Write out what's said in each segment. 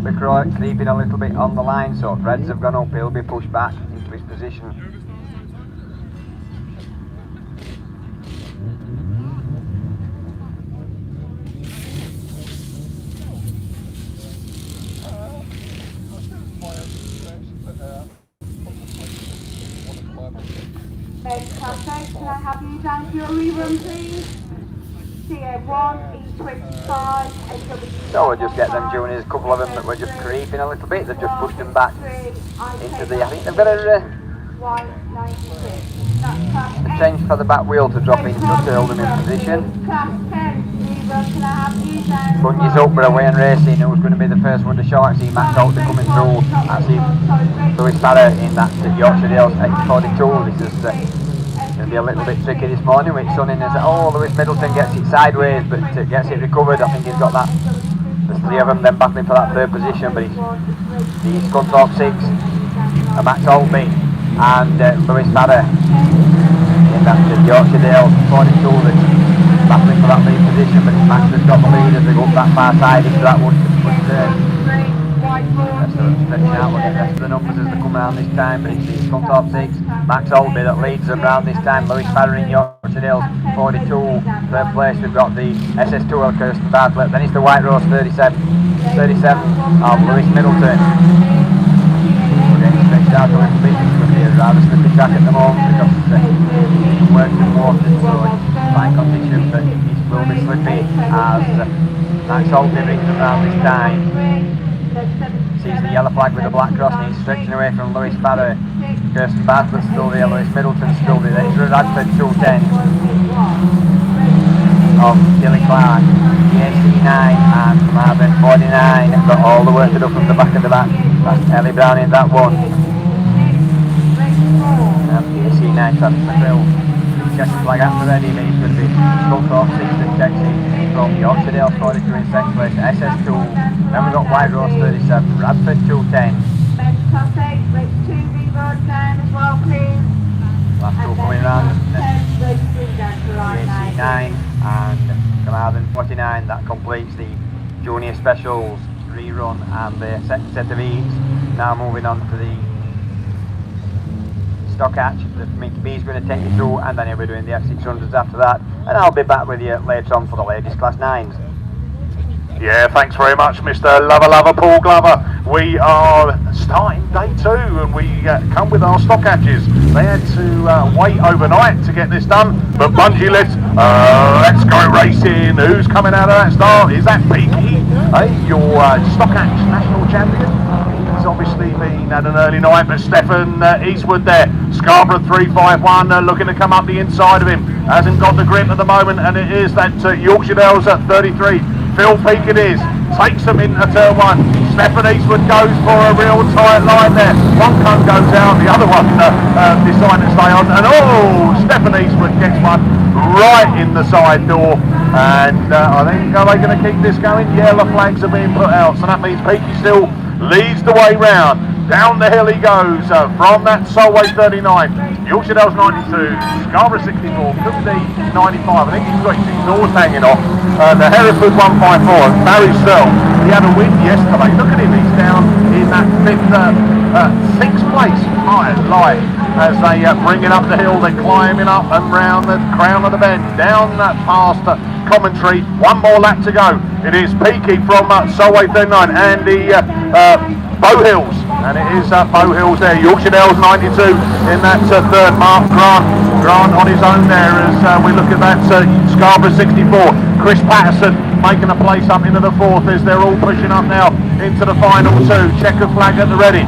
be creeping a little bit on the line, so reds have gone up, he'll be pushed back into his position. Can I have you down for your rerun, please? CA1, E25, So we'll just get them juniors, a couple of them that were just creeping a little bit, they've just pushed them back into the, I think they've got a change for the back wheel to drop in just to hold them in position. Bungee's up, we're away and racing, who's going to be the first one to show. I see Max Alter coming through, I see Lewis Farrer in that Yorkshire Dales X42. This is going to be a little bit tricky this morning with sun in. Oh, Lewis Middleton gets it sideways but gets it recovered. I think he's got that. There's three of them then battling for that third position, but he's Scunthorpe 6, Max Alter and Lewis Farrer in that Yorkshire Dales 42 that's battling for that lead position, but it's Max that's got the lead as they go up that far side into that one. Stretching out, looking at the rest of the numbers as they come round this time, but it's Scunthorpe 6, Max Alter that leads them round this time. Lewis Farrer in Yorkshire Dales 42, third place we've got the SS2 Kirsten Bartlett, then it's the White Rose 37 of Lewis Middleton. We're getting stretched out a little bit, it's going to be a rather slippy track at the moment because it's worked and watered, so it's fine condition, but it will be slippy as Max Alter brings them round this time. Sees the yellow flag with the black cross and he's stretching away from Lewis Farrer. Kirsten Bartlett's still there, Lewis Middleton's still there. Then it's Radford 210 of Gilly Clark, GAC9 and Marvin 49. Got all the work to do from the back of the back. That's Ellie Brown in that one. GAC9 Travis McGrill. Checking flag after ready, but it's going to be Scunthorpe 6 that checks in from Yorkshire Dales 42 in second place, SS2, then we've got White Rose 37, Radford 210. Class 8, race 2, reroad down as well, please. Last two coming round, GAC9 and Carmarthen 49, that completes the Junior Specials rerun and the set of heats. Now moving on to the stock hatch that Mickey B is going to take you through, and then he'll be doing the F600s after that, and I'll be back with you later on for the ladies class 9s. Yeah, thanks very much, Mr. Lover Paul Glover. We are starting day 2 and we come with our stock hatches. They had to wait overnight to get this done, but bungee lifts, let's go racing. Who's coming out of that start? Is that Peaky? Hey, your stock hatch national champion? He's obviously been at an early night, but Stefan Eastwood there, Scarborough 351, looking to come up the inside of him. Hasn't got the grip at the moment, and it is that Yorkshire Dales at 33. Phil Peak it is, takes them into turn 1. Stefan Eastwood goes for a real tight line there. One cunt goes out, the other one decided to stay on, and oh, Stefan Eastwood gets one right in the side door. And I think, are they going to keep this going? Yeah, the flags are being put out, so that means Peaky still leads the way round. Down the hill he goes from that Solway 39, Yorkshire Dales 92, Scarborough 64, Cumby 95. I think he's got his exhaust hanging off. The Hereford 154, Barry Searle. He had a win yesterday. Look at him, he's down in that 6th place. My life. As they bring it up the hill, they're climbing up and round the crown of the bend, down past Commentary. One more lap to go. It is Peaky from Solway 39 and the Bow Hills, and it is Bow Hills there. Yorkshire Dales 92 in that third. Mark Grant on his own there as we look at that Scarborough 64. Chris Patterson making a place up into the 4th as they're all pushing up now into the final 2. Checker flag at the ready,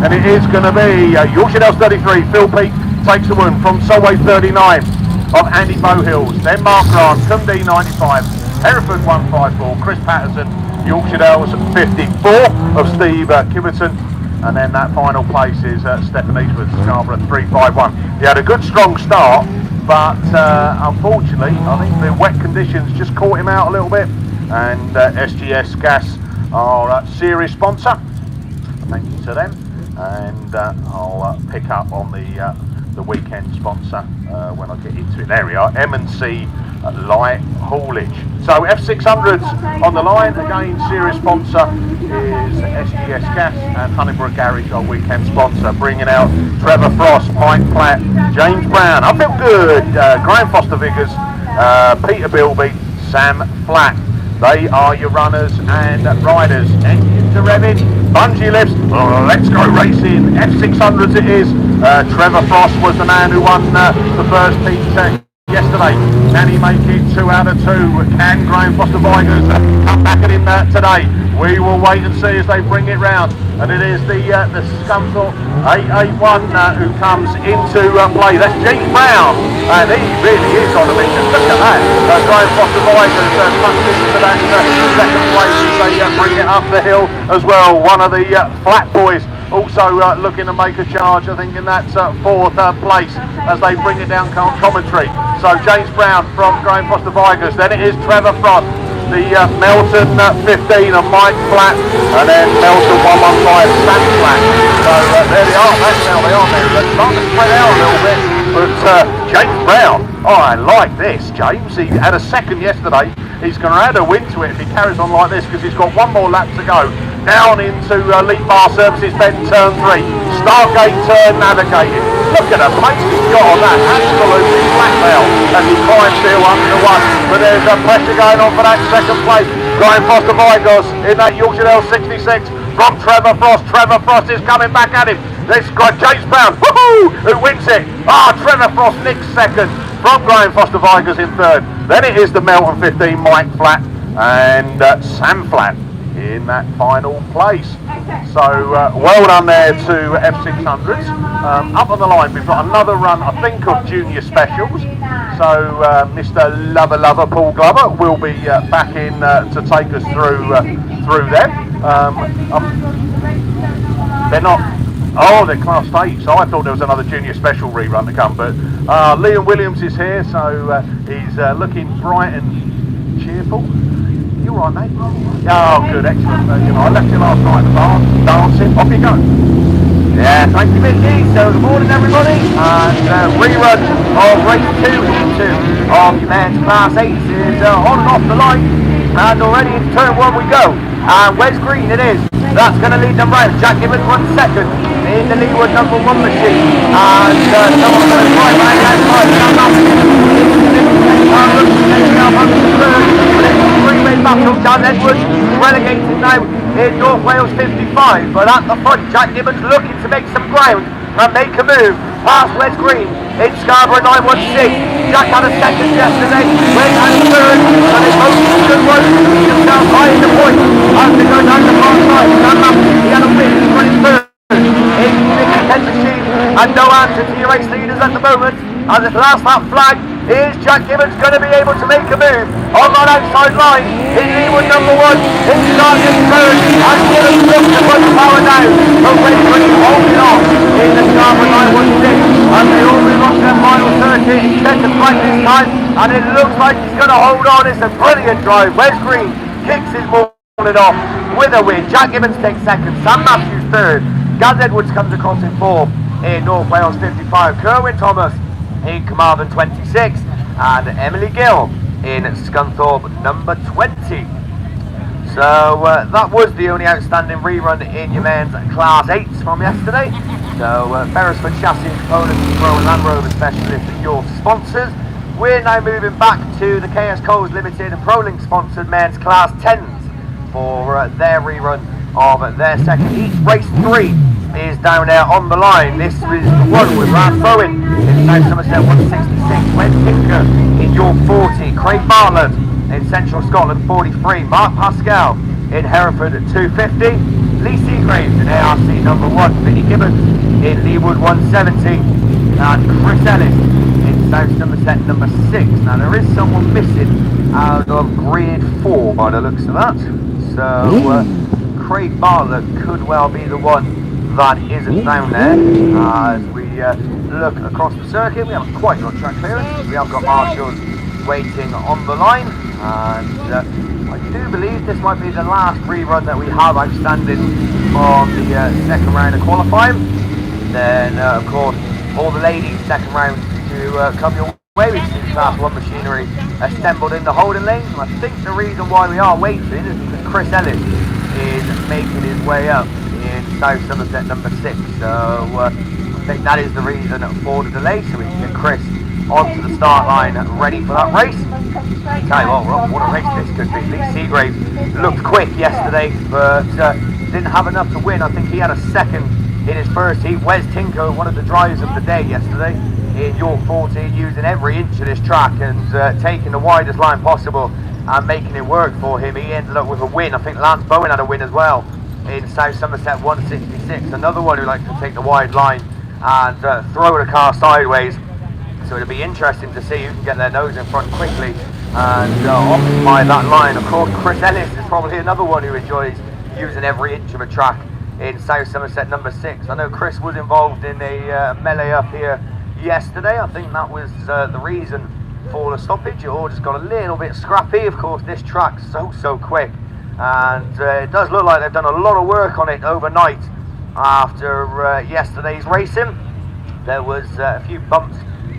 and it is going to be Yorkshire Dales 33. Phil Peak takes the win from Solway 39 of Andy Bow Hills. Then Mark Grant, Cumby 95, Hereford 154, Chris Patterson, Yorkshire Dales 54 of Steve Kiverton, and then that final place is Stephen Eastwood, Scarborough 351. He had a good strong start, but unfortunately I think the wet conditions just caught him out a little bit, and SGS Gas are a series sponsor. Thank you to them, and I'll pick up on the the weekend sponsor when I get into it. There we are, M&C Light Haulage. So F600s on the line. Again, series sponsor is SGS Gas, and Honeybrook Garage, our weekend sponsor, bringing out Trevor Frost, Mike Platt, James Brown, I feel good, Graham Foster Vickers, Peter Bilby, Sam Flack. They are your runners and riders. Engines are revving, bungee lifts, let's go racing. F600s it is. Trevor Frost was the man who won the first heat yesterday. Can he make it 2 out of 2? Can Graham Foster Vigers come back at him today? We will wait and see as they bring it round. And it is the Scunthorpe 881 who comes into play. That's James Brown, and he really is on a mission. Look at that. Graham Foster Vigers tucked into that second place as they bring it up the hill as well. One of the flat boys also looking to make a charge, I think, in that fourth place as they bring it down commentary. So James Brown from Graham Foster Vigers. Then it is Trevor Frost, the Melton 15 and Mike Flatt, and then Melton 115 Sam Flatt. So there they are. That's how they are there. They're starting to spread out a little bit. But James Brown, oh, I like this, James. He had a second yesterday. He's going to add a win to it if he carries on like this, because he's got one more lap to go. Down into Leap Bar Services Bend turn 3. Stargate turn navigated. Look at the pace he's got on that. Absolutely flat now as he climbs still under the one. But there's pressure going on for that second place. Graham Foster Vigers in that Yorkshire L66 from Trevor Frost. Trevor Frost is coming back at him. This guy, James Brown, woohoo, who wins it. Trevor Frost nicks second from Graham Foster Vigers in third. Then it is the Melton 15, Mike Flatt, and Sam Flatt in that final place. So well done there to F600s. Up on the line we've got another run, I think, of junior specials. So Mr. Lover Paul Glover will be back in to take us through them. They're not. Oh, they're class 8, so I thought there was another junior special rerun to come, but Liam Williams is here, so he's looking bright and cheerful. You all right, mate? Oh, good, excellent. I left you last night at the bar, dancing. Off you go. Yeah, thank you, Mickey. So, good morning, everybody. And rerun of race 2 of your men's class 8s is on and off the line. And already into turn 1 we go. And Wes Green it is. That's going to lead them round. Jack Gibbons runs second in the Leeward number 1 machine. And someone's going to drive right outside. Three-way battle. Dan Edwards relegated now in North Wales 55. But at the front, Jack Gibbons looking to make some ground and make a move past Wes Green in Scarborough 916. Jack had a second yesterday, went out third, and it goes to good work. Just down high in the point as they go down the far side. He had a win, he's running third in the 10 machine, and no answer to your race leaders at the moment. As this last lap flag, is Jack Gibbons going to be able to make a move on that outside line? In Leeward number 1, in Sergeant third, and Gibbons looks to put the power down. But Wes Green holding on in the Scarborough 916, and they all move on to their final circuit. He's second right this time, and it looks like he's going to hold on. It's a brilliant drive. Wes Green kicks his morning off with a win. Jack Gibbons takes second, Sam Matthews third, Gaz Edwards comes across in fourth in North Wales 55, Kerwin Thomas in Carmarthen 26, and Emily Gill in Scunthorpe number 20. So that was the only outstanding rerun in your men's class 8s from yesterday. So Beresford Chassis and Components, Pro and Land Rover Specialist are your sponsors. We're now moving back to the KS Coles Limited and ProLink sponsored men's class 10s for their rerun of their second heat. Race 3 is down there on the line. This is the one with Ralph Bowen in South Somerset 166, Wes Tinker in York 40, Craig Bartlett in Central Scotland 43, Mark Pascal in Hereford 250, Lee Seagraves in ARC number 1, Vinnie Gibbons in Leeward 170, and Chris Ellis in South Somerset number 6. Now there is someone missing out of grid 4 by the looks of that, so Craig Bartlett could well be the one that isn't down there. As we look across the circuit, we haven't quite got track clearance. We have got marshals waiting on the line, and I do believe this might be the last rerun that we have outstanding from the second round of qualifying. Then of course all the ladies second round to come your way. We've seen Class 1 machinery assembled in the holding lanes, and I think the reason why we are waiting is because Chris Ellis is making his way up in South Somerset number 6. So I think that is the reason for the delay, so we can get Chris onto the start line ready for that race. Tell you what a race this could be. Lee Seagrave looked quick yesterday, but didn't have enough to win. I think he had a second in his first heat. Wes Tinko, one of the drivers of the day yesterday in York 14, using every inch of this track and taking the widest line possible and making it work for him. He ended up with a win. I think Lance Bowen had a win as well in South Somerset 166. Another one who likes to take the wide line and throw the car sideways. So it'll be interesting to see who can get their nose in front quickly and occupy that line. Of course, Chris Ellis is probably another one who enjoys using every inch of a track in South Somerset number 6. I know Chris was involved in a melee up here yesterday. I think that was the reason for the stoppage. It all just got a little bit scrappy. Of course, this track's so quick, and it does look like they've done a lot of work on it overnight after yesterday's racing. There was a few bumps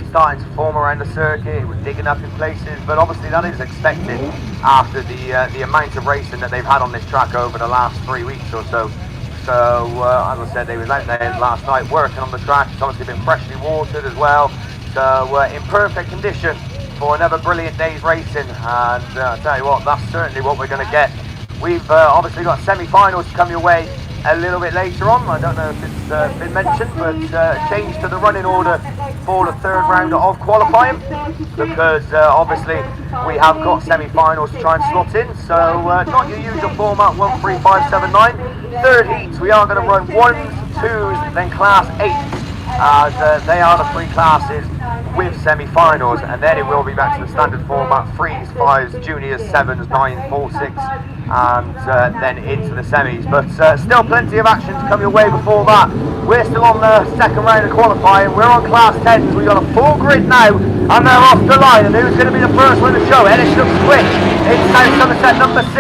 starting to form around the circuit. It was digging up in places, but obviously that is expected after the amount of racing that they've had on this track over the last 3 weeks or so. So as I said, they was out there last night working on the track. It's obviously been freshly watered as well, so in perfect condition for another brilliant day's racing. And I'll tell you what, that's certainly what we're going to get. We've obviously got semi-finals to come your way a little bit later on. I don't know if it's been mentioned, but change to the running order for the third round of qualifying, because obviously we have got semi-finals to try and slot in. So not your usual format, 1, 3, 5, 7, 9. Third heats, we are going to run 1s, 2s, then class 8s, as they are the 3 classes with semi-finals, and then it will be back to the standard format: 3s, 5s, juniors, 7s, 9s, 4, 6, and then into the semis. But still plenty of action to come your way before that. We're still on the second round of qualifying. We're on class 10s. We've got a full grid now, and they're off the line. And who's going to be the first one to show? Ellis looks quick in South Somerset number 6.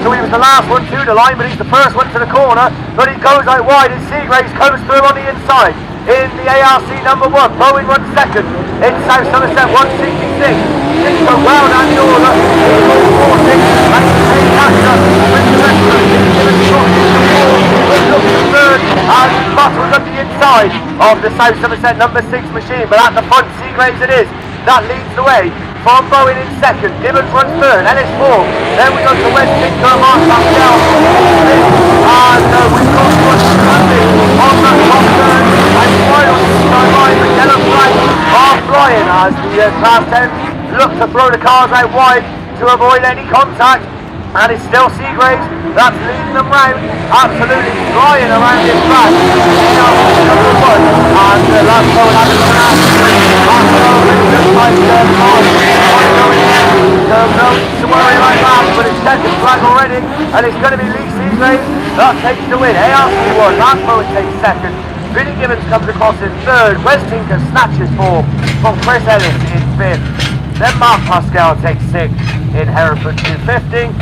So he was the last one to the line, but he's the first one to the corner. But he goes out wide, and Seagraves comes through on the inside. In the ARC number 1, Bowen runs second in South Somerset 166. Tinko well down the order. And he catches up with the rest of looking third as battles up the inside of the South Somerset number 6 machine. But at the front, Seagraves it is. That leads the way from Bowen in second. Gibbons runs third, Ellis 4. Then we go to West Tinko and Mark Pascal. And we've got one standing on that top third. And final line, the yellow flags are flying as the class 10 look to throw the cars out wide to avoid any contact. And it's still Seagraves that's leading them round, absolutely flying around this track. And that's going on so no need to worry like that, but it's second flag already, and it's going to be Lee Seagraves that takes the win. ARC1, Lance Bowen takes second. Billy Gibbons comes across in third. Wes Tinker snatches fourth from Chris Ellis in fifth. Then Mark Pascal takes sixth in Hereford 250.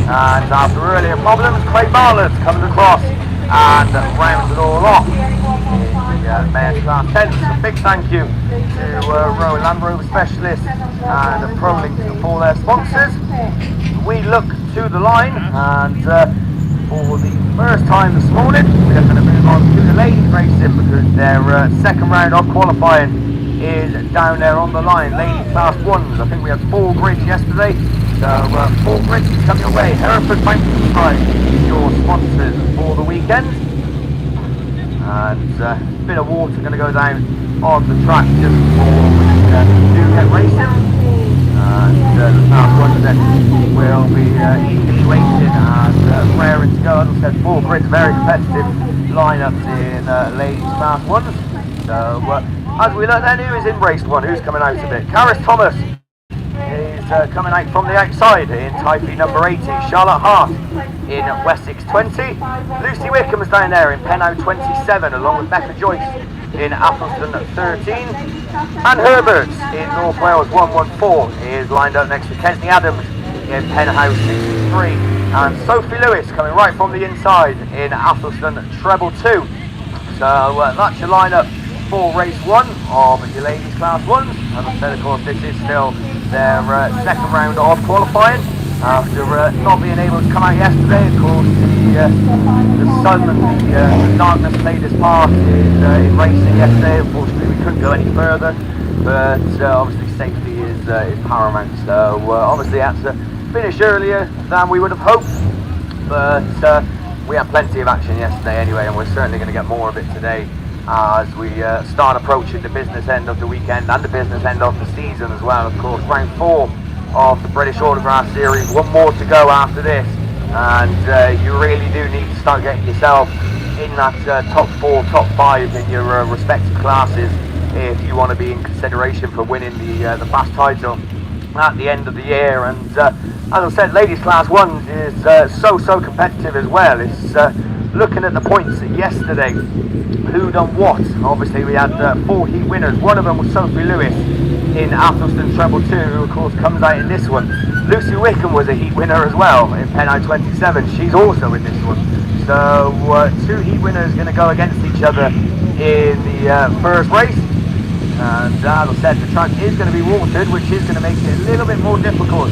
And after earlier problems, Craig Bartlett comes across and rounds it all off in the Mayor's Class 10. So big thank you to Rowan Land Rover Specialists and ProLink for their sponsors. We look to the line, and for the first time this morning, we're going to move on to the ladies racing, because their second round of qualifying is down there on the line. Ladies Class 1s, I think we had 4 grids yesterday, so 4 grids to come your way. Hereford Bank Pride, your sponsors for the weekend. And a bit of water going to go down on the track just before we do get racing. And the Class 1s then will be eagerly waiting and raring to go. As I said, 4 grids, very competitive lineups in ladies Class 1s. So as we look then, who is in race 1? Who's coming out of it? Karis Thomas is coming out from the outside in Typee number 80. Charlotte Hart in Wessex 20. Lucy Wickham's down there in Pennow 27, along with Becca Joyce in Athleston 13. And Herberts in North Wales 114 is lined up next to Kentley Adams in Penhouse 63. And Sophie Lewis coming right from the inside in Athleston treble 2. So that's your lineup for race 1 of your ladies class 1s. As I said, of course, this is still their second round of qualifying after not being able to come out yesterday. Of course, the sun and the darkness played its part in racing yesterday. Unfortunately, we couldn't go any further, but obviously safety is paramount. So obviously had to finish earlier than we would have hoped, but we had plenty of action yesterday anyway, and we're certainly going to get more of it today as we start approaching the business end of the weekend and the business end of the season as well. Of course, round 4 of the British Autograph Series, one more to go after this, and you really do need to start getting yourself in that top 4, top 5 in your respective classes if you want to be in consideration for winning the BAS title at the end of the year. And as I said, ladies class 1 is so competitive as well. It's looking at the points yesterday, who done what. Obviously we had 4 heat winners. One of them was Sophie Lewis in Athelston Treble 2, who of course comes out in this one. Lucy Wickham was a heat winner as well in Penai 27. She's also in this one. So 2 heat winners going to go against each other in the first race. And as I said, the track is going to be watered, which is going to make it a little bit more difficult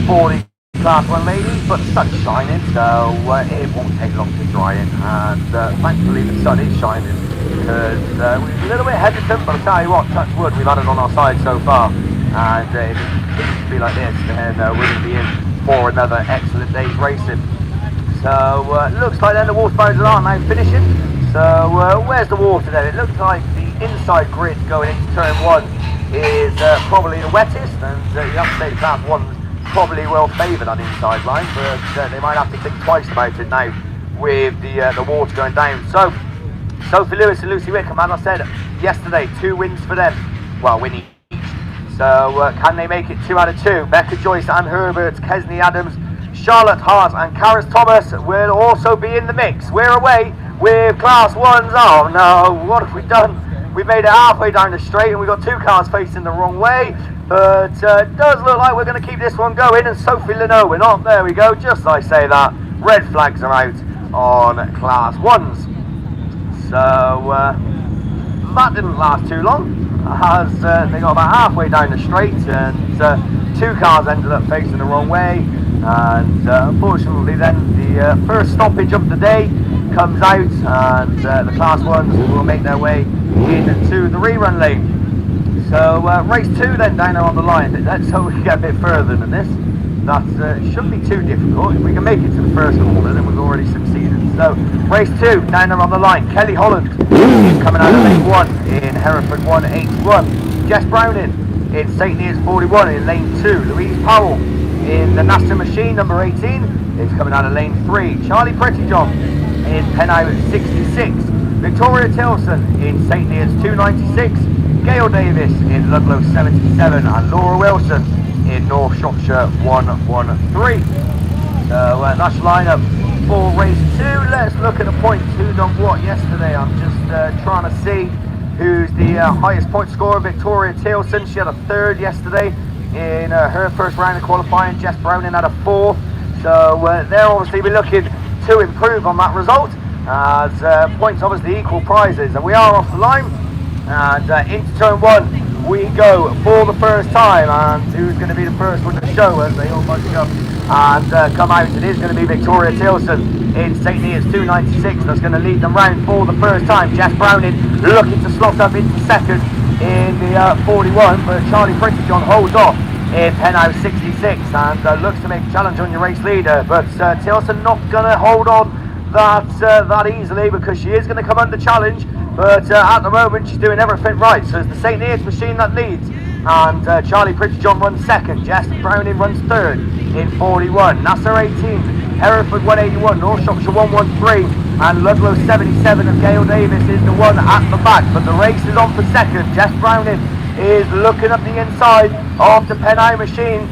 for the class 1 ladies, but the sun's shining, so it won't take long to dry in. And thankfully the sun is shining, because we're a little bit hesitant, but I'll tell you what, touch wood, we've had it on our side so far, and if it continues to be like this, then we're going to be in for another excellent day's racing. So looks like then the water barriers are now finishing. So where's the water then? It looks like the inside grid going into turn 1 is probably the wettest, and you have to say the class 1's probably well favoured on the inside line, but they might have to think twice about it now with the water going down. So Sophie Lewis and Lucy Wickham, as I said yesterday, 2 wins for them, well, win each. So can they make it 2 out of 2? Becca Joyce and Herbert, Kesney Adams, Charlotte Hart and Karis Thomas will also be in the mix. We're away with class 1s. Oh no, what have we done? We made it halfway down the straight and we've got 2 cars facing the wrong way. But it does look like we're going to keep this one going, and Sophie Leno, we're not. There we go, just as I say that, red flags are out on class 1s. So that didn't last too long, as they got about halfway down the straight and 2 cars ended up facing the wrong way, and unfortunately then the first stoppage of the day comes out, and the class 1s will make their way into the rerun lane. So race 2 then down there on the line. Let's hope we get a bit further than this. That shouldn't be too difficult. If we can make it to the first corner, then we've already succeeded. So race 2 down there on the line. Kelly Holland coming out of lane 1 in Hereford 181. Jess Browning in St. Neots 41 in lane 2. Louise Powell in the NASA Machine number 18 is coming out of lane 3. Charlie Prettyjohn in Penai 66. Victoria Tilson in St. Neots 296. Gail Davis in Ludlow 77 and Laura Wilson in North Shropshire 113. So that's your lineup for race 2. Let's look at the points, who done what yesterday. I'm just trying to see who's the highest point scorer. Victoria Tilson, she had a 3rd yesterday in her first round of qualifying. Jess Browning had a 4th. So they'll obviously be looking to improve on that result, as points obviously equal prizes. And we are off the line. And into turn 1 we go for the first time, and who's going to be the first one to show as they all bunch up and come out? It is going to be Victoria Tilson in St. Neots 296 that's going to lead them round for the first time. Jess Browning looking to slot up into 2nd in the 41, but Charlie Prettyjohn holds off in Penhouse 66 and looks to make a challenge on your race leader, but Tilson not going to hold on that easily, because she is going to come under challenge. But at the moment she's doing everything right. So it's the St. Neots Machine that leads, and Charlie Prettyjohn runs 2nd. Jess Browning runs 3rd in 41. Nassau 18, Hereford 181, North Shropshire 113, and Ludlow 77 of Gail Davis is the one at the back. But the race is on for 2nd. Jess Browning is looking up the inside of the Penai Machine,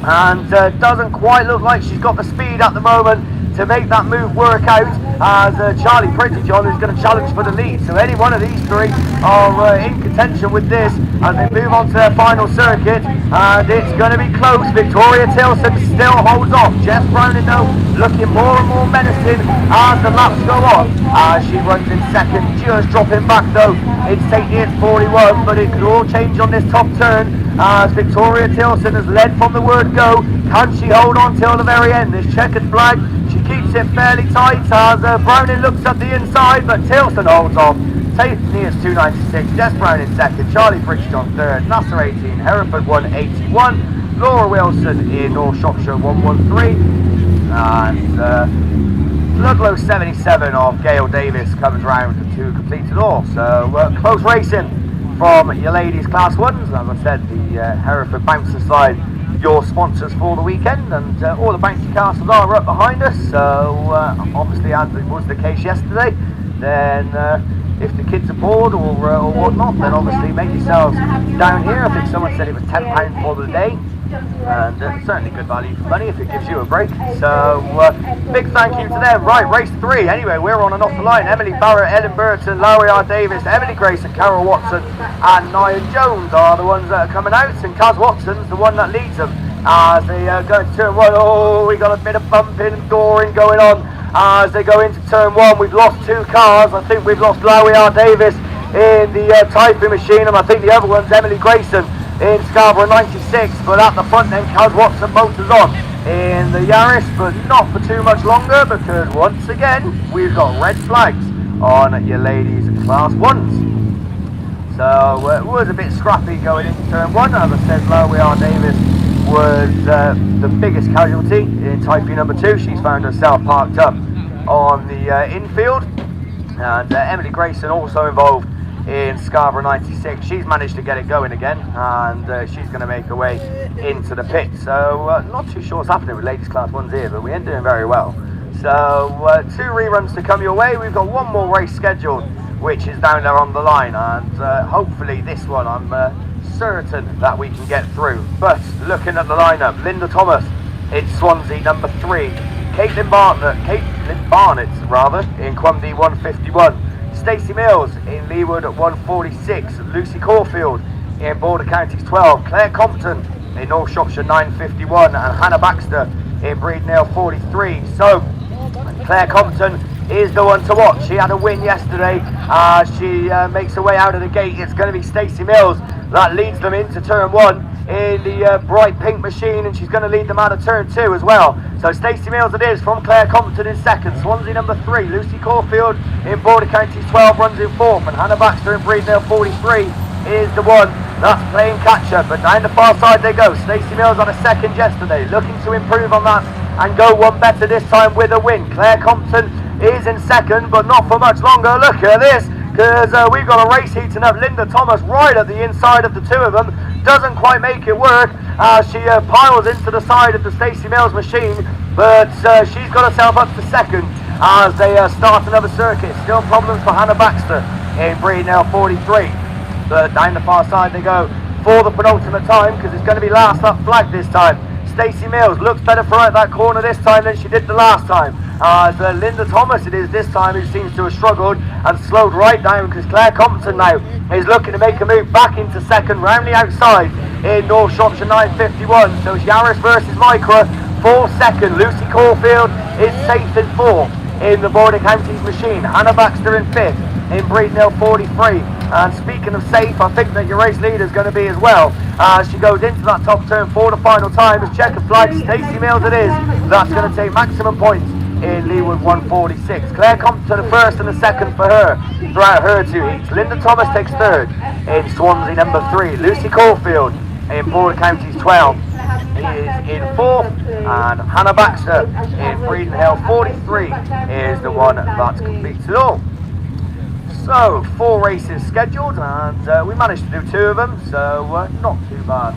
and doesn't quite look like she's got the speed at the moment to make that move work out, as Charlie Prettyjohn is going to challenge for the lead. So any one of these 3 are in contention with this, as they move on to their final circuit, and it's going to be close. Victoria Tilson still holds off. Jess Browning though looking more and more menacing as the laps go on, as she runs in second, just dropping back though. It's taking it 41, but it could all change on this top turn as Victoria Tilson has led from the word go. Can she hold on till the very end? This checkered flag, she keeps it fairly tight as Browning looks at the inside, but Tilson holds off. Taking is 296, Jess Brown in second, Charlie Bridgeton third, Nasser 18, Hereford 181, Laura Wilson in North Shropshire 113, and Ludlow 77 of Gail Davis comes round to complete it all. So close racing from your ladies class ones. As I said, the Hereford Bouncer side, your sponsors for the weekend, and all the bouncy castles are up behind us. So obviously, as it was the case yesterday, then if the kids are bored or whatnot, then obviously make yourselves down here. I think someone said it was £10 for the day, and certainly good value for money if it gives you a break. So big thank you to them. Right, race 3 anyway, we're on and off the line. Emily Barrett, Ellen Burton, Laurie R. Davis, Emily Grace and Carol Watson and Nia Jones are the ones that are coming out, and Kaz Watson's the one that leads them as they go into turn 1. Oh, we got a bit of bumping and dooring going on as they go into turn 1. We've lost 2 cars. I think we've lost Laurie R. Davis in the typing machine, and I think the other one's Emily Grayson in Scarborough 96, but at the front then Kaz Watson motors on in the Yaris, but not for too much longer, because once again we've got red flags on your ladies class 1s. So it was a bit scrappy going into turn 1. As I said, Laurie R. Davis was the biggest casualty in typing number 2. She's found herself parked up on the infield, and Emily Grayson also involved in Scarborough 96. She's managed to get it going again, and she's going to make her way into the pit. So not too sure what's happening with ladies class 1s here, but we ain't doing very well. So 2 reruns to come your way. We've got one more race scheduled, which is down there on the line, and hopefully this one I'm certain that we can get through. But looking at the lineup, Linda Thomas in Swansea number 3, Caitlin Barnett in Quumdie 151, Stacey Mills in Leeward at 146, Lucy Caulfield in Border Counties 12, Claire Compton in North Shropshire 951, and Hannah Baxter in Breednale 43. So Claire Compton is the one to watch. She had a win yesterday. She makes her way out of the gate. It's going to be Stacey Mills that leads them into turn 1 in the bright pink machine, and she's going to lead them out of turn 2 as well. So Stacey Mills it is from Claire Compton in second, Swansea number 3, Lucy Caulfield in Border Counties 12 runs in 4th, and Hannah Baxter in Breednale 43 is the one that's playing catch up. But down the far side they go. Stacey Mills on a second yesterday, looking to improve on that and go one better this time with a win. Claire Compton is in second, but not for much longer. Look at this, because we've got a race heating up. Linda Thomas right at the inside of the 2 of them, doesn't quite make it work. She piles into the side of the Stacey Mills machine, but she's got herself up to second as they start another circuit. Still problems for Hannah Baxter in Breednale 43, but down the far side they go for the penultimate time, because it's going to be last up flag this time. Stacey Mills looks better for her at that corner this time than she did the last time. Linda Thomas it is this time who seems to have struggled and slowed right down, because Claire Compton now is looking to make a move back into second, round the outside in North Shropshire 951. So it's Yaris versus Micra for second. Lucy Caulfield is safe in 4th in the Border Counties machine. Hannah Baxter in 5th in Breednale 43. And speaking of safe, I think that your race leader is going to be as well. As she goes into that top turn for the final time, as checkered flag, Stacey Mills it is. That's going to take maximum points in Leeward 146. Claire Compton the first and the second for her throughout her 2 heats. Linda Thomas takes third in Swansea number 3. Lucy Caulfield in Border Counties 12 is in 4th, and Hannah Baxter in Breednale 43 is the one that completes it all. So 4 races scheduled, and we managed to do 2 of them, so not too bad.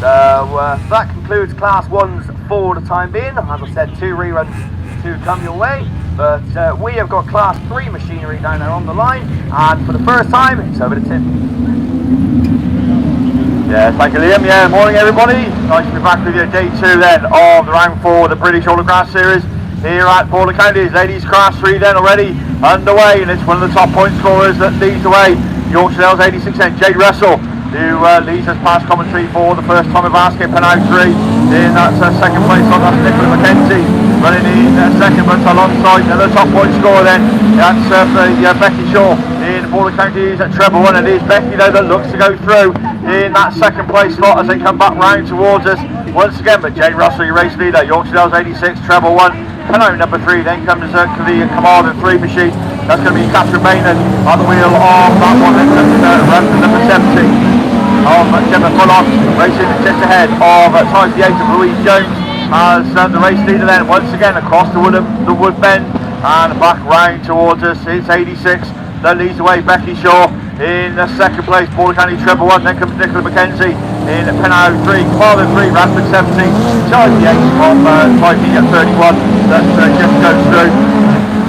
So that concludes Class 1s for the time being. As I said, 2 reruns to come your way, but we have got Class 3 machinery down there on the line, and for the first time it's over to Tim. Yeah, thank you, Liam. Morning everybody. Nice to be back with you. Day 2 then of the round 4 of the British Autograph Series. here at Border Counties. Ladies class 3 then already underway, and it's one of the top point scorers that leads the way. Yorkshire Dales 86 then, Jade Russell, who leads us past commentary for the first time of basket, penalty 3. In that second place on that's Nicola McKenzie, running in second, but alongside the top point scorer then, that's Becky Shaw in Border Counties at treble 1. And it is Becky though that looks to go through in that second place slot as they come back round towards us once again. But Jade Russell, your race leader, Yorkshire Dales 86, treble 1. Penalty number 3, then comes the Commander 3 machine. That's going to be Catherine Maynard on the wheel of that one. Then comes number 70 of Gemma Fullon, racing just ahead of times the 8 of Louise Jones as the race leader then once again across the Wood Bend and back round towards us. It's 86 that leads the way. Becky Shaw in the second place, Border County treble 1. Then comes Nicola McKenzie in Pennow 3, Carlin 3, Radford 17, Charlie 8 of Mikey at 31 that just goes through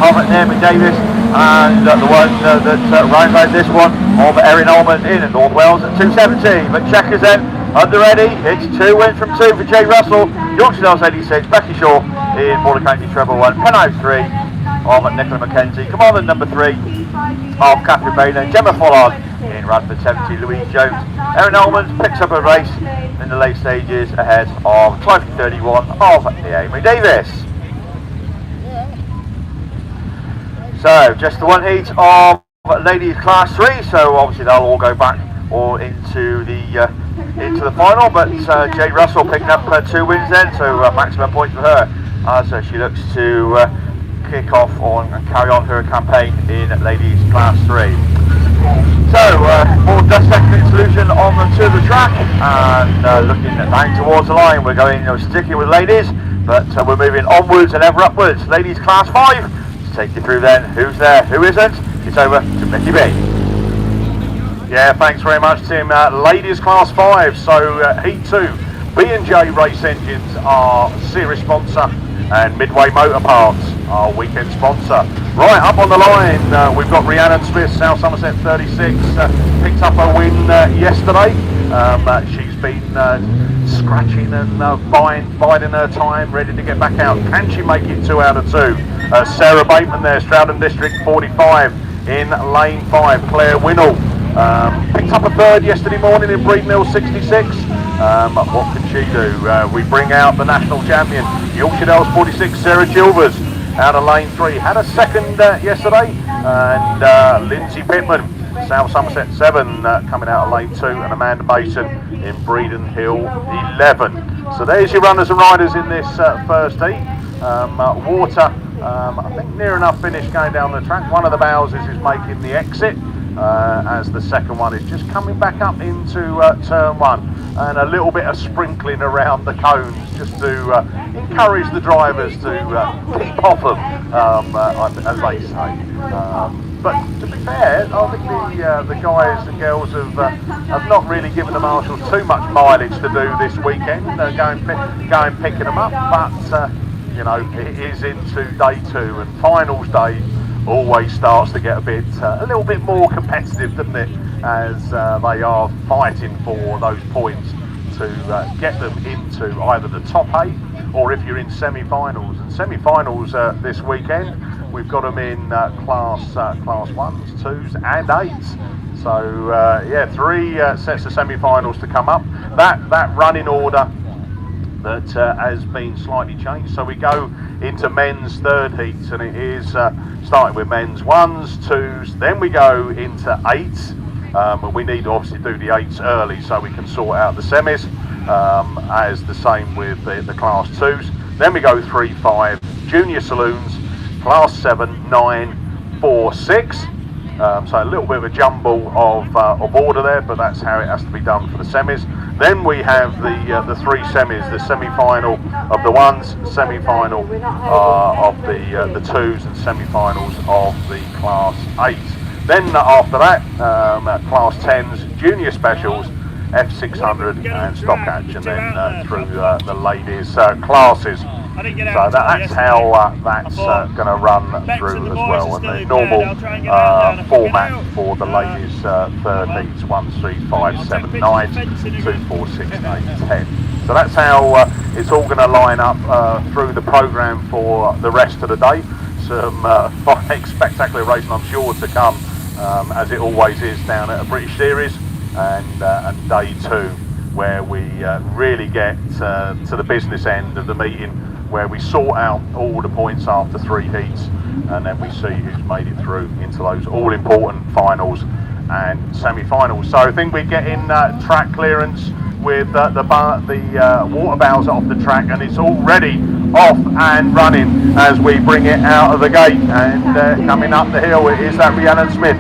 of Naomi Davis, and the one that rounds out this one of Erin Almond in North Wales at 2:17. But checkers then under ready. It's 2 wins from 2 for Jade Russell, Yorkshire Dales 86, Becky Shaw in Border County treble 1, Pennow 3 of Nicola McKenzie, Commander number 3 of Catherine Baylor, Gemma Follard in Radford 70, Louise Jones. Erin Almond picks up a race in the late stages ahead of 12:31 of Naomi Davis. So just the one heat of ladies class 3, so obviously they'll all go back or into the final, but Jade Russell picking up 2 wins then, so maximum points for her as she looks to kick off on and carry on her campaign in ladies class 3. So more dust section solution on to the track, and looking down towards the line. We're going, sticking with ladies, but we're moving onwards and ever upwards. Ladies class 5. Take you through then who's there, who isn't. It's over to Mickey B. Yeah, thanks very much, Tim. Ladies class 5, so heat 2, B&J Race Engines are series sponsor, and Midway Motor Parts our weekend sponsor. Right, up on the line, we've got Rhiannon Smith, South Somerset 36, picked up a win yesterday. She's been scratching and biding her time, ready to get back out. Can she make it 2 out of 2? Sarah Bateman there, Stroudon District 45 in lane 5. Claire Winnell picked up a 3rd yesterday morning in Breed Mill 66. What can she do? We bring out the national champion, Yorkshire Dales 46, Sarah Chilvers out of lane 3. Had a 2nd yesterday, and Lindsay Pittman, South Somerset 7, coming out of lane 2, and Amanda Mason in Breeden Hill 11. So there's your runners and riders in this first heat. Water, I think near enough finish going down the track. One of the Bowsers is making the exit, as the second one is just coming back up into turn 1, and a little bit of sprinkling around the cones just to encourage the drivers to keep off them, as they say. But to be fair, I think the guys and girls have not really given the marshals too much mileage to do this weekend, going picking them up, but it is into day 2, and finals day always starts to get a little bit more competitive, doesn't it, as they are fighting for those points to get them into either the top 8, or if you're in semi-finals. And semi-finals this weekend, we've got them in class 1s, 2s and 8s. So 3 sets of semi-finals to come up. That running order that has been slightly changed. So we go into men's 3rd heats, and it is starting with men's 1s, 2s, then we go into 8s. And we need to obviously do the 8s early so we can sort out the semis, as the same with the class 2s. Then we go 3, 5, junior saloons, class 7, 9, 4, 6. So a little bit of a jumble of order there, but that's how it has to be done for the semis. Then we have the 3 semis, the semi-final of the 1s, semi-final of the 2s, and semi-finals of the class 8s. Then after that, class 10s, junior specials, F600 and Stockhatch, and then through the ladies classes. So that's how that's going to run through as well. And the normal format for the ladies 3rd heats, 1, 3, 5, 7, 9, 2, 4, 6, 8, 10. So that's how it's all going to line up through the programme for the rest of the day. Some spectacular racing, I'm sure, to come, as it always is down at a British Series, and day 2, where we really get to the business end of the meeting, where we sort out all the points after 3 heats, and then we see who's made it through into those all-important finals and semi-finals. So I think we're getting track clearance with the water bowser off the track, and it's already off and running as we bring it out of the gate. And coming up the hill, it is that Rhiannon Smith.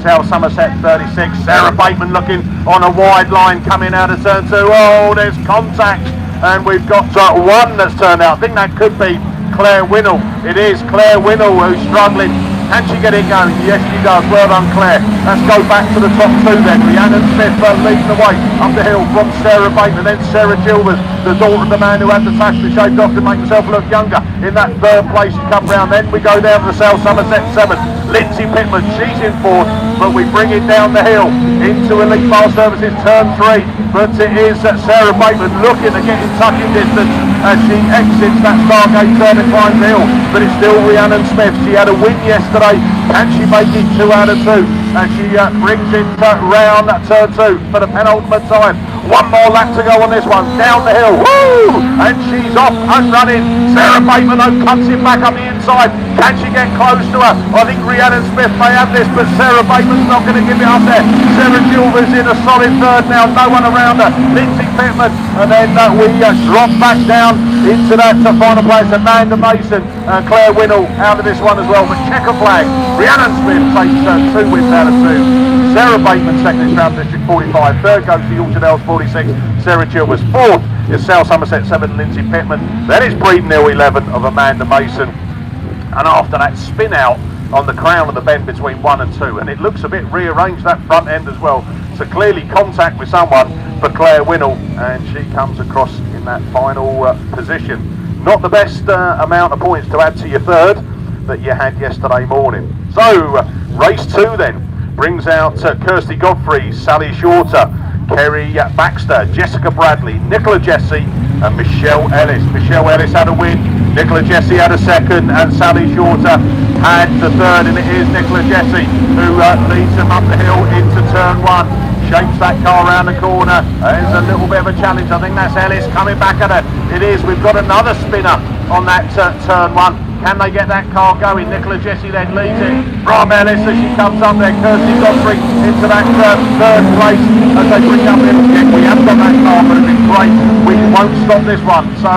South Somerset 36, Sarah Bateman looking on a wide line coming out of turn 2. Oh, there's contact, and we've got one that's turned out. I think that could be Claire Winnell. It is Claire Winnell who's struggling. Can she get it going? Yes, she does. Well done, Claire. Let's go back to the top 2 then. Rhiannon Smith leading the way up the hill from Sarah Bateman, then Sarah Chilvers, the daughter of the man who had the tax to shaved off to make himself look younger. In that 3rd place, she come round. Then we go down to the South Somerset 7. Lindsay Pittman, she's in 4th, but we bring it down the hill into Elite Bar Services turn 3. But it is Sarah Bateman looking to get in tucking distance as she exits that Stargate turn and climbs the hill. But it's still Rhiannon Smith. She had a win yesterday. Can she make it 2 out of 2? As she brings it round turn 2 for the penultimate time. One more lap to go on this one. Down the hill. Woo! And she's off and running. Sarah Bateman cuts it back up the inside. Can she get close to her? I think Rhiannon Smith may have this, but Sarah Bateman's not going to give it up there. Sarah Chilvers in a solid 3rd now. No one around her. Lindsay Pittman. And then we drop back down into that final place. Amanda Mason and Claire Winnell out of this one as well. But checker flag. Rhiannon Smith takes 2 wins out of 2. Sarah Bateman second is round district 45. 3rd goes to Yorkshire Dales 46. Sarah Chilvers. 4th is South Somerset 7, Lindsay Pittman. Then it's Breeden Hill 11 of Amanda Mason. And after that spin out on the crown of the bend between 1 and 2, and it looks a bit rearranged, that front end as well. So clearly contact with someone for Claire Winnell, and she comes across in that final position. Not the best amount of points to add to your 3rd that you had yesterday morning. So race 2 then brings out Kirsty Godfrey, Sally Shorter, Kerry Baxter, Jessica Bradley, Nicola Jesse and Michelle Ellis. Michelle Ellis had a win, Nicola Jesse had a 2nd, and Sally Shorter had the 3rd, and it is Nicola Jesse who leads them up the hill into turn 1. Shapes that car around the corner. There's a little bit of a challenge. I think that's Ellis coming back at her. It is. We've got another spinner on that turn 1. Can they get that car going? Nicola Jesse then leads it from Ellis as she comes up there. Kirsty Godfrey into that 3rd place as they bring up the hill. We have got that car, but it's been great. We won't stop this one. So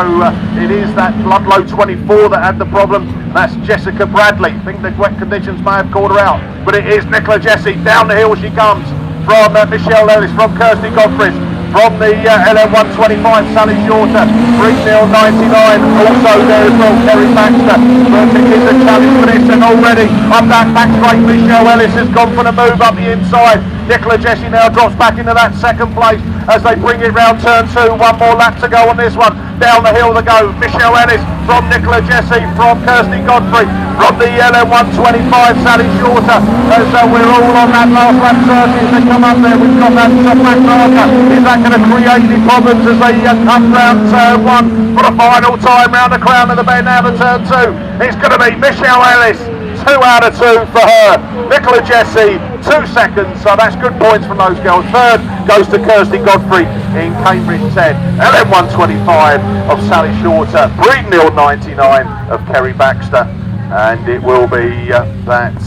it is that Ludlow 24 that had the problem. That's Jessica Bradley. I think the wet conditions may have caught her out, but it is Nicola Jesse. Down the hill she comes from Michelle Ellis, from Kirsty Godfrey. From the LM125, Sally Shorter, Breeden Hill 99, also there as well, Kerry Baxter. But it is a challenge for this, and already up that back straight, Michelle Ellis has gone for the move up the inside. Nicola Jesse now drops back into that 2nd place as they bring it round turn 2. One more lap to go on this one. Down the hill they go. Michelle Ellis from Nicola Jesse, from Kirsty Godfrey, from the LM125, Sally Shorter. As we're all on that last lap circuit as they come up there. We've got that black marker. Is that going to create any problems as they come round turn 1 for the final time round the crown of the bend out of turn 2? It's going to be Michelle Ellis. 2 out of 2 for her. Nicola Jesse 2 seconds, so that's good points from those girls. 3rd goes to Kirsty Godfrey in Cambridge 10. LM125 of Sally Shorter. Breeden Hill 99 of Kerry Baxter. And it will be that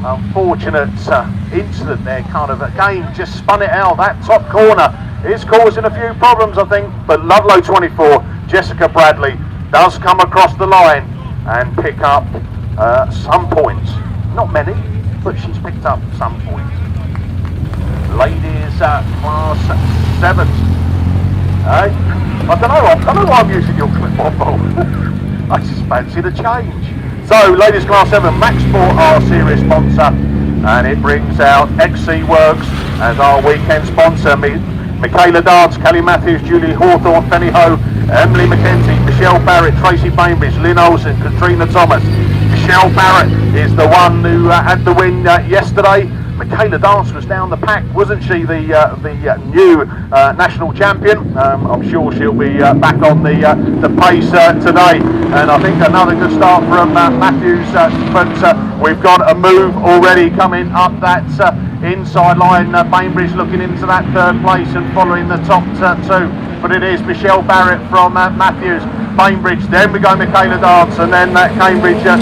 unfortunate incident there, kind of again just spun it out. That top corner is causing a few problems, I think, but Ludlow 24, Jessica Bradley, does come across the line and pick up some points. Not many, but she's picked up some points. Ladies class 7. I don't know why I'm using your clip-on ball. I just fancy the change. So, ladies class 7, Max Sport our series sponsor, and it brings out XC Works as our weekend sponsor. Michaela Dance, Kelly Matthews, Julie Hawthorne, Fenny Ho, Emily McKenzie, Michelle Barrett, Tracy Bainbridge, Lynn Olsen, Katrina Thomas. Michelle Barrett is the one who had the win yesterday. Michaela Dance was down the pack, wasn't she? The new national champion. I'm sure she'll be back on the pace today. And I think another good start from Matthews. But we've got a move already coming up that inside line. Bainbridge looking into that third place and following the top two. But it is Michelle Barrett from Matthews. Bainbridge, then we go Michaela Dance, and then Cambridge 12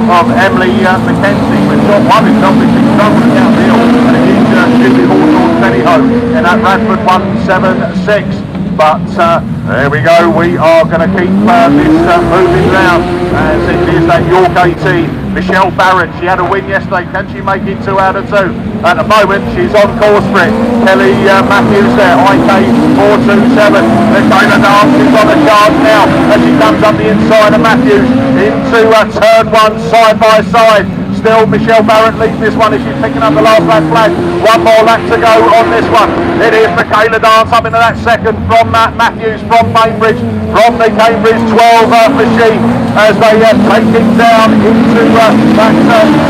of Emily Mackenzie. We've got one in Dublin, she's struggling downhill, and it is Julie Hawthorne Pennyho in that Radford 176. But there we go, we are going to keep this moving round as it is that York AT. Michelle Barrett, she had a win yesterday, can she make it 2 out of 2? At the moment she's on course for it. Kelly Matthews there, IK 427. Michaela Dance is on the charge now as she comes up the inside of Matthews into turn 1 side by side. Still Michelle Barrett leads this one as she's picking up the last lap flag. One more lap to go on this one. It is Michaela Dance up into that second from Matthews, from Bainbridge, from the Cambridge 12 machine as they take it down into that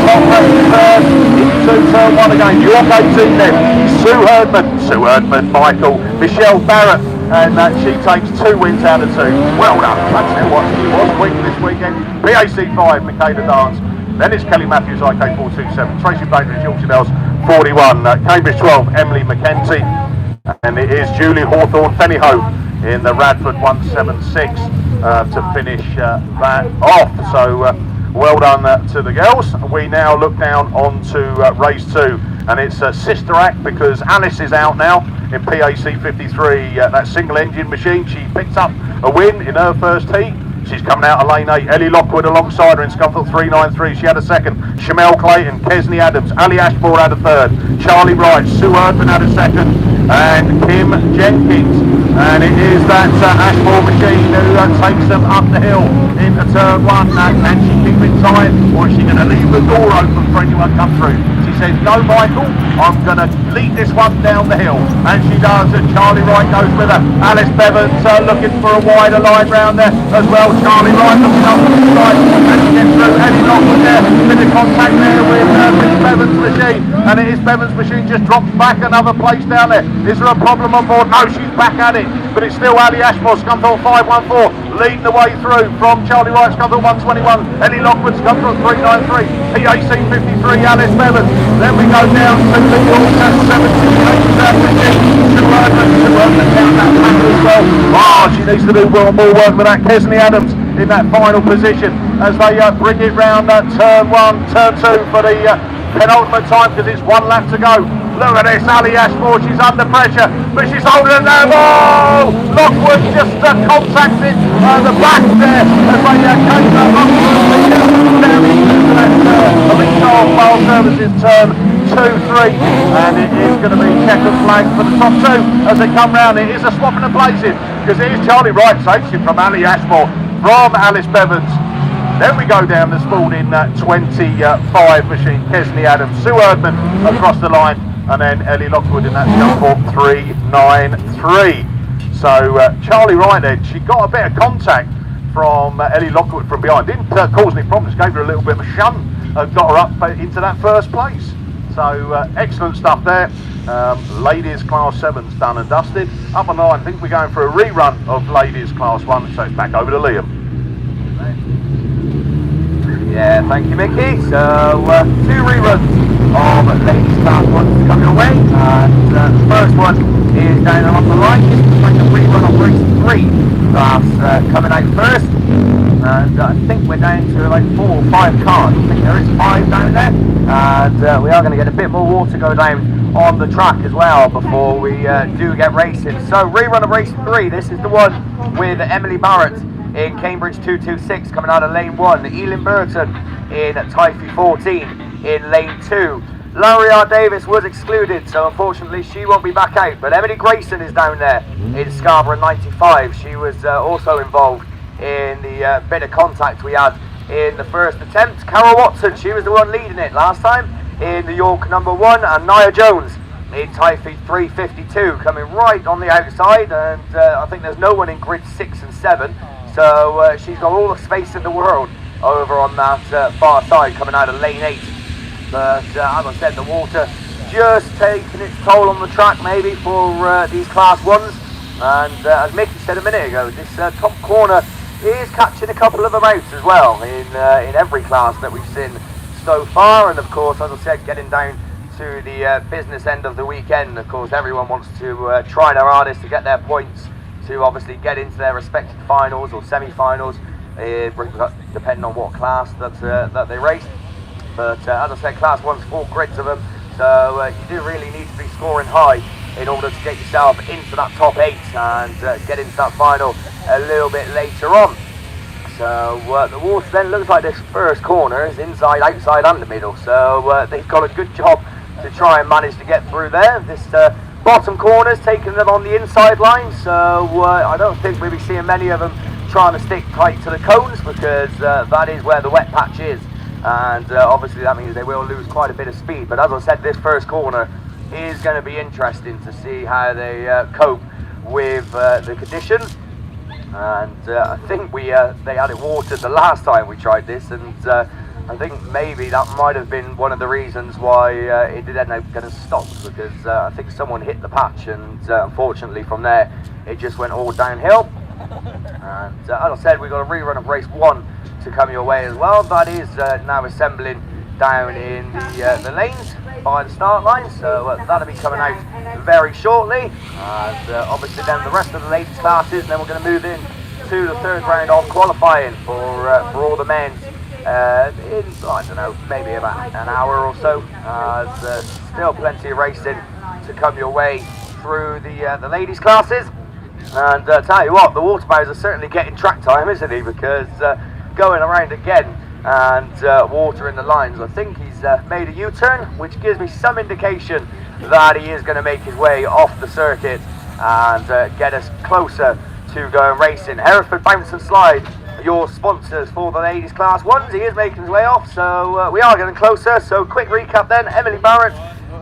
top turn, into turn 1 again. York 18 then, Sue Herdman, Michael, Michelle Barrett, and she takes 2 wins out of 2. Well done, I tell you what, she was winning this weekend. BAC 5, Michaela Dance. Then it's Kelly Matthews, IK 427, Tracy Bainbridge, Yorkshire Dales 41, Cambridge 12, Emily Mackenzie, and it is Julie Hawthorne Pennyho in the Radford 176 to finish that off. So well done to the girls. We now look down onto race 2, and it's a sister act because Alice is out now in PAC 53, that single engine machine. She picked up a win in her first heat. She's coming out of lane 8. Ellie Lockwood alongside her in Scunthorpe 393. She had a second. Shamel Clayton, Kesney Adams, Ali Ashmore had a third. Charlie Wright, Sue Erdman had a second. And Kim Jenkins. And it is that Ashmore machine who takes them up the hill into turn 1. Can she keep it tight, or is she going to leave the door open for anyone to come through? She says, no, Michael, I'm going to lead this one down the hill. And she does, and Charlie Wright goes with her. Alice Bevans looking for a wider line round there as well. Charlie Wright looking up the side, and she gets through. Eddie Lockwood there, bit of contact there with Bevans' machine. And it is Bevans' machine just drops back another place down there. Is there a problem on board? No, she's back at it. But it's still Ali Ashmore, Scunthorpe 514, leading the way through from Charlie Wright, Scunthorpe 121, Ellie Lockwood, Scunthorpe 393, PAC 53, Alice Bevans. Then we go down to the York 78, Sue Erdman down that pack as well. Oh, she needs to do more work with that. Kesney Adams in that final position as they bring it round turn 1, turn 2 for the penultimate time because it's 1 lap to go. Look at this, Ali Ashmore, she's under pressure, but she's holding it there. Oh! Lockwood just contacted the back there as they came up down into that, I think Charles Bale Services turn 2-3, and it is going to be checkered flag for the top 2 as they come round. It is a swapping of places because it is Charlie Wright takes it from Ali Ashmore, from Alice Bevans. Then we go down this morning 25 machine, Kesney Adams, Sue Erdman across the line, and then Ellie Lockwood in that Scunthorpe 393. So Charlie Wright then, she got a bit of contact from Ellie Lockwood from behind. Didn't cause any problems, gave her a little bit of a shunt, got her up into that first place. So excellent stuff there. Ladies Class 7's done and dusted. Up on the line, I think we're going for a rerun of Ladies Class 1, so it's back over to Liam. Yeah, thank you, Mickey. So, 2 reruns of Ladies Class 1 coming away. And the first one is down along the line. It's like a rerun of race 3 class coming out first. And I think we're down to like 4 or 5 cars. I think there is 5 down there. And we are going to get a bit more water go down on the track as well before we do get racing. So, rerun of race 3. This is the one with Emily Barrett in Cambridge 226 coming out of lane 1, Elin Burton in Typhy 14 in lane 2. Larry R. Davis was excluded, so unfortunately she won't be back out, but Emily Grayson is down there in Scarborough 95. She was also involved in the bit of contact we had in the first attempt. Carol Watson, she was the one leading it last time in the York number 1, and Nia Jones in Typhy 352 coming right on the outside, and I think there's no one in grid 6 and 7. So she's got all the space in the world over on that far side coming out of lane 8. But as I said, the water just taken its toll on the track maybe for these Class 1s. And as Mickey said a minute ago, this top corner is catching a couple of them out as well in every class that we've seen so far. And of course, as I said, getting down to the business end of the weekend, of course everyone wants to try their hardest to get their points to obviously get into their respective finals or semi-finals, depending on what class that they race. But as I said, Class 1's 4 grids of them, so you do really need to be scoring high in order to get yourself into that top 8 and get into that final a little bit later on. So the water then looks like this first corner is inside, outside and the middle, so they've got a good job to try and manage to get through there. This bottom corner's taking them on the inside line, so I don't think we'll be seeing many of them trying to stick tight to the cones, because that is where the wet patch is, and obviously that means they will lose quite a bit of speed. But as I said, this first corner is going to be interesting to see how they cope with the conditions. And I think they had it watered the last time we tried this, and I think maybe that might have been one of the reasons why it did end up getting stopped, because I think someone hit the patch, and unfortunately from there it just went all downhill. And as I said, we've got a rerun of race 1 to come your way as well. That is now assembling down in the lanes by the start line, so that'll be coming out very shortly. And obviously then the rest of the ladies classes, then we're going to move in to the third round of qualifying for all the men in, I don't know, maybe about an hour or so. There's still plenty of racing to come your way through the ladies classes. And tell you what, the water bowser are certainly getting track time, isn't he? Because going around again and watering the lines, I think he's made a U-turn, which gives me some indication that he is going to make his way off the circuit and get us closer to going racing. Hereford Bounce and Slide, your sponsors for the ladies Class 1s. He is making his way off, so we are getting closer. So quick recap then: Emily Barrett,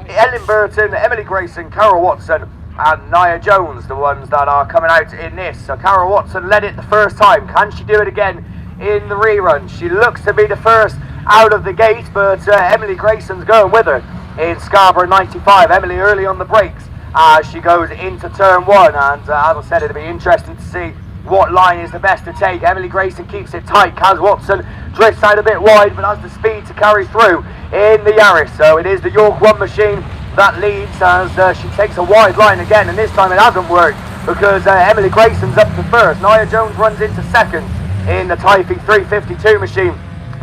Ellen Burton, Emily Grayson, Carol Watson and Nia Jones, the ones that are coming out in this. So Carol Watson led it the first time. Can she do it again in the rerun? She looks to be the first out of the gate, but Emily Grayson's going with her in Scarborough 95. Emily early on the brakes as she goes into turn 1, and as I said, it'll be interesting to see what line is the best to take. Emily Grayson keeps it tight. Kaz Watson drifts out a bit wide, but has the speed to carry through in the Yaris. So it is the York 1 machine that leads as she takes a wide line again, and this time it hasn't worked because Emily Grayson's up to first. Nia Jones runs into second in the Typhi 352 machine.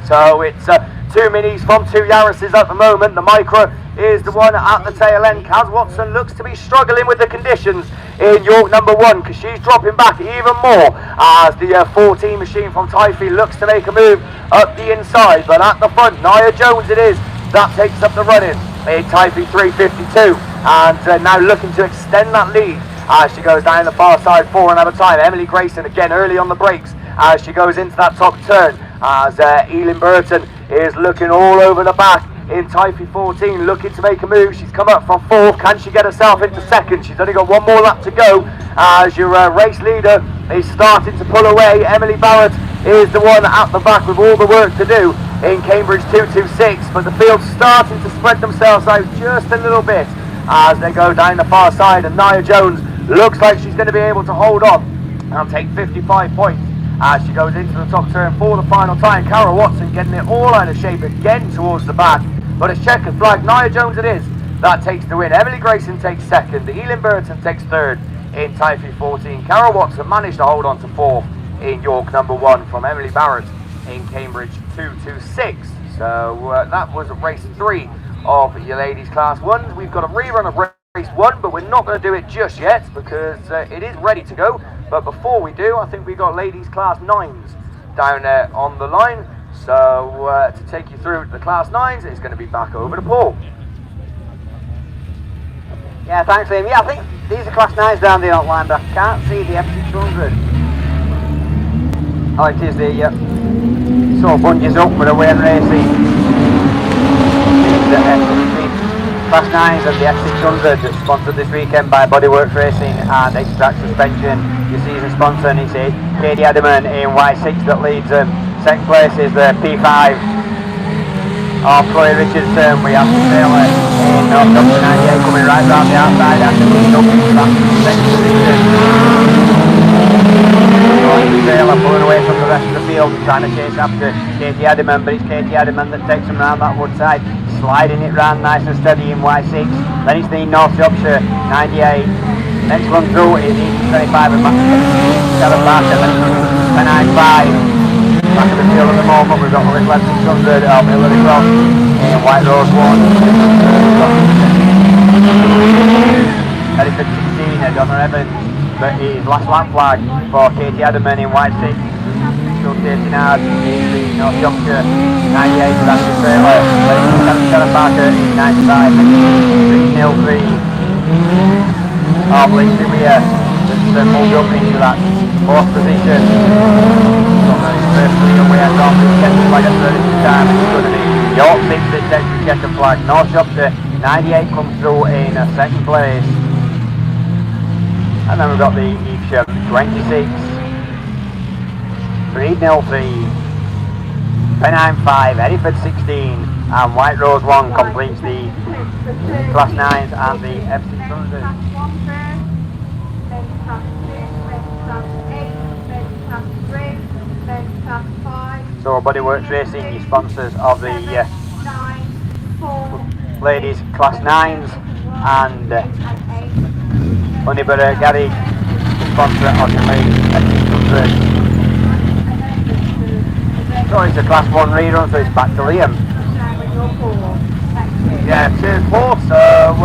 So it's 2 minis from 2 Yarises at the moment. The Micra is the one at the tail end. Kaz Watson looks to be struggling with the conditions in York number 1, because she's dropping back even more as the 14 machine from Typhi looks to make a move up the inside. But at the front, Nia Jones it is that takes up the running in Typhi 352, and now looking to extend that lead as she goes down the far side for another time. Emily Grayson again early on the brakes as she goes into that top turn, as Elin Burton is looking all over the back in Typhi 14, looking to make a move. She's come up from 4th. Can she get herself into 2nd? She's only got 1 more lap to go as your race leader is starting to pull away. Emily Barrett is the one at the back with all the work to do in Cambridge 226, but the field's starting to spread themselves out just a little bit as they go down the far side, and Nia Jones looks like she's going to be able to hold on and take 55 points as she goes into the top turn for the final time. Carol Watson getting it all out of shape again towards the back, but it's checkered flag. Nia Jones it is that takes the win. Emily Grayson takes 2nd. Elin Burton takes 3rd in Typhi 14. Carol Watson managed to hold on to 4th in York number 1 from Emily Barrett in Cambridge 226. So that was race 3 of your ladies Class 1s. We've got a rerun of race 1, but we're not going to do it just yet because it is ready to go. But before we do, I think we've got ladies Class 9s down there on the line. So to take you through the Class 9s, it's going to be back over to Paul. Yeah, thanks Liam. Yeah, I think these are Class 9s down the outline, but I can't see the F600. Oh, it is the so bungees up with a Wayne Racing. Class 9s of the F600, sponsored this weekend by Bodyworks Racing and Extract Suspension. Your season sponsor, and it's Katie Adamant in Y6 that leads them. Second place is the P5. of Chloe Richardson. We have the trailer in North Yorkshire 98 coming right round the outside after being up in that second position. The trailer pulling away from the rest of the field, trying to chase after Katie Adiman, but it's Katie Adiman that takes him round that wood side, sliding it round nice and steady in Y6. Then it's the North Yorkshire 98. Next one through is E25 and Sarah Parker, then Penine 5. Back of the field at the moment, we've got the Little 600 of Hillary Cross in White Rose 1. Hereford 16, Donna Evans, but his last lap flag for Katie Adiman in White 6. Still chasing hard in the North Yorkshire 98 for that trailer. Sarah Parker in 95, 3-0-3. Blake Sumia that's moved up into that 4th position. Firstly away at North, checkered flag at 32 time. It's going to be York 6 that takes the checkered flag. North Yorkshire 98 comes through in 2nd place. And then we've got the Evesham 26, 3-0-3, Penine 5, Hereford 16, and White Rose 1 completes the Class 9s and the FC600. So Bodyworks Racing, your sponsors of the ladies Class 9s, and Honeyborough Garage, the sponsor of the ladies FC600. So it's a Class 1 rerun, so it's back to Liam. Yeah, cheers Paul. So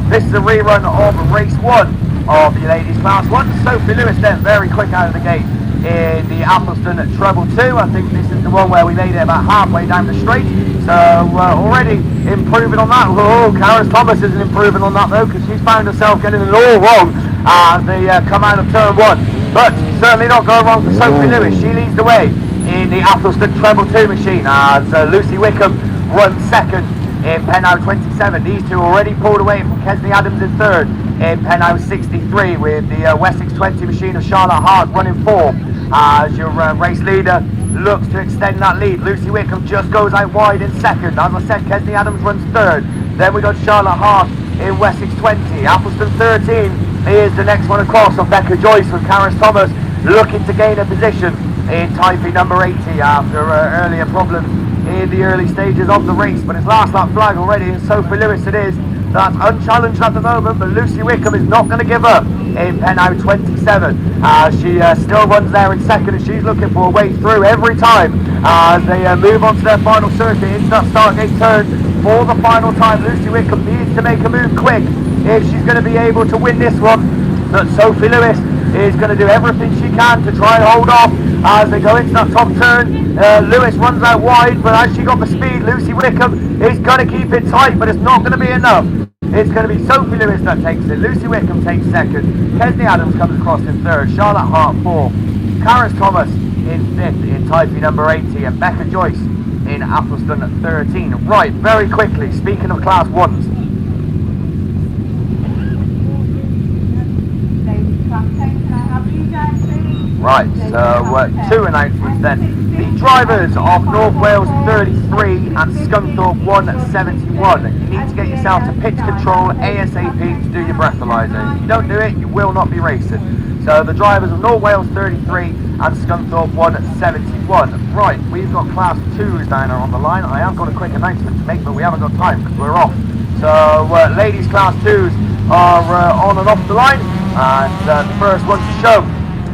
this is a rerun of race 1 of the ladies Class 1. Sophie Lewis then very quick out of the gate in the Appleston Treble 2. I think this is the one where we made it about halfway down the straight. So already improving on that. Oh, Karen Thomas isn't improving on that though, because she's found herself getting it all wrong as they come out of turn 1. But certainly not going wrong for Sophie Lewis. She leads the way in the Appleston Treble 2 machine as Lucy Wickham runs 2nd in Penhouse 27. These two already pulled away from Kesney Adams in 3rd in Penhouse 63, with the Wessex 20 machine of Charlotte Hart running 4th. As your race leader looks to extend that lead. Lucy Wickham just goes out wide in 2nd. As I said, Kesney Adams runs 3rd. Then we got Charlotte Hart in Wessex 20. Appleston 13 is the next one across of Becca Joyce, with Karis Thomas looking to gain a position in Typhy number 80 after earlier problems in the early stages of the race. But it's last lap flag already, and Sophie Lewis it is. That's unchallenged at the moment, but Lucy Wickham is not going to give up in Penhouse 27. She still runs there in 2nd, and she's looking for a way through every time as they move on to their final circuit into that start gate turn for the final time. Lucy Wickham needs to make a move quick if she's going to be able to win this one. But Sophie Lewis is going to do everything she can to try and hold off as they go into that top turn. Lewis runs out wide, but as she got the speed, Lucy Wickham is going to keep it tight, but it's not going to be enough. It's going to be Sophie Lewis that takes it. Lucy Wickham takes 2nd. Kesney Adams comes across in 3rd. Charlotte Hart 4th. Karis Thomas in 5th in Typhy number 80. And Becca Joyce in Appleston 13. Right, very quickly, speaking of Class 1s. Right, so 2 announcements then. The drivers of North Wales 33 and Scunthorpe 171. You need to get yourself to pitch control ASAP to do your breathalyzer. If you don't do it, you will not be racing. So the drivers of North Wales 33 and Scunthorpe 171. Right, we've got Class 2s down here on the line. I have got a quick announcement to make, but we haven't got time because we're off. So ladies Class 2s are on and off the line, and the first one to show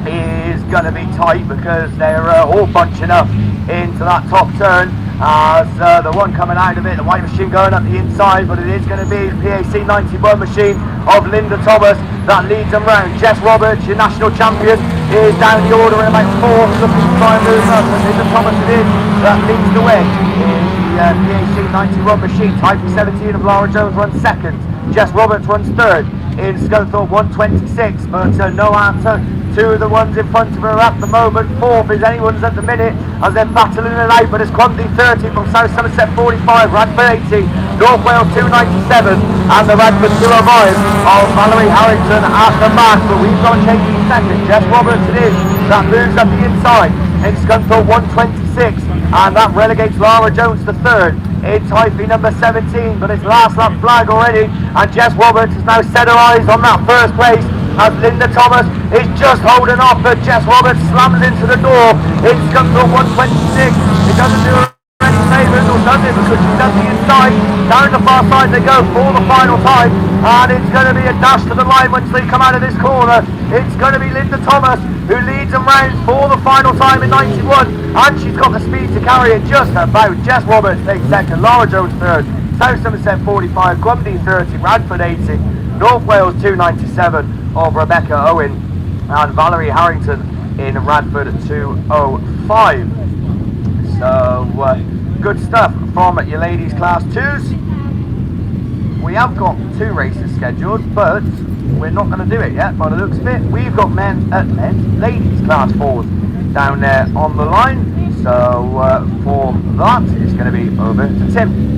is going to be tight because they're all bunching up into that top turn as the one coming out of it, the white machine going up the inside, but it is going to be the PAC 91 machine of Linda Thomas that leads them round. Jess Roberts, your national champion, is down the order in about 4th, looking to try and move up, and Linda Thomas it is that leads the way in the PAC 91 machine. Type 17 of Laura Jones runs 2nd. Jess Roberts runs 3rd in Scunthorpe 126, but no answer to the ones in front of her at the moment. 4th is anyone's at the minute as they're battling it out, but it's Quantity 30 from South Somerset 45, Radford 80, North Wales 297, and the Radford 205 of Valerie Harrington at the back. But we've got changing 2nd. Jess Roberts it is that moves up the inside in Scunthorpe 126, and that relegates Laura Jones to 3rd in Typhy number 17, but it's last lap flag already, and Jess Roberts has now set her eyes on that first place as Linda Thomas is just holding off, but Jess Roberts slams into the door. It's come to 126. It doesn't do her any favours, or does it, because she's done the inside. Down the far side they go for the final time, and it's going to be a dash to the line once they come out of this corner. It's going to be Linda Thomas who leads them round for the final time in 91, and she's got the speed to carry it just about. Jess Roberts takes second, Laura Jones third, South Somerset 45, Grundy 30, Radford 80, North Wales 297 of Rebecca Owen, and Valerie Harrington in Radford 205. So good stuff from your ladies class 2s. We have got 2 races scheduled, but we're not going to do it yet by the looks of it. We've got ladies class 4s down there on the line. So for that, it's going to be over to Tim.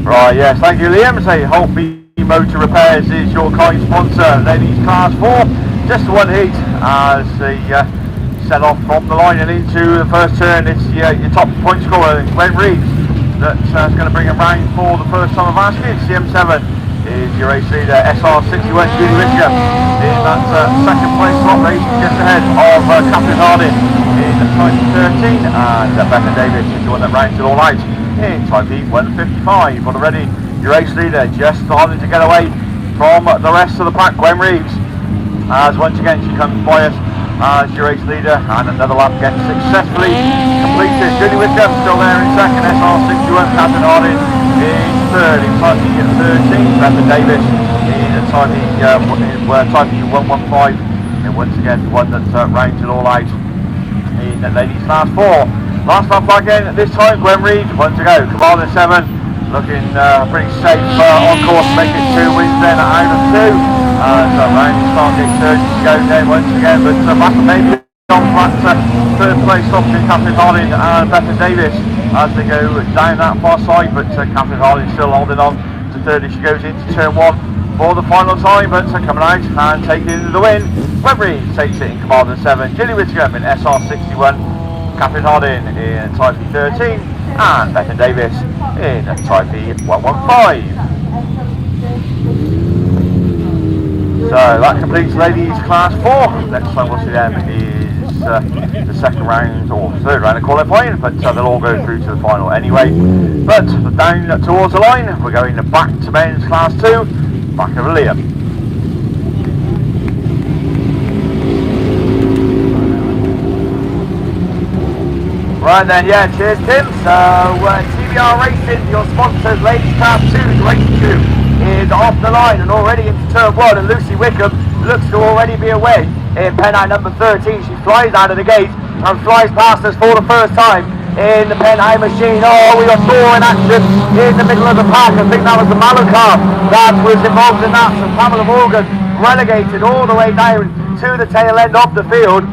Right, yes, thank you, Liam. So, Holtby Motor Repairs is your kind sponsor. Ladies Class 4, just one heat as they set off from the line and into the first turn. It's your top point scorer, Gwen Reeves, that's going to bring him round for the first time of asking. CM7 is your race leader, SR61 Julie Whitcomb in that second place slot race, just ahead of Catherine Harding in 2013, and Becca Davis is the one that rounds it all out in Type E 155. Already your race leader just starting to get away from the rest of the pack, Gwen Reeves, as once again she comes by us as your race leader, and another lap gets successfully completed. Julie Whitcomb still there in second, SR61 Catherine Harding in third in Type E 13, Becca Davis in Type E 115, and once again one that rounds it all out in ladies class 4. Last lap flag again, this time Gwen Reed, 1 to go. Commander 7 looking pretty safe on course, making 2 wins then out of 2. And round the start gate surge to go then once again, but back maybe on that third place option, Catherine Harding and Becca Davis as they go down that far side, but Catherine Harding still holding on to third as she goes into turn 1 for the final time, but coming out and taking the win. Gwen Reed takes it in Commander 7, Julie Whitcomb in SR61, Catherine Harding in Type E 13, and Becca Davis in Type E 115. So that completes ladies class 4. Next time we'll see them is the second round or third round of qualifying, but they'll all go through to the final anyway. But down towards the line, we're going back to men's class 2, back over Liam. Right then, yeah, cheers Tim. So TBR Racing, your sponsors, ladies class 2's race 2 is off the line and already into turn 1, and Lucy Wickham looks to already be away in penite number 13. She flies out of the gate and flies past us for the first time in the penite machine. Oh, we got 4 in action in the middle of the pack. I think that was the Mallow car that was involved in that. So Pamela Morgan relegated all the way down to the tail end of the field.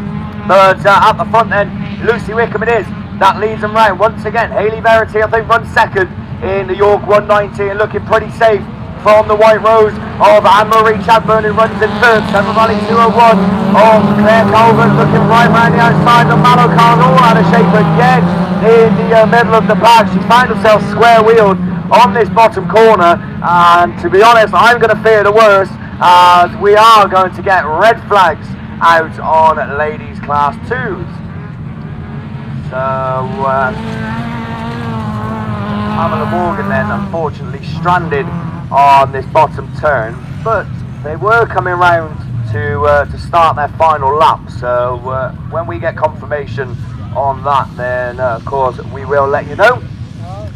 But at the front then, Lucy Wickham it is that leads them round. Once again, Hayley Verity I think runs second in the York 190 and looking pretty safe from the white rose of Anne-Marie Chadburn, who runs in third. Severn Valley 201 of Claire Colvin looking right round the outside. The Mallow car's all out of shape again in the middle of the pack. She found herself square wheeled on this bottom corner, and to be honest I'm going to fear the worst, as we are going to get red flags out on ladies class 2s. So Pamela Morgan then unfortunately stranded on this bottom turn, but they were coming round to start their final lap. So when we get confirmation on that, then of course we will let you know.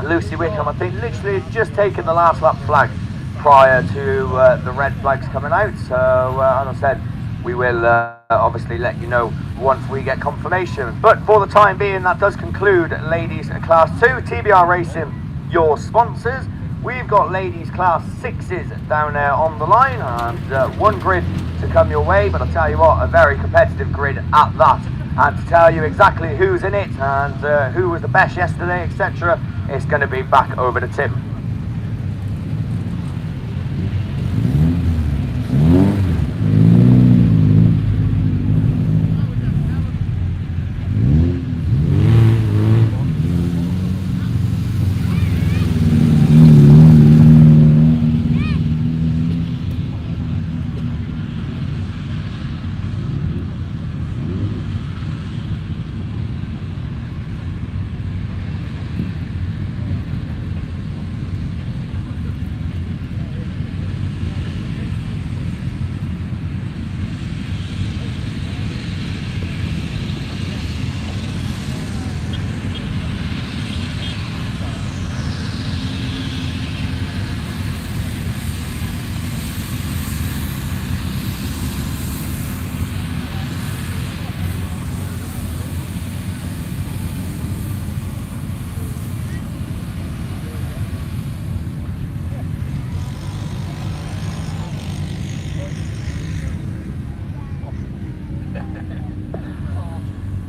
Lucy Wickham I think literally had just taken the last lap flag prior to the red flags coming out. So as I said, we will obviously let you know once we get confirmation. But for the time being, that does conclude ladies class 2. TBR Racing, your sponsors. We've got ladies class 6s down there on the line, and one grid to come your way, but I'll tell you what, a very competitive grid at that. And to tell you exactly who's in it and who was the best yesterday, etc., it's going to be back over to Tim.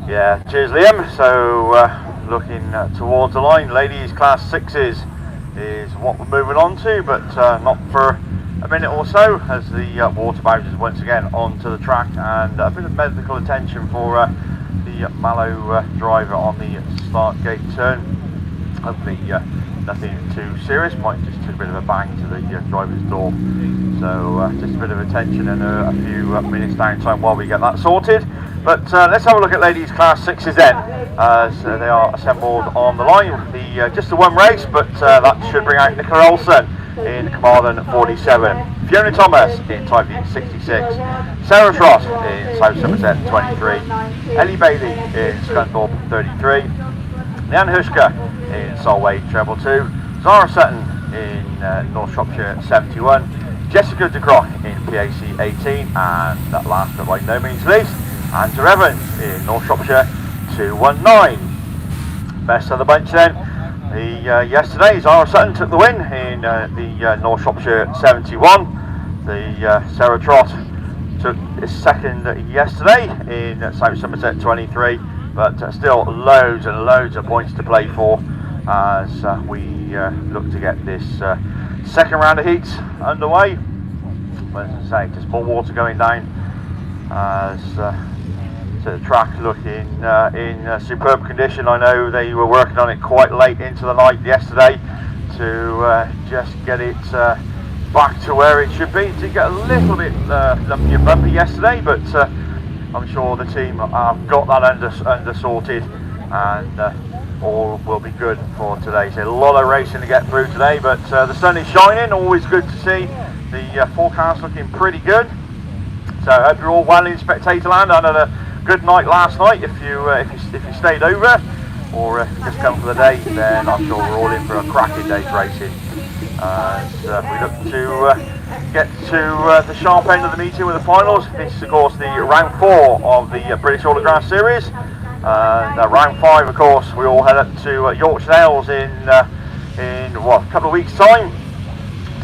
Yeah, cheers Liam. So looking towards the line, ladies class 6s is what we're moving on to, but not for a minute or so, as the water barriers once again onto the track, and a bit of medical attention for the Mallow driver on the start gate turn. Hopefully nothing too serious, might just take a bit of a bang to the driver's door. So just a bit of attention and a few minutes downtime while we get that sorted. But let's have a look at ladies class 6s then, as they are assembled on the line. Just the one race, but that should bring out Nicola Olsen in Carmarthen 47, Fiona Thomas in Type 66, Sarah Trott in South Somerset 23, Ellie Bailey in Scunthorpe 33, Leanne Hushka in Solway Treble 2, Zara Sutton in North Shropshire 71, Jessica de Croc in PAC 18, and last but by no means least, Andrew Evans in North Shropshire 219. Best of the bunch then. Yesterday, Zara Sutton took the win in the North Shropshire 71. The Sarah Trott took his second yesterday in South Somerset 23, but still loads and loads of points to play for as we look to get this second round of heats underway. But as I say, just more water going down as the track looking in superb condition. I know they were working on it quite late into the night yesterday to just get it back to where it should be. It did get a little bit lumpy and bumpy yesterday, but I'm sure the team have got that under sorted, and all will be good for today. So a lot of racing to get through today, but the sun is shining, always good to see. The forecast looking pretty good. So I hope you're all well in spectator land. I had a good night last night. If you stayed over, or just come for the day, then I'm sure we're all in for a cracking day's racing. We look to get to the sharp end of the meeting with the finals. This is of course the round 4 of the British Autograph Series. Round 5, of course, we all head up to Yorkshire Dales in what, a couple of weeks' time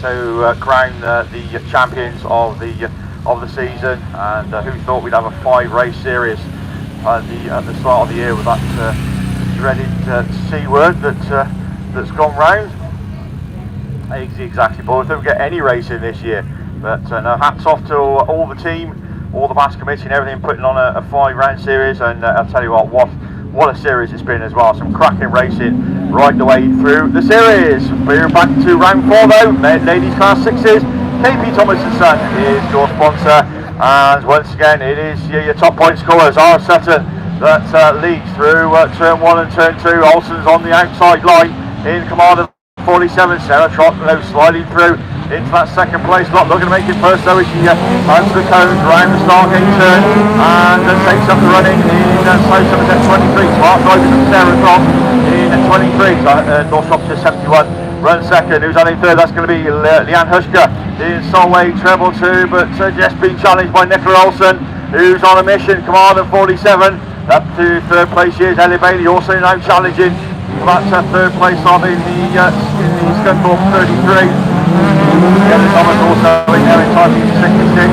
to crown the champions of the season. And who thought we'd have a 5-race series at the start of the year with that dreaded C word that's gone round. Exactly, boys. Don't get any racing this year, but no, hats off to all the team, all the BAS committee and everything, putting on a 5-round series. And I'll tell you what a series it's been as well. Some cracking racing right the way through the series. We're back to round 4 though, ladies class 6s. KP Thomas & Son is your sponsor, and once again it is your top point scorers. Zara Sutton that leads through turn 1 and turn 2. Olsen's on the outside line in Carmarthen 47. Sarah Trott sliding through into that second place slot. Looking to make it first though as she runs the cones around the start gate turn and takes up the running in South Somerset 23. Smart driving from Sarah Trott in 23. North Shropshire 71 runs second. Who's on in third? That's going to be Leanne Hushka in Solway Treble 2, but just being challenged by Nicola Olsen, who's on a mission. Carmarthen 47 up to third place. Here's Ellie Bailey also now challenging for that third place on in the Scunthorpe 33. Thomas also in there in time 66.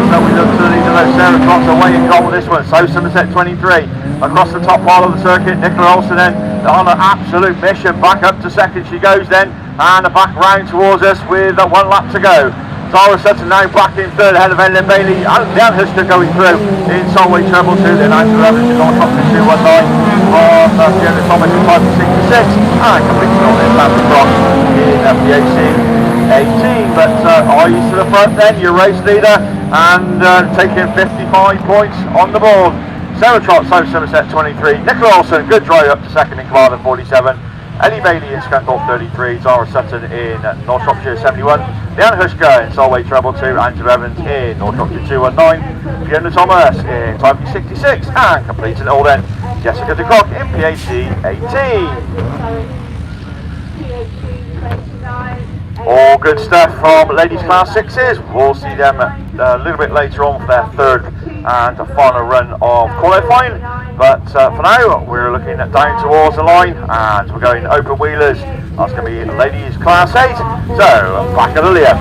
So we look to the Sarah Trott's away in goal with this one. South Somerset 23 across the top part of the circuit. Nicola Olsen then on an absolute mission. Back up to second she goes then, and back round towards us with 1 lap to go. Tara Sutton now back in third ahead of Ellen Bailey. Dan Husker going through in Solway Treble 2. Then Andrew Evans is on top of 219 from Fiona Thomas in 566. And completing on this lap across in FPHC 18. But Eyes to the front then, your race leader, and taking 55 points on the board. Sarah Trott, South Somerset 23. Nicola Olsen, good drive up to second in Cardiff 47. Ellie Bailey in Scunthorpe 33, Tara Sutton in North Shropshire 71, Leanne Husker in Solway Treble 2, Andrew Evans in North Shropshire 219, Fiona Thomas in Type 66, and completing it all then, Jessica de Kock in PhD 18. All good stuff from ladies class 6s. We'll see them a little bit later on for their third and final run of qualifying. But for now, we're looking down towards the line and we're going open wheelers. That's going to be ladies class 8. So, back at the Leah.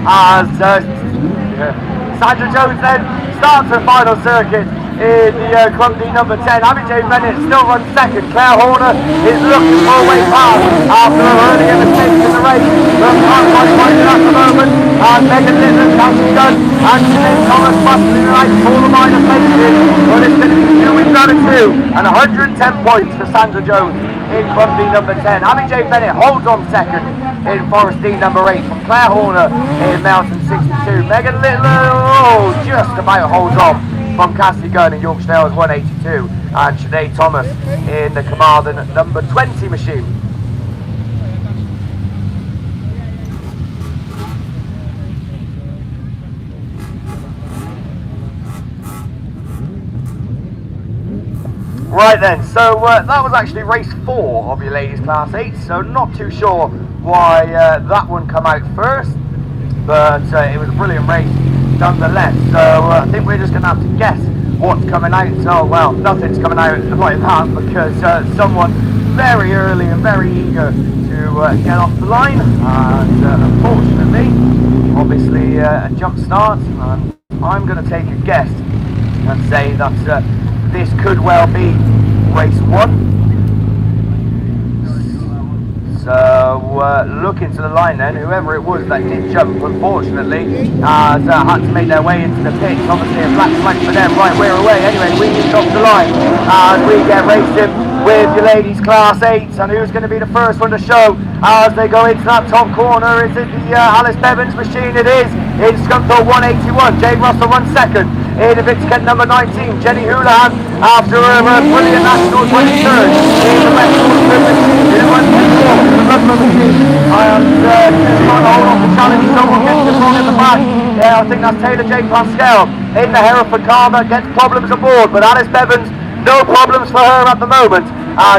As Sandra Jones then starts her final circuit in the Club D number 10. Abby Jane Bennett still runs second. Claire Horner is looking for a way past after her earlier mistakes in the race. But can't quite find it at the moment. And Megan Littler, Cassie Dunn, and Janine Thomas bustling right for the minor places. Well, it's going to be 2 wins out of 2 and 110 points for Sandra Jones in Club D number 10. Abby Jane Bennett holds on second in Forest D number 8 from Claire Horner in Mountain 62. Megan Littler, just about holds on from Cassie Gunn in Yorkshire Dales 182. And Sinead Thomas in the Carmarthen number 20 machine. Right then, so that was actually race 4 of your ladies class 8, so not too sure why that one come out first, but it was a brilliant race nonetheless. So I think we're just going to have to guess what's coming out. So, well, nothing's coming out like that because someone very early and very eager to get off the line, and unfortunately, obviously a jump start, and I'm going to take a guess and say that this could well be race 1. So look into the line then, whoever it was that did jump, unfortunately, has had to make their way into the pits. Obviously a black flag for them, right, we're away. Anyway, we get off the line and we get racing with your ladies class 8, and who's going to be the first one to show as they go into that top corner? Is it the Alice Bevins machine? It is. In Scunthorpe 181, Jade Russell runs second. In Kent number 19, Jenny Houlihan, after her brilliant national 23rd. In the West in 124, the Rugby machine. And she's trying to hold off the challenge. Someone gets the wrong in the back. Yeah, I think that's Taylor Jane Pascal. In the Hereford car that gets problems aboard, but Alice Bevins, no problems for her at the moment.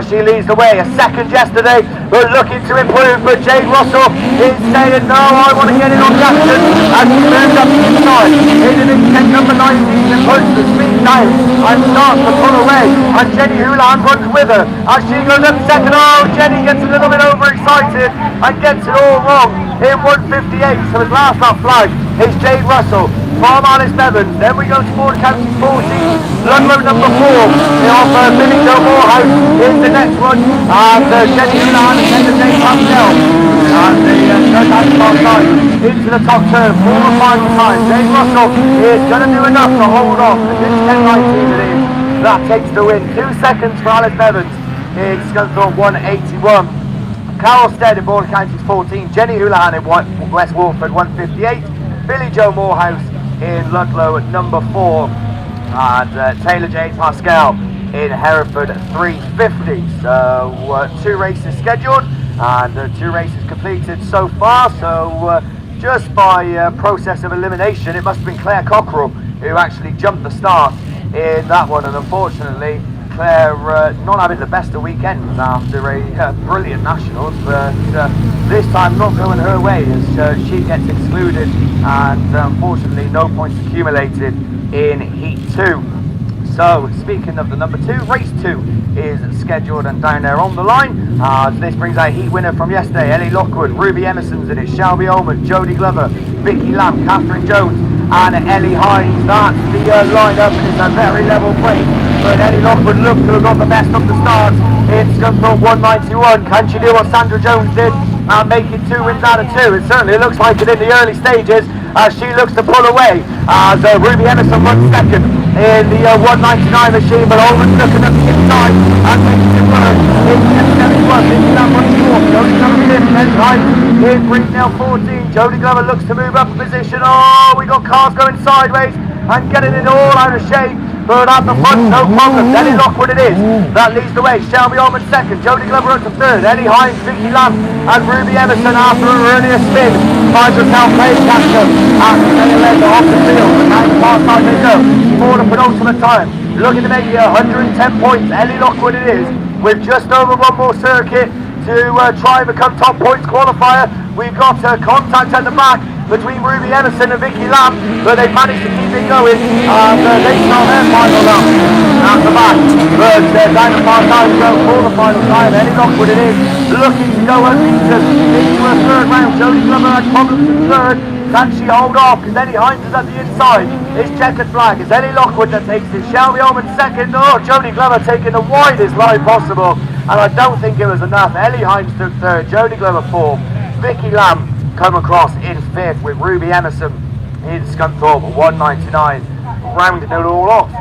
She leads the way, a second yesterday, but looking to improve. But Jade Russell is saying, no, I want to get in on Jackson, and she moves up to the side. In the Kent number 19 and puts the speed down and starts to pull away. And Jenny Houlihan runs with her as she goes up second. Oh, Jenny gets a little bit overexcited and gets it all wrong in 158. So his last lap flag is Jade Russell from Alice Bevins. Then we go to Ford County 14, Ludlow number 4, off Billy Joe Morehouse is the next one, and Jenny Houlihan and Taylor Jane Pascal, and the third time into the top turn 4 or 5 times. Jade Russell is going to do enough to hold off, and this 10-19 it is, that takes the win. 2 seconds for Alice Bevins in Scunthorpe 181. Carol Stead in Border Counties 14, Jenny Houlihan in West Wolford 158, Billy Joe Morehouse in Ludlow at number 4, and Taylor Jane Pascal in Hereford 350. So 2 races scheduled and 2 races completed so far. So just by process of elimination, it must have been Claire Cockerell who actually jumped the start in that one, and unfortunately Claire not having the best of weekends after a brilliant Nationals, but this time not going her way as she gets excluded, and unfortunately no points accumulated in Heat 2. So speaking of the number 2, race 2 is scheduled and down there on the line. This brings our heat winner from yesterday, Ellie Lockwood, Ruby Emerson's in it, Shelby Ullman, Jodie Glover, Vicky Lamb, Catherine Jones and Ellie Hines. That's the line-up, and it's a very level break, but Ellie Lockwood looked to have got the best of the starts. It's Scunthorpe 191. Can she do what Sandra Jones did and make it 2 wins out of 2? It certainly looks like it in the early stages as she looks to pull away as Ruby Emerson runs second in the 199 machine, but Ullman's looking at the inside and making it work. It's 71, Vicky Lamb runs 4th, Jodie Glover 5th, Ellie Hines in Greenell 14. Jodie Glover looks to move up a position. Oh, we got cars going sideways and getting it all out of shape. But at the front, no problem. Ellie Lockwood it is. That leads the way. Shelby Ullman second. Jodie Glover up to 3rd. Ellie Hines, Vicky Lamb and Ruby Emerson after an earlier spin finds herself playing catch up after getting led off the field. The 9 past time they go for the penultimate time. Looking to make it 110 points. Ellie Lockwood it is, with just over one more circuit to try and become top points qualifier. We've got contact at the back between Ruby Emerson and Vicky Lamb, but they've managed to keep it going, and they start their final lap at the back. But down the far side to go for the final time. Ellie Lockwood it is, looking to go unbeaten into her 3rd round. Jodie Glover had problems in 3rd. Can she hold off? Because Ellie Hines is at the inside. It's checkered flag. It's Ellie Lockwood that takes it. Shelby Ullman 2nd. Oh, Jodie Glover taking the widest line possible, and I don't think it was enough. Ellie Hines took 3rd. Jodie Glover 4th. Vicky Lamb come across in 5th with Ruby Emerson in Scunthorpe 199, rounding it all off.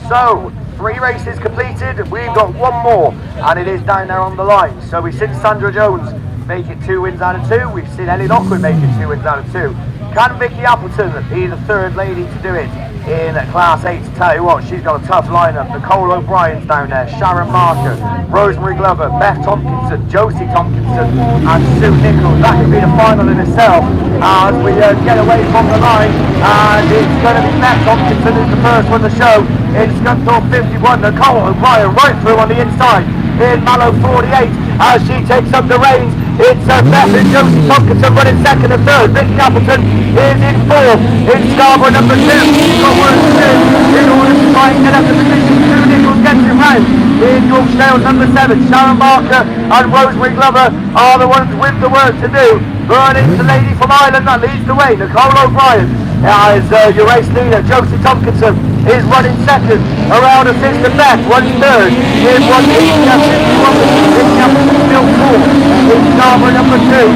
So 3 races completed, we've got 1 more, and it is down there on the line. So we've seen Sandra Jones make it 2 wins out of 2, we've seen Ellie Lockwood make it 2 wins out of 2. Can Vicky Appleton be the 3rd lady to do it in Class 8? Tell you what, she's got a tough lineup. Nicole O'Brien's down there, Sharon Marker, Rosemary Glover, Beth Tompkinson, Josie Tompkinson and Sue Nichols. That could be the final in itself as we get away from the line, and it's going to be Beth Tompkinson who's the first one to show. It's Scunthorpe 51, Nicole O'Brien right through on the inside in Mallow 48 as she takes up the reins. It's Beth and Josie Tompkinson running 2nd and 3rd. Vicky Appleton is in 4th. It's Scarborough number 2. She's got work to do in order to try and get up the position. Sue Nichols gets it round in Yorkshire number 7. Sharon Barker and Rosemary Glover are the ones with the work to do. But it's the lady from Ireland that leads the way. Nicole O'Brien as your race leader. Josie Tompkinson is running 2nd. Around her sister Beth runs 3rd. In 151. Vicky Appleton still 4th. It's Scarborough number 2,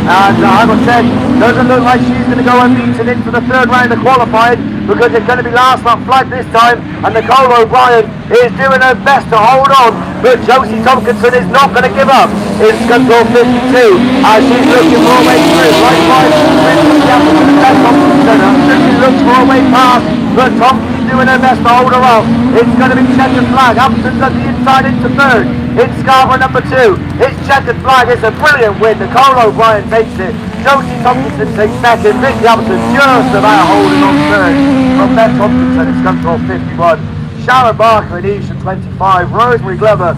and as I said, doesn't look like she's going to go unbeaten into the 3rd round of qualifying, because it's going to be last lap flag this time, and Nicole O'Brien is doing her best to hold on, but Josie Tompkinson is not going to give up in Scunthorpe 52 as she's looking for a way through. Right by Vicky Appleton and Beth Tompkinson, and she looks for a way past, but Tompkinson's doing her best to hold her off. It's going to be checkered flag. Appleton's at the inside into 3rd. It's Scarborough number 2. It's checkered flag. It's a brilliant win. Nicole O'Brien takes it. Josie Tompkinson takes 2nd. Vicky Appleton just about holding on 3rd from Beth Tompkinson in Scunthorpe 51. Sharon Barker in Evesham 25. Rosemary Glover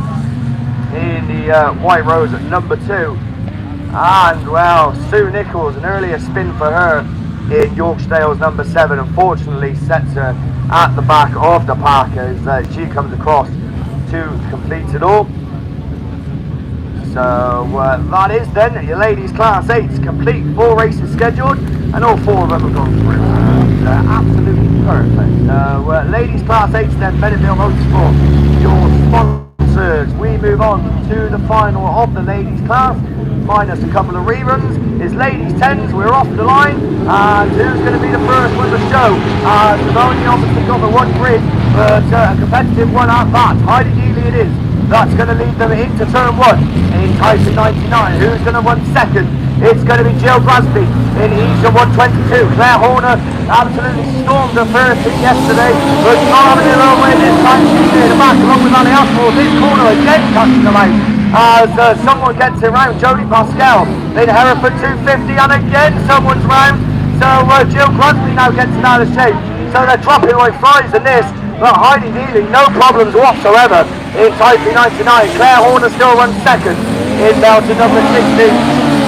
in the White Rose at number 2. And well, Sue Nichols, an earlier spin for her in Yorkdale's number 7, unfortunately sets her at the back of the pack as she comes across to complete it all. So that is then your ladies class 8's complete. 4 races scheduled and all 4 of them have gone through. Absolutely perfect. So ladies class 8's then Bennetville Motorsport, your sponsors. We move on to the final of the ladies class, minus a couple of reruns. It's ladies 10s, we're off the line, and who's going to be the first one to show? We've only obviously got the 1 grid, but a competitive one at that. Heidi Dealey it is. That's going to lead them into turn 1 in Tyson 99. Who's going to run second? It's going to be Jill Glasby in Asia 122. Claire Horner absolutely stormed the first hit yesterday, but she's not having it her own way this time. She's near the back along with Ali Ashmore. This corner again touching the line as someone gets it round. Jodie Pascal in Hereford 250, and again someone's round. So Jill Glasby now gets it out of shape. So they're dropping like flies in this, but Heidi Neely, no problems whatsoever in Type 99. Claire Horner still runs second in Belgium number 60.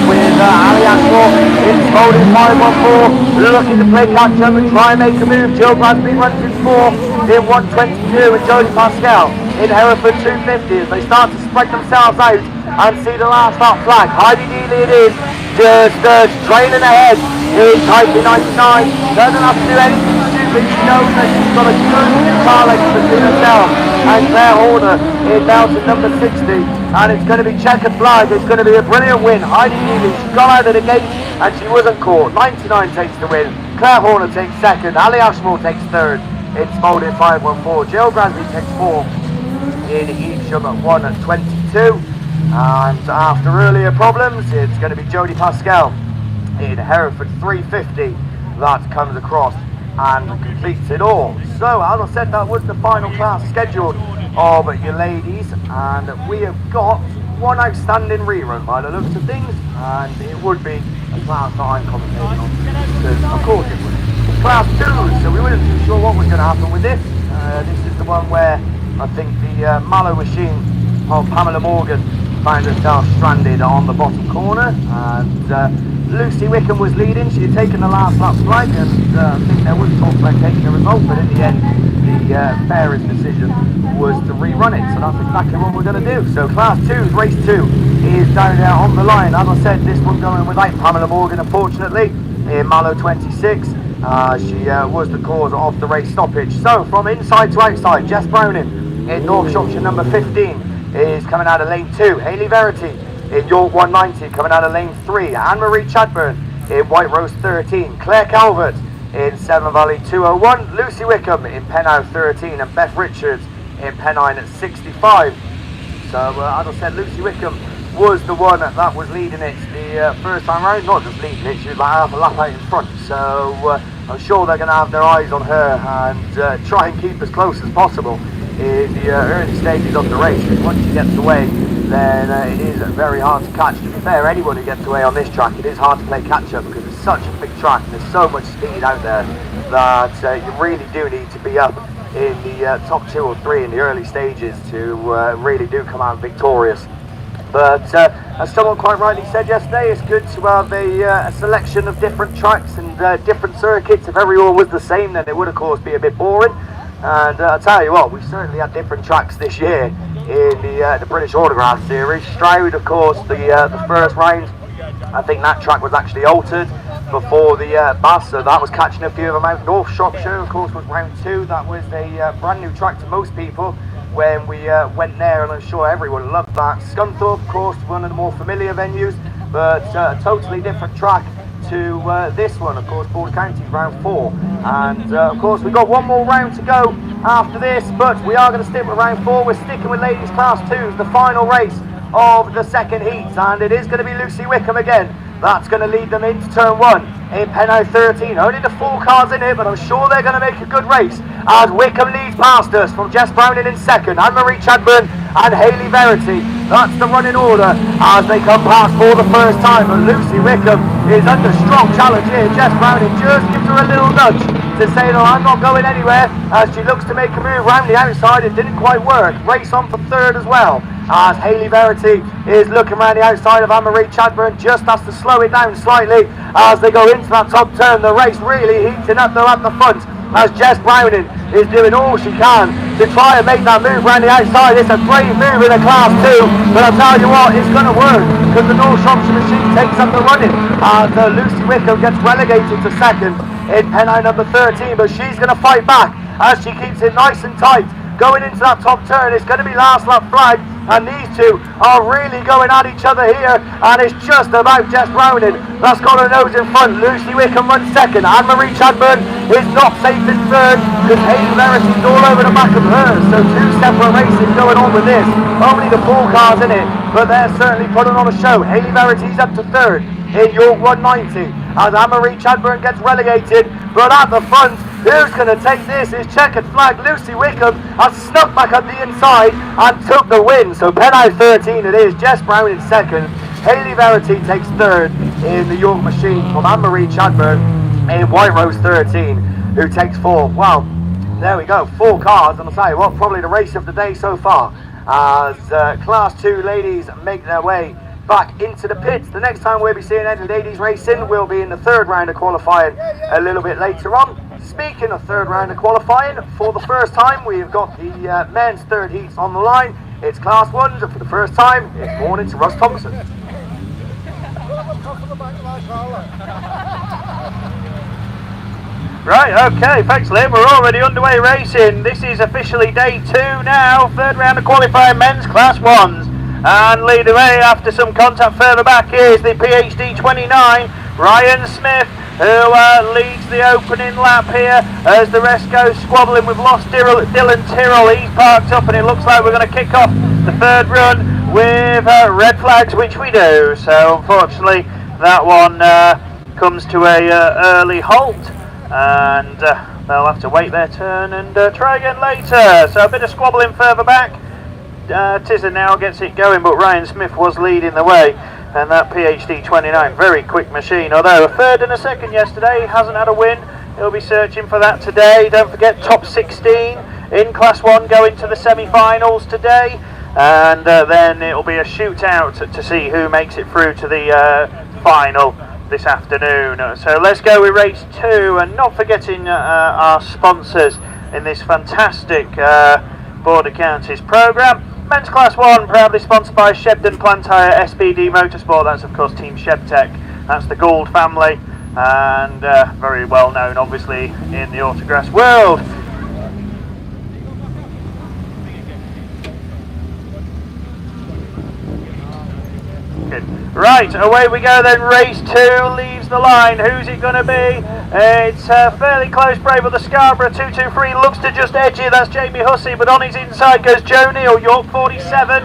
With Ali Ashmore in holding 514, looking to play catch up and try and make a move. Jill Glasby runs in 4 in 122, and Jodie Pascal in Hereford 250 as they start to spread themselves out and see the last start flag. Heidi Neely it is, just trailing ahead in Type 99. Doesn't have to do anything stupid. She knows that she's got a good car length between herself and Claire Horner in Belgium number 60, and it's going to be checkered flag. It's going to be a brilliant win. Heidi Neely, she got out of the gate and she wasn't caught. 99 takes the win. Claire Horner takes second. Ali Ashmore takes third in Spalding 514. Jill Glasby takes 4 in Evesham at 1 at 22. And after earlier problems, it's going to be Jodie Pascal in Hereford 350 that comes across and completes it all. So as I said, that was the final class scheduled of your ladies, and we have got one outstanding rerun by the looks of things, and it would be a class that I'm commentating on, because of course it would. It's class 2, so we weren't too sure what was going to happen with this. This is the one where I think the Mallow machine of Pamela Morgan found herself stranded on the bottom corner, and Lucy Wickham was leading. She had taken the last lap flag, and I think there was talk about taking a result, but in the end the fairest decision was to rerun it, so that's exactly what we're going to do. So class 2's race 2 is down there on the line. As I said, this one going without Pamela Morgan, unfortunately, in Mallow 26. She was the cause of the race stoppage. So from inside to outside, Jess Browning in North Shropshire number 15 is coming out of lane 2. Hayley Verity in York 190 coming out of lane 3. Anne-Marie Chadburn in White Rose 13. Claire Calvert in Severn Valley 201. Lucy Wickham in Pennine 13, and Beth Richards in Pennine at 65. So as I said, Lucy Wickham was the one that was leading it the first time round. Not just leading it, she was like half a lap out in front. So I'm sure they're going to have their eyes on her and try and keep as close as possible in the early stages of the race. Because once she gets away, then it is very hard to catch. To be fair, anyone who gets away on this track, it is hard to play catch up because it's such a big track and there's so much speed out there that you really do need to be up in the top 2 or 3 in the early stages to really do come out victorious. But as someone quite rightly said yesterday, it's good to have a selection of different tracks and different circuits. If everyone was the same, then it would of course be a bit boring. And I'll tell you what, we certainly had different tracks this year in the British Autograph Series. Stroud, of course, the first round, I think that track was actually altered before the BAS, so that was catching a few of them out. North Shropshire, of course, was round 2. That was a brand new track to most people when we went there, and I'm sure everyone loved that. Scunthorpe, of course, one of the more familiar venues, but a totally different track to this one, of course, Border County round 4. And of course we've got one more round to go after this, but we are going to stick with round 4. We're sticking with ladies class 2, the final race of the second heat, and it is going to be Lucy Wickham again. That's going to lead them into turn 1 in Pennine 13. Only the 4 cars in here, but I'm sure they're going to make a good race as Wickham leads past us from Jess Browning in second, Anne-Marie Chadburn and Hayley Verity. That's the running order as they come past for the first time, but Lucy Wickham is under strong challenge here. Jess Browning just gives her a little nudge to say, no, I'm not going anywhere, as she looks to make a move round the outside. It didn't quite work. Race on for third as well, as Hayley Verity is looking around the outside of Anne-Marie Chadburn, just has to slow it down slightly as they go into that top turn. The race really heating up though at the front, as Jess Browning is doing all she can to try and make that move around the outside. It's a brave move in a class 2, but I'll tell you what, it's going to work because the North Shropshire machine takes up the running, and Lucy Wickham gets relegated to second in Pennine number 13, but she's going to fight back as she keeps it nice and tight going into that top turn. It's going to be last lap flag, and these two are really going at each other here, and it's just about Jess Browning that's got her nose in front. Lucy Wickham runs second. Anne-Marie Chadburn is not safe in third because Hayley Verity's all over the back of hers, so two separate races going on with this. Only the 4 cars in it, but they're certainly putting on a show. Hayley Verity's up to third in York 190 as Anne-Marie Chadburn gets relegated, but at the front, who's going to take this is checkered flag. Lucy Wickham has snuck back up the inside and took the win, so pen out 13 it is. Jess Brown in second, Hayley Verity takes third in the York machine from Anne-Marie Chadburn in White Rose 13, who takes 4. Well, there we go, 4 cars, and I'll tell you what, probably the race of the day so far, as Class 2 ladies make their way back into the pits. The next time we'll be seeing any ladies racing will be in the 3rd round of qualifying a little bit later on. Speaking of 3rd round of qualifying, for the first time we've got the men's 3rd heats on the line. It's Class 1s, and for the first time it's morning to Russ Thompson. Right, okay, thanks Liam, we're already underway racing. This is officially day 2 now, 3rd round of qualifying men's Class 1s. And leading away after some contact further back is the PhD 29, Ryan Smith, who leads the opening lap here as the rest goes squabbling. We've lost Dylan Tyrrell, he's parked up, and it looks like we're going to kick off the 3rd run with red flags, which we do. So unfortunately that one comes to a early halt, and they'll have to wait their turn and try again later. So a bit of squabbling further back. Tizza now gets it going, but Ryan Smith was leading the way, and that PhD 29, very quick machine, although a 3rd and a 2nd yesterday, hasn't had a win. He'll be searching for that today. Don't forget, top 16 in Class 1 going to the semi-finals today, and then it'll be a shootout to see who makes it through to the final this afternoon. So let's go with race 2, and not forgetting our sponsors in this fantastic Border Counties programme. Men's Class 1 proudly sponsored by Shebden Plant Hire, SBD Motorsport. That's of course Team Shebtech. That's the Gould family, and very well known obviously in the autograss world. Good. Right, away we go then. Race 2 leaves the line. Who's it going to be? It's fairly close, Brave of the Scarborough 223 looks to just edge it. That's Jamie Hussey, but on his inside goes Joe Neal, York 47.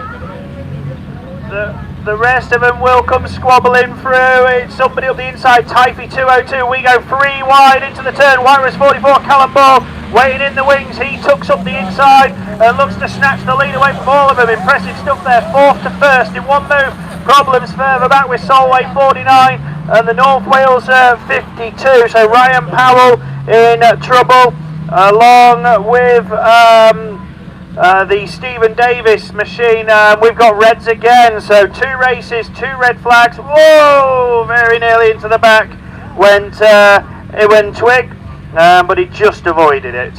The rest of them will come squabbling through. It's somebody up the inside, Typhy 202. We go 3 wide into the turn. White Rose 44, Callum Ball waiting in the wings. He tucks up the inside and looks to snatch the lead away from all of them. Impressive stuff there, 4th to 1st in one move. Problems further back with Solway 49 and the North Wales 52. So Ryan Powell in trouble, along with the Stephen Davis machine. We've got reds again, so 2 races, 2 red flags. Whoa, very nearly into the back went Twig, but he just avoided it.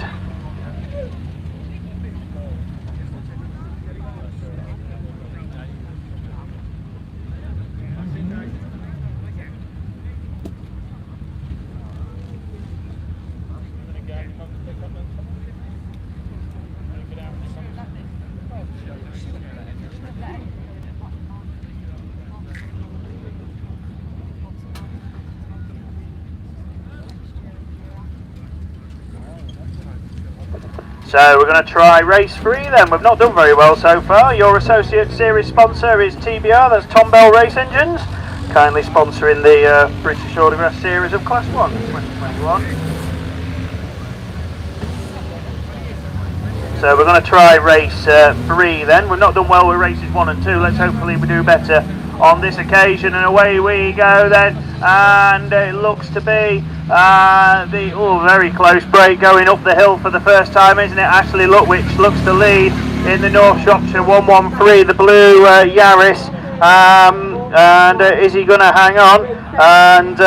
So we're going to try race 3 then. We've not done very well so far. Your associate series sponsor is TBR, that's Tom Bell Race Engines, kindly sponsoring the British Autograss Series of Class 1 2021. So we're going to try race 3 then. We've not done well with races 1 and 2. Let's hopefully we do better on this occasion, and away we go then. And it looks to be the very close break going up the hill for the first time, isn't it? Ashley Lutwich looks to lead in the North Shropshire 113, the blue Yaris, and is he going to hang on? And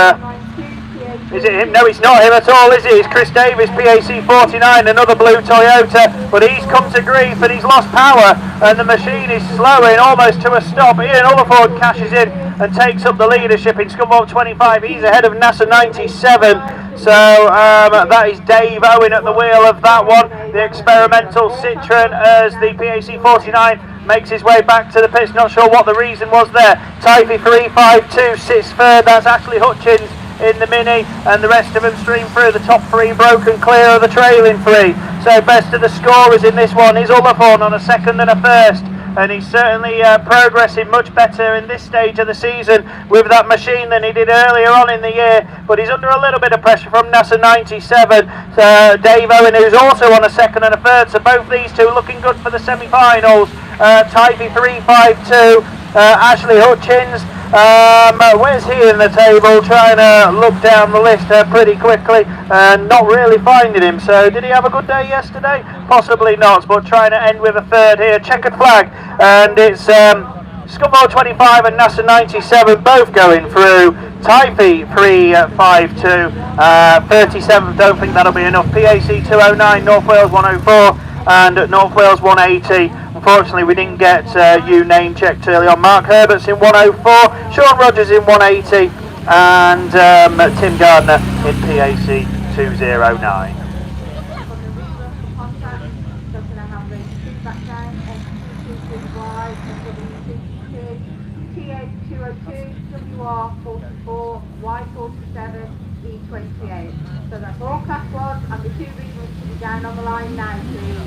is it him? No, it's not him at all, is it? It's Chris Davis, PAC 49, another blue Toyota, but he's come to grief and he's lost power, and the machine is slowing almost to a stop. Ian Ulliford cashes in and takes up the leadership in Scunthorpe 25. He's ahead of NASA 97. So that is Dave Owen at the wheel of that one. The experimental Citroen as the PAC 49 makes his way back to the pits. Not sure what the reason was there. Typhy 352 sits third. That's Ashley Hutchins in the Mini, and the rest of them stream through. The top three broken clear of the trailing three. So best of the scorers in this one is Ullathorne on a second and a first. And he's certainly progressing much better in this stage of the season with that machine than he did earlier on in the year. But he's under a little bit of pressure from NASA 97. Dave Owen, who's also on a second and a third. So both these two looking good for the semi-finals. Typhy 352, Ashley Hutchins. Where's he in the table? Trying to look down the list pretty quickly and not really finding him. So did he have a good day yesterday? Possibly not, but trying to end with a third here. Checkered flag, and it's Scunthorpe 25 and NASA 97 both going through. Typhy 352, 37th, don't think that'll be enough. PAC 209, North Wales 104 and North Wales 180. Unfortunately, we didn't get you name checked early on. Mark Herbert's in 104, Sean Rogers in 180, and Tim Gardner in PAC 209. WR44, Y47, E28. So that's all class 1, and the 2 regionals to be down on the line now, please.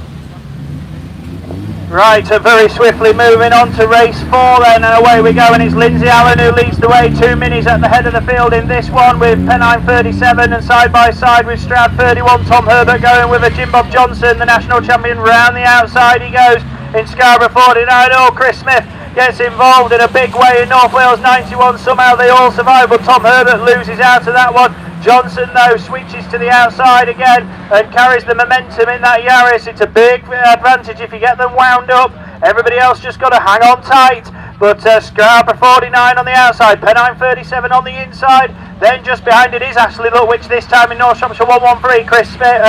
Right, very swiftly moving on to race 4 then, and away we go, and it's Lindsay Allen who leads the way. 2 minis at the head of the field in this one, with Pennine 37 and side by side with Stroud 31. Tom Herbert going with a Jim Bob Johnson, the national champion, round the outside he goes in Scarborough 49. Oh, Chris Smith gets involved in a big way in North Wales 91. Somehow they all survive, but Tom Herbert loses out of that one. Johnson though switches to the outside again and carries the momentum in that Yaris. It's a big advantage if you get them wound up. Everybody else just got to hang on tight. But Scarborough 49 on the outside, Pennine 37 on the inside. Then just behind it is Ashley Lutwich, this time in North Shropshire 113. Chris Smith,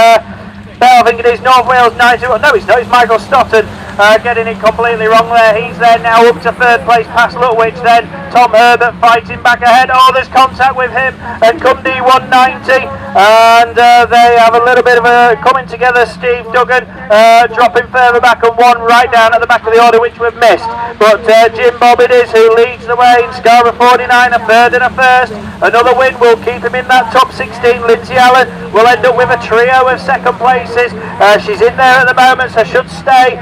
Bell, I think it is North Wales 90. No, it's not. It's Michael Stoughton getting it completely wrong there. He's there now up to third place past Lutwich. Then Tom Herbert fighting back ahead. Oh, there's contact with him and Cundy 190. And they have a little bit of a coming together. Steve Duggan dropping further back and one right down at the back of the order, which we've missed. But Jim Bob it is who leads the way in Scarborough 49, a third and a first. Another win will keep him in that top 16. Lindsay Allen will end up with a trio of second places. She's in there at the moment, so should stay.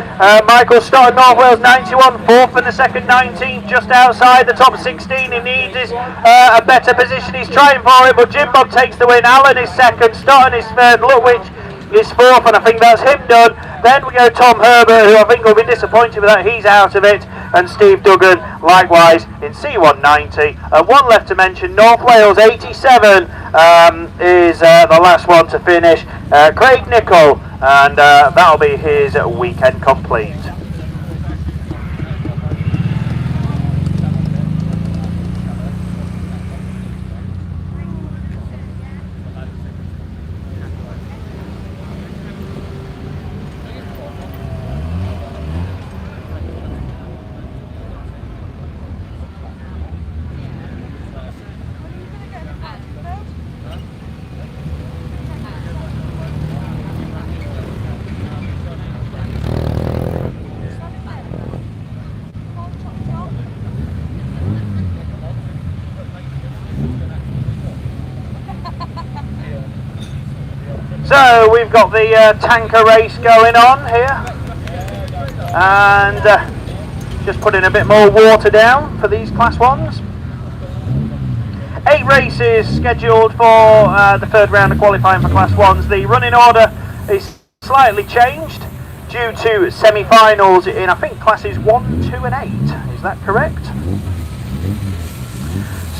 Michael Stott, North Wales 91, fourth in the second, 19th, just outside the top 16. He needs a better position. He's trying for it, but Jim Bob takes the win. Allen is second, Stott is third, Lutwich is fourth, and I think that's him done. Then we go Tom Herbert, who I think will be disappointed with that. He's out of it. And Steve Duggan, likewise, in C190. And one left to mention, North Wales 87 is the last one to finish. Craig Nichol, and that'll be his weekend complete. So we've got the tanker race going on here, and just putting a bit more water down for these class 1s. 8 races scheduled for the third round of qualifying for class 1s. The running order is slightly changed due to semi-finals in, I think, classes 1, 2 and 8. Is that correct?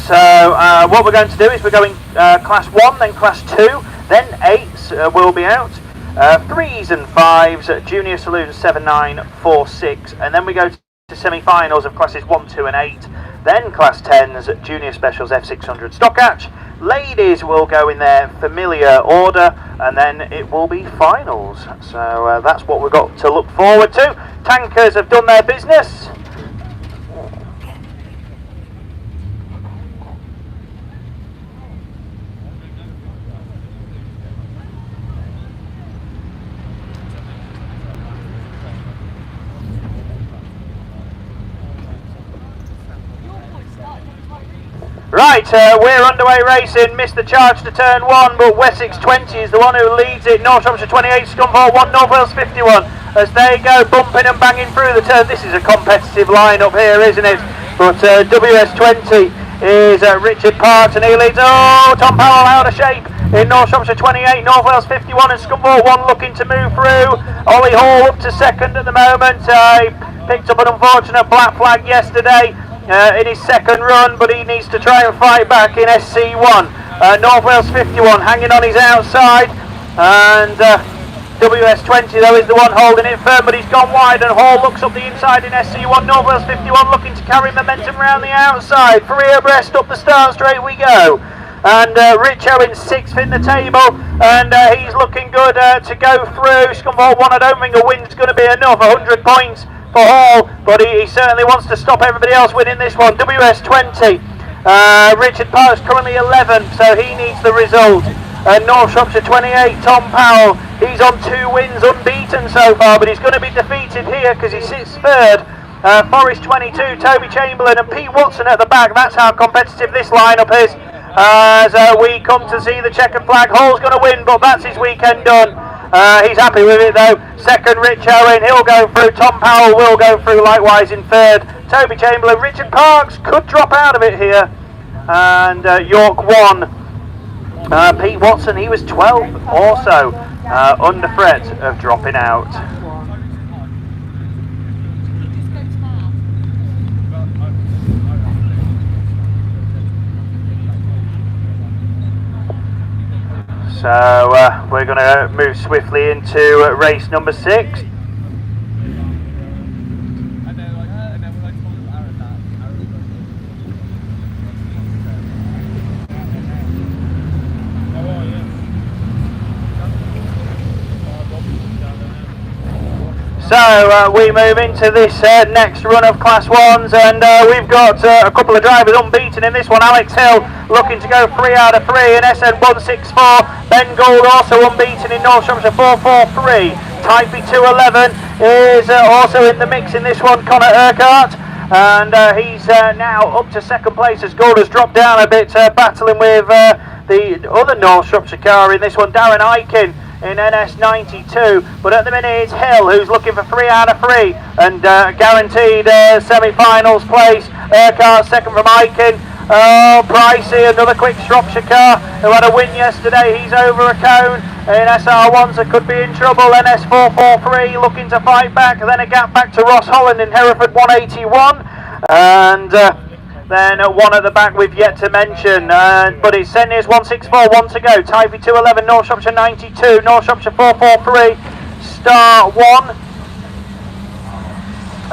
So what we're going to do is we're going class 1, then class 2, then 8s will be out, 3s and 5s, junior saloon 7, 9, 4, 6, and then we go to semi-finals of classes 1, 2 and 8, then class 10s, junior specials F600 Stockhatch. Ladies will go in their familiar order, and then it will be finals. So that's what we've got to look forward to. Tankers have done their business. Right, we're underway racing. Missed the charge to turn 1, but Wessex 20 is the one who leads it. North Shropshire 28, Scunthorpe 1, North Wales 51. As they go bumping and banging through the turn. This is a competitive lineup here, isn't it? But WS20 is Richard Parks, and he leads. Oh, Tom Powell out of shape in North Shropshire 28, North Wales 51, and Scunthorpe 1 looking to move through. Ollie Hall up to second at the moment. He picked up an unfortunate black flag yesterday in his second run, but he needs to try and fight back in SC1. North Wales 51 hanging on his outside, and WS20 though is the one holding it firm, but he's gone wide, and Hall looks up the inside in SC1. North Wales 51 looking to carry momentum round the outside. 3 abreast up the start straight we go. And Rich Owen 6th in the table, and he's looking good to go through. Scunthorpe 1, I don't think a win's going to be enough. 100 points for Hall, but he certainly wants to stop everybody else winning this one. WS20, Richard Parks currently 11th, so he needs the result. North Shropshire 28, Tom Powell, he's on 2 wins unbeaten so far, but he's going to be defeated here because he sits third. Forest 22, Toby Chamberlain and Pete Watson at the back. That's how competitive this lineup is. As we come to see the checkered flag. Hall's going to win, but that's his weekend done. He's happy with it though. Second, Rich Owen, he'll go through. Tom Powell will go through likewise in third. Toby Chamberlain, Richard Parks could drop out of it here. And York 1. Pete Watson, he was 12th, also under threat of dropping out. So we're going to move swiftly into race number 6. So we move into this next run of Class 1s, and we've got a couple of drivers unbeaten in this one. Alex Hill looking to go 3 out of 3 in SN 164. Ben Gould also unbeaten in North Shropshire 443. Typey 211 is also in the mix in this one. Connor Urquhart, and he's now up to second place as Gould has dropped down a bit, battling with the other North Shropshire car in this one, Darren Aiken in NS92, but at the minute it's Hill who's looking for 3 out of 3 and guaranteed semi-finals place. Urquhart second from Aiken. Oh, Pricey, another quick Shropshire car who had a win yesterday. He's over a cone in SR1, so could be in trouble. NS443 looking to fight back, then a gap back to Ross Holland in Hereford 181, and then one at the back we've yet to mention, but it's St Neots 164, 1 to go. Typey 211, North Shropshire 92, North Shropshire 443, Star 1,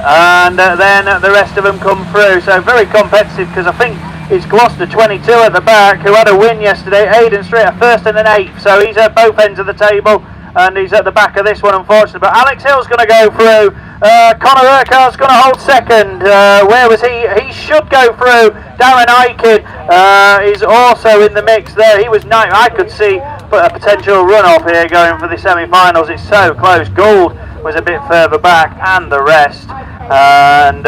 and then the rest of them come through. So very competitive, because I think it's Gloucester 22 at the back who had a win yesterday. Aidan Street a 1st and an 8th, so he's at both ends of the table, and he's at the back of this one unfortunately. But Alex Hill's going to go through. Connor Urquhart's going to hold second. Where was he? He should go through. Darren Aiken is also in the mix there. He was 9th. I could see a potential run-off here going for the semi-finals. It's so close. Gould was a bit further back, and the rest. And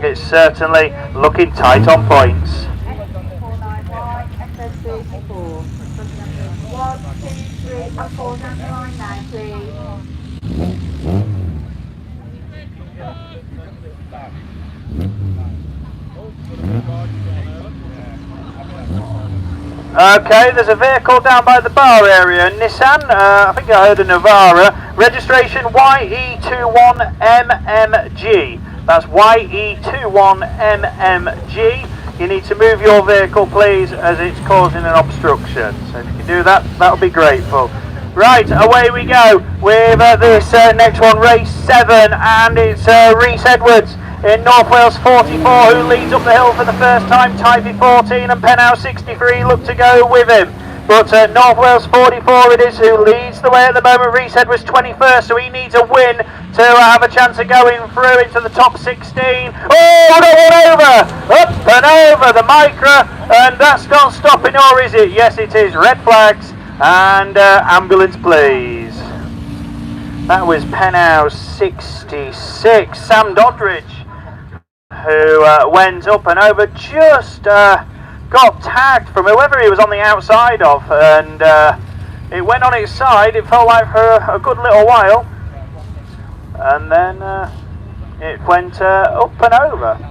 it's certainly looking tight on points. Okay, there's a vehicle down by the bar area, Nissan, I think I heard a Navara, registration YE21MMG, that's YE21MMG. You need to move your vehicle please, as it's causing an obstruction, so if you can do that, that'll be grateful. Right, away we go with this next one, race 7, and it's Rhys Edwards in North Wales 44 who leads up the hill for the first time. Typey 14 and Penhouse 63 look to go with him, but North Wales 44 it is who leads the way at the moment. Rhys Edwards 21st, so he needs a win to have a chance of going through into the top 16. Oh, the one over, up and over the Micra, and that's not stopping, or is it? Yes it is. Red flags and ambulance please. That was Penhouse 66, Sam Doddridge, who went up and over just got tagged from whoever he was on the outside of, and it went on its side. It felt like for a good little while, and then it went up and over.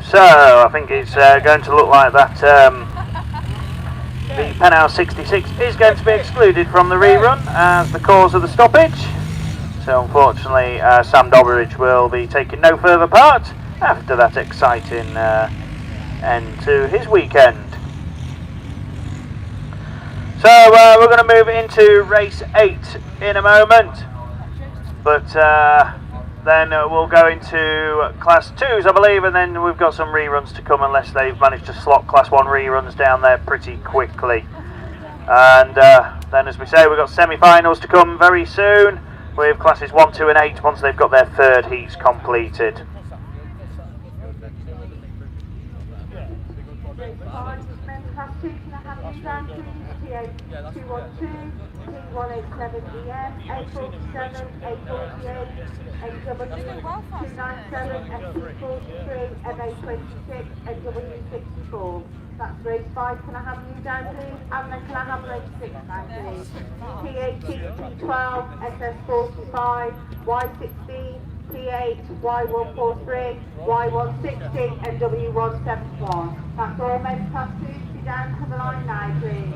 So I think it's going to look like that the Penthouse 66 is going to be excluded from the rerun as the cause of the stoppage. So unfortunately Sam Dobberidge will be taking no further part after that exciting end to his weekend. So we're going to move into race 8 in a moment, but then we'll go into class 2s I believe, and then we've got some reruns to come unless they've managed to slot class 1 reruns down there pretty quickly. And then, as we say, we've got semi-finals to come very soon with classes 1, 2 and 8 once they've got their third heats completed. Class 2, can I have you down please? T212, T187EM, A47, A48, AW297, SC43, MA26, and W64. That's race 5. Can I have you down please? And then can I have race 6 down please? T18, T12, SS45, Y16, T8, Y143, Y160 and W171. That's all men's class 2s. Be down to the line now please.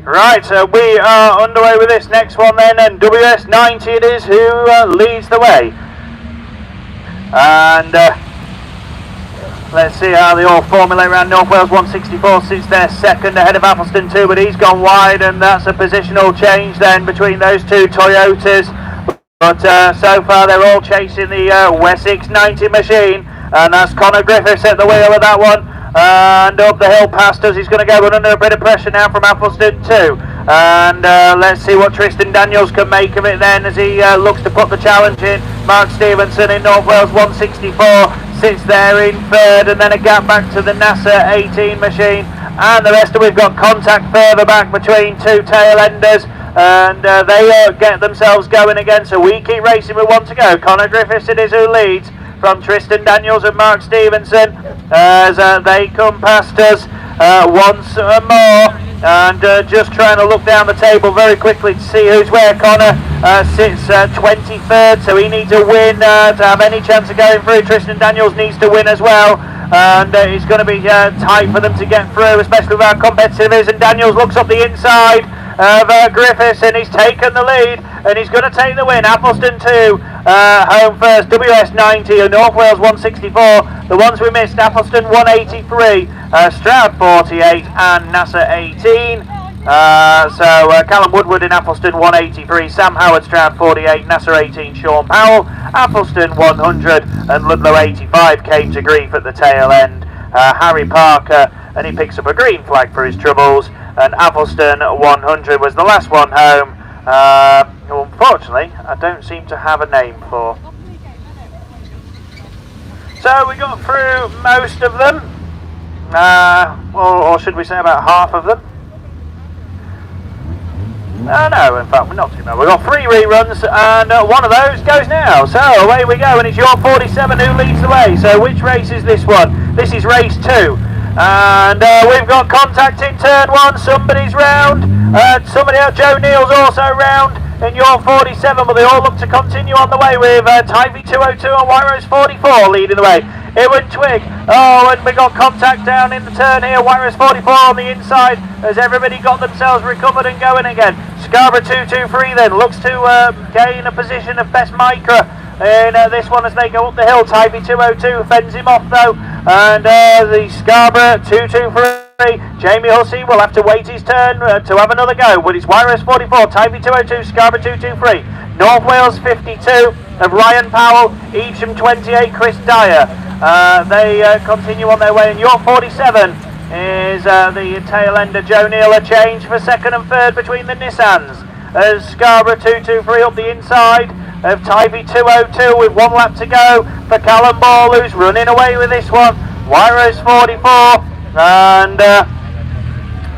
Right, so we are underway with this next one then, and WS90 it is who leads the way. And let's see how they all formulate around. North Wales 164 sits there second ahead of Athelstone 2, but he's gone wide, and that's a positional change then between those two Toyotas. But so far they're all chasing the Wessex 90 machine, and that's Connor Griffiths at the wheel of that one. And up the hill past us, he's going to go under a bit of pressure now from Athelstone 2. And let's see what Tristan Daniels can make of it then as he looks to put the challenge in. Mark Stevenson in North Wales 164 sits there in third, and then a gap back to the NASA 18 machine, and the rest of we've got contact further back between two tail enders, and they get themselves going again, so we keep racing with one to go. Connor Griffiths it is who leads from Tristan Daniels and Mark Stevenson as they come past us once more. And just trying to look down the table very quickly to see who's where. Connor sits 23rd, so he needs a win to have any chance of going through. Tristan Daniels needs to win as well, and it's going to be tight for them to get through, especially with how competitive it is. And Daniels looks up the inside of Griffiths, and he's taken the lead, and he's going to take the win. Appleton 2, home first, WS 90 and North Wales 164. The ones we missed, Appleton 183, Stroud 48 and NASA 18. So Callum Woodward in Appleton 183, Sam Howard Stroud 48, NASA 18 Sean Powell, Appleton 100 and Ludlow 85 came to grief at the tail end. Harry Parker, and he picks up a green flag for his troubles, and Appleton 100 was the last one home, who unfortunately I don't seem to have a name for. So we got through most of them, or should we say about half of them? No, in fact, we're not too bad. We've got 3 reruns, and one of those goes now. So away we go, and it's your 47 who leads the way. So which race is this one? This is race 2. And we've got contact in turn 1. Somebody's round. Somebody else, Joe Neal's also round in your 47, but they all look to continue on the way with Tyvee 202 and White Rose 44 leading the way. Ewan Twig, and we got contact down in the turn here. White Rose 44 on the inside as everybody got themselves recovered and going again. Scarborough 223 then looks to gain a position of best micro in this one as they go up the hill. Tyvee 202 fends him off though, and the Scarborough 223 Jamie Hussey will have to wait his turn to have another go, but it's White Rose 44, Tyvee 202, Scarborough 223, North Wales 52 of Ryan Powell, Evesham 28, Chris Dyer. They continue on their way, and your 47 is the tail ender Joe Neal. A change for second and third between the Nissans as Scarborough 223 up the inside of Tyvee 202 with 1 lap to go for Callum Ball, who's running away with this one. White Rose 44, and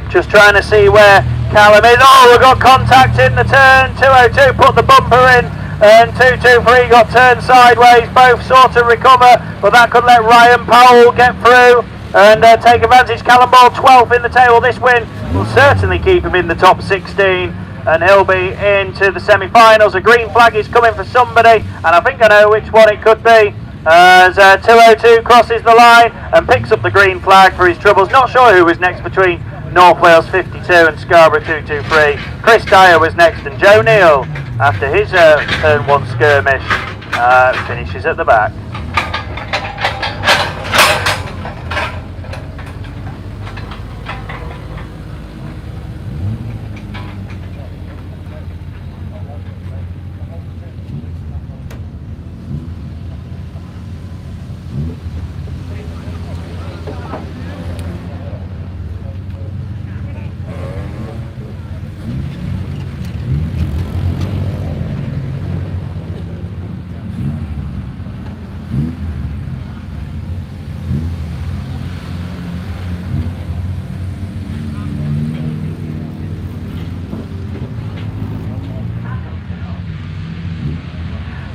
just trying to see where Callum is. Oh, we've got contact in the turn. 202 put the bumper in, and 223 got turned sideways. Both sort of recover, but that could let Ryan Powell get through and take advantage. Callum Ball 12th in the table. This win will certainly keep him in the top 16, and he'll be into the semi-finals. A green flag is coming for somebody, and I think I know which one it could be, as 202 crosses the line and picks up the green flag for his troubles. Not sure who was next between North Wales 52 and Scarborough 223. Chris Dyer was next, and Joe Neal, after his turn 1 skirmish, finishes at the back.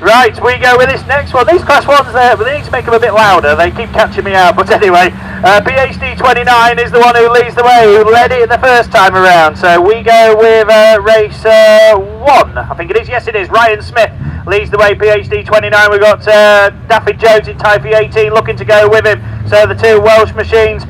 Right, we go with this next one. These class ones there, but they need to make them a bit louder. They keep catching me out. But anyway, PhD 29 is the one who leads the way, who led it the first time around. So we go with race 1, I think it is. Yes, it is. Ryan Smith leads the way, PhD 29. We've got Daffy Jones in Tyvee 18 looking to go with him. So the 2 Welsh machines,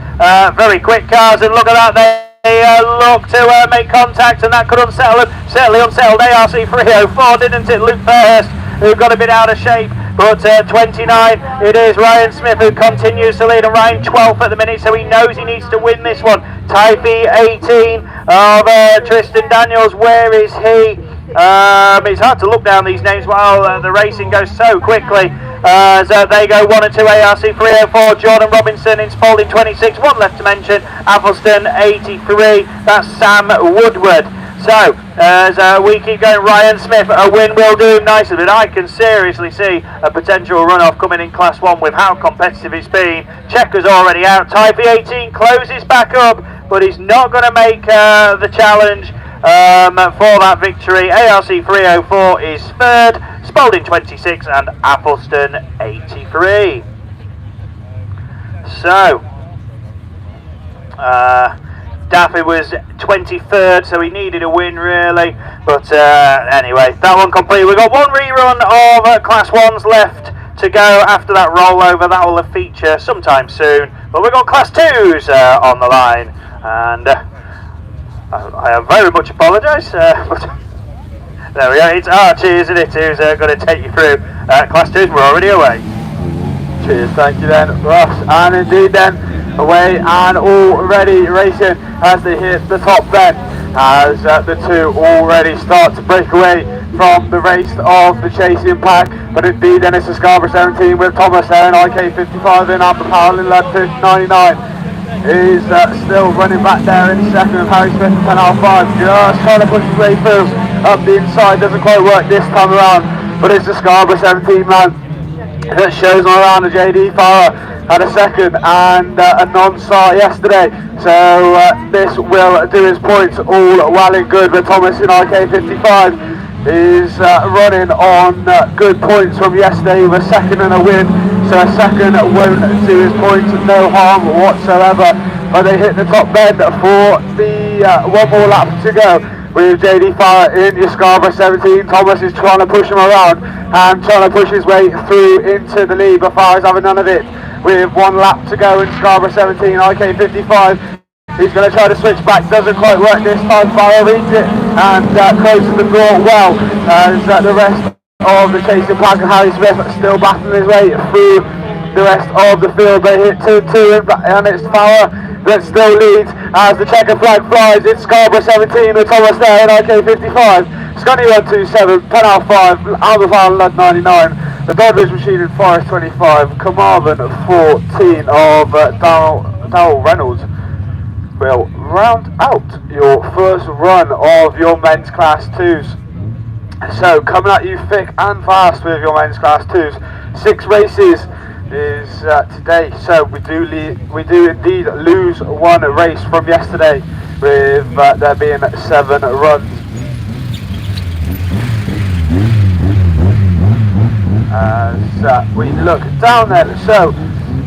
very quick cars, and look at that. They look to make contact, and that could unsettle them. Certainly unsettled ARC 304, didn't it? Luke Fairhurst, who got a bit out of shape, but 29, it is Ryan Smith who continues to lead, and Ryan 12th at the minute, so he knows he needs to win this one. Tyvee 18 of Tristan Daniels, where is he? It's hard to look down these names while the racing goes so quickly. As they go 1 and 2, ARC 304, Jordan Robinson in Spalding 26, 1 left to mention, Athelston 83, that's Sam Woodward. So, as we keep going, Ryan Smith, a win will do him nicely, but I can seriously see a potential runoff coming in Class 1 with how competitive it's been. Checker's already out, Type 18 closes back up, but he's not going to make the challenge for that victory. ARC 304 is third, Spalding 26 and Appleston 83. So, Daffy was 23rd, so he needed a win really, but anyway, that one complete. We've got one rerun of Class 1s left to go after that rollover. That will feature sometime soon, but we've got Class 2s on the line, and I very much apologise, but there we go, it's Archie, isn't it, who's going to take you through Class 2s. We're already away. Cheers, thank you then, Ross, and indeed then, away and already racing as they hit the top bend, as the two already start to break away from the race of the chasing pack. But indeed then it's the Scarborough 17 with Thomas there in IK 55 in Amber Powell in led 99 is still running back there in second, and Harry Smith in 10.5 just trying to push his way through up the inside. Doesn't quite work this time around, but it's the Scarborough 17 man that shows on around. The JD Farah had a second and a non-start yesterday, so this will do his points all well and good. But Thomas in IK 55 is running on good points from yesterday with a second and a win, so a second won't do his points, no harm whatsoever. But they hit the top bend for the one more lap to go with JD Farah in your Scarborough 17. Thomas is trying to push him around and trying to push his way through into the lead, but Farah's having none of it with one lap to go in Scarborough 17. IK 55, he's going to try to switch back, doesn't quite work this time. Farah reads it and closes the door well, as the rest of the chasing pack and Harry Smith still battling his way through the rest of the field. They hit 2-2 and it's Farah that still leads as the checker flag flies. It's Scarborough 17 with Thomas there in IK 55. Scunny 127, Penal 5, Alberval Lud 99, the Dodridge Machine in Forest 25, Carmarthen 14 of Darryl Reynolds will round out your first run of your men's Class 2s. So coming at you thick and fast with your men's Class 2s. 6 races is today, so we do indeed lose one race from yesterday, with there being 7 runs. As we look down there, so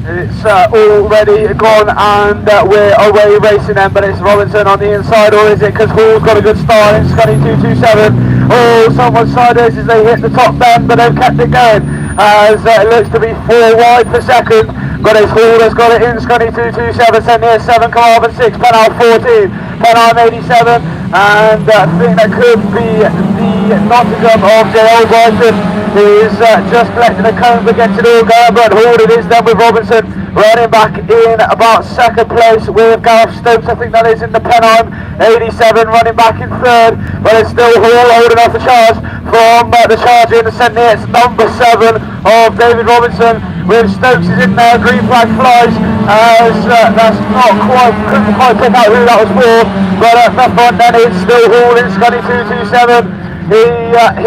it's already gone and we're away racing then, but it's Robinson on the inside, or is it because Hall's got a good start? It's Scunny 227. Oh, someone's sideways as they hit the top bend, but they've kept it going, as it looks to be 4 wide for second. But it's Hall has got it in. Scunny 227, sent near 7, Carmarthen 6, Penal 14, Penal 87, and I think that could be the Nottingham of J.O. Brighton, who's just collecting a cone but gets it all going. But Hall it is then with Robinson running back in about second place with Gareth Stokes, I think that is, in the Penheim 87, running back in third, but it's still Hall holding off the charge from the charge in the centre. It's number 7 of David Robinson with Stokes is in there. Green flag flies as that's not quite, couldn't quite pick out who that was for, but at the front then it's still Hall in Scunny 227. He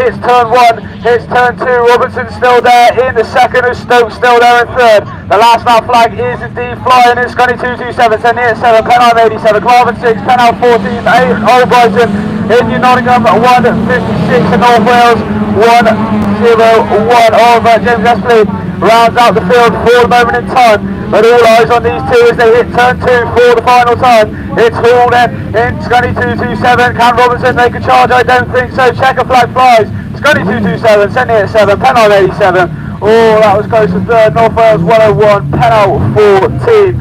hits turn 1, hits turn 2, Robinson still there in the second, and Stokes still there in third. The last lap flag is indeed flying. It's Scunny 227, sent near 7, Penal 87, Carmarthen 6, Penal 14, 8, Old Brighton, in New Nottingham 156, and North Wales 101 of James Espley rounds out the field for the moment in time. But all eyes on these two as they hit turn 2 for the final time. It's Hall then in Scunny 227. Can Robinson make a charge? I don't think so. Checker flag flies. Scunny 227, sent near 7, Penal 87. Oh, that was close to third. North Wales 101, Penal 14.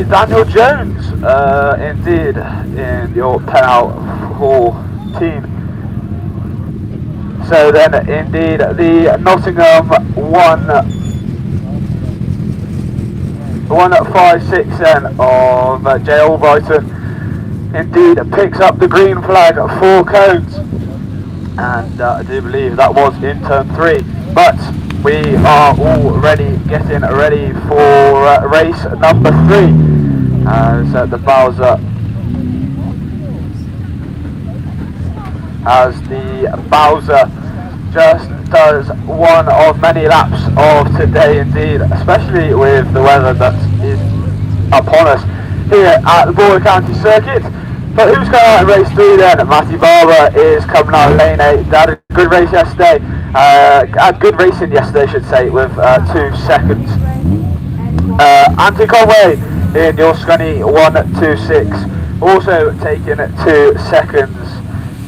Daniel Jones, indeed, in your Penal 14. So then, indeed, the Nottingham 156 then of J. Albrighton indeed picks up the green flag, 4 cones, and I do believe that was in turn 3. But we are already getting ready for race number 3. the Bowser just does one of many laps of today indeed, especially with the weather that is upon us here at the Border County Circuit. But who's going out in race 3 then? Matty Barber is coming out of lane 8. They had a good race yesterday, had good racing yesterday I should say, with 2 seconds. Anthony Conway in your Scunny 126 also taking 2 seconds.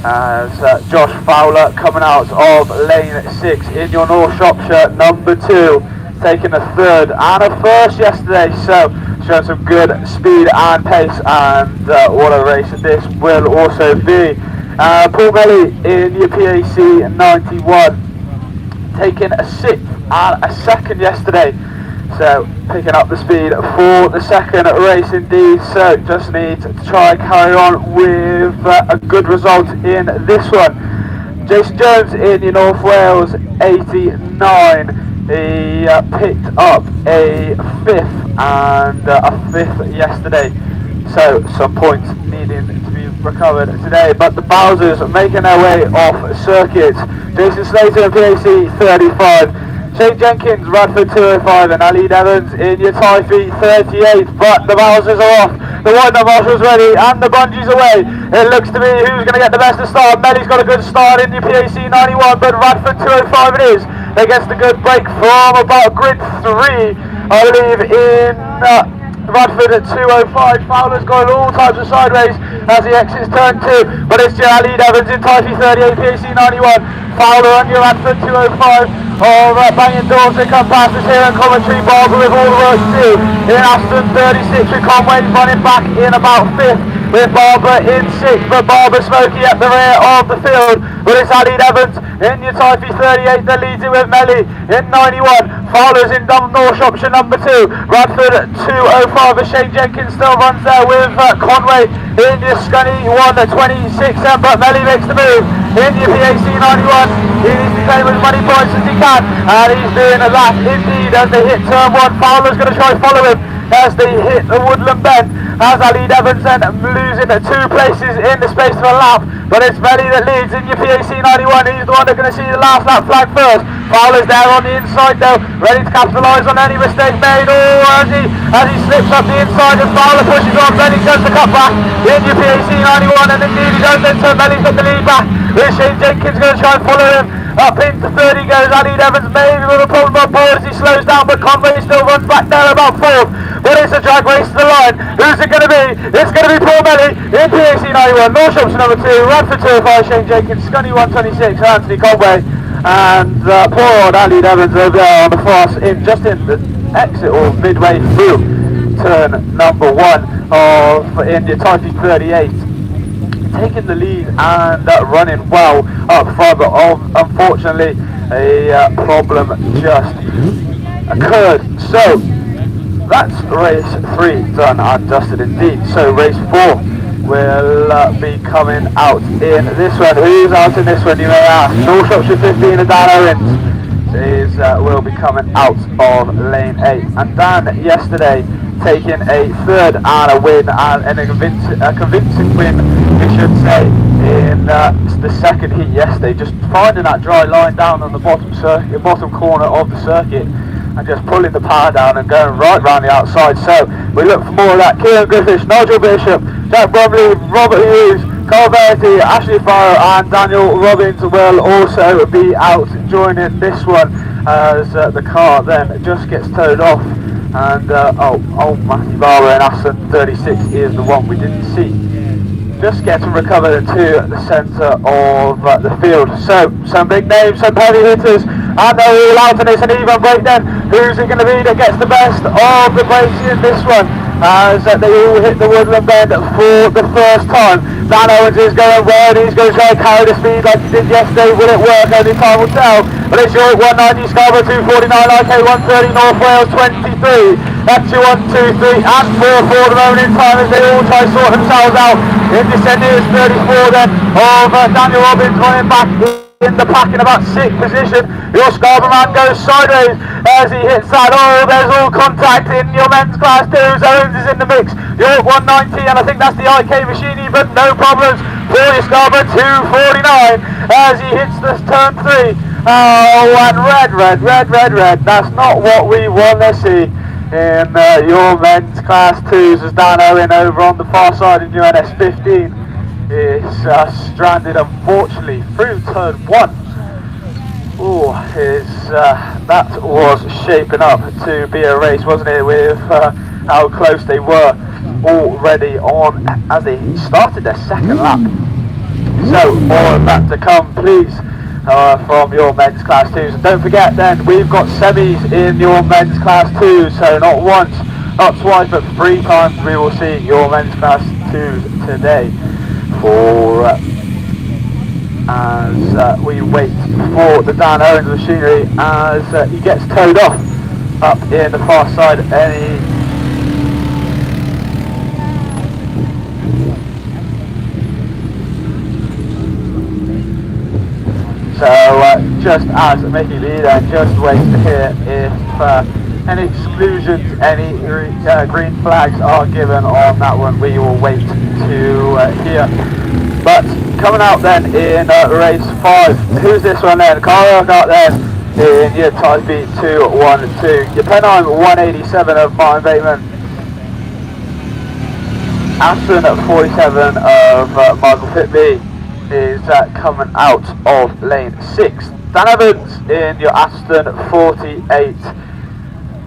As Josh Fowler coming out of lane 6 in your North Shropshire number 2, taking a 3rd and a 1st yesterday, so showing some good speed and pace, and what a race this will also be. Paul Melly in your PAC 91, taking a 6th and a 2nd yesterday, so picking up the speed for the 2nd race indeed, so just need to try and carry on with a good result in this one. Jason Jones in your North Wales 89, he picked up a 5th and a 5th yesterday, so some points needing to be recovered today, but the Bowsers are making their way off circuit. Jason Slater in PAC 35, Shane Jenkins, Radford 205, and Ali Evans in your Typhy 38, but the Bowsers are off, the White Nut Marshal's ready, and the bungee's away. It looks to be who's going to get the best of start. Melly's got a good start in your PAC 91, but Radford 205 it is. They gets the good break from about grid 3, I believe, in Radford at 205. Fowler's going all types of sideways as he exits turn 2, but it's Ali Evans in Typhy 38, PAC 91. Fowler on your Radford 205. Banging doors, they come past us here in Coventry. Barber with all the work to do in Aston 36, with Conway running back in about 5th, with Barber in 6th, but Barber smoky at the rear of the field. But it's Ali Evans in your Typhy 38 that leads it with Melly in 91. Fowler's in North Shropshire number 2. Radford 205 as Shane Jenkins still runs there with Conway in your Scunny 126, but Melly makes the move in your PAC 91. He needs to claim as many points as he can, and he's doing a lap indeed as they hit turn 1. Fowler's going to try to follow him as they hit the Woodland Bend, as Ali Evans then losing 2 places in the space of a lap, but it's Melly that leads in your PAC 91. He's the one that's going to see the last lap flag first. Fowler's there on the inside though, ready to capitalise on any mistake made. As he slips up the inside and Fowler pushes on, then he does the cut back in your PAC 91, and indeed he does then, so Melly's got the lead back. With Shane Jenkins going to try and follow him. Up into 30 goes Ali Evans, maybe with a problem on board as he slows down, but Conway still runs back there about 4th. But it's a drag race to the line. Who's it going to be? It's going to be Paul Melly in PAC 91, North Shropshire number 2, Radford 205, Shane Jenkins, Scunny 126, Anthony Conway, and poor old Ali Evans over there on the far just in the exit or midway through turn number 1 of in your Typhy 38. Taking the lead and running well up front, but unfortunately a problem just occurred. So that's race 3 done and dusted indeed. So race 4 will be coming out in this one. Who's out in this one, you may ask? North Shropshire 15 and Dan Owens will be coming out of lane 8, and Dan yesterday taking a 3rd and a win, and a convincing win, we should say, in the 2nd heat yesterday, just finding that dry line down on the bottom corner of the circuit and just pulling the power down and going right round the outside. So we look for more of that. Kieran Griffiths, Nigel Bishop, Jack Bromley, Robert Hughes, Carl Verity, Ashley Farrow and Daniel Robbins will also be out joining this one, as the car then just gets towed off. And Matthew Barber in Aston 36 is the one we didn't see. Just getting recovered to the centre of the field. So some big names, some heavy hitters, and they're all out, and it's an even break then. Who's it going to be that gets the best of the breaks in this one, as they all hit the Woodland Bend for the first time? Dan Owens is going wide, he's going to try and carry the speed like he did yesterday. Will it work? Only time will tell. But it's York 190, Scarborough 249, IK 130, North Wales 23. That's 2, 1, 2, 3 and 4 for the moment in time as they all try to sort themselves out. In descending is 34 then of Daniel Robbins running back. in the pack in about 6th position. Your Scarborough man goes sideways as he hits that. Oh, there's all contact in your men's class 2. Owens is in the mix. You're at 190, and I think that's the IK Machine, but no problems for your Scarborough. 249 as he hits this turn 3. Oh, and red. That's not what we want to see in your men's class 2s, as Dan Owen over on the far side in your NS 15 is stranded, unfortunately, through turn 1. Oh, that was shaping up to be a race, wasn't it, with how close they were already on as they started their second lap. So, more of that to come, please, from your men's class 2s. And don't forget then, we've got semis in your men's class 2s, so not once, not twice, but 3 times we will see your men's class 2s today. For as we wait for the Dan Owens machinery as he gets towed off up in the far side. So just as Mickey Lee then, just wait to hear if any exclusions, any green flags are given on that one. We will wait to hear. But coming out then in race 5, who's this one then? Carl got there in your Type B 212. Your Pennine 187 of Martin Bateman. Aston at 47 of Michael Pitby is coming out of lane 6. Dan Evans in your Aston 48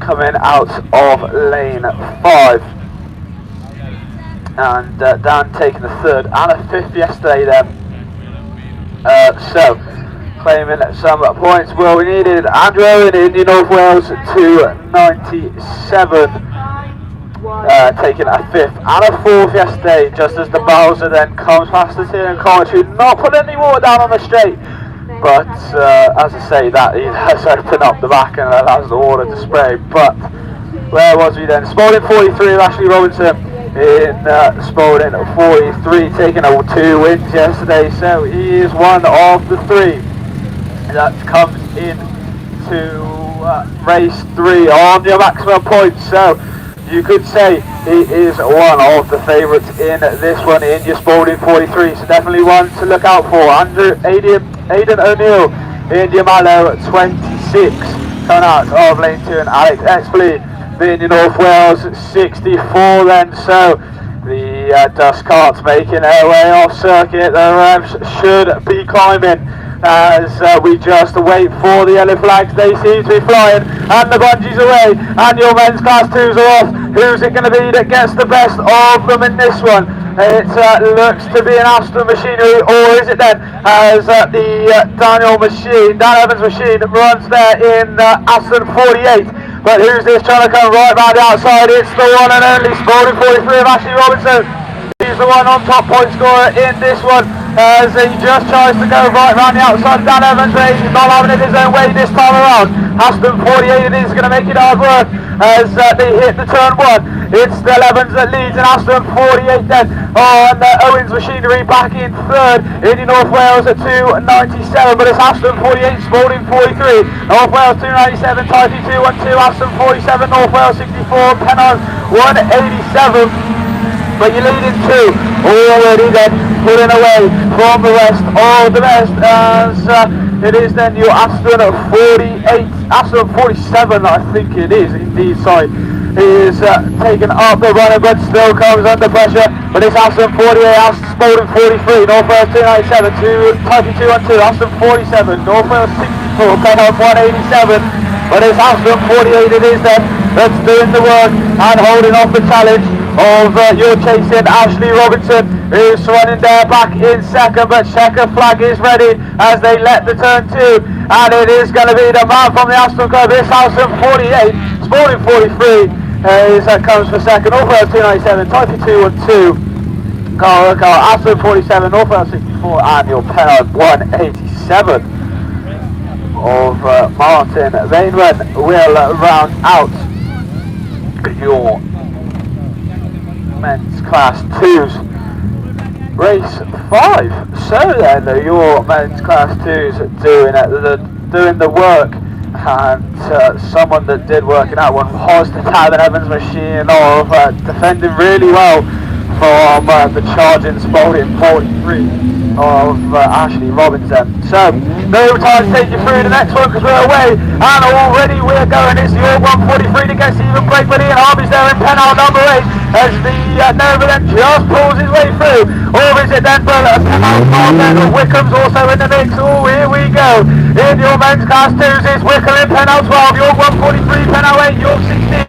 coming out of lane 5. And Dan taking the 3rd and a 5th yesterday then. So claiming some points. Well, we needed Andrew Owen in New North Wales 297, taking a 5th and a 4th yesterday, just as the Bowser then comes past us here in commentary, not putting any more down on the straight. But as I say, that he does open up the back and allows the water to spray. But where was we then? Spalding 43 of Ashley Robinson in Spalding 43, taking 2 wins yesterday. So he is one of the 3 that comes in to race 3 on your maximum points. So you could say he is one of the favourites in this one in your Spalding 43. So definitely one to look out for. Aidan O'Neill in your Mallow 26 coming out of lane 2, and Alex Expley being in North Wales 64 then. So the dust carts making their way off circuit. The revs should be climbing as we just wait for the yellow flags. They seem to be flying and the bungees away, and your men's class 2s are off. Who's it going to be that gets the best of them in this one? It looks to be an Aston machinery, or is it then as the Dan Evans machine runs there in Aston 48. But who's this trying to come right round the outside? It's the one and only Spalding 43 of Ashley Robinson. He's the one on top point scorer in this one as he just tries to go right round the outside. Dan Evans, he's not having it his own way this time around. Aston 48 it is going to make it hard work as they hit the turn 1. It's still Evans that leads in Aston 48 then on Owens machinery back in 3rd. In North Wales at 297, but it's Aston 48, Spalding 43. North Wales 297, Typee 212, Aston 47, North Wales 64, Pennine 187. But you're leading 2 already then, pulling away from the rest of the best as it is then your Aston 48, Aston 47 I think it is indeed, sorry, is taken up the running but still comes under pressure. But it's Aston 48, Aston Spalding 43, North Wales 297, Typee 212, Aston 47, North Wales 64, Pennine 187. But it's Aston 48 it is then that's doing the work and holding off the challenge of your chasing Ashley Robinson, who's running there back in 2nd, but checker flag is ready as they let the turn 2, and it is going to be the man from the Aston Club. It's Aston 48, Spalding 43 comes for 2nd, North Wales 297, Typee 212, Carl Aston 47, North Wales 64, and your Pennine 187 of Martin Vainman will round out your men's class 2s race 5. So then, your men's class 2's doing the work, and someone that did work in that one was the Tyler Evans machine of defending really well from the charging Spalding 43 of Ashley Robinson. So, no time to take you through the next one because we're away, and already we're going. It's the Org 143 to get Stephen Blake, but Ian Harvey's there in penalty number 8 as the Nova then just pulls his way through. Or is it then penalty then Wickham's also in the mix? Oh, here we go. In your men's class 2s is Wickham in penalty 12, York 143, penalty 8, York 16.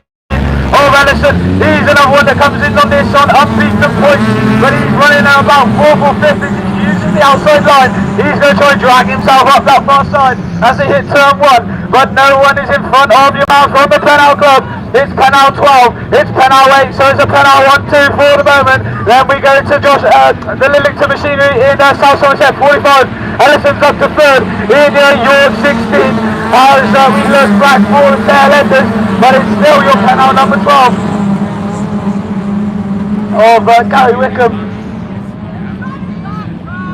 Oh, Ellison, he's another one that comes in on this on unbeaten points, but he's running at about 4 for 50. He's using the outside line. He's going to try and drag himself up that far side as they hit turn 1, but no one is in front of your man from the Penal Club. It's Penal 12, it's Penal 8, so it's a Penal 1-2 for the moment. Then we go to Josh, the Lillington machinery in South Somerset 45. Ellison's up to 3rd in York 16 as we look back for the tail enders, but it's still your Penal number 12 of Gary Wickham.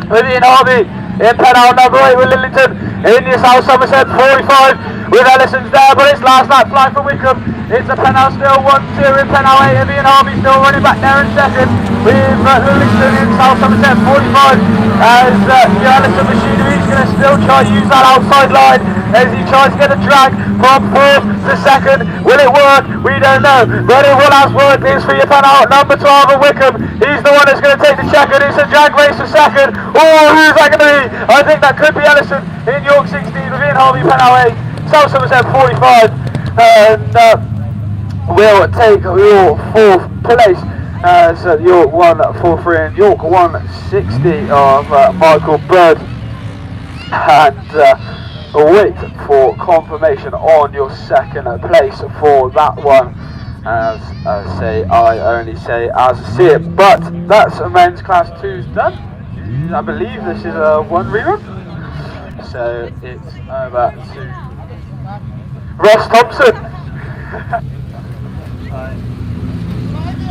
Vivian Harvey in Penal number 8 with Lillington in your South Somerset 45 with Ellison's there, but it's last lap fly for Wickham. It's a Penal still 1-2 in Penal 8, and Vivian Harvey still running back there in 2nd with Lillington in South Somerset 45 as your Ellison machinery is going to still try to use that outside line as he tries to get a drag from 4th to 2nd. Will it work? We don't know, but it will have worked. It's for your Penal number 12 of Wickham. He's the one that's going to take the check, and it's a drag race for 2nd. Oh, who's that going to be? I think that could be Ellison in York 16 with Ian Harvey Penal 8, South Somerset 45, and will take your 4th place. So York 143 and York 160 of Michael Bird, and wait for confirmation on your 2nd place for that one. As I say, I only say as I see it, but that's men's class 2's done. I believe this is a 1 rerun, so it's over to Ross Thompson.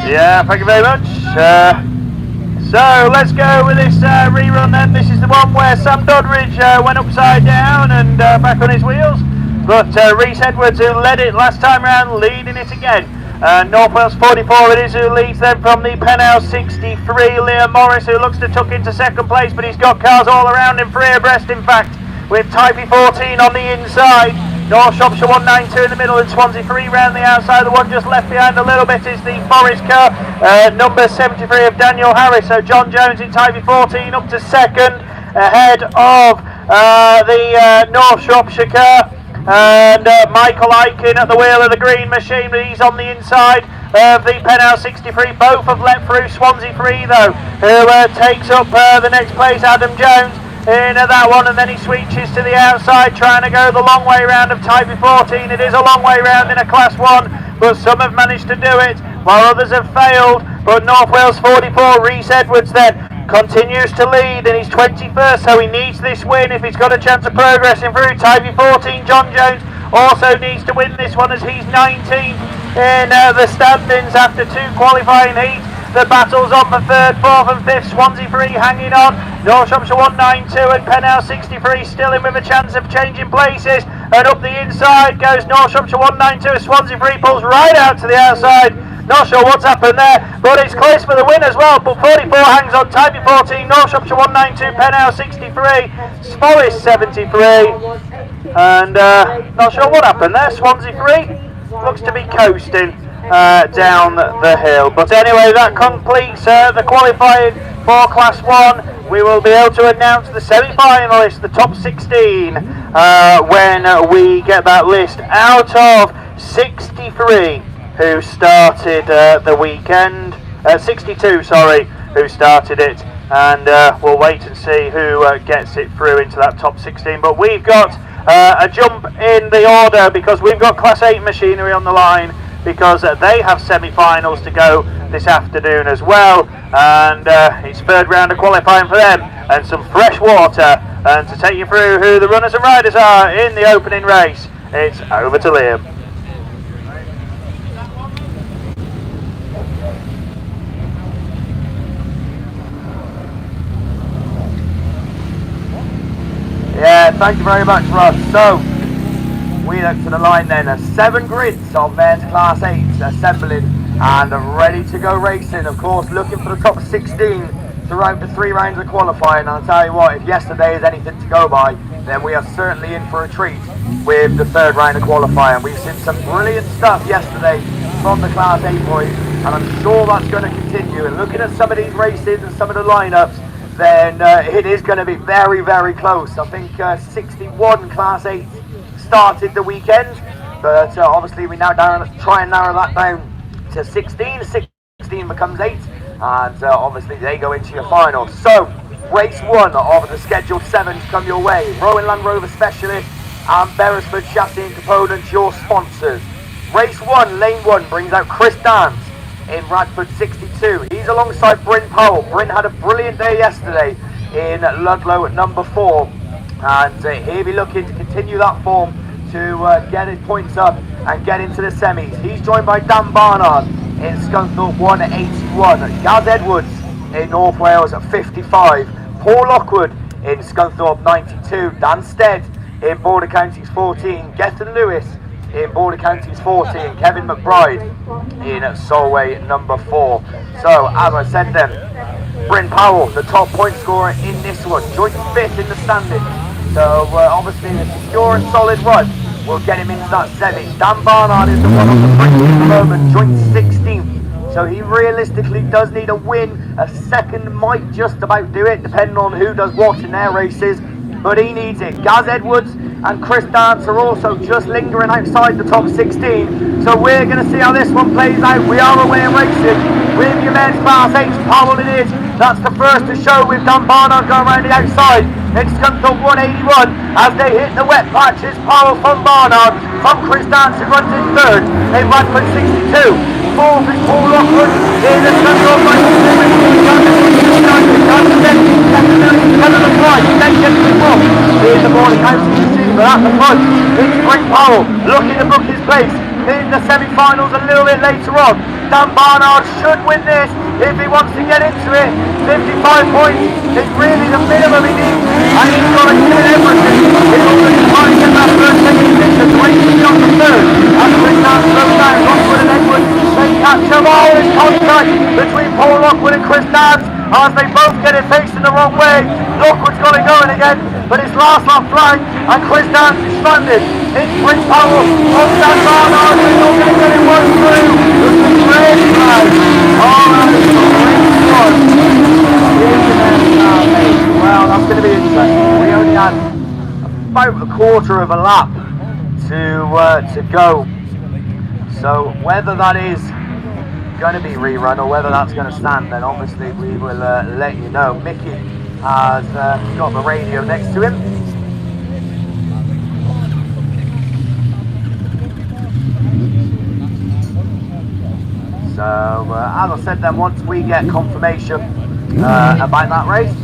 Yeah, thank you very much. So let's go with this rerun then. This is the one where Sam Doddridge went upside down and back on his wheels, but Rhys Edwards, who led it last time round, leading it again. North Wales 44 it is who leads them from the Penal 63. Liam Morris, who looks to tuck into 2nd place, but he's got cars all around him, 3 abreast in fact, with Typey 14 on the inside. North Shropshire 192 in the middle and Swansea 3 round the outside. The one just left behind a little bit is the Forest car, number 73 of Daniel Harris. So John Jones in Typey 14 up to 2nd ahead of the North Shropshire car. And Michael Aiken at the wheel of the green machine, but he's on the inside of the Penal 63. Both have let through Swansea 3 though, who takes up the next place, Adam Jones in that one, and then he switches to the outside trying to go the long way round of Typey 14. It is a long way round in a class 1, but some have managed to do it while others have failed. But North Wales 44, Rhys Edwards then continues to lead, and he's 21st, so he needs this win if he's got a chance of progressing through. Typey 14, John Jones also needs to win this one as he's 19th in the standings after 2 qualifying heats. The battle's on for 3rd, 4th and 5th. Swansea 3 hanging on. North Shropshire 192 and Penal 63 still in with a chance of changing places. And up the inside goes North Shropshire 192 as Swansea 3 pulls right out to the outside. Not sure what's happened there, but it's close for the win as well. But 44 hangs on, Typey 14, North Shropshire 192, Penal 63, Forest 73. And not sure what happened there. Swansea 3 looks to be coasting down the hill. But anyway, that completes the qualifying for Class 1. We will be able to announce the semi-finalists, the top 16, when we get that list out of 63 who started the weekend. 62, sorry, who started it. And we'll wait and see who gets it through into that top 16. But we've got a jump in the order because we've got Class 8 machinery on the line, because they have semi-finals to go this afternoon as well, and it's 3rd round of qualifying for them, and some fresh water, and to take you through who the runners and riders are in the opening race, it's over to Liam. thank you very much, Ross. So, we look to the line then. 7 grids of men's Class 8s assembling and ready to go racing. Of course, looking for the top 16 throughout the 3 rounds of qualifying. I'll tell you what, if yesterday is anything to go by, then we are certainly in for a treat with the 3rd round of qualifying. We've seen some brilliant stuff yesterday from the Class 8 boys, and I'm sure that's going to continue. And looking at some of these races and some of the lineups, then it is going to be very, very close. I think 61 Class 8 started the weekend, but obviously we now try and narrow that down to 16. 16 becomes 8, and obviously they go into your final. So, race 1 of the scheduled 7 come your way. Rowan Land Rover Specialist and Beresford Chassis and Components, your sponsors. Race 1, lane 1, brings out Chris Dance in Radford 62. He's alongside Bryn Powell. Bryn had a brilliant day yesterday in Ludlow at number 4, and he'll be looking to continue that form to get his points up and get into the semis. He's joined by Dan Barnard in Scunthorpe 181, Gaz Edwards in North Wales at 55, Paul Lockwood in Scunthorpe 92, Dan Stead in Border Counties 14, Gethin Lewis in Border Counties 14, Kevin McBride in Solway number 4. So, as I said then, Bryn Powell, the top point scorer in this one, joint 5th in the standings. So, obviously, a secure and solid run will get him into that semi. Dan Barnard is the one on the brink at the moment, joint 16th. So he realistically does need a win. A second might just about do it, depending on who does what in their races. But he needs it. Gaz Edwards and Chris Dance are also just lingering outside the top 16. So we're going to see how this one plays out. We are away in racing with your men's Class 8. Powell it is. That's the first to show with Dan Barnard going around the outside. It's Scunthorpe 181 as they hit the wet patches. Powell from Barnard, from Chris Dance who runs in 3rd in Radford 62. 4th is Paul Lockwood in the Scunthorpe 92. Here's the Border County receiver at the front. It's Bryn Powell looking to book his place in the semi-finals a little bit later on. Dan Barnard should win this if he wants to get into it. 55 points is really the minimum he needs, and he's got to give it everything in order to try and get that first second position to race on the 3rd. As Chris Dance slows down, Lockwood and Edwards, they catch them all in contact between Paul Lockwood and Chris Dance as they both get it facing the wrong way. Lockwood's got it going again, but his last lap flank, and Chris Dance is stranded. It's Bryn Powell on Dan Barnard, who's not going to get it one through. Looks a great flag. Oh, that is a great one. Well, that's going to be interesting. We only had about a quarter of a lap to go. So whether that is going to be rerun or whether that's going to stand, then obviously we will let you know. Mickey has got the radio next to him. So as I said then, once we get confirmation about that race,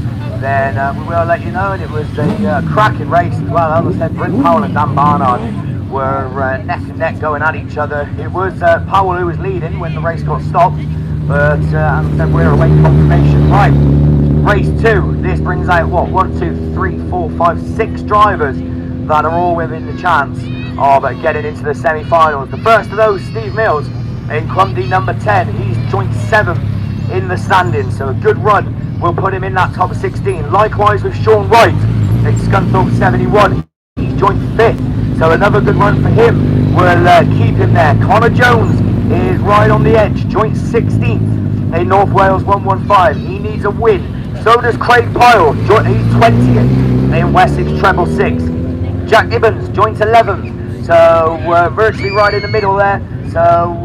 then we will let you know. And it was a cracking race as well. As I said, Bryn Powell and Dan Barnard were neck and neck going at each other. It was Powell who was leading when the race got stopped, but as I said, we're awaiting confirmation. Right, race 2. This brings out what, 1, 2, 3, 4, 5, 6 drivers that are all within the chance of getting into the semi-finals. The first of those, Steve Mills in Clumdy number 10. He's joint 7th in the standings, so a good run will put him in that top 16. Likewise with Sean Wright in Scunthorpe 71. He's joint 5th. So another good run for him will keep him there. Connor Jones is right on the edge, joint 16th in North Wales 115. He needs a win. So does Craig Pyle, he's 20th in Wessex treble 6. Jack Ibbons, joint 11th. So virtually right in the middle there. So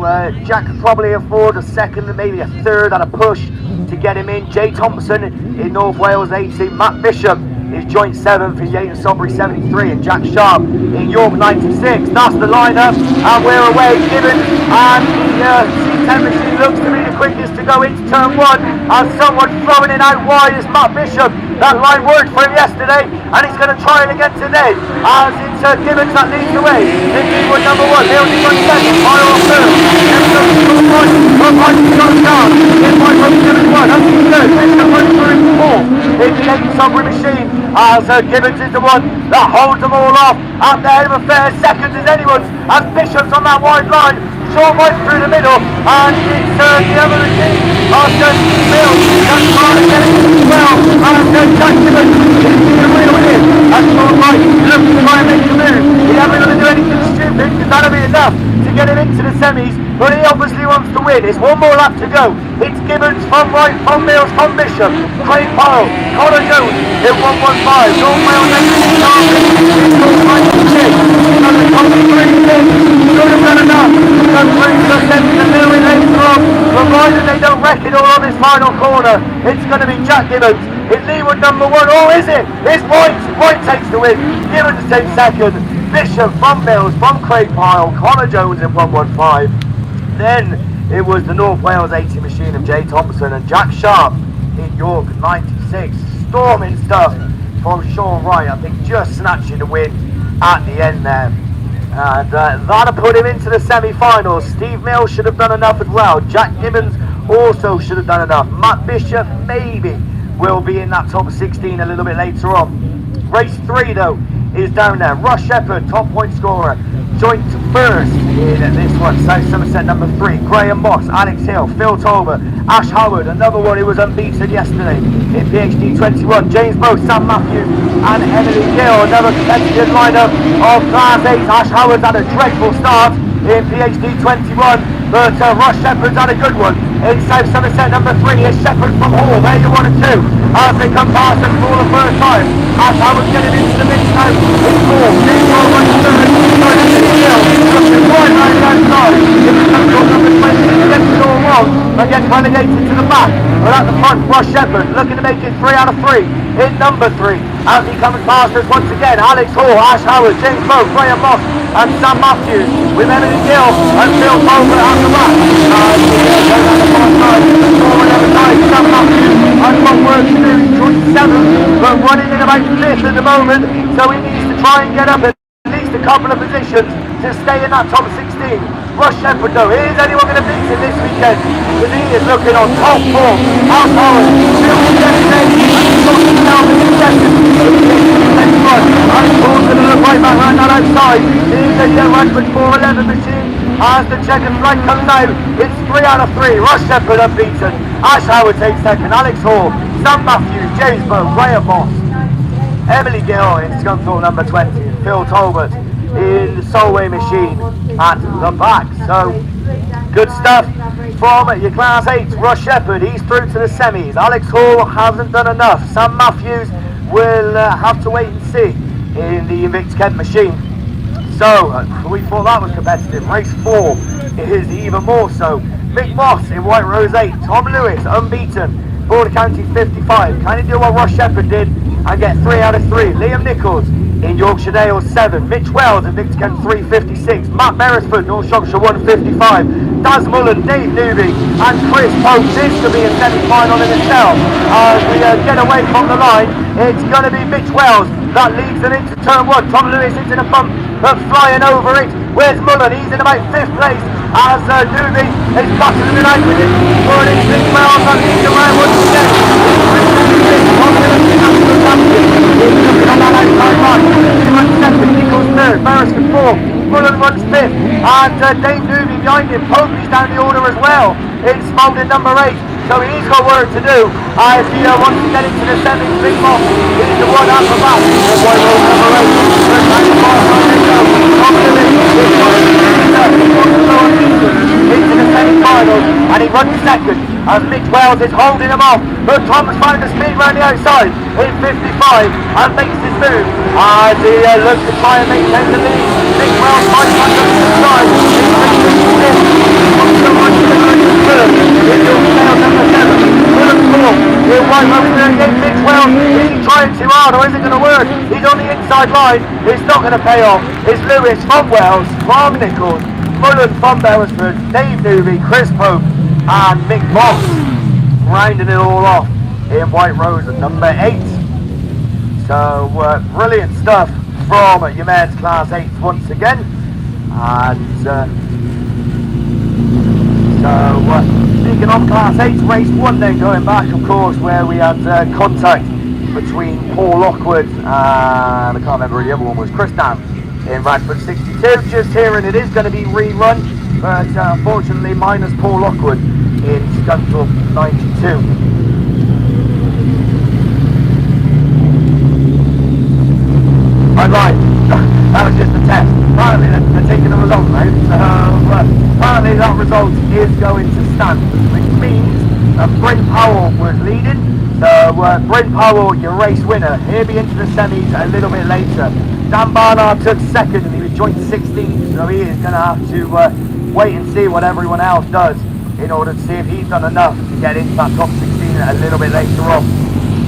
Jack could probably afford a second and maybe a third and a push to get him in. Jay Thompson in North Wales 18. Matt Bishop is joint 7th in Yayton Sudbury 73, and Jack Sharp in York 96. That's the lineup, and we're away. Gibbon and the C10 machine looks to be the quickest to go into turn 1, and someone throwing it out wide is Matt Bishop. That line worked for him yesterday, and he's going to try it again today, as it's Gibbons that leads the way. Indeed, with number 1, Neil Dean on 2nd, Fire on 3rd. Gibbons from point, from point to John down. In point from Gibbons 1, up to 3rd. Bishop runs through 4. It's the Yayton Sudbury machine. as Gibbons is the one that holds them all off. Out there with a fair second as anyone, as Bishop's on that wide line, short right through the middle, and it's the other machine, Bill, that's trying to get it as well, and Jack Gibbons is the wheel in, that's short right, looks to try and make the move. He hasn't going to do anything stupid, because that'll be enough to get him into the semis, but he obviously wants to win. It's one more lap to go. It's Gibbons from Wright, from Mills, from Bishop, Craig Powell, Connor Jones in 115, North Wales next to Charlie, it's North Wales 6, he's on the top 3 6, should have done enough, because Bruce just sent the middle later on, provided they don't wreck it all on this final corner. It's going to be Jack Gibbons in Leeward number 1, or is it? It's White, White takes the win, Gibbons takes second, Bishop from Mills, from Craig Pyle, Connor Jones in 115. Then it was the North Wales 80 machine of Jay Thompson and Jack Sharp in York 96. Storming stuff from Sean Wright, I think just snatching the win at the end there. And that'll put him into the semi-finals. Steve Mills should have done enough as well. Jack Gibbons also should have done enough. Matt Bishop maybe will be in that top 16 a little bit later on. Race 3 though is down there. Russ Shepherd, top point scorer, joint first in this one. South Somerset number 3, Graham Moss, Alex Hill, Phil Tolbert, Ash Howard, another one who was unbeaten yesterday in PhD 21, James Bowe, Sam Matthews and Emily Gill. Another competitive lineup of Class 8. Ash Howard's had a dreadful start in PhD 21, but Russ Shepherd's had a good one in South Somerset number 3 is Shepherd from Hall. There you 1 and 2 as they come past them for the first time. Ash Howard's getting into the mix now. It's 4, James Bowe right third, looking right round the outside. It's the number 20, he gets it all wrong and gets relegated to the back. But at the front, Russ Shepherd looking to make it 3 out of 3 in number 3 as he comes past us once again. Alex Hall, Ash Howard, James Bowe, Graham Moss and Sam Matthews with Emily Gill and Phil Tolbert at the back. And goes down the far side, forward the other side, Sam Matthews and what works to do, he's joint 7th but running in about 5th at the moment, so he needs to try and get up at least a couple of positions to stay in that top 16. Russ Shepherd though, is anyone going to beat him this weekend? Because he is looking on top form. Al Howard, Phil Jensen, and Scott Melvin in second. Next one, Alex Hall's going to look right back around that outside. Here's the Radford 411 machine. As the checkered flag comes out, it's 3 out of 3. Russ Shepherd unbeaten. Ash Howard takes second. Alex Hall, Sam Matthews, James Bowe, Graham Moss, Emily Gill in Scunthorpe number 20, and Phil Tolbert in the Solway machine at the back. So good stuff from your Class 8. Russ Shepherd, he's through to the semis. Alex Hall hasn't done enough. Sam Matthews will have to wait and see in the Invictus Kent machine. So we thought that was competitive. Race 4 is even more so. Mick Moss in White Rose 8, Tom Lewis unbeaten, Border County 55. Kind of do what Russ Shepherd did and get 3 out of 3. Liam Nichols in Yorkshire Dale 7, Mitch Wells in Invictus Kent 356, Matt Beresford, North Shropshire 155, Daz Mullen, Dave Newby and Chris Pope. This could be a semi-final in itself. As we get away from the line, it's going to be Mitch Wells that leads them into turn 1. Tom Lewis into the bump but flying over it. Where's Mullen? He's in about 5th place as Newby is battling it out with it. Running Mitch Wells that leads around once again. He's looking on that outside line. He runs 2nd, Nichols 3rd, Beresford 4th, Mullen runs 5th, and Dave Newby behind him. Pope's down the order as well in Spalding number 8. So he's got work to do if he wants to get into the semis. Big Moss is the one out the back. And White Rose number 8. Into the semi-finals, and he runs 2nd as Mitch Wells is holding him off, but Tom's found the speed around the outside in 55 and makes his move as he looks to try and maintain the lead. Mitch Wells fights back up to the side in 56. In Yorkshire Dale number 7, Fulham 4th in White Rose 38. Mitch Wells, is he trying too hard or is it going to work? He's on the inside line, it's not going to pay off. It's Lewis from Wells, from Nichols, Mullen from Beresford, Dave Newby, Chris Pope and Mick Moss rounding it all off in White Rose at number 8. So brilliant stuff from your men's Class 8 once again. And speaking of Class 8, race 1 then, going back of course where we had contact between Paul Lockwood and I can't remember who the other one was, Chris Dan in Radford 62. Just hearing it is going to be rerun, but unfortunately minus Paul Lockwood in Scunthorpe 92. Right, that was just a test. Apparently they're taking the result now, so apparently that result is going to stand, which means Bryn Powell was leading. So Bryn Powell, your race winner, he'll be into the semis a little bit later. Dan Barnard took second and he was joint 16th, so he is going to have to wait and see what everyone else does in order to see if he's done enough to get into that top 16 a little bit later on.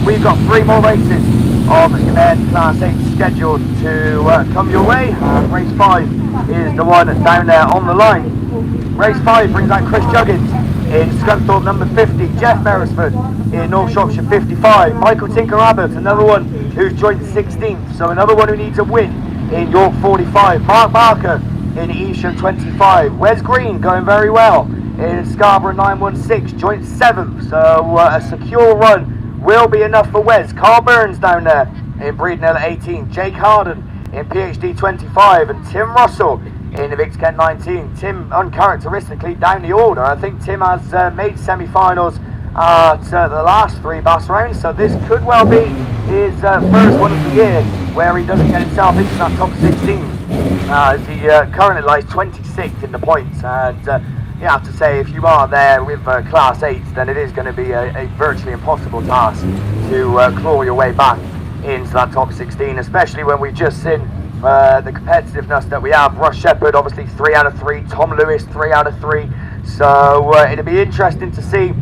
We've got 3 more races of the men's Class 8 scheduled to come your way. Race 5 is the one that's down there on the line. Race 5 brings out Chris Juggins in Scunthorpe number 50, Jeff Beresford in North Shropshire 55, Michael Tinker Abbott, another one who's joined 16th, so another one who needs a win in York 45, Mark Barker in Evesham 25, Wes Green going very well in Scarborough 916, joint 7th, so a secure run will be enough for Wes. Carl Burns down there in Breednell 18, Jake Harden in PhD 25, and Tim Russell in the Vics Kent 19. Tim uncharacteristically down the order. I think Tim has made semi-finals at the last 3 BAS rounds, so this could well be his first one of the year where he doesn't get himself into that top 16, as he currently lies 26th in the points. And you have to say, if you are there with Class 8, then it is going to be a virtually impossible task to claw your way back into that top 16, especially when we've just seen the competitiveness that we have. Russ Shepherd obviously 3 out of 3, Tom Lewis 3 out of 3, so it'll be interesting to see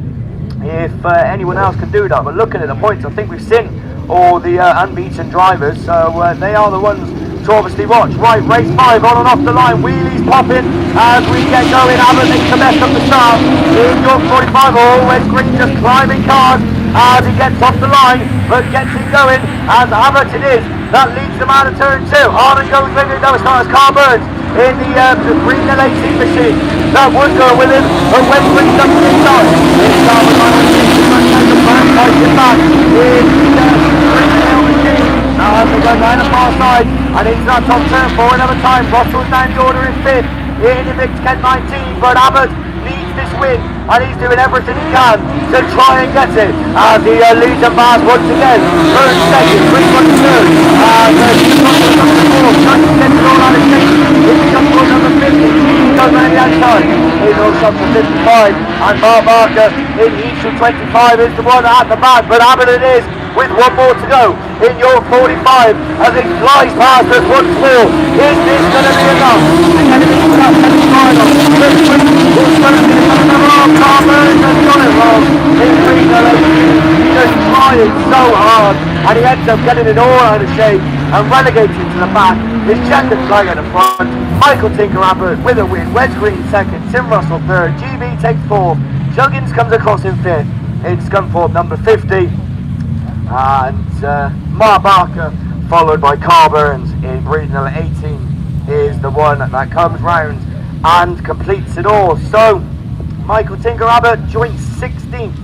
if anyone else can do that. But looking at the points, I think we've seen all the unbeaten drivers, so they are the ones to obviously watch. Right, race 5 on and off the line, wheelies popping as we get going. Abbott needs to mess up the start in York 45, always Green just climbing cars as he gets off the line, but gets it going as Abbott it is that leads them out of turn 2. Harden goes with it, though as far as Carl Burns in the Breednell 18 machine. That would go with him, but when Green does the start, it's Carl Burns back in the Breednell machine. Now as they go down the far side and into that top turn 4 another time. Russell's down the order in 5th in the Vics Kent 19, but Abbott needs this win and he's doing everything he can to try and get it as he leads the BAS once again. Burns second, Green runs third, and Russell number 4 trying to get it all out of shape. It's just number 50, he goes around the outside. He's all shot for 55, and Mark Barker in Evesham 25 is the one at the back, but Abbott it is with 1 more to go in York 45 as it flies past us once more. Is this going to be enough to get it into that semi-final? This week is going to be another wrong. Carl Burns has done it wrong in Breednell 18, just trying so hard, and he ends up getting it all out of shape and relegated to the back. His checkered flag at the front. Michael Tinker Abbott with a win. Wes Green second, Tim Russell third, GB takes 4th, Juggins comes across in 5th in Scunthorpe number 50. And Mark Barker, followed by Carl Burns in Breednell 18, is the one that comes round and completes it all. So, Michael Tinker Abbott joint 16th.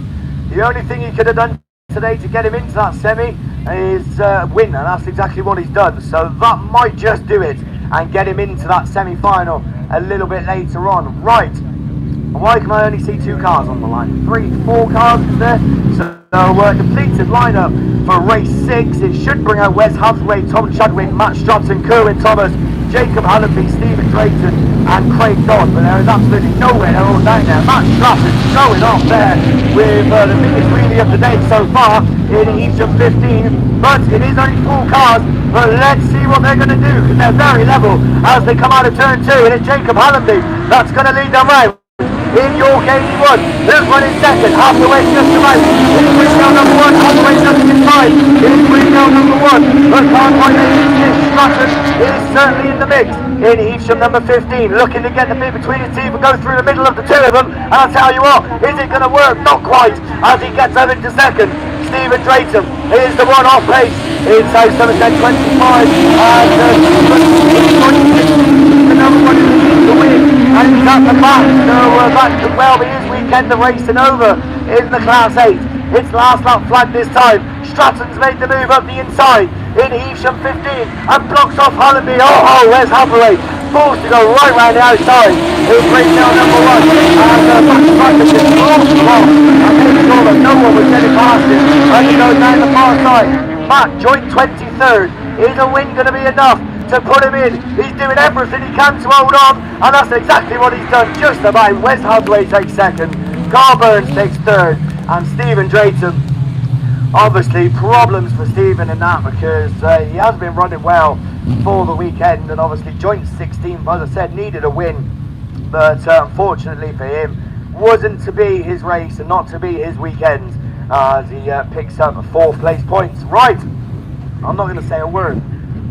The only thing he could have done today to get him into that semi is win, and that's exactly what he's done. So that might just do it and get him into that semi-final a little bit later on. Right. Why can I only see 2 cars on the line? 3, 4 cars is there? So completed lineup for race 6. It should bring out Wes Hathaway, Tom Chadwick, Matt Stratton, Kerwin Thomas, Jacob Hallenby, Stephen Drayton and Craig Dodd, but there is absolutely nowhere. They're all down there. Matt Stratton showing off there with the biggest wheelie of the day so far in Evesham 15, but it is only 4 cars. But let's see what they're going to do, because they're very level as they come out of turn 2, and it's Jacob Hallenby that's going to lead them round. In York 81, who's running second, Hathaway just about, it's Breednell number 1, Hathaway just inside, it's Breednell number 1, but can't quite make it. Stratton is certainly in the mix, in Evesham number 15, looking to get the bit between his teeth and go through the middle of the 2 of them, and I'll tell you what, is it going to work? Not quite, as he gets out into second. Stephen Drayton is the one off pace in South Somerset 25, and another one who needs to win, and he's at the back, so that could well be his weekend of racing over in the Class 8. It's last lap flag this time. Stratton's made the move up the inside in Evesham 15 and blocks off Hollanby. Oh, where's Hathaway? Forced to go right round the outside. He'll break down number 1 and back to Buckingham. And made sure that no one was getting past him. And he goes down the far side. Matt, joint 23rd. Is a win going to be enough to put him in? He's doing everything he can to hold on, and that's exactly what he's done. Just about. Wes Hathaway takes second, Carl Burns takes third, and Stephen Drayton. Obviously problems for Stephen in that, because he has been running well for the weekend, and obviously joint 16, as I said, needed a win, but unfortunately for him, wasn't to be his race and not to be his weekend, as he picks up 4th place points. Right, I'm not going to say a word,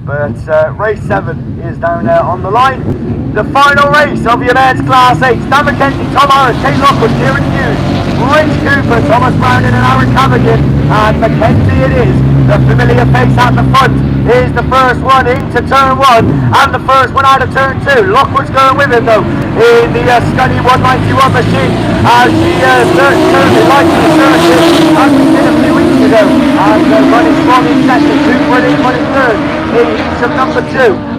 but race 7 is down there on the line. The final race of your men's Class 8. Stan McKenzie, Tom Harris, Kate Lockwood, Kieran Hughes, Rich Cooper, Thomas Browning and Aaron Cavaghan, and Mackenzie it is. The familiar face at the front is the first one into turn 1 and the first one out of turn 2. Lockwood's going with him though in the Scuddy 191 machine, as she certainly likes the circuit as we did a few weeks ago, and running strong in second, Cooper in running third in Evesham number 2.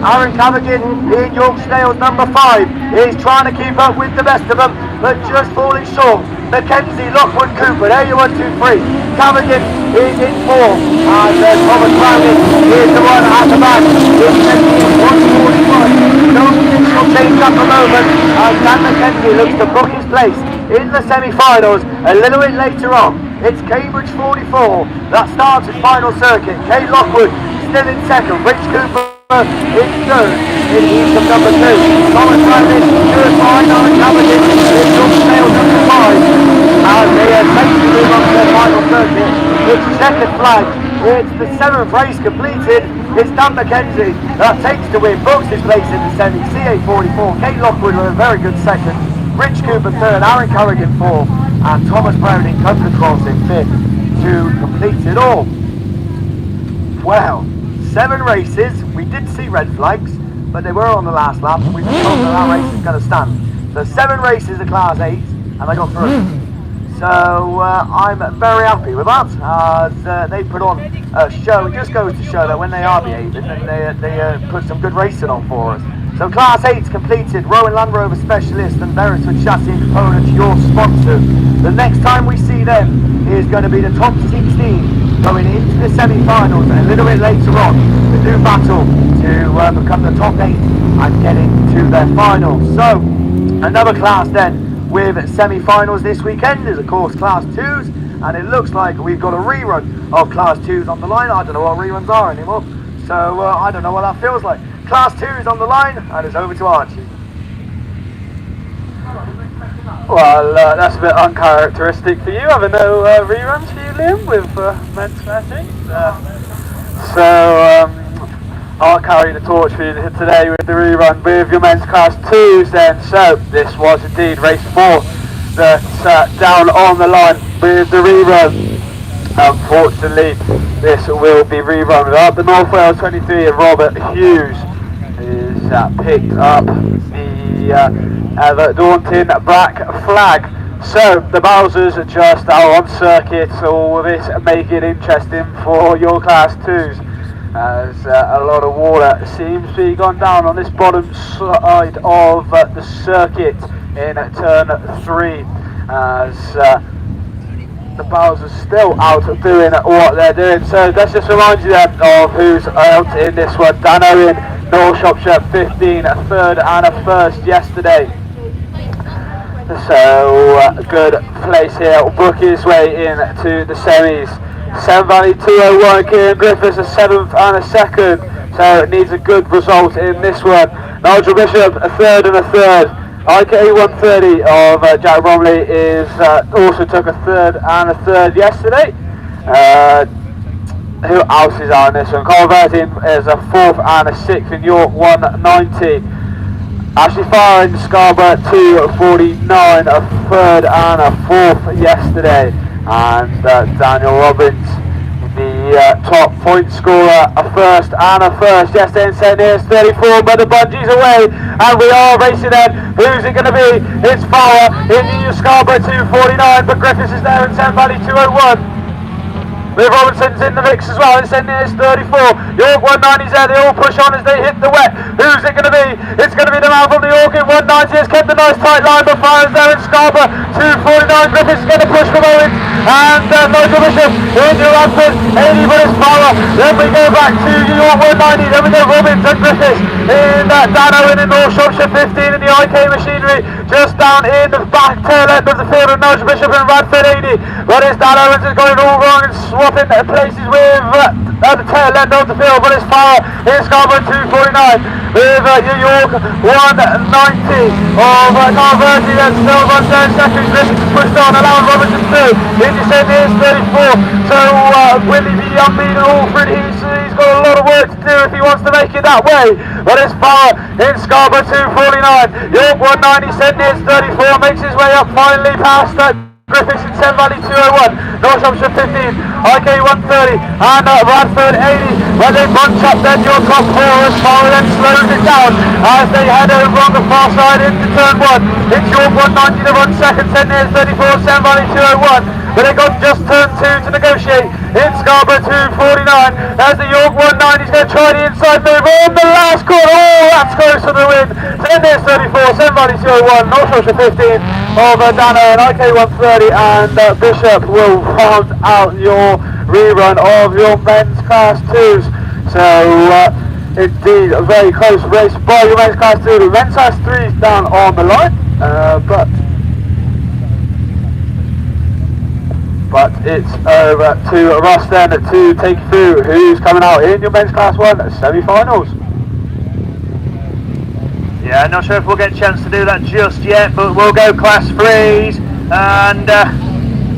Aaron Cavaghan in Yorkdale's number 5 is trying to keep up with the best of them, but just falling short. Mackenzie, Lockwood, Cooper, there you 1, 2, 3. Cavaghan is in 4, and Thomas Browning is the one at the back. It's 141. No initial change at the moment, and Dan Mackenzie looks to book his place in the semi-finals a little bit later on. It's Cambridge 44 that starts his final circuit. Kate Lockwood still in second, Rich Cooper in third in Evesham number 2. Thomas Browning third behind Aaron Cavaghan in Yorkdale number 5. And they take to move on to their final circuit. It's checkered flag. It's the 7th race completed. It's Dan Mackenzie that takes the win, books his place in the semi. CA44, Kate Lockwood with a very good second, Rich Cooper third, Aaron Carrigan 4th, and Thomas Browning comes across in 5th to complete it all. Well, 7 races. We did see red flags, but they were on the last lap, and we've been told that race is going to stand. So 7 races of Class 8, and I got through. So I'm very happy with that, as they put on a show. It just goes to show that when they are behaving, then they put some good racing on for us. So Class 8's completed. Rowan Land Rover Specialist and Beresford Chassis and Components, your sponsor. The next time we see them is going to be the top 16 going into the semi-finals, and a little bit later on the new battle to become the top 8 and get into their finals. So another class then with semi-finals this weekend is of course Class 2s, and it looks like we've got a rerun of Class 2s on the line. I don't know what reruns are anymore, so I don't know what that feels like. Class 2 is on the line, and it's over to Archie. Well, that's a bit uncharacteristic for you, having no reruns for you, Liam, with men's Class 8. I'll carry the torch for you today with the rerun with your men's Class 2s then. So, this was indeed race 4 that's down on the line with the rerun. Unfortunately, this will be rerun without the North Wales 23 and Robert Hughes is picked up the daunting black flag. So the Bowsers are just out on circuit, so all this make it interesting for your Class 2s, as a lot of water seems to be gone down on this bottom side of the circuit in turn 3, as the Bowsers still out doing what they're doing. So let's just remind you then of who's out in this one. Dan Owen, North Shropshire 15, a third and a first yesterday. So good place here, will book his way into the semis. Severn Valley 201, Kieran Griffiths a 7th and a 2nd, so it needs a good result in this one. Nigel Bishop a 3rd and a 3rd. IK 130 of Jack Bromley is also took a 3rd and a 3rd yesterday. Who else is on this one? Carl Vertin is a 4th and a 6th in York 190. Ashley Farr in Scarborough 249, a 3rd and a 4th yesterday. And Daniel Robbins, the top point scorer, a first and a first. Yesterday in St. Neots 34, but the bungee's away, and we are racing then. Who's it going to be? It's Fowler in New Scarborough 249, but Griffiths is there in Thames Valley 201. With Robinson's in the mix as well, it's in Neots 34. York 190's there, they all push on as they hit the wet. Who's it going to be? It's going to be the man from the York in 190. Has kept a nice tight line, but Fires there in Scarborough 249. Griffiths is going to push from Owens, and Nigel Bishop in New Radford 80, but it's Fowler. Then we go back to York 190, then we go Robbins and Griffiths in Dan Owen in North Shropshire 15 in the IK machinery, just down in the back tail end of the field of Nigel Bishop in Radford 80. But it's Dan Owens is going all wrong and swapping places with the tail end of the field, but it's Fowler in Scarborough 249 with York 190 of Carl Verdi, and still on third second. Griffiths is pushed on, allowing Robinson through. Into St. Neots 34, so will he be unbeaten all through? He's got a lot of work to do if he wants to make it that way, but it's Fowler in Scarborough 249. York 190, St. Neots 34 makes his way up finally past Griffiths in Thames Valley 201, North Shropshire 15, IK 130, and Radford 80. When they bunch up, then your top four as Fowler then slows it down as they head over on the far side into turn 1. It's York 190 to run second, St. Neots 34, Thames Valley 201. But they got just turn 2 to negotiate in Scarborough 249 as the York 190 is going to try the inside move on the last corner. Oh, that's close to the win. St. Neots 34, Thames Valley 201, North Shropshire 15 of Dano and IK 130, and Bishop will round out your rerun of your men's class 2s. So indeed a very close race by your men's class 2. The men's class 3 is down on the line, but it's over to Ross then to take you through who's coming out in your men's class 1 semi-finals. Yeah, not sure if we'll get a chance to do that just yet, but we'll go class 3s, and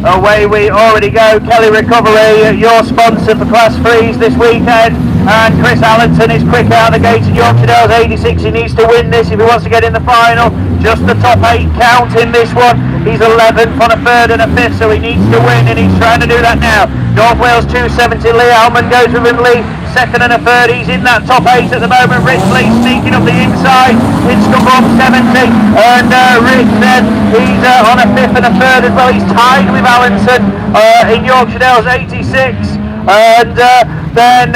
away we already go. Kelly Recovery, your sponsor for class 3s this weekend, and Chris Allenton is quick out of the gate in Yorkshire Dales 86. He needs to win this if he wants to get in the final. Just the top 8 count in this one. He's 11th on a 3rd and a 5th, so he needs to win, and he's trying to do that now. North Wales 270, Lee Almond goes with him. Lee 2nd and a 3rd, he's in that top 8 at the moment. Rich Lee sneaking up the inside, it's Scunthorpe 70, and Rich then, he's on a 5th and a 3rd as well. He's tied with Allenton in Yorkshire Dales 86, and then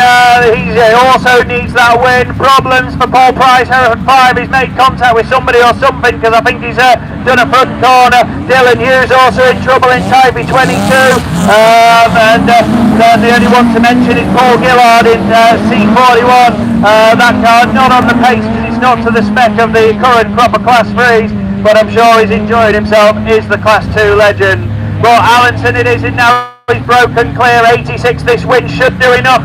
he also needs that win. Problems for Paul Price, Hereford 5, he's made contact with somebody or something, because I think he's done a front corner. Dylan Hughes also in trouble in Typey 22, and the only one to mention is Paul Gillard in C41. That car not on the pace because it's not to the spec of the current proper class 3s, but I'm sure he's enjoying himself, is the class 2 legend. Well, Allenton it is, and now he's broken clear. 86, this win should do enough.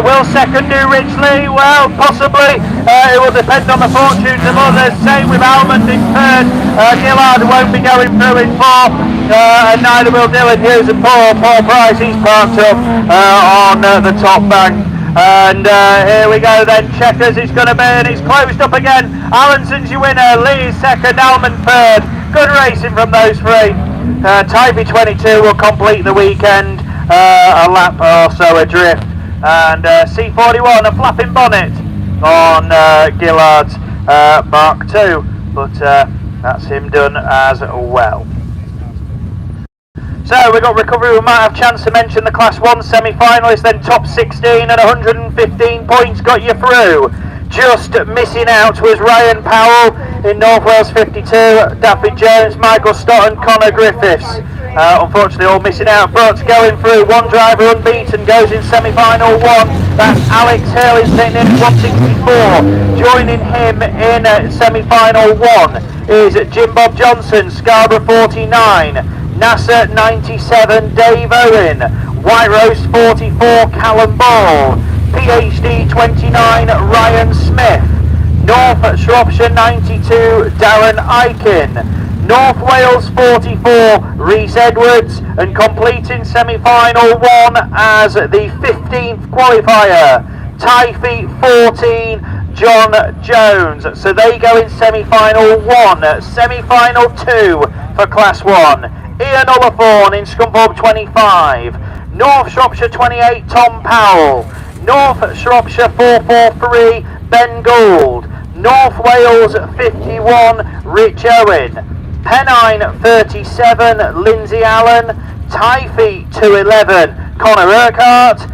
Will second do Ridgely? Well, possibly. It will depend on the fortunes of others. Same with Almond in 3rd. Gillard won't be going through in 4th, and neither will Dylan Hughes and Paul Price. He's parked up on the top bank. And here we go then. Checkers, it's going to be, and it's closed up again. Allenton's your winner. Lee's 2nd, Almond 3rd. Good racing from those 3. Typey 22 will complete the weekend, a lap or so adrift, and C41 a flapping bonnet on Gillard's Mark II, but that's him done as well. So we've got Recovery. We might have a chance to mention the class 1 semi-finalists, then top 16 and 115 points got you through. Just missing out was Ryan Powell in North Wales 52, Daffy Jones, Michael Stott and Connor Griffiths. Unfortunately all missing out, but going through. One driver unbeaten goes in semi-final 1. That's Alex Hill in St. Neots 164. Joining him in semi-final 1 is Jim Bob Johnson, Scarborough 49. NASA 97, Dave Owen. White Rose 44, Callum Ball. PhD 29, Ryan Smith. North Shropshire 92, Darren Aiken. North Wales 44, Rhys Edwards, and completing semi-final 1 as the 15th qualifier, Typhy 14, John Jones. So they go in semi-final 1, semi-final 2 for class 1. Ian Oliphorn in Scunthorpe 25. North Shropshire 28, Tom Powell. North Shropshire 443, Ben Gould. North Wales 51, Rich Owen. Pennine 37, Lindsay Allen. Tyfee 211, Connor Urquhart.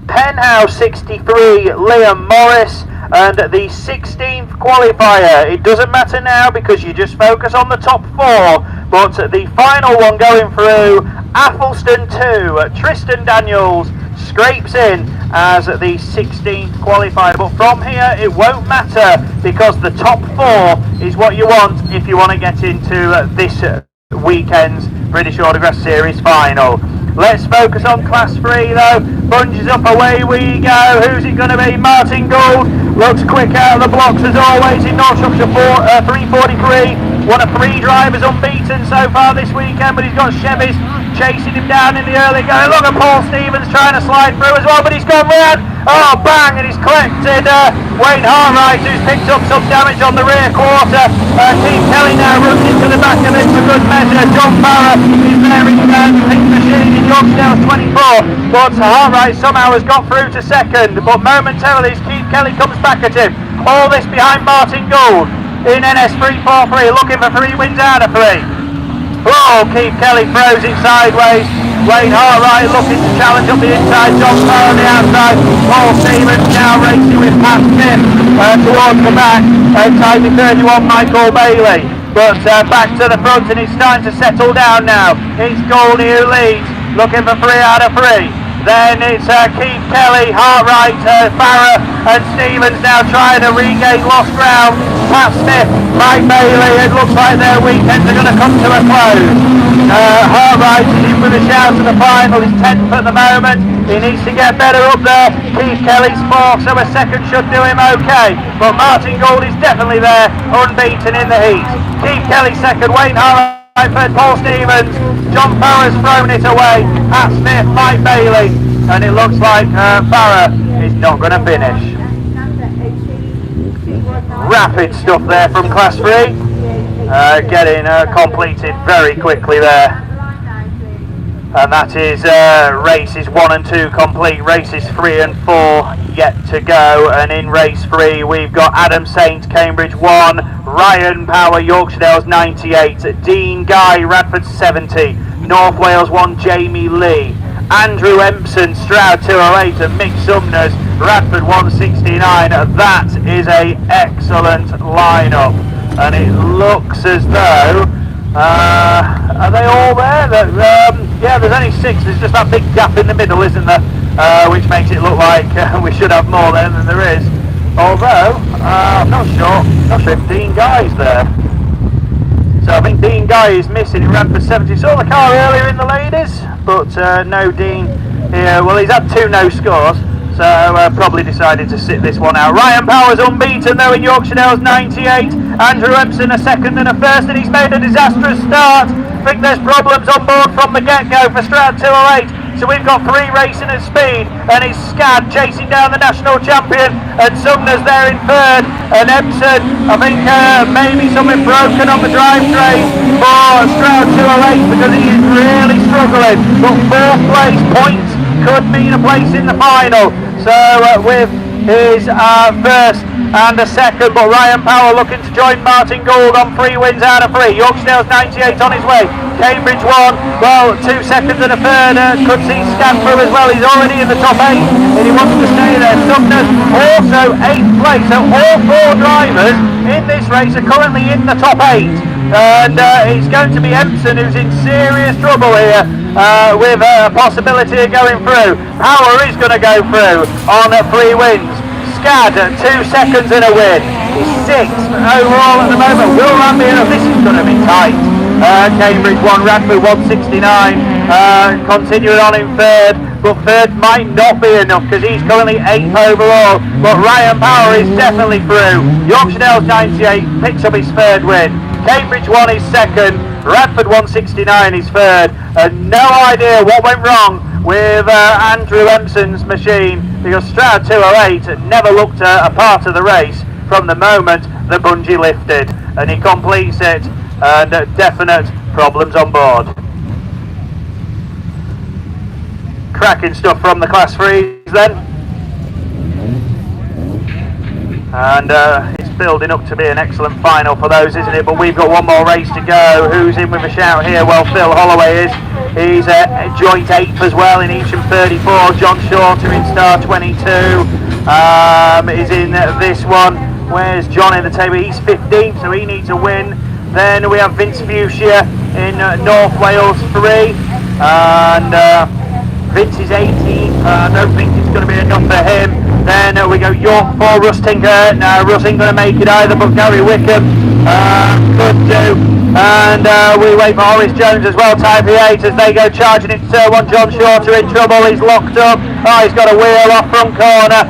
Penhouse 63, Liam Morris. And the 16th qualifier, it doesn't matter now because you just focus on the top 4, but the final one going through, Athelston 2, Tristan Daniels scrapes in as the 16th qualifier, but from here it won't matter because the top 4 is what you want if you want to get into this weekend's British Autograph Series final. Let's focus on Class 3 though. Bunges up, away we go. Who's it going to be? Martin Gould looks quick out of the blocks as always in North Shropshire 343. One of 3 drivers unbeaten so far this weekend, but he's got Chevys chasing him down in the early going. Look at Paul Stevens trying to slide through as well, but he's gone round. Oh, bang, and he's collected Wayne Hartwright, who's picked up some damage on the rear quarter. Keith Kelly now runs into the back of it for good measure. John Farrer is there in the pink machine in Yorkshire 24, but Hartwright somehow has got through to second, but momentarily as Keith Kelly comes back at him. All this behind Martin Gould in NS 343, looking for 3 wins out of 3. Oh, Keith Kelly throws it sideways. Wayne Hartwright looking to challenge up the inside. John Farr on the outside. Paul Stevens now racing with Pat Smith towards the back. Typing 31, Michael Bailey. But back to the front, and it's starting to settle down now. It's Goldie who leads, looking for 3 out of 3. Then it's Keith Kelly, Hartwright, Farrer and Stevens now trying to regain lost ground. Pat Smith, Mike Bailey, it looks like their weekends are going to come to a close. Hartwright is in with a shout to the final, he's 10th at the moment. He needs to get better up there. Keith Kelly's 4th, so a second should do him okay. But Martin Gould is definitely there, unbeaten in the heat. Keith Kelly 2nd, Wayne Hartwright 3rd, Paul Stevens. John Farrer's thrown it away. Pat Smith, Mike Bailey, and it looks like Farrer is not going to finish. Rapid stuff there from Class 3, getting completed very quickly there. And that is races 1 and 2 complete. Races 3 and 4 yet to go. And in race 3 we've got Adam Saint, Cambridge 1, Ryan Power, Yorkshire Dales 98, Dean Guy, Radford 70, North Wales 1, Jamie Lee, Andrew Empson, Stroud 208, and Mick Sumners, Radford 169. That is a excellent lineup, and it looks as though are they all there? Yeah, there's only 6. There's just that big gap in the middle, isn't there? Which makes it look like we should have more there than there is. Although I'm not sure if Dean Guy's there. So I think Dean Guy is missing in Radford 70. Saw the car earlier in the ladies, but no Dean here. Well, he's had 2 no scores, so probably decided to sit this one out. Ryan Power's unbeaten though in Yorkshire Dales 98. Andrew Empson a 2nd and a 1st, and he's made a disastrous start. I think there's problems on board from the get-go for Stroud 208. So we've got 3 racing at speed, and it's Scad chasing down the national champion, and Sumner's there in 3rd, and Empson, I think maybe something broken on the drivetrain for Stroud 208 because he is really struggling. But 4th place points could mean a place in the final. So with his 1st and a 2nd, but Ryan Power looking to join Martin Gould on 3 wins out of 3. Yorkshire Dales 98 on his way. Cambridge 1, well, 2 seconds and a 3rd. Could see Scan through as well. He's already in the top 8 and he wants to stay there. Sumner's also 8th place. So all 4 drivers in this race are currently in the top 8. And it's going to be Empson who's in serious trouble here with a possibility of going through. Power is going to go through on 3 wins. Scad 2 seconds in a win. He's 6th overall at the moment. Will that be enough? This is going to be tight. Cambridge 1, Radford 169. Continuing on in 3rd, but 3rd might not be enough because he's currently 8th overall. But Ryan Power is definitely through. Yorkshire Dales 98 picks up his 3rd win. Cambridge 1 is 2nd. Radford 169 is 3rd. And no idea what went wrong with Andrew Empson's machine, because Stroud 208 never looked a part of the race from the moment the bungee lifted, and he completes it, and definite problems on board. Cracking stuff from the Class 3s then. And it's building up to be an excellent final for those, isn't it? But we've got one more race to go. Who's in with a shout here? Well, Phil Holloway is. He's a joint 8th as well in Evesham 34. John Shorter in Star 22 is in this one. Where's John in the table? He's 15th, so he needs a win. Then we have Vince Fuchsia in North Wales 3. And Vince is 18th. I don't think it's going to be enough for him. Then we go York 4, Russ Tinker. No, Russ ain't going to make it either, but Gary Wickham could do. And we wait for Horace Jones as well, Type 8, as they go charging into turn 1. John Shorter in trouble, he's locked up. Oh, he's got a wheel off front corner.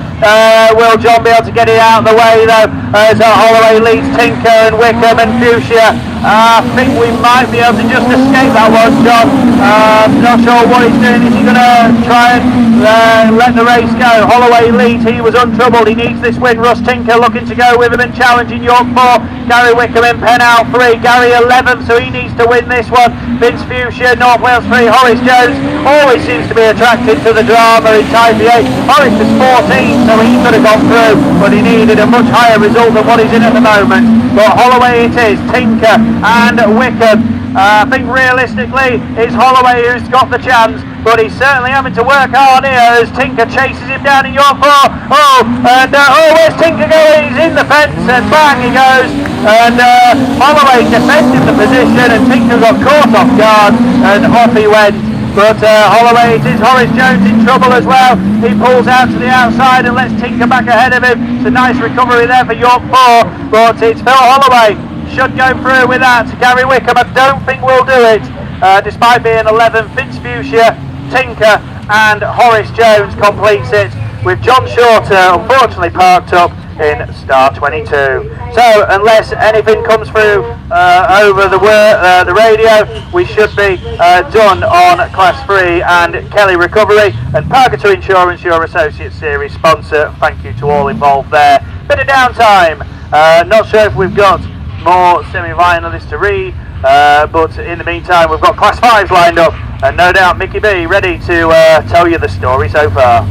Will John be able to get it out of the way though, as Holloway leads Tinker and Wickham and Fuchsia. I think we might be able to just escape that one, John. Not sure what he's doing. Is he going to try and let the race go? Holloway leads, he was untroubled, he needs this win. Russ Tinker looking to go with him and challenging York 4. Gary Wickham in Penal 3. Gary 11th, so he needs to win this one. Vince Fuchsia, North Wales 3. Horace Jones always seems to be attracted to the drama in Type 8. Horace was 14, so he could have gone through, but he needed a much higher result than what he's in at the moment. But Holloway it is, Tinker and Wickham. I think realistically it's Holloway who's got the chance, but he's certainly having to work hard here as Tinker chases him down in York 4. Where's Tinker going? He's in the fence and bang he goes. And Holloway defending the position and Tinker got caught off guard and off he went. But Holloway, it is Horace Jones in trouble as well. He pulls out to the outside and lets Tinker back ahead of him. It's a nice recovery there for York 4, but it's Phil Holloway should go through with that. Gary Wickham, I don't think will do it, despite being 11th. Vince Fuchsia, Tinker and Horace Jones completes it, with John Shorter unfortunately parked up in Star 22. So unless anything comes through over the radio, we should be done on Class 3 and Kelly Recovery and Purgatory Insurance, your associate series sponsor. Thank you to all involved there. Bit of downtime, not sure if we've got more semi-finalists to read, but in the meantime we've got Class 5s lined up, and no doubt Mickey B ready to tell you the story so far.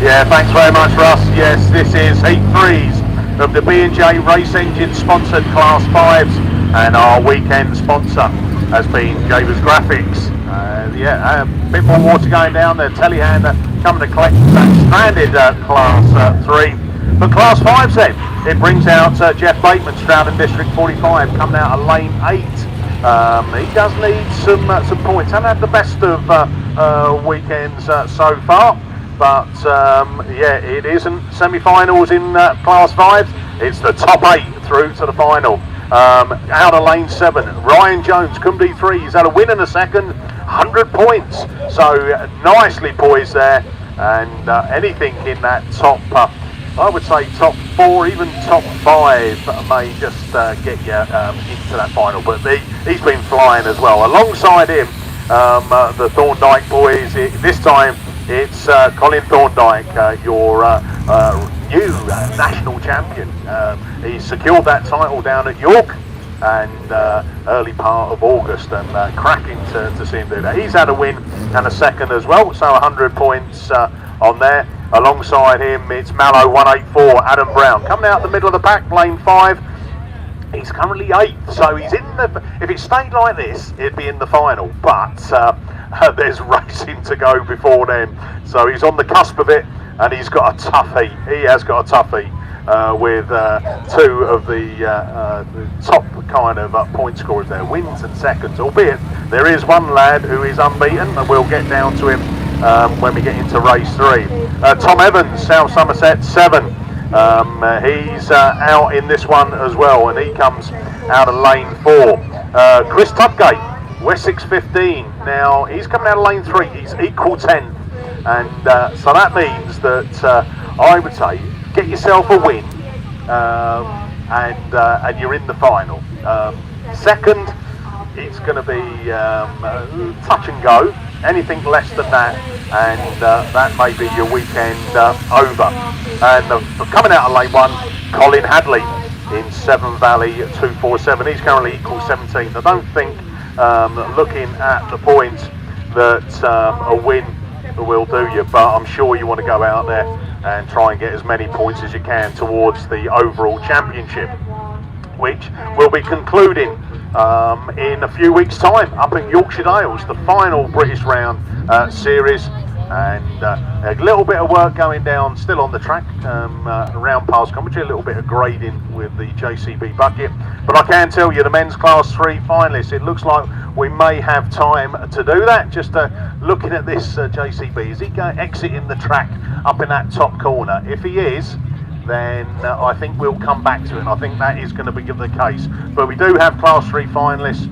Yeah, thanks very much, Russ. Yes, this is Heat 3s of the B&J Race Engine sponsored Class 5s, and our weekend sponsor has been Javis Graphics. A bit more water going down there. Telehandler coming to collect that stranded Class 3. But Class 5s then, it brings out Jeff Bateman, Stroud District 45, coming out of lane 8. He does need some points. Hasn't had the best of weekends so far, but it isn't semi-finals in Class 5s. It's the top 8 through to the final. Out of lane 7, Ryan Jones, Cumby 3. He's had a win in a second, 100 points. So nicely poised there, and anything in that top I would say top 4, even top 5 may just get you into that final, but he's been flying as well. Alongside him, the Thorndike boys, this time it's Colin Thorndike, your new national champion. He secured that title down at York and early part of August, and cracking to see him do that. He's had a win and a second as well, so 100 points on there. Alongside him, it's Mallow 184, Adam Brown, coming out the middle of the pack, lane 5. He's currently 8th, so he's in the. If it stayed like this, it'd be in the final. But there's racing to go before then, so he's on the cusp of it, and he's got a tough heat. He has got a tough heat with 2 of the top kind of point scorers there, wins and seconds. Albeit there is one lad who is unbeaten, and we'll get down to him when we get into race 3. Tom Evans, South Somerset 7. He's out in this one as well, and he comes out of lane 4. Chris Tudgate, Wessex 15. Now he's coming out of lane 3. He's equal 10th, and so that means that I would say get yourself a win, and you're in the final. Second, it's going to be touch and go. Anything less than that, and that may be your weekend over. And coming out of lane 1, Colin Hadley in Severn Valley 247. He's currently equal 17th. I don't think, looking at the points, that a win will do you, but I'm sure you want to go out there and try and get as many points as you can towards the overall championship, which will be concluding in a few weeks' time up at Yorkshire Dales, the final British Round series. And a little bit of work going down still on the track around past commentary, a little bit of grading with the JCB bucket. But I can tell you, the men's class 3 finalists, it looks like we may have time to do that. Just looking at this JCB, is he exiting the track up in that top corner? If he is, then I think we'll come back to it. And I think that is going to be the case. But we do have class 3 finalists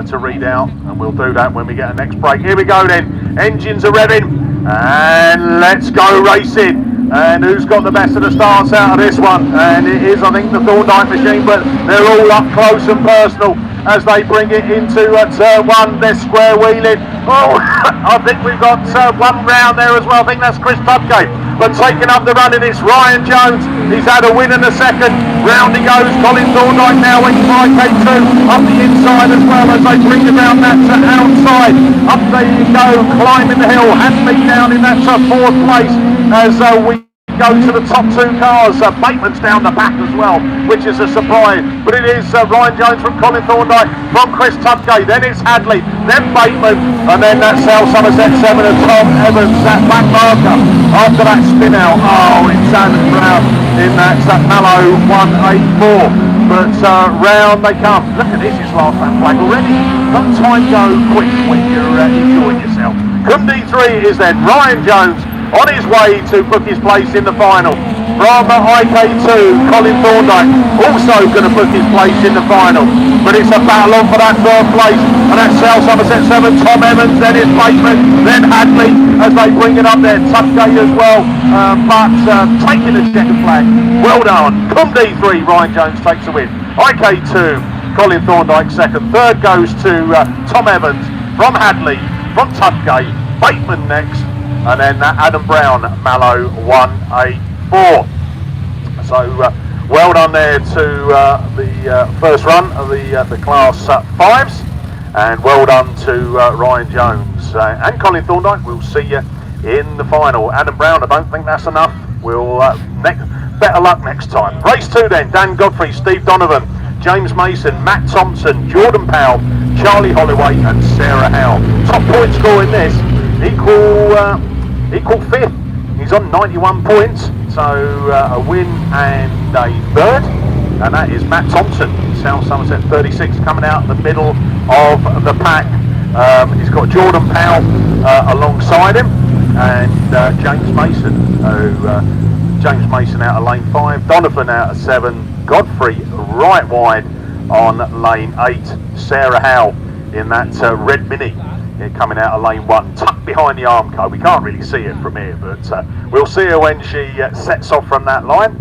to read out, and we'll do that when we get a next break. Here we go then, engines are revving. And let's go racing. And who's got the best of the starts out of this one? And it is, I think, the Thorndyke machine, but they're all up close and personal as they bring it into turn 1. They're square wheeling. Oh, I think we've got one round there as well. I think that's Chris Tudgate. But taking up the running, it's Ryan Jones. He's had a win in the second. Round he goes. Colin Thorndyke now went to IK2 up the inside as well as they bring it round that outside. Up they go, climbing the hill. Hadley down in that 4th place as we go to the top 2 cars. Bateman's down the back as well, which is a surprise. But it is Ryan Jones from Colin Thorndyke, from Chris Tudgate, then it's Hadley, then Bateman, and then that's South Somerset 7 and Tom Evans, that back marker. After that spin out, oh, it's Sandon Brown in that Mallow 184. But round they come. Look at this, it's last lap flag already. Don't time go quick when you're enjoying yourself. Cumdy 3 is then Ryan Jones, on his way to book his place in the final. From IK2, Colin Thorndyke also going to book his place in the final. But it's a battle on for that 3rd place. And that's South Somerset 7, Tom Evans, then it's Bateman, then Hadley as they bring it up there. Tudgate as well, but taking the checkered flag. Well done. Cumdy 3, Ryan Jones takes the win. IK2, Colin Thorndyke 2nd. 3rd goes to Tom Evans, from Hadley, from Tudgate, Bateman next. And then Adam Brown, Mallow 184. So well done there to the first run of the class 5s, and well done to Ryan Jones and Colin Thorndyke. We'll see you in the final. Adam Brown, I don't think that's enough. We'll better luck next time. Race 2 then, Dan Godfrey, Steve Donovan, James Mason, Matt Thompson, Jordan Powell, Charlie Holloway and Sarah Howe. Top point score in this, equal 5th. He's on 91 points, so a win and a 3rd, and that is Matt Thompson, South Somerset 36, coming out the middle of the pack. He's got Jordan Powell alongside him, and James Mason, James Mason out of lane 5, Donovan out of 7, Godfrey right wide on lane 8, Sarah Howe in that red Mini coming out of lane 1, tucked behind the Armco. We can't really see it from here, but we'll see her when she sets off from that line.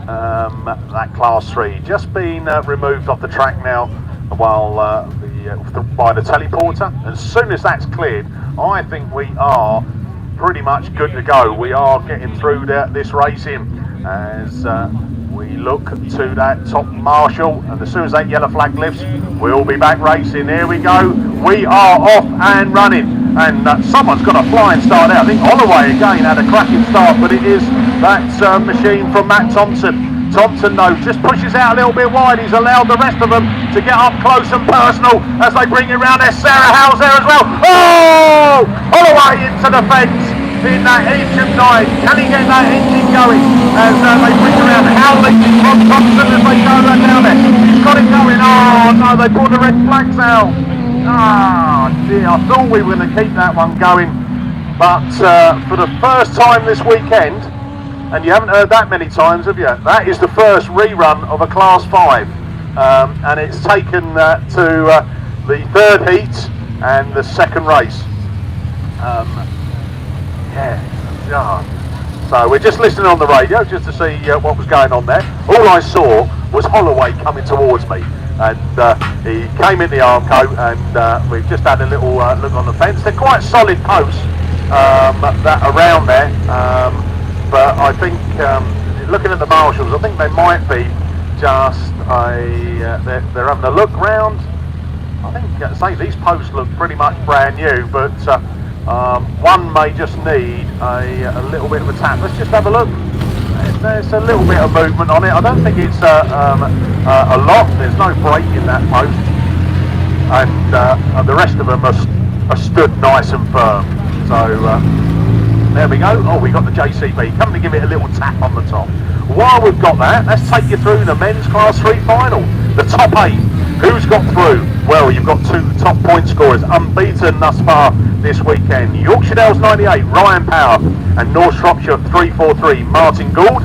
That class 3 just been removed off the track now while by the teleporter. As soon as that's cleared, I think we are pretty much good to go. We are getting through this racing as we look to that top marshal, and as soon as that yellow flag lifts, we'll be back racing. Here we go. We are off and running, and someone's got a flying start there. I think Holloway again had a cracking start, but it is that machine from Matt Thompson. Thompson though just pushes out a little bit wide. He's allowed the rest of them to get up close and personal as they bring it round there. Sarah Howe's there as well. Oh! Holloway into the fence in that engine 9. Can he get that engine going as they bring around Howley from Thompson as they go right down there? He's got it going. Oh no, they brought the red flags out. Ah dear, I thought we were going to keep that one going, but for the first time this weekend, and you haven't heard that many times, have you? That is the first rerun of a Class 5, and it's taken to the 3rd heat and the 2nd race. So we're just listening on the radio just to see what was going on there. All I saw was Holloway coming towards me, and he came in the Armco, and we've just had a little look on the fence. They're quite solid posts that around there, but I think looking at the marshals, I think they might be just they're having a look round. I think say these posts look pretty much brand new, but One may just need a little bit of a tap. Let's just have a look. There's a little bit of movement on it. I don't think it's a lot. There's no break in that post, and the rest of them are stood nice and firm. So there we go. Oh, we got the JCB. Come to give it a little tap on the top. While we've got that, let's take you through the men's Class 3 final. The top 8. Who's got through? Well, you've got 2 top point scorers, unbeaten thus far this weekend. Yorkshire Dales 98, Ryan Power, and North Shropshire 343, Martin Gould,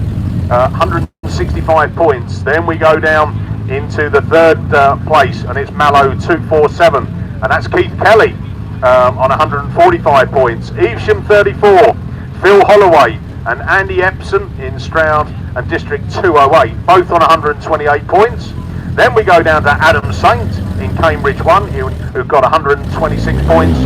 165 points. Then we go down into the third place, and it's Mallow 247, and that's Keith Kelly on 145 points. Evesham 34, Phil Holloway and Andy Epson in Stroud and District 208, both on 128 points. Then we go down to Adam Saint in Cambridge 1, who've got 126 points.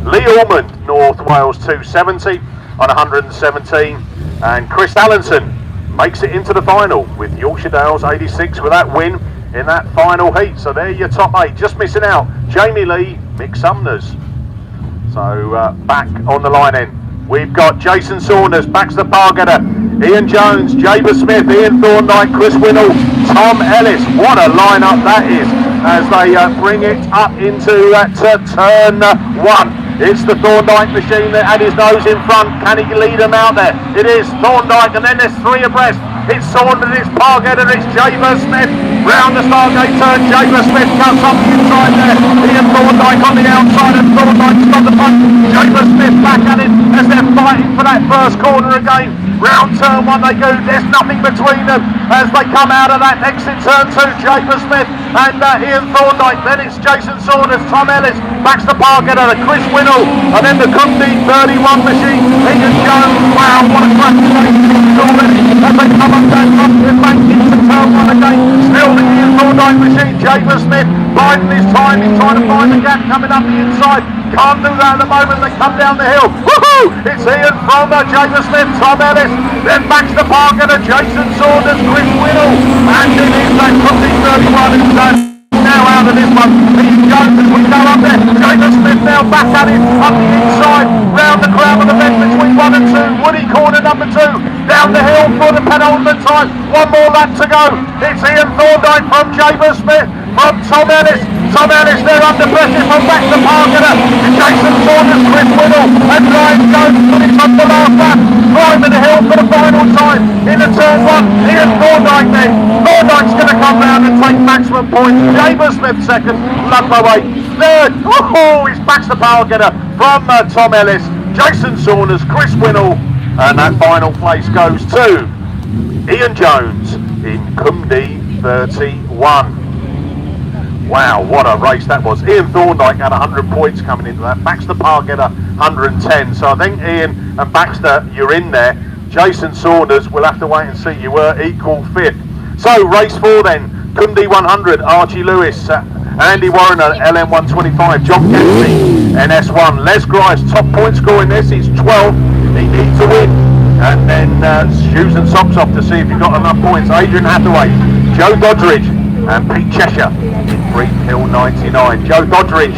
Lee Ormond, North Wales 270 on 117. And Chris Allenson makes it into the final with Yorkshire Dales 86 with that win in that final heat. So there your top 8. Just missing out, Jamie Lee, Mick Sumners. So back on the line end, we've got Jason Saunders, Baxter Pargetter, Ian Jones, Jaber Smith, Ian Thorndike, Chris Winnell, Tom Ellis. What a lineup that is as they bring it up into turn 1. It's the Thorndike machine that had his nose in front. Can he lead them out there? It is Thorndike, and then there's 3 abreast. It's Saunders, it's Pargetter, it's Jaber Smith. Round the Stargate turn, Jaber Smith cuts up the inside there. Ian Thorndike on the outside, and Thorndike's got the punch. Jaber Smith back at it as they're fighting for that first corner again. Round turn 1 they go, there's nothing between them as they come out of that exit turn 2. Jaber Smith and Ian Thorndike, then it's Jason Saunders, Tom Ellis, Baxter Pargetter, Chris Winnell, and then the Cumdee 31 machine, Ian Jones. Wow, what a crack already as they come up that front back into turn 1 again. Still the Ian Thorndike machine, Jaber Smith biding his time, he's trying to find the gap coming up the inside. Can't do that at the moment, they come down the hill. Woohoo! It's Ian from Jaber Smith, Tom Ellis, then Baxter Pargetter, Jason Saunders, Chris Winnell, and it is that Cumdee 31 who's now out of this one. Ian Jones as we go up there. Jaber Smith now back at it, up the inside, round the crowd of the bend between 1 and 2. Woody corner number 2, down the hill for the penultimate time. 1 more lap to go. It's Ian Thorndike from Jaber Smith, from Tom Ellis. Tom Ellis there under pressure from Baxter Pargetter. Jason Saunders, Chris Winnell, and Ryan Jones finished on the last lap. Climbing the hill for the final time into turn 1. Ian Thorndike then. Thorndike's going to come round and take maximum points. Jaber Smith second, Ludlow 8th. Third, it's Baxter Pargetter from Tom Ellis, Jason Saunders, Chris Winnell, and that final place goes to Ian Jones in Cumdee 31. Wow, what a race that was. Ian Thorndike had 100 points coming into that. Baxter Pargetter 110. So I think Ian and Baxter, you're in there. Jason Saunders, we'll have to wait and see. You were equal 5th. So race 4 then. Cumdee 100, Archie Lewis, Andy Warrener, LM 125, John Kennedy, NS1. Les Grice, top point score in this, he's 12. He needs to win. And then shoes and socks off to see if you've got enough points. Adrian Hathaway, Joe Doddridge, and Pete Cheshire in Green Hill 99. Joe Doddridge,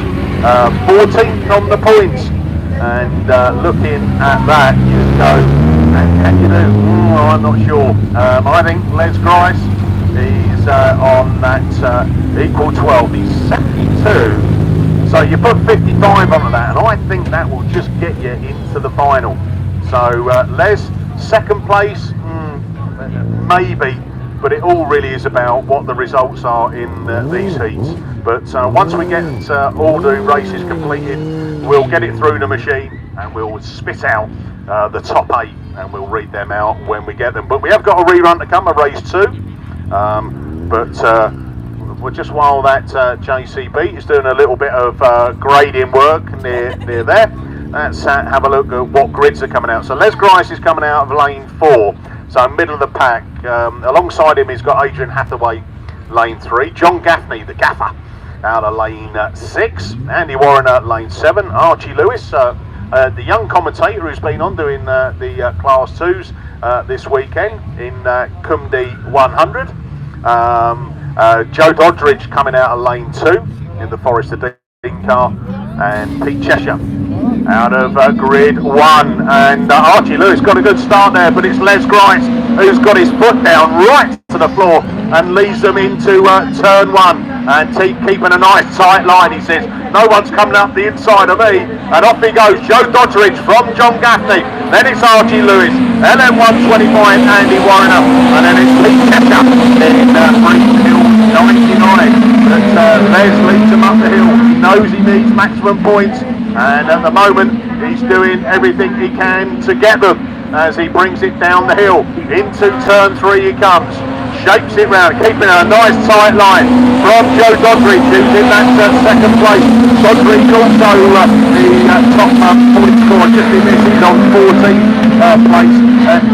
14th on the points. And looking at that, you go, and can you do? I'm not sure. I think Les Grice is on that equal 12. He's 72. So you put 55 onto that, and I think that will just get you into the final. So Les, second place, maybe. But it all really is about what the results are in these heats. But once we get all the races completed, we'll get it through the machine and we'll spit out the top 8 and we'll read them out when we get them. But we have got a rerun to come, a race 2. Well, just while that JCB is doing a little bit of grading work near there, let's have a look at what grids are coming out. So Les Grice is coming out of lane 4. So middle of the pack. Alongside him he's got Adrian Hathaway, lane 3. John Gaffney, the gaffer, out of lane 6. Andy Warrener, lane 7. Archie Lewis, the young commentator who's been on doing the Class 2s this weekend in Cumdee 100. Joe Doddridge coming out of lane 2 in the Forester Dean car. And Pete Cheshire out of grid 1, and Archie Lewis got a good start there, but it's Les Grice who's got his foot down right to the floor and leads them into turn 1, and keeping a nice tight line. He says, no one's coming up the inside of me, and off he goes. Joe Doddridge from John Gaffney, then it's Archie Lewis, LM 125 Andy Warriner, and then it's Pete Cheshire in Greenhill 99. But Les leads him up the hill. He knows he needs maximum points, and at the moment he's doing everything he can to get them as he brings it down the hill. Into turn 3 he comes, shapes it round, keeping a nice tight line from Joe Doddridge, who's in that second place. Doddridge also the top point scorer, just in this, he's on 14th place.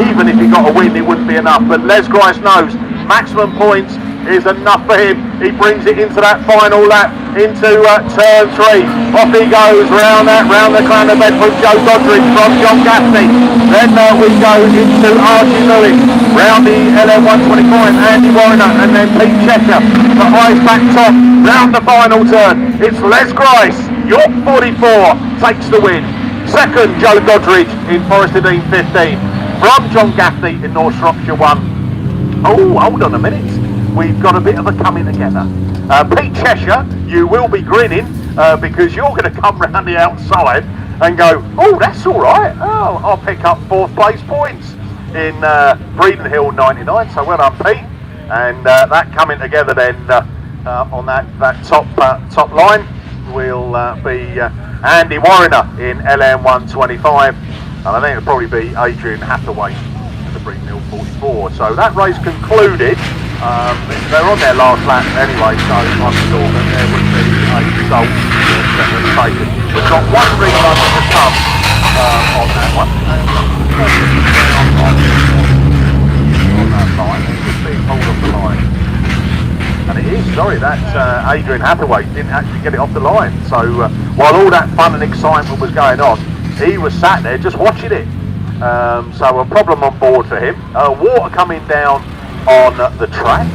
Even if he got a win, it wouldn't be enough, but Les Grice knows maximum points is enough for him. He brings it into that final lap, into turn 3. Off he goes round the crown of bed from Joe Doddridge from John Gaffney. Then we go into Archie Lewis, round the LM 125 Andy Warriner, and then Pete Cheshire, the eyes back top, round the final turn. It's Les Grice, York 44, takes the win. Second, Joe Doddridge in Forest Dean 15, from John Gaffney in North Shropshire 1. Oh, hold on a minute. We've got a bit of a coming together. Pete Cheshire, you will be grinning because you're going to come round the outside and go, oh, that's all right. Oh, I'll pick up 4th place points in Breeden Hill 99. So well done, Pete. And that coming together then on that top line will be Andy Warriner in LM 125, and I think it'll probably be Adrian Hathaway in the Breeden Hill 44. So that race concluded. They're on their last lap anyway, so I'm sure that there would be a result that was taken. We've got one rerun to come on that one. On that line, it's just being pulled off the line. And it is, sorry, that Adrian Hathaway didn't actually get it off the line. So while all that fun and excitement was going on, he was sat there just watching it. So a problem on board for him. Water coming down on the track.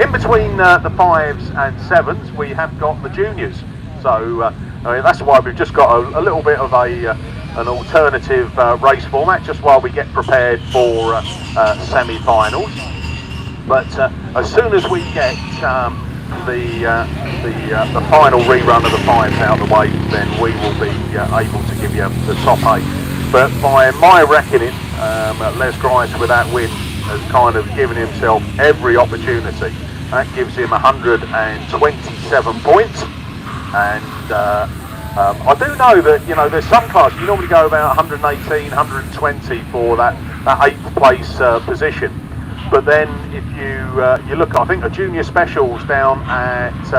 In between the 5s and 7s we have got the juniors, so I mean, that's why we've just got a little bit of an alternative race format just while we get prepared for semi-finals. But as soon as we get the final rerun of the 5s out of the way, then we will be able to give you the top 8. But by my reckoning, Les Grice with that win has kind of given himself every opportunity. That gives him 127 points, and I do know that, you know, there's some classes you normally go about 118, 120 for that 8th place position, but then if you look, I think the junior specials down at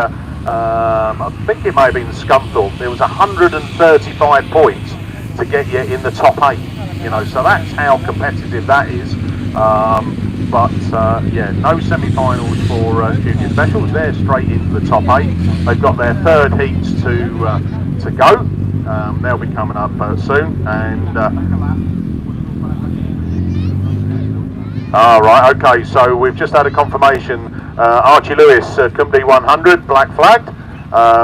I think it may have been Scunthorpe, there was 135 points to get you in the top 8, you know, so that's how competitive that is. Yeah, no semi-finals for junior specials. They're straight into the top 8. They've got their 3rd heats to go. They'll be coming up soon. And right, okay. So we've just had a confirmation. Archie Lewis, Company 100, black flagged.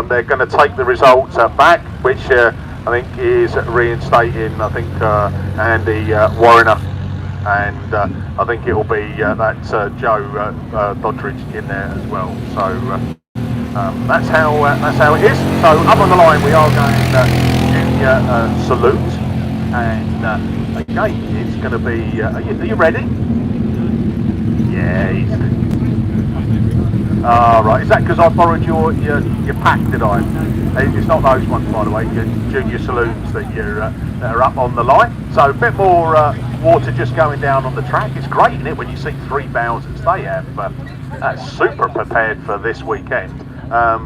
They're going to take the results back, which I think is reinstating. I think Andy Warriner. And I think it will be that Joe Doddridge in there as well. So that's how it is. So up on the line we are going junior salute, and again it's going to be. Are you ready? Yeah. Right. Is that because I borrowed your pack? Did I? It's not those ones, by the way. Your junior saloons that are up on the line. So a bit more water just going down on the track. It's great, isn't it, when you see 3,000s they have. That's super prepared for this weekend. A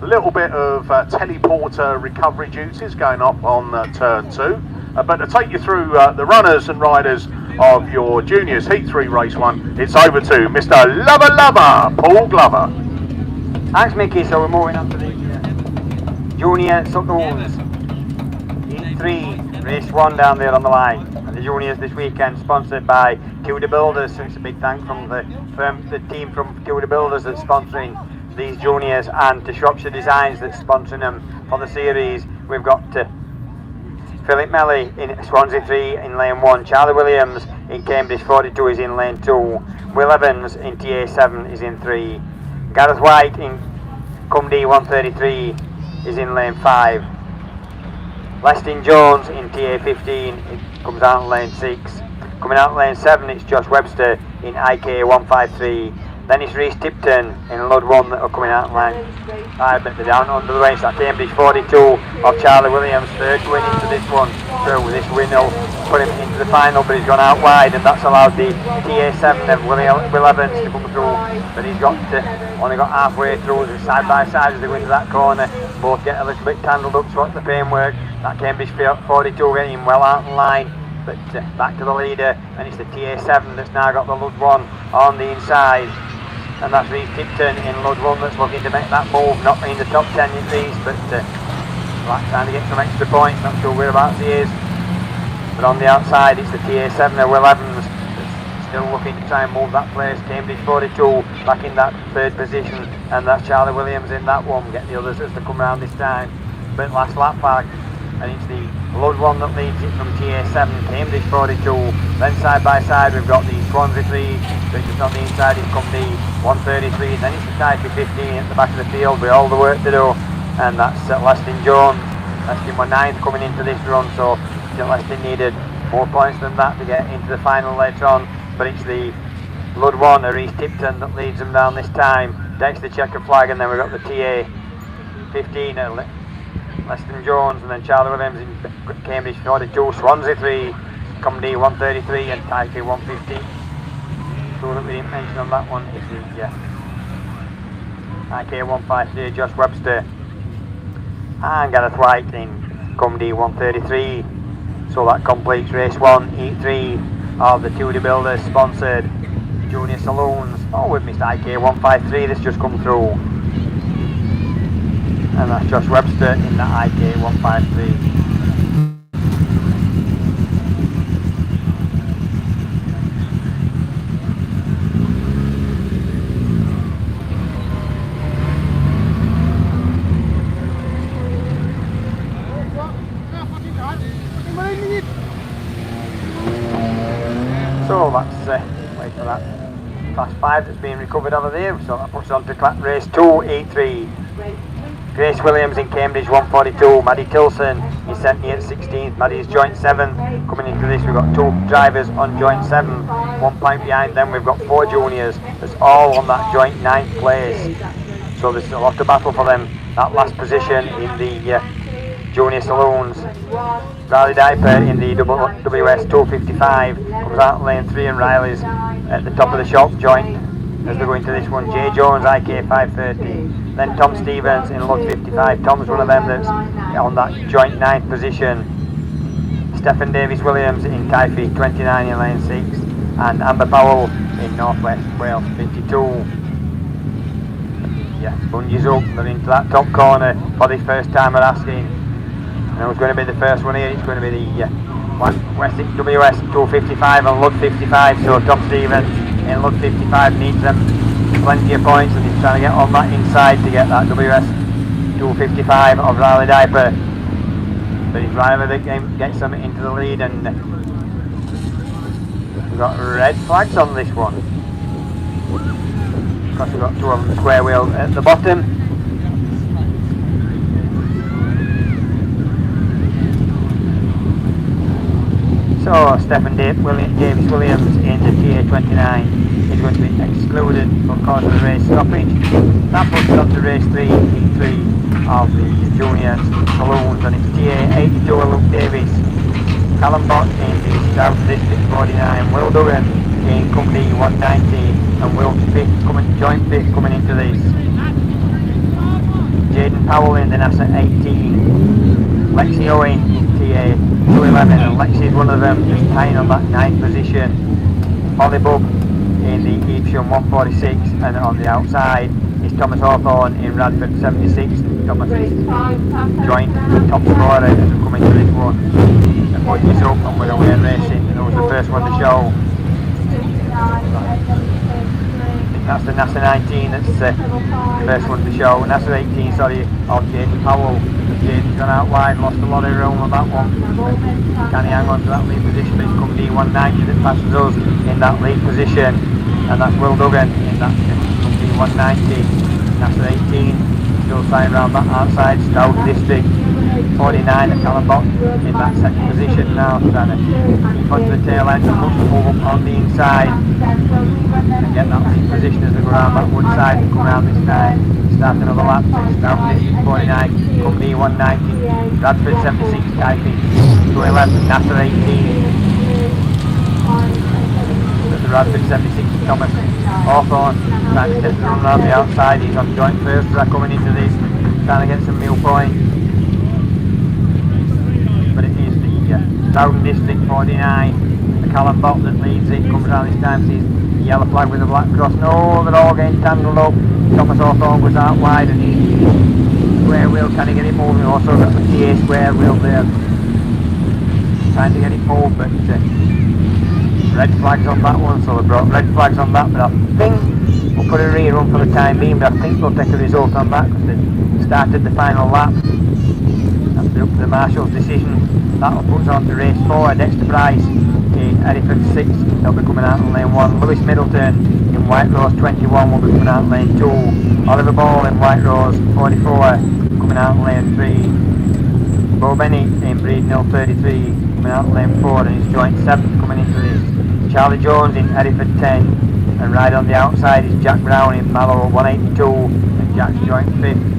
little bit of teleporter recovery duties going up on turn 2. But to take you through the runners and riders of your juniors Heat 3 Race 1, it's over to Mr. Lover, Paul Glover. Thanks, Mickey. So we're moving on to the junior saloons. Heat 3, Race 1 down there on the line. And the juniors this weekend sponsored by Tudor Builders. So it's a big thank from the team from Tudor Builders that's sponsoring these juniors, and to Shropshire Designs that's sponsoring them for the series. We've got Philip Melly in Swansea 3 in lane 1. Charlie Williams in Cambridge 42 is in lane 2. Will Evans in TA7 is in 3. Gareth White in Cumdee 133 is in lane 5. Lestin Jones in TA15 it comes out in lane 6. Coming out in lane 7 it's Josh Webster in IK 153. Then it's Reece Tipton in Lud 1 that are coming out in lane 5, but they're down under the race. That Cambridge 42 of Charlie Williams, third win into this one. So this win will put him into the final, but he's gone out wide, and that's allowed the TA7 of Will Evans to come through. But he's only got halfway through, side by side as they go into that corner. Both get a little bit tangled up, so watch the paintwork. That Cambridge 42 getting well out in line. But back to the leader, and it's the TA7 that's now got the Lud 1 on the inside. And that's Reece Tipton in Lud 1 that's looking to make that move, not in the top 10 in these, but trying to get some extra points, not sure whereabouts he is. But on the outside it's the TA7 of Will Evans that's still looking to try and move that place. Cambridge 42 back in that third position, and that's Charlie Williams in that one, get the others as they come round this time. But last lap back, and it's the Lud 1 that leads it from TA7, Cambridge 42. Then side by side we've got the Swansea 3, but just on the inside it's Cumdee 133. Then it's the Typee 15 at the back of the field with all the work to do, and that's Lestin Jones. Lestin were 9th coming into this run, so Lestin needed more points than that to get into the final later on. But it's the Lud 1 of Reece Tipton that leads them down this time. Decks the checker flag, and then we've got the TA 15 Lestin Jones, and then Charlie Williams in Cambridge 42, Swansea 3, Cumdee 133 and Typee 150. So that we didn't mention on that one is the IK 153 Josh Webster and Gareth White in Cumdee 133. So that completes race 1, heat 3 of the Tudor Builders sponsored Junior Saloons. Oh, we've missed IK 153 that's just come through. And that's Josh Webster in the IK 153. So that's wait for that class 5 that's being recovered over there. So that puts on to race 2, E3. Grace Williams in Cambridge 142, Maddie Tilson is sent here at 16th, Maddie is joint 7th. Coming into this we've got 2 drivers on joint 7, 1 point behind them we've got 4 juniors, that's all on that joint 9th place. So there's a lot of battle for them, that last position in the Junior Saloons. Riley Diaper in the WS 255 comes out in lane 3, and Riley's at the top of the shop joint as they go into this one. Jay Jones IK 530. Then Tom Stevens in Lud 55. Tom's one of them that's on that joint 9th position. Stephen Davis Williams in Typee 29 in lane 6. And Amber Powell in North West Wales 52. Yeah, bungees up, they're into that top corner for the first time we're asking. And who's going to be the first one here? It's going to be the WS 255 and Lud 55. So Tom Stevens in Lud 55 needs them plenty of points, and he's trying to get on that inside to get that WS 255 of Riley Diaper. But his driver that gets them into the lead, and we've got red flags on this one. Because we've got 2 of them square wheel at the bottom. So Stephen Davis Williams in the TA29 is going to be excluded for cause of the race stoppage. That puts it on to race 3, heat 3 of the Junior Saloons, and it's TA82 Luke Davis, Callum Bott in the South District 49, Will Duggan in Cumdee 190, and Will Fifth joint 5th coming into this. Jaden Powell in the NASA 18, Lexi Owen in TA 211, and Lexi is one of them just tying on that 9th position. Holly Bub in the Evesham 146, and on the outside is Thomas Hawthorne in Radford 76. Thomas is joint top scorer as we come into this one. And putting this up, and we're away and racing, and it was the first one to show. That's the NASA 19, that's the first one to show. NASA 18, sorry, of Jaden Powell Jaden's gone out wide, lost a lot of room on that one. Can he hang on to that lead position? But it's come D190 that passes us in that lead position, and that's Will Duggan in that D190. That's 18. Still flying around that outside. Stroud District 49 at Callum in that second position now, trying to keep onto the tail end and look to move up on the inside and get that lead position as they go around that wood side and come around this time. Start another lap. Stroud District 49, come D190, Bradford 76, typing to 11, Nasser 18. The Bradford 76, Thomas Hawthorne trying to get the run around the outside. He's on joint first track coming into this, trying to get some meal points. But it is the Southern District 49, the Callum Bott that leads it, comes around this time, sees the yellow flag with the black cross. No, they're all getting tangled up. Thomas Hawthorne was out wide and he's square wheel, can he get it moving? Also got the TA square wheel there, trying to get it moved, but red flags on that one, so they brought red flags on that, but I think we'll put a rerun for the time being, but I think they'll take a result on that because they started the final lap. That's the Marshalls' decision. That'll put us on to race 4, Dexter Price in Hereford 6, they'll be coming out in lane 1, Lewis Middleton in White Rose 21 will be coming out in lane 2, Oliver Ball in White Rose 44 coming out in lane 3, Bo Bennett in Breednell 33 coming out in lane 4 and his joint 7th coming into this. Charlie Jones in Hereford 10, and right on the outside is Jack Brown in Mallow 182, and Jack's joint 5th.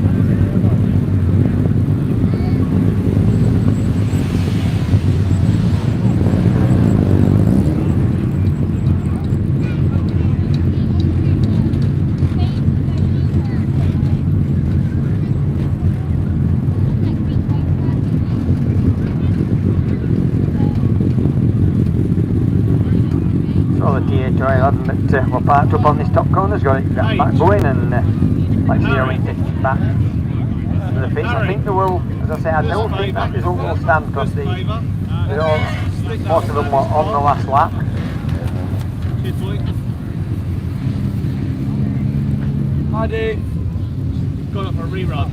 That were parked up on this top corner's got it back going, and let's see how we take it back to the fence. I think they will, as I say, I don't think that result will stand because most of them were on the last lap. Hi Dave, going up for a rerun.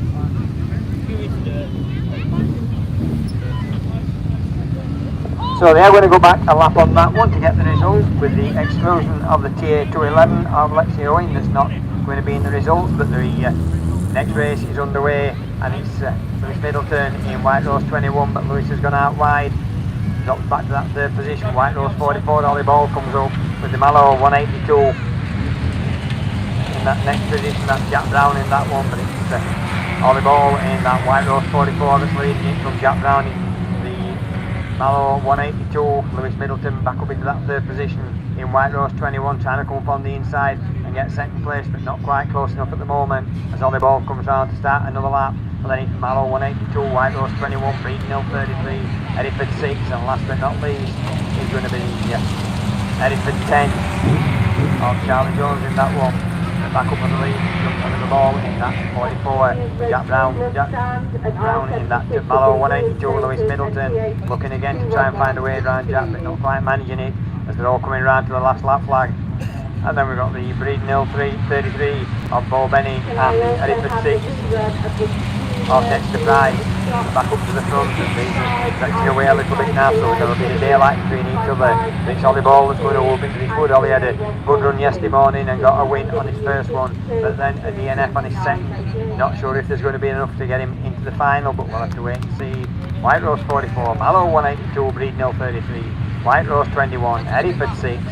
So they are going to go back a lap on that one to get the result, with the exclusion of the TA 211 of Lexi Owen that's not going to be in the results, but the next race is underway and it's Lewis Middleton in White Rose 21, but Lewis has gone out wide, drops back to that third position. White Rose 44, Ollie Ball comes up with the Mallow 182 in that next position. That's Jack Brown in that one, but it's Ollie Ball in that White Rose 44 that's leading it from Jack Brown in Mallow 182, Lewis Middleton back up into that third position in White Rose 21, trying to come up on the inside and get second place, but not quite close enough at the moment as Ollie Ball comes round to start another lap. And then it's Mallow 182, White Rose 21, Breednell 33, Hereford 6, and last but not least is going to be Hereford 10 of Charlie Jones in that one. Back up on the lead, jumps under the ball in that 44, Jack Brown in that Mallow 182, Lewis Middleton looking again to try and find a way around Jack, but not quite managing it as they're all coming around to the last lap flag. And then we've got the Breednell 33 of Bo Benny and the Hereford 6 of Dexter Price back up to the front, and these are stretching away a little bit now, so there's a bit of daylight between each other. It's Ollie Ball that's going to open into this wood. Ollie had a good run yesterday morning and got a win on his first one, but then a DNF on his second. Not sure if there's going to be enough to get him into the final, but we'll have to wait and see. White Rose 44, Mallow 182, Breednell 33, White Rose 21, Hereford 6,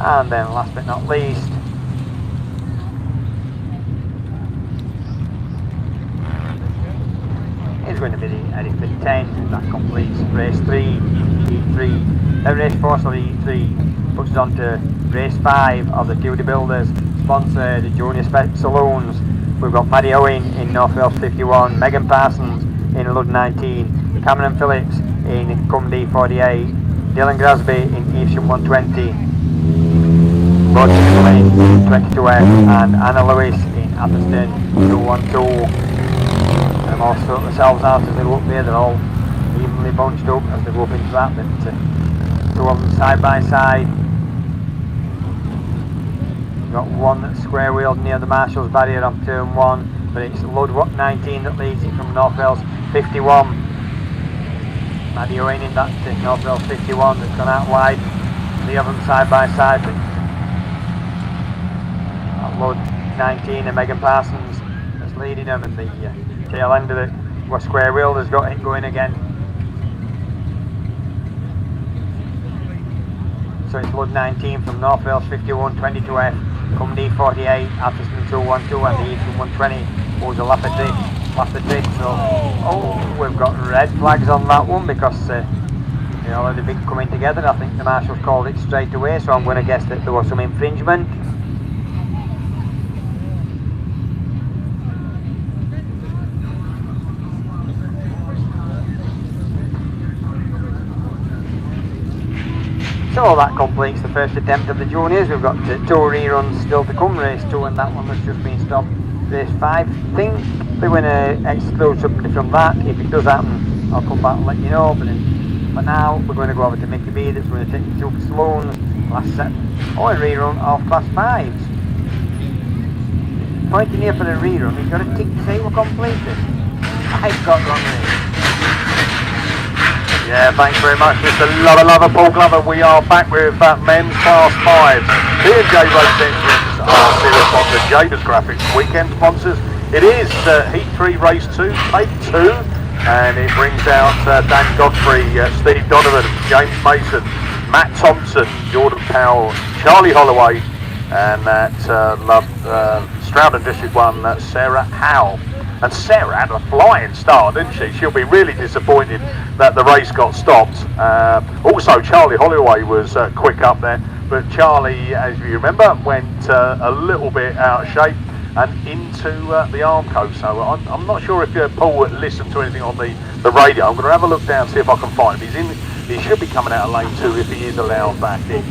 and then last but not least is going to be the Hereford 10. That completes race 3, E3. Race 4, sorry, E3 puts us on to race 5 of the Tudor Builders sponsored Junior Spec Saloons. We've got Maddie Owen in North Wales 51, Megan Parsons in Lud 19, Cameron Phillips in Cumdee 48, Dylan Grasby in Evesham 120, Roger Lee 22F, and Anna Lewis in Atherstone 212. And all sort themselves out as they go up there. They're all evenly bunched up as they go up into that, but two of them side by side. We've got one that's square wheeled near the Marshalls barrier on turn 1, but it's Lud 19 that leads it from North Wales 51. Maddie Owen in that North Wales 51 that's gone out wide. The other side by side with Lud 19 and Megan Parsons that's leading them, and the tail end of the West Square Wheel has got it going again. So it's Lud 19 from North Wales 51, 22F, come D48, Atherstone 212 and the Eastern 120 was a lap a trip. So, oh, we've got red flags on that one because they've already been coming together. I think the marshals called it straight away, so I'm going to guess that there was some infringement. So that completes the first attempt of the juniors. We've got 2 reruns still to come, race 2 and that one that's just been stopped, race 5. I think they're going to exclude somebody from that. If it does happen, I'll come back and let you know, but for now we're going to go over to Mickey B that's going to take you to Saloons, last set, or a rerun of class 5s. Pointing here for the rerun, you've got a tick to say we're completed. I've got wrong race. Yeah, thanks very much, Mr. Lover Paul Glover. We are back with men's class 5s. B&J Race Engines are serious sponsors, Jabers Graphics weekend sponsors. It is Heat 3 Race 2, Take 2, and it brings out Dan Godfrey, Steve Donovan, James Mason, Matt Thompson, Jordan Powell, Charlie Holloway, and that Stroud District 1, Sarah Howe. And Sarah had a flying start, didn't she? She'll be really disappointed that the race got stopped. Also, Charlie Holloway was quick up there, but Charlie, as you remember, went a little bit out of shape and into the Armco. So I'm not sure if Paul would listen to anything on the radio. I'm going to have a look down and see if I can find him. He should be coming out of lane 2 if he is allowed back in.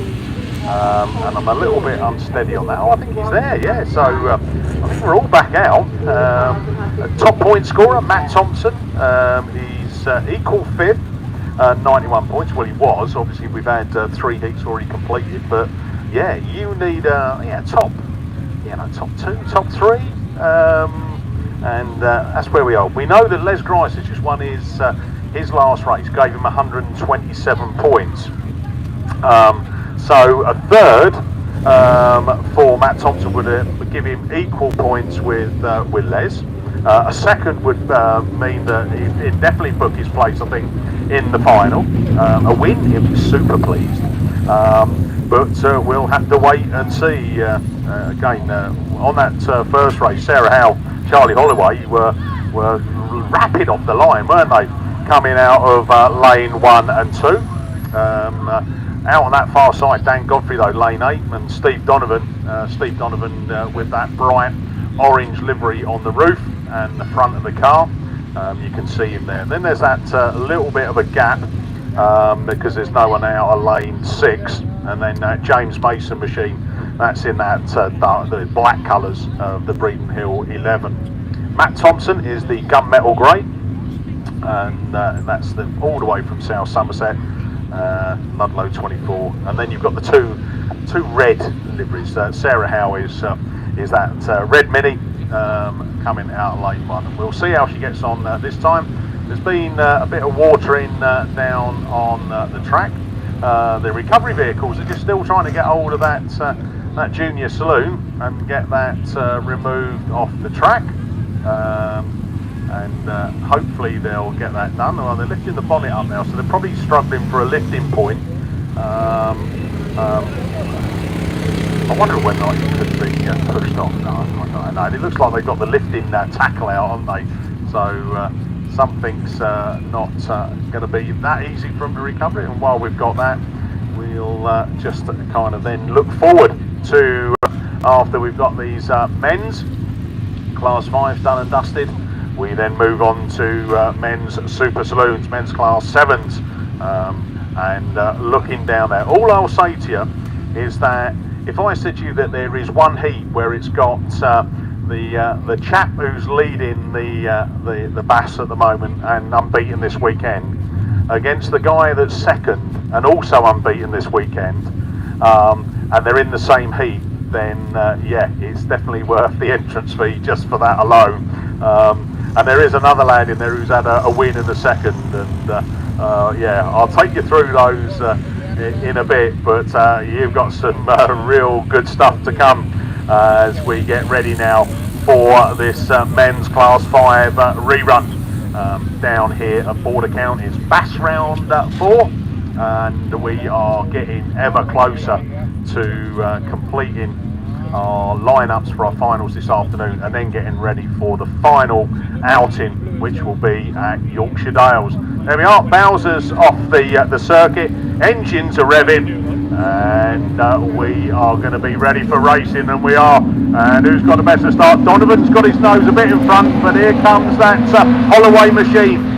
And I'm a little bit unsteady on that. Oh, I think he's there, yeah. So I think we're all back out. Top point scorer, Matt Thompson. He's equal 5th, 91 points. Well, he was. Obviously, we've had 3 heats already completed. But yeah, you need top 2, top 3. And that's where we are. We know that Les Grice has just won his last race, gave him 127 points. So a third for Matt Thompson would give him equal points with Les. A second would mean that he'd definitely book his place, I think, in the final. A win, he'd be super pleased. But we'll have to wait and see. Again, on that first race, Sarah Howe, Charlie Holloway were rapid off the line, weren't they? Coming out of lane 1 and 2. Out on that far side, Dan Godfrey though, lane 8, and Steve Donovan with that bright orange livery on the roof and the front of the car. You can see him there. And then there's that little bit of a gap because there's no one out of lane 6, and then James Mason machine, that's in that the black colours of the Breeden Hill 11. Matt Thompson is the gunmetal grey, and that's all the way from South Somerset. Ludlow 24, and then you've got the two red liveries. Sarah Howe is that red Mini coming out of lane 1, and we'll see how she gets on this time. There's been a bit of watering down on the track. The recovery vehicles are just still trying to get hold of that junior saloon and get that removed off the track. And hopefully they'll get that done. Well, they're lifting the bonnet up now, so they're probably struggling for a lifting point. I wonder whether or not it could be pushed off. No, it looks like they've got the lifting tackle out, haven't they? So something's not going to be that easy for them to recover. And while we've got that, we'll just kind of then look forward to after we've got these men's class 5s done and dusted. We then move on to men's super saloons, men's class 7s, and looking down there. All I'll say to you is that if I said to you that there is one heat where it's got the chap who's leading the BAS at the moment and unbeaten this weekend against the guy that's second and also unbeaten this weekend, and they're in the same heat, then yeah, it's definitely worth the entrance fee just for that alone. And there is another lad in there who's had a win in the second, and yeah, I'll take you through those in a bit, but you've got some real good stuff to come as we get ready now for this men's Class 5 rerun down here at Border Counties. BAS round 4, and we are getting ever closer to completing our lineups for our finals this afternoon, and then getting ready for the final outing, which will be at Yorkshire Dales. There we are, Bowser's off the circuit, engines are revving, and we are going to be ready for racing, and we are. And who's got the better start? Donovan's got his nose a bit in front, but here comes that Holloway machine.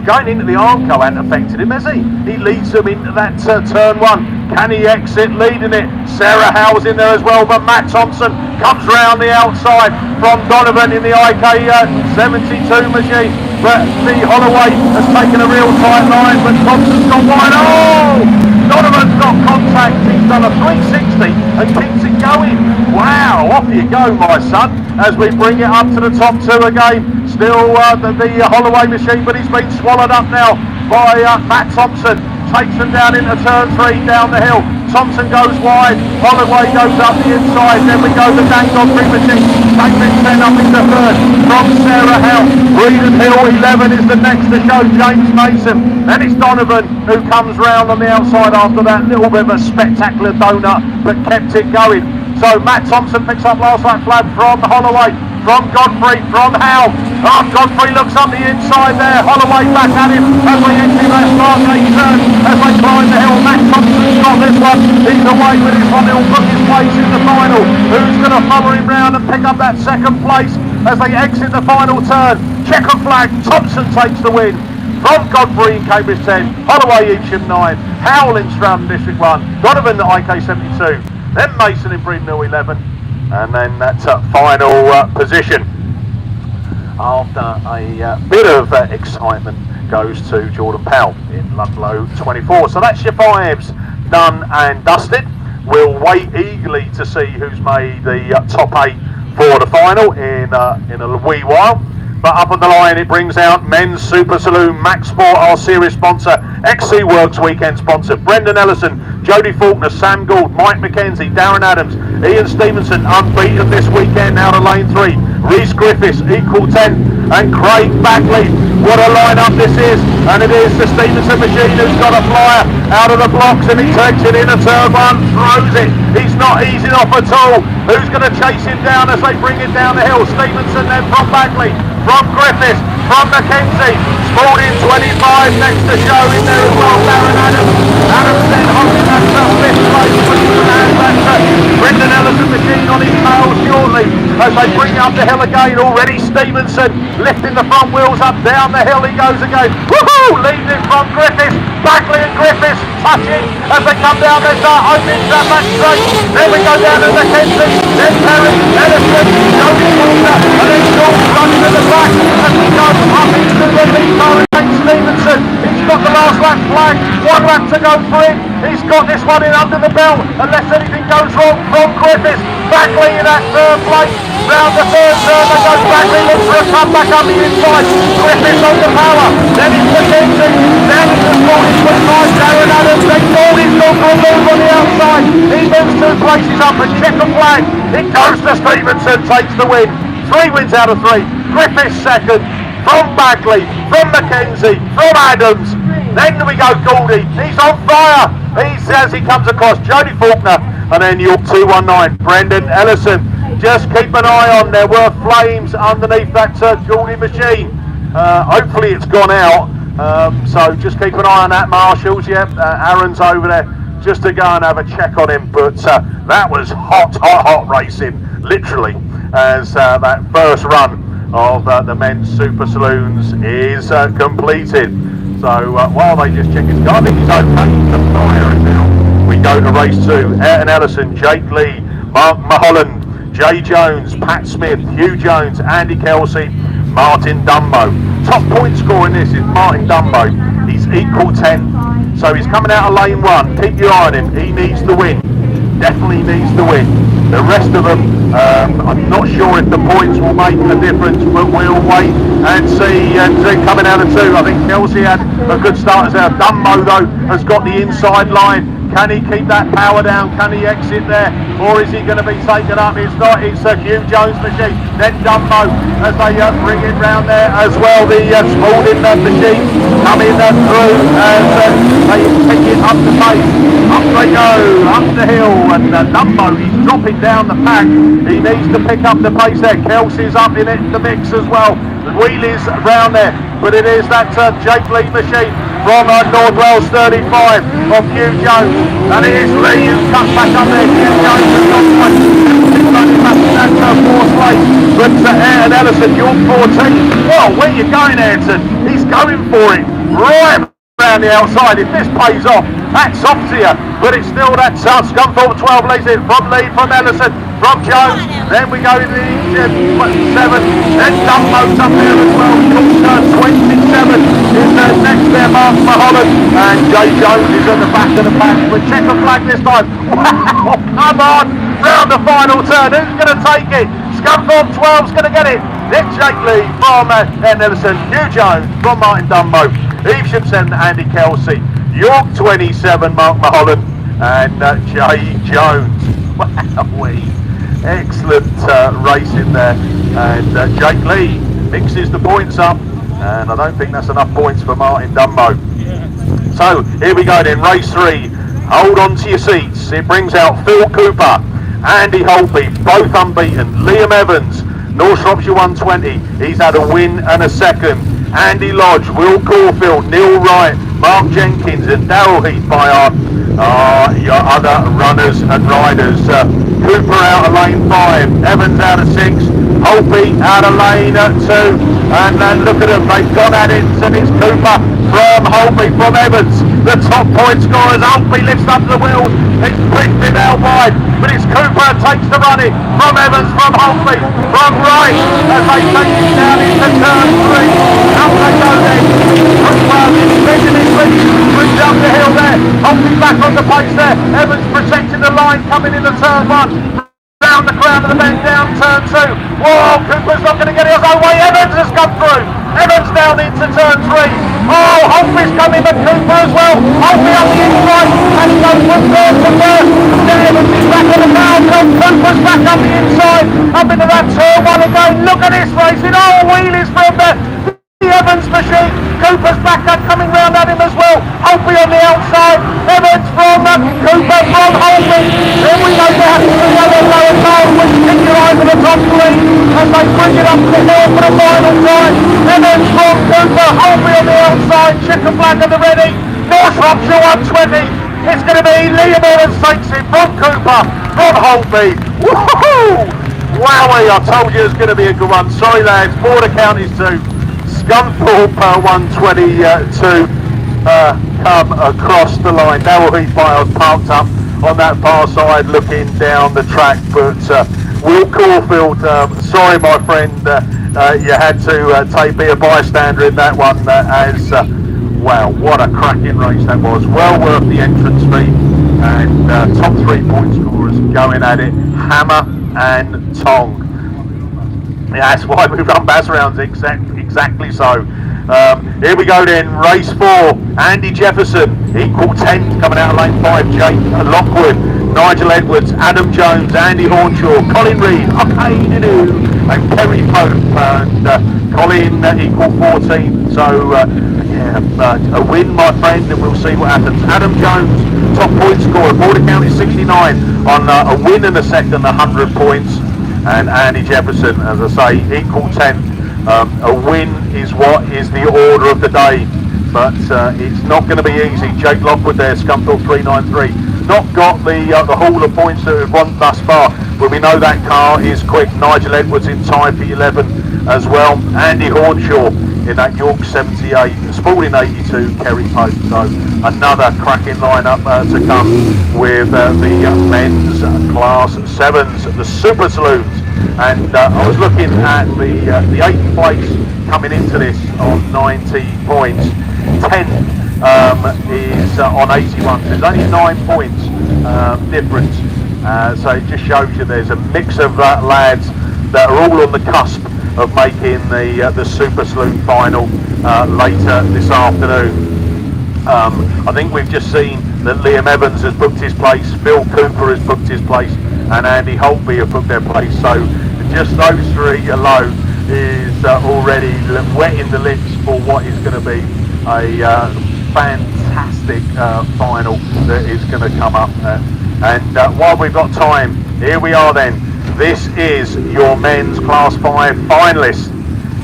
Going into the Armco hasn't affected him, has he? He leads them into that turn 1. Can he exit leading it? Sarah Howe's in there as well, but Matt Thompson comes round the outside from Donovan in the IK 72 machine. But the Holloway has taken a real tight line, but Thompson's got wide. Oh! Donovan's got contact. He's done a 360 and keeps it going. Wow, off you go, my son, as we bring it up to the top 2 again. Still the Holloway machine, but he's been swallowed up now by Matt Thompson. Takes them down into turn 3 down the hill. Thompson goes wide, Holloway goes up the inside, then we go the Dan Godfrey machine. David 10 up into 3rd from Sarah Howe. Reedon Hill 11 is the next to show, James Mason. Then it's Donovan who comes round on the outside after that little bit of a spectacular donut, but kept it going. So Matt Thompson picks up last lap flag from Holloway, from Godfrey, from Howe. Oh, Godfrey looks up the inside there. Holloway back at him as they enter that start gate turn, as they climb the hill. Matt Thompson's got this one. He's away with his one. He'll book his place in the final. Who's going to follow him round and pick up that 2nd place as they exit the final turn? Checker flag. Thompson takes the win. From Godfrey in Cambridge 10, Holloway Evesham 9, Howell in Stratton District 1, Donovan at IK 72, then Mason in Breeden Hill 11, and then that final position after a bit of excitement goes to Jordan Powell in Ludlow 24. So that's your 5s done and dusted. We'll wait eagerly to see who's made the top 8 for the final in a wee while. But up on the line it brings out Men's Super Saloon, Max Sport, our series sponsor, XC Works weekend sponsor, Brendan Ellison, Jodie Faulkner, Sam Gould, Mike McKenzie, Darren Adams, Ian Stevenson, unbeaten this weekend out of lane 3, Rhys Griffiths, equal 10, and Craig Bagley. What a lineup this is, and it is the Stevenson machine who's got a flyer out of the blocks, and he takes it in a turn 1, throws it. He's not easing off at all. Who's going to chase him down as they bring it down the hill? Stevenson then from Bagley, from Griffiths, from McKenzie. Spalding 25 next to show in there as well, Darren Adams. Adams then holding that 5th place, but he can hand back to Brendan Ellison machine on his tail shortly as they bring up the hill again. Already Stevenson lifting the front wheels up, down the hill he goes again. Woohoo! Leading it from Griffiths. Bagley and Griffiths touching as they come down this opening that back straight. Then we go down to McKenzie, then Perry, Ellison, Jodie Faulkner, and then George running to the back as we go up into the lead car against Stevenson. He's got the last lap flag, 1 lap to go for him. He's got this one in under the belt unless anything goes wrong from Griffiths. Bagley in that 3rd place. Round the 3rd turn, they go Bagley, looks for a comeback on the inside. Griffiths on the power, then it's McKenzie, then it's the 40-25, Darren Adams, then Goldie's gone for a move on the outside. He moves 2 places up and check a flag. It goes to Stevenson, takes the win. 3 wins out of 3. Griffiths 2nd, from Bagley, from McKenzie, from Adams. Then we go Goldie, he's on fire. He says he comes across Jodie Faulkner, and then York 219, Brendan Ellison. Just keep an eye on, there were flames underneath that Goldie machine. Hopefully it's gone out, so just keep an eye on that, marshals. Yep, Aaron's over there just to go and have a check on him, but that was hot racing, literally, as that first run of the men's Super Saloons is completed. So while they just check his car, I think he's okay. The fire is now. We go to race 2. Ayrton Ellison, Jake Lee, Mark Mulholland, Jay Jones, Pat Smith, Hugh Jones, Andy Kelsey, Martin Dumbo. Top point scorer in this is Martin Dumbo. He's equal 10. So he's coming out of lane 1. Keep your eye on him. He needs the win. definitely needs to win. The rest of them, I'm not sure if the points will make a difference, but we'll wait and see. Coming out of 2, I think Kelsey had a good start as there. Dumbo though has got the inside line. Can he keep that power down? Can he exit there? Or is he going to be taken up? It's not. It's Hugh Jones machine. Then Dumbo as they bring it round there as well. The Spalding machine coming through as they pick it up the pace. Up they go, up the hill. And Dumbo, he's dropping down the pack. He needs to pick up the pace there. Kelsey's up in it, the mix as well. The wheelies round there. But it is that Jake Lee machine from North Wales 35 of Hugh Jones, and it is Lee who cuts back up there. Hugh Jones has got running back in that fourth place, but Ayrton Ellison, you're 14. Well, where you going, Ayrton? He's going for it right around the outside. If this pays off, that's off to you, but it's still that Scunthorpe 12 leads it from Lee, from Ellison, from Jones. Then we go to the 7, then Dumbo's up there as well. 27 is next there, Mark Mulholland, and Jay Jones is at the back of the pack. But check the flag this time. Wow, come on, round the final turn. Who's going to take it? Scunthorpe 12's going to get it. It's Jake Lee from Ellison, Hugh Jones from Martin Dumbo, Eve Simpson, Andy Kelsey, York 27, Mark Mulholland, and Jay Jones. Wowee. Excellent racing there, and Jake Lee mixes the points up, and I don't think that's enough points for Martin Dumbo. So here we go then, race 3. Hold on to your seats. It brings out Phil Cooper, Andy Holtby, both unbeaten. Liam Evans, North Shropshire 120. He's had a win and a second. Andy Lodge, Will Caulfield, Neil Wright, Mark Jenkins, and Darryl Heath by your other runners and riders. Cooper out of lane 5, Evans out of 6, Holtby out of lane 2, and then look at them, they've gone at it, and it's Cooper from Holtby, from Evans, the top point scorers. Holtby lifts up the wheels, it's picked it out wide, but it's Cooper who takes the running from Evans, from Holtby, from Wright, as they take it down into turn 3. Up they go then, Cooper is spinning his lead, brings up the hill there, Holtby back on the pace there, Evans protecting the line coming into turn 1. Down the crown of the bend, down turn 2. Whoa, Cooper's not going to get it his own way. Evans has come through. Evans down into turn 3. Oh, Holtby's coming, but Cooper as well. Holtby on the inside and he goes from third to first. Then Evans is back on the power field. Cooper's back up the inside, up into that turn 1 again. Look at this racing. Oh, wheelies from there. The Evans machine. Cooper's back up, coming round at him as well. Holtby on the outside. Evans from Cooper from Holtby. Then we go down to the other lower tail, which keep your eye on the top 3 as they bring it up the hill for the final time. Evans from Cooper, Holtby on the outside, chicken flag at the ready. North Shropshire 120. It's going to be Liam Evans takes it from Cooper, from Holtby. Woohoo! Wowee, I told you it was going to be a good one. Sorry lads, Border Counties 2. Scunthorpe 122 come across the line. Darryl Heath Biles parked up on that far side looking down the track, but Will Caulfield, sorry my friend, you had to be a bystander in that one, as wow, what a cracking race that was. Well worth the entrance fee, and top 3 point scorers going at it, hammer and tong. Yeah, that's why we run BAS rounds, exactly so. Here we go then, race 4, Andy Jefferson, equal 10, coming out of lane 5, Jake Lockwood, Nigel Edwards, Adam Jones, Andy Hornshaw, Colin Reid, and Kerry Pope, and Colin equal 14, so yeah, a win my friend, and we'll see what happens. Adam Jones, top point scorer, Border County 69, on a win and a second, 100 points. And Andy Jefferson, as I say, equal 10. A win is what is the order of the day, but it's not going to be easy. Jake Lockwood there, Scunthorpe 393. Not got the haul of points that we've won thus far, but we know that car is quick. Nigel Edwards in time for 11 as well. Andy Hornshaw in that York 78, Spalding 82, Kerry Pope. So another cracking lineup to come with the men's class 7s, the Super Saloons. And I was looking at the 8th place coming into this on 90 points. 10 is on 81, so there's only 9 points difference So it just shows you there's a mix of lads that are all on the cusp of making the Super Saloon final later this afternoon. I think we've just seen that Liam Evans has booked his place, Phil Cooper has booked his place, and Andy Holtby have booked their place. So just those three alone is already wetting the lips for what is going to be a fantastic final that is going to come up. And while we've got time, here we are then. This is your men's Class 5 finalists.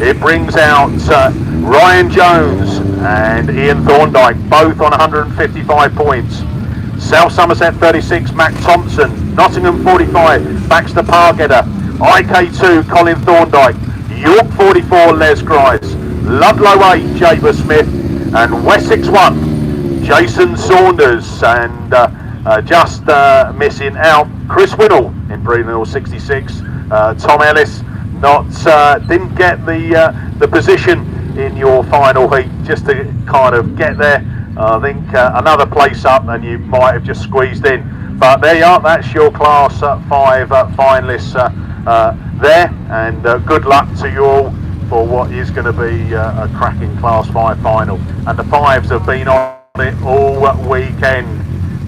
It brings out Ryan Jones and Ian Thorndike, both on 155 points. South Somerset 36, Matt Thompson. Nottingham 45, Baxter Pargetter. IK2, Colin Thorndike. York 44, Les Grice. Ludlow 8, Jaber Smith. And Wessex 1, Jason Saunders. And just missing out Chris Whittle in Breenhill 66. Tom Ellis didn't get the position in your final heat, just to kind of get there. I think another place up and you might have just squeezed in. But there you are, that's your Class 5 finalists there, and good luck to you all for what is going to be a cracking Class 5 final. And the fives have been on it all weekend.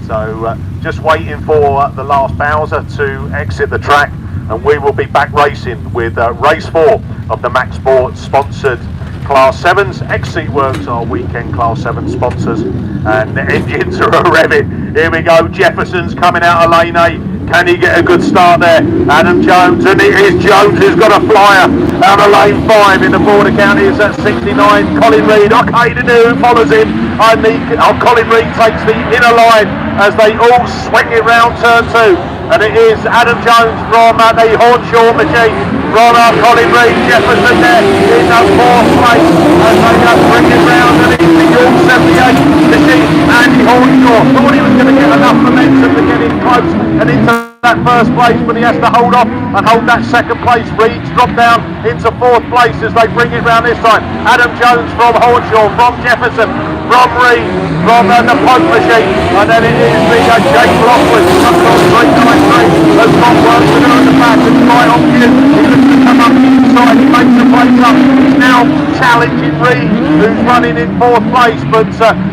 So just waiting for the last Bowser to exit the track, and we will be back racing with race 4 of the Max Sport sponsored Class 7s. X-Seat Works are weekend Class 7 sponsors, and the engines are revving. Here we go, Jefferson's coming out of lane 8. Can he get a good start there? Adam Jones, and it is Jones who's got a flyer out of lane 5 in the Border Counties at 69. Colin Reid, okay to do, follows him. Colin Reid takes the inner line as they all swing it round turn 2. And it is Adam Jones from the Hornshaw machine from Colin Reid. Jefferson there in the 4th place as they bring it round, and it's the York 78 machine. Andy Hornshaw thought he was going to get enough momentum to get in close and into that 1st place, but he has to hold off and hold that 2nd place. Reed's dropped down into 4th place as they bring it round this time. Adam Jones from Hornshaw, from Jefferson, from Reed, from the Pope machine, and then it is the Jake Lockwood from 393 has got work to do at the back, and right on cue, he looks to come up the inside, he makes the place up. He's now challenging Reed, who's running in 4th place, but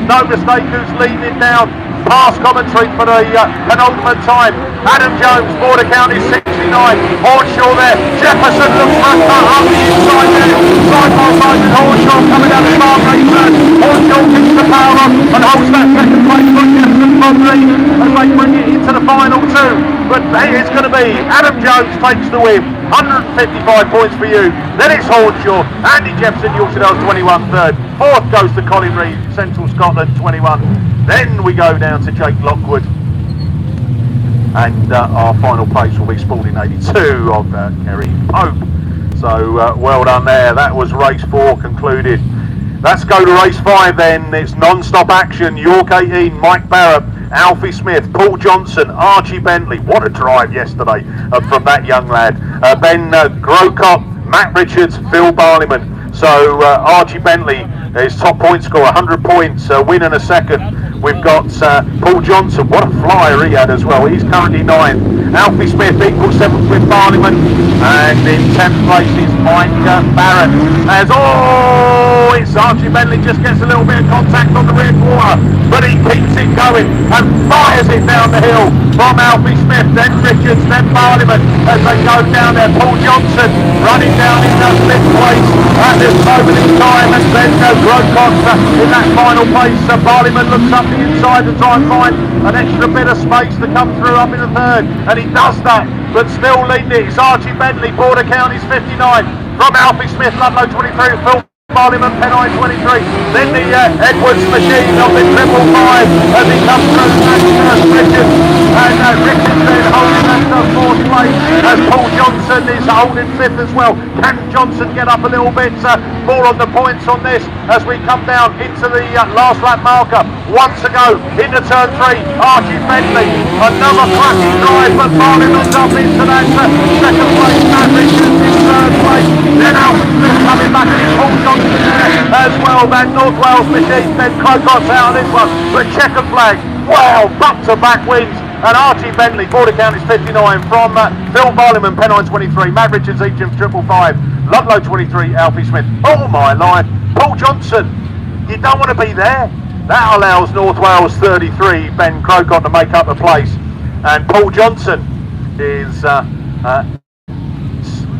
no mistake who's leading it down. Past commentary for the penultimate time. Adam Jones, Border County 69. Hornshaw there. Jefferson looks for a cut up the inside there. Side by side with Hornshaw coming down the far right first. Hornshaw kicks the power up and holds that 2nd place for Jefferson from Reed as they bring it into the final 2. But it's going to be Adam Jones takes the win. 155 points for you. Then it's Hornshaw. Andy Jefferson, Yorkshire Dales 21 3rd. 4th goes to Colin Reid, Central Scotland 21. Then we go down to Jake Lockwood, and our final place will be Spalding 82 of Kerry Pope. So well done there. That was race 4 concluded. Let's go to race 5 then. It's non-stop action. York 18, Mike Barrett, Alfie Smith, Paul Johnson, Archie Bentley. What a drive yesterday from that young lad. Ben Grocott, Matt Richards, Phil Barleyman. So Archie Bentley, his top point score, 100 points, win and a 2nd. We've got Paul Johnson, what a flyer he had as well. He's currently 9. Alfie Smith equals 7th with Barleyman. And in 10th place is Mike Barrett. It's Archie Bentley, just gets a little bit of contact on the rear quarter, but he keeps it going and fires it down the hill from Alfie Smith, then Richards, then Barleyman as they go down there. Paul Johnson running down in that 5th place at this moment in time, and then Grocott in that final place. Barleyman looks up the inside to try and find an extra bit of space to come through up in the 3rd, and he does that, but still leading it. It's Archie Bentley, Border Counties 59, from Alfie Smith, Ludlow 23, Phil Barleyman, Pennine 23, then the Edwards machine of the 555 as he comes through. That's Richards, and Richards then holding that 4th place as Paul Johnson is holding 5th as well. Can Johnson get up a little bit more on the points on this as we come down into the last lap marker? Once to go into turn 3. Archie Bentley, another cracking drive, but Barleyman's up into that 2nd place. Matt Richards in 3rd place. Then Alfie Smith coming back, and it's Paul Johnson as well. That North Wales machine, then Crocott's out of this one, but checker flag. Wow, back-to-back wins And Archie Bentley, border count is 59 from Phil Barliman, Pennine 23, Matt Richards, Egypt 555, Ludlow 23, Alfie Smith. Oh my life, Paul Johnson, you don't want to be there. That allows North Wales 33, Ben Crocon, to make up the place. And Paul Johnson is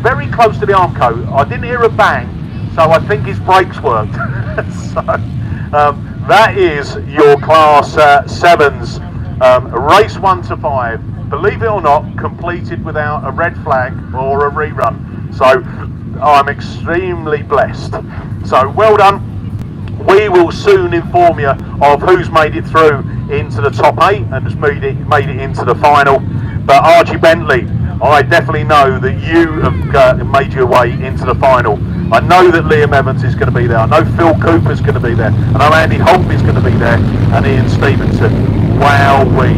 very close to the Armco. I didn't hear a bang, so I think his brakes worked. So that is your Class 7s, race 1 to 5. Believe it or not, completed without a red flag or a rerun. So I'm extremely blessed. So well done. We will soon inform you of who's made it through into the top 8 and has made it into the final. But Archie Bentley, I definitely know that you have made your way into the final. I know that Liam Evans is going to be there. I know Phil Cooper's going to be there. I know Andy Holt is going to be there, and Ian Stevenson. Wowee.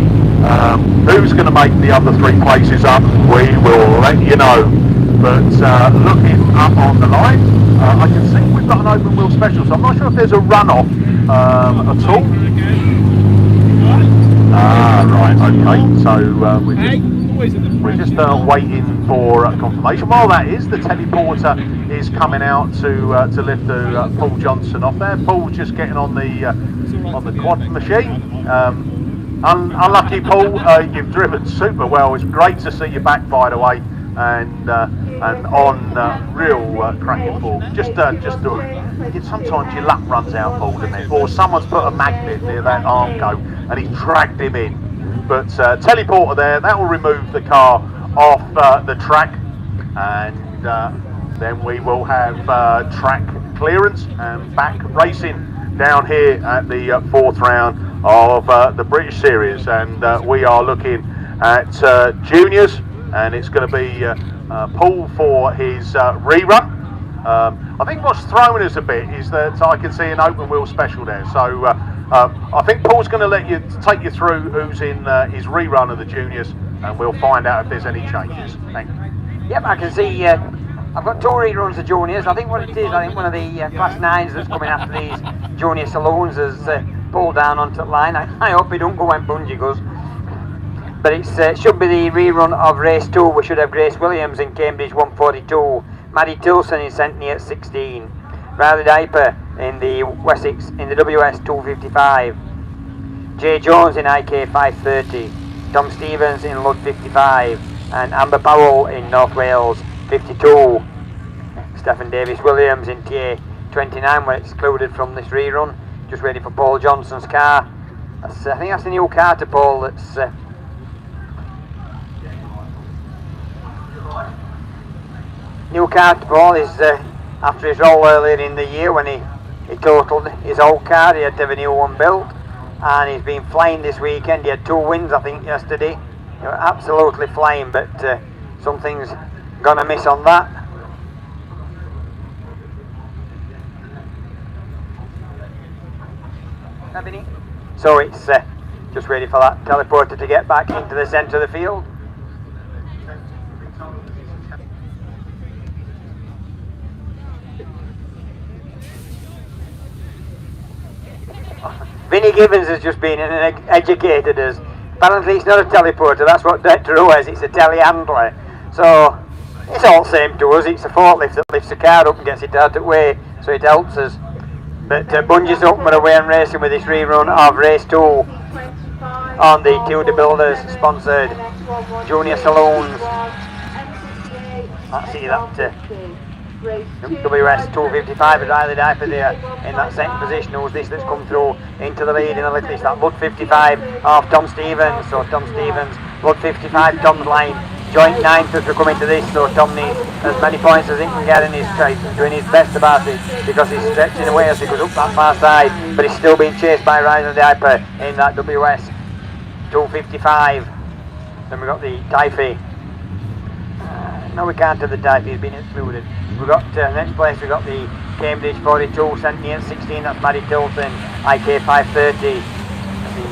Who's going to make the other 3 places up? We will let you know. But looking up on the line, I can see we've got an open wheel special, so I'm not sure if there's a runoff at all. Right, okay, so we're just waiting for confirmation. While that is, the teleporter is coming out to lift Paul Johnson off there. Paul's just getting on the quad machine. Unlucky Paul, you've driven super well. It's great to see you back, by the way, and on real cracking form. Just sometimes your luck runs out, Paul, doesn't it? Or someone's put a magnet near that Armco and he's dragged him in. But teleporter there, that will remove the car off the track, and then we will have track clearance and back racing down here at the 4th round of the British Series. And we are looking at juniors, and it's going to be Paul for his rerun. I think what's thrown us a bit is that I can see an open wheel special there, so I think Paul's going to take you through who's in his rerun of the juniors, and we'll find out if there's any changes. Thank you. Yep, I can see I've got 2 reruns of juniors. I think what it is, I think one of the Class 9s that's coming after these junior saloons has pulled down onto the line. I hope he don't go when Bungie goes. But it should be the rerun of race 2. We should have Grace Williams in Cambridge 142, Maddie Tilson in Centenary at 16, Riley Diaper in the Wessex in the WS 255, Jay Jones in IK 530, Tom Stevens in Lud 55, and Amber Powell in North Wales 52. Stephen Davis Williams in TA 29 were excluded from this rerun, just waiting for Paul Johnson's car. I think that's the new car to Paul. That's new car to Paul is after his roll earlier in the year when he totaled his old car. He had to have a new one built, and he's been flying this weekend. He had 2 wins, I think, yesterday. They were absolutely flying, but something's gonna miss on that. So it's just ready for that teleporter to get back into the centre of the field. Vinnie Gibbons has just been educated as, apparently it's not a teleporter, that's what Director is, it's a telehandler. So it's all the same to us, it's a forklift that lifts the car up and gets it out of the way, so it helps us. But Bungie's up and away and racing with this rerun of race 2 on the Tudor Builders sponsored Junior Saloons. Let's see that WS 255 with Riley Diaper there in that second position. Who's this that's come through into the lead in the little? It's that Lud 55 of Tom Stevens. So Tom Stevens, Lud 55, Tom's line. Joint 9th as we come into this, so Tom needs as many points as he can get, and he's doing his best about it because he's stretching away as he goes up that far side, but he's still being chased by Riley Diaper in that WS 255. Then we've got the Typhy. No, we can't have the Typhy, he's been excluded. We've got next place, we've got the Cambridge 42, Centenary at 16, that's Maddie Tilton, IK 530,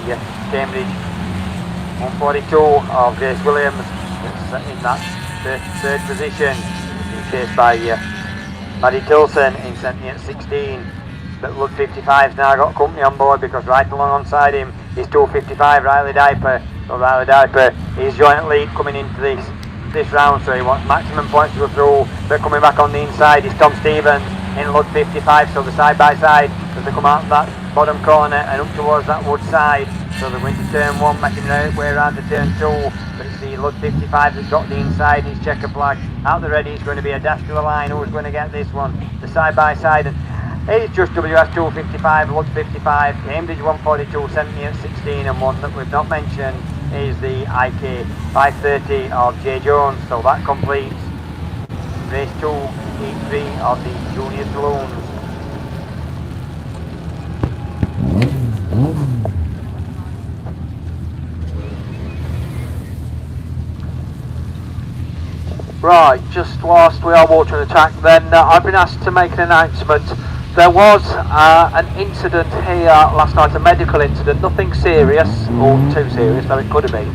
the Cambridge 142 of Grace Williams. In that third position, being chased by Maddie Tilson in Centenary at 16. But Lud 55's now got company on board because right alongside him is 255 Riley Diaper. So Riley Diaper is joint lead coming into this round, so he wants maximum points to go through. But coming back on the inside is Tom Stevens in Lud 55, so the side by side as they come out that bottom corner and up towards that wood side. So they're going to turn 1, making their way around to turn 2. But it's the Lud 55 that's got the inside, his checker flag out the ready. It's going to be a dash to the line. Who's going to get this one? The side by side. And it's just WS 255, Lud 55, Cambridge 142, 70 at 16, and one that we've not mentioned is the IK 530 of J Jones. So that completes race 2, heat 3 of the junior saloons. Right, just whilst we are watering the track, then I've been asked to make an announcement. There was an incident here last night, a medical incident, nothing serious, or too serious, though it could have been.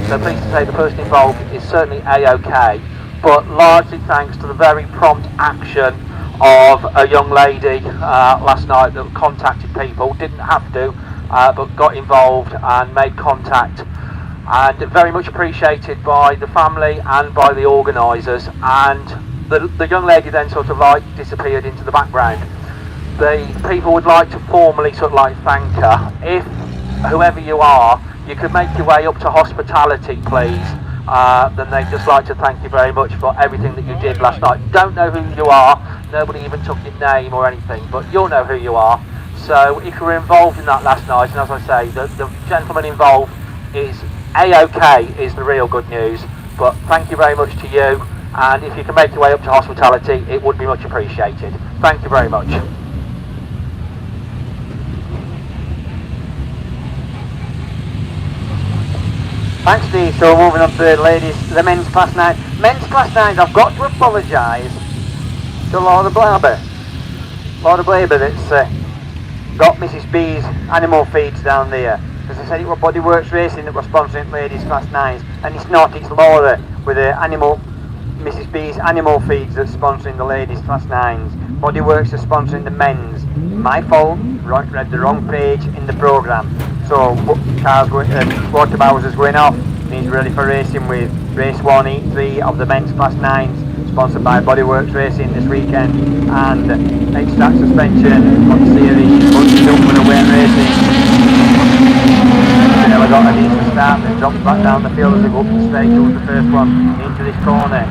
So pleased to say the person involved is certainly A-OK, but largely thanks to the very prompt action of a young lady last night that contacted people, didn't have to, but got involved and made contact. And very much appreciated by the family and by the organisers, and the young lady then sort of like disappeared into the background. The people would like to formally sort of like thank her. If whoever you are, you could make your way up to hospitality, please, then they'd just like to thank you very much for everything that you did last night. Don't know who you are, nobody even took your name or anything, but you'll know who you are. So if you were involved in that last night, and as I say, the gentleman involved is A-OK is the real good news, but thank you very much to you, and if you can make your way up to hospitality, it would be much appreciated. Thank you very much. Thanks, Steve. So moving on to the men's class 9. Men's class 9s, I've got to apologise to Laura Blaber. Laura Blaber that's got Mrs B's animal feeds down there. Because I said it was Bodyworks Racing that was sponsoring ladies class 9s, and it's not, it's Laura with the Mrs B's animal feeds that's sponsoring the ladies class 9s. Bodyworks are sponsoring the men's. My fault, read the wrong page in the programme. So cars going, water bowsers going off means ready for racing with race 1, heat 3 of the men's class 9s, sponsored by Bodyworks Racing this weekend, and extract suspension on the series, bunching up with a weight racing. Never got a decent start, then drops back down the field as they go up the straight towards the first one into this corner.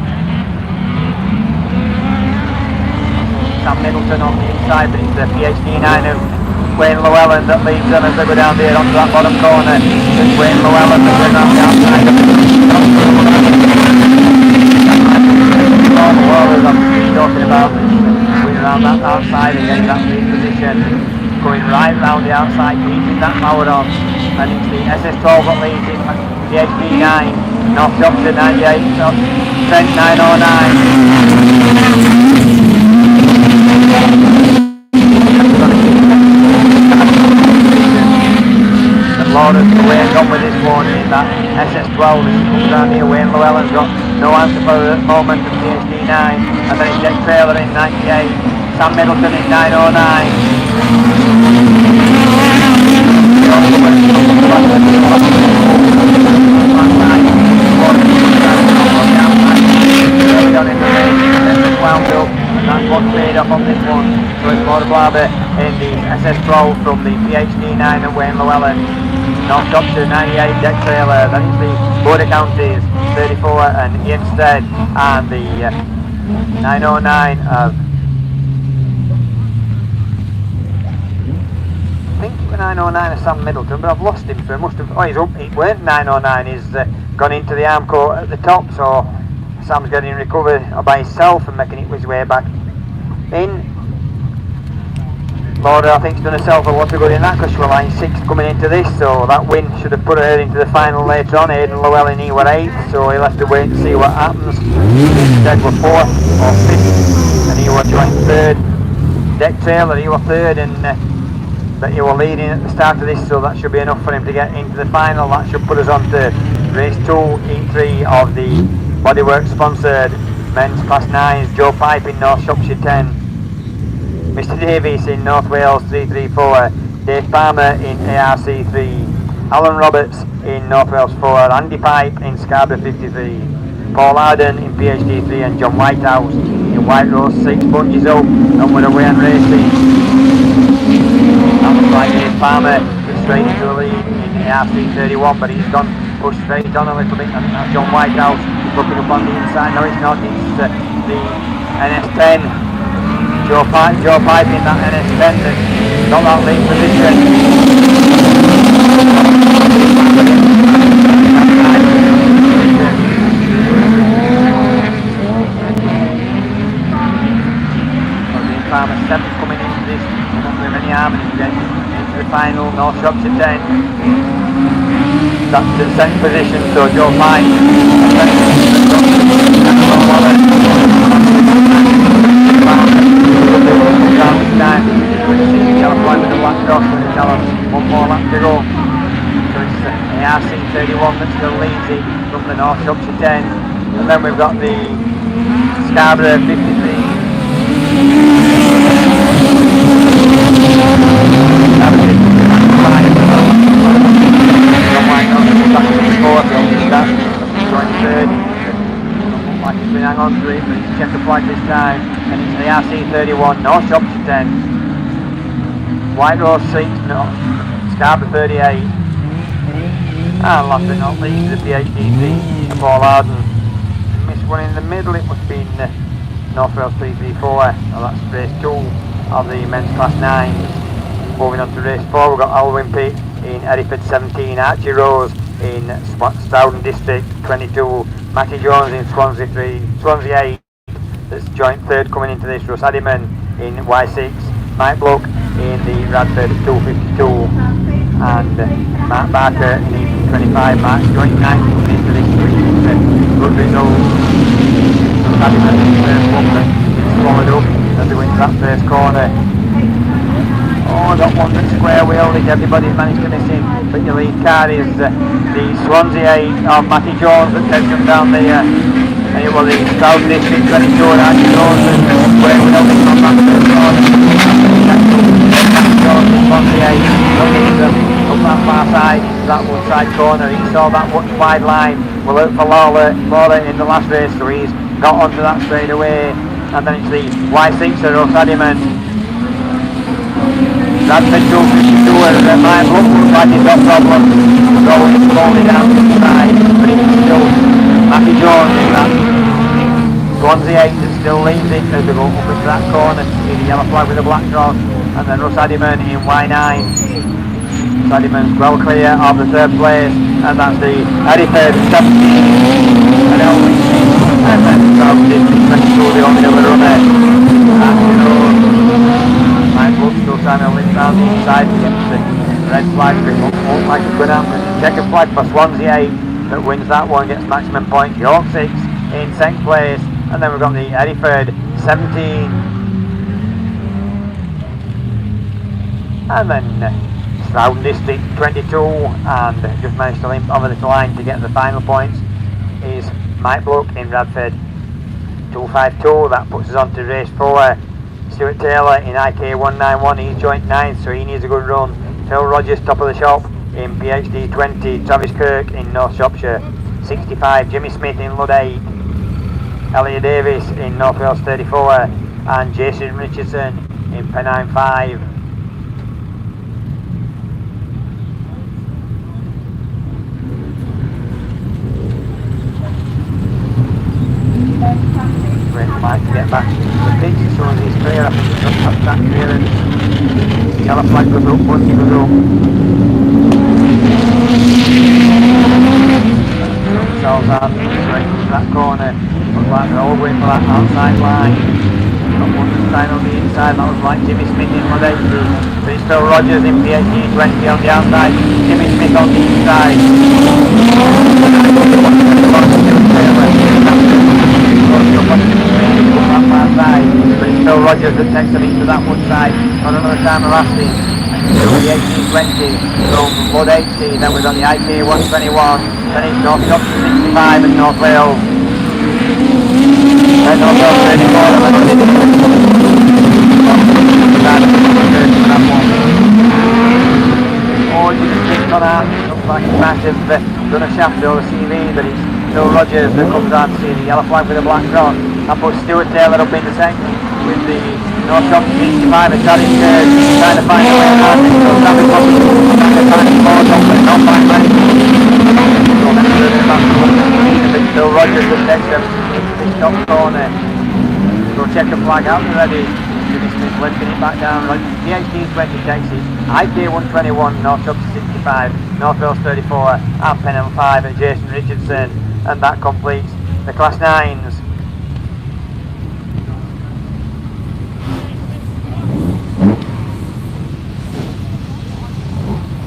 Sam Middleton on the inside, but it's the PhD 9 of Wayne Llewellyn that leads them as they go down there onto that bottom corner. It's Wayne Llewellyn that goes around the outside. Talking about going around that outside and getting that lead position, going right round the outside, keeping that power on, and it's the SS12 that leads it, the HD9, North Doctor 98, Trent 909. And Laura's away and gone with this one in that SS12 as she comes down here. Wayne Llewellyn's got no answer for the moment of the HD9, and then it's Jack Taylor in 98, Sam Middleton in 909. That's what's made up on this one. So it's Laura Blaber in the SS12 from the PhD 9 of Wayne Llewellyn. North Doctor 98, Jack Taylor. Then it's the Border Counties 34 and Ian Stead, and the 909 of, I think it was 909 of Sam Middleton, but I've lost him, so it must have, oh, he's up, it weren't 909, he's gone into the arm coat at the top, so Sam's getting recovered by himself and making his way back in. Laura, I think, has done herself a lot of good in that, because she was line 6 coming into this, so that win should have put her into the final later on. Aidan Llewellyn, he were 8th, so he'll have to wait and see what happens. Instead were 4th or 5th, and he was joined 3rd. Dick Taylor, he was 3rd, and but he was leading at the start of this, so that should be enough for him to get into the final. That should put us on to race 2, E3 of the Bodyworks sponsored men's class 9s. Joe Pipe in North Shropshire 10, Mr Davies in North Wales 334, Dave Palmer in ARC3, Alan Roberts in North Wales 4, Andy Pipe in Scarborough 53, Paul Arden in PhD 3 and John Whitehouse in White Rose 6. Bungees up and we're away and racing. That looks like Dave Palmer is straight into the lead in ARC 31, but he's gone pushed straight on a little bit. I think that's John Whitehouse looking up on the inside. No, it's not. It's the NS10. Joe Pipe in that NS10 that got that lead position. Farmer 7 coming into this, not with any harm into the final, North Shropshire 10. That's the second position, so Joe Pipe. Yellow flag with the black cross, but it's one more lap to go. So it's ARC 31 that still leads it from the North Shropshire 10. And then we've got the Scarborough 53. Going third. Like he's been hang on to it, but he's checked the flag this time. And it's the ARC 31, North Shropshire 10. White Rose 6, no, Scarborough 38. And last but not least, the PhD 3, Paul Arden. Missed one in the middle, it must have been North Wales 334. So that's race 2 of the men's class 9. Moving on to race 4, we've got Alwyn Pitt in Hereford 17, Archie Rose in Stoughton District 22, Matty Jones in Swansea 8. That's joint third coming into this. Russ Addyman in Y6, Mike Block in the Radford 252, and Mark Barker in 25. Mark joint 9 coming into this. Good result. Russ Addyman in first one that followed up as he went to that first corner. Oh, got one that's square wheeled, everybody's managed to miss him, but your lead car is the Swansea 8 of Matty Jones that takes him down the well, the South District 22 and Archie Jones and square wheeled him on that first corner. Matty Jones in Swansea 8 looking up that far side into that one side corner. He saw that wide line. We'll look for Lawler in the last race, so he's got onto that straight away. And then it's the Y6 of Russ Addyman. Radford 252 and my block looks like he's got problems. Going slowly down to the side, but it's still Matty Jones in that Swansea 8 that still leads it as they go up into that corner. See the yellow flag with the black cross, and then Russ Addyman in Y9. Russ Addyman's well clear of the third place, and that's the Hereford 17 and Elwyn, and then South District 22, the only other runner. Mike Block still trying to lift down the inside to get the red flag, but it looks like it's going out. Checker flag for Swansea 8 that wins that one, gets maximum points. York 6 in second place, and then we've got the Hereford 17, and then Stoughton District 22, and just managed to limp over the line to get the final points is Mike Block in Radford 252. That puts us on to race 4. Stuart Taylor in IK 191, he's joint 9th, so he needs a good run. Phil Rogers top of the shop in PhD 20, Travis Kirk in North Shropshire 65, Jimmy Smith in Lud 8, Elliot Davis in North Wales 34, and Jason Richardson in Pennine 5. Mike to get back to the pitch as soon as he's clear. I think he's got that clearance. Yellow flag goes up, Bunty goes up. Themselves out straight into that corner. Looks like they're all going for that outside line. Got one sign on the inside, that was like Jimmy Smith in Lud 80. But it's Phil Rogers in PhD 20 on the outside. Jimmy Smith on the inside. But it's Phil Rogers that takes them into that one side on another time of lasting. The 1820 from Lud 80, then we've got the IK 121, then it's North Shropshire 65 and North Wales. Then North Wales 34, forward with the stick on out. Looks like he might have done a shaft over CV, but it's Phil Rogers that comes out to see the yellow flag with a black cross. That puts Stuart Taylor up in the second with the North Shop 65 and Charlie Third trying to find a way around it. So Sammy Bobby trying to find the board up, but not quite ready. So that's a little back to but Phil Rogers that takes them into this top corner. So checker flag out and ready. Smith limping it back down. PH-20 takes it. IK 121, North Shop 65, North Wales 34, and Penham 5 at Jason Richardson. And that completes the Class 9s.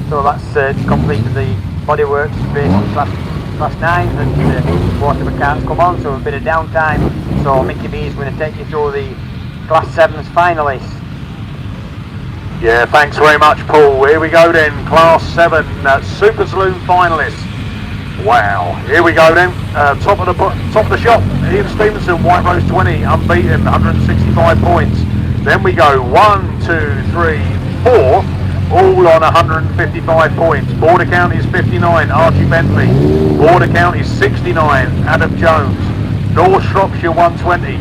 So that's completed the bodyworks race in Class 9s, and water can't come on, so a bit of downtime. So Mickey B is going to take you through the Class 7s finalists. Yeah, thanks very much, Paul. Here we go then, Class 7 Super Saloon finalists. Wow, here we go then. Top of the shop, Ian Stevenson, White Rose 20, unbeaten, 165 points. Then we go 1, 2, 3, 4, all on 155 points. Border count is 59, Archie Bentley. Border count is 69, Adam Jones. North Shropshire 120,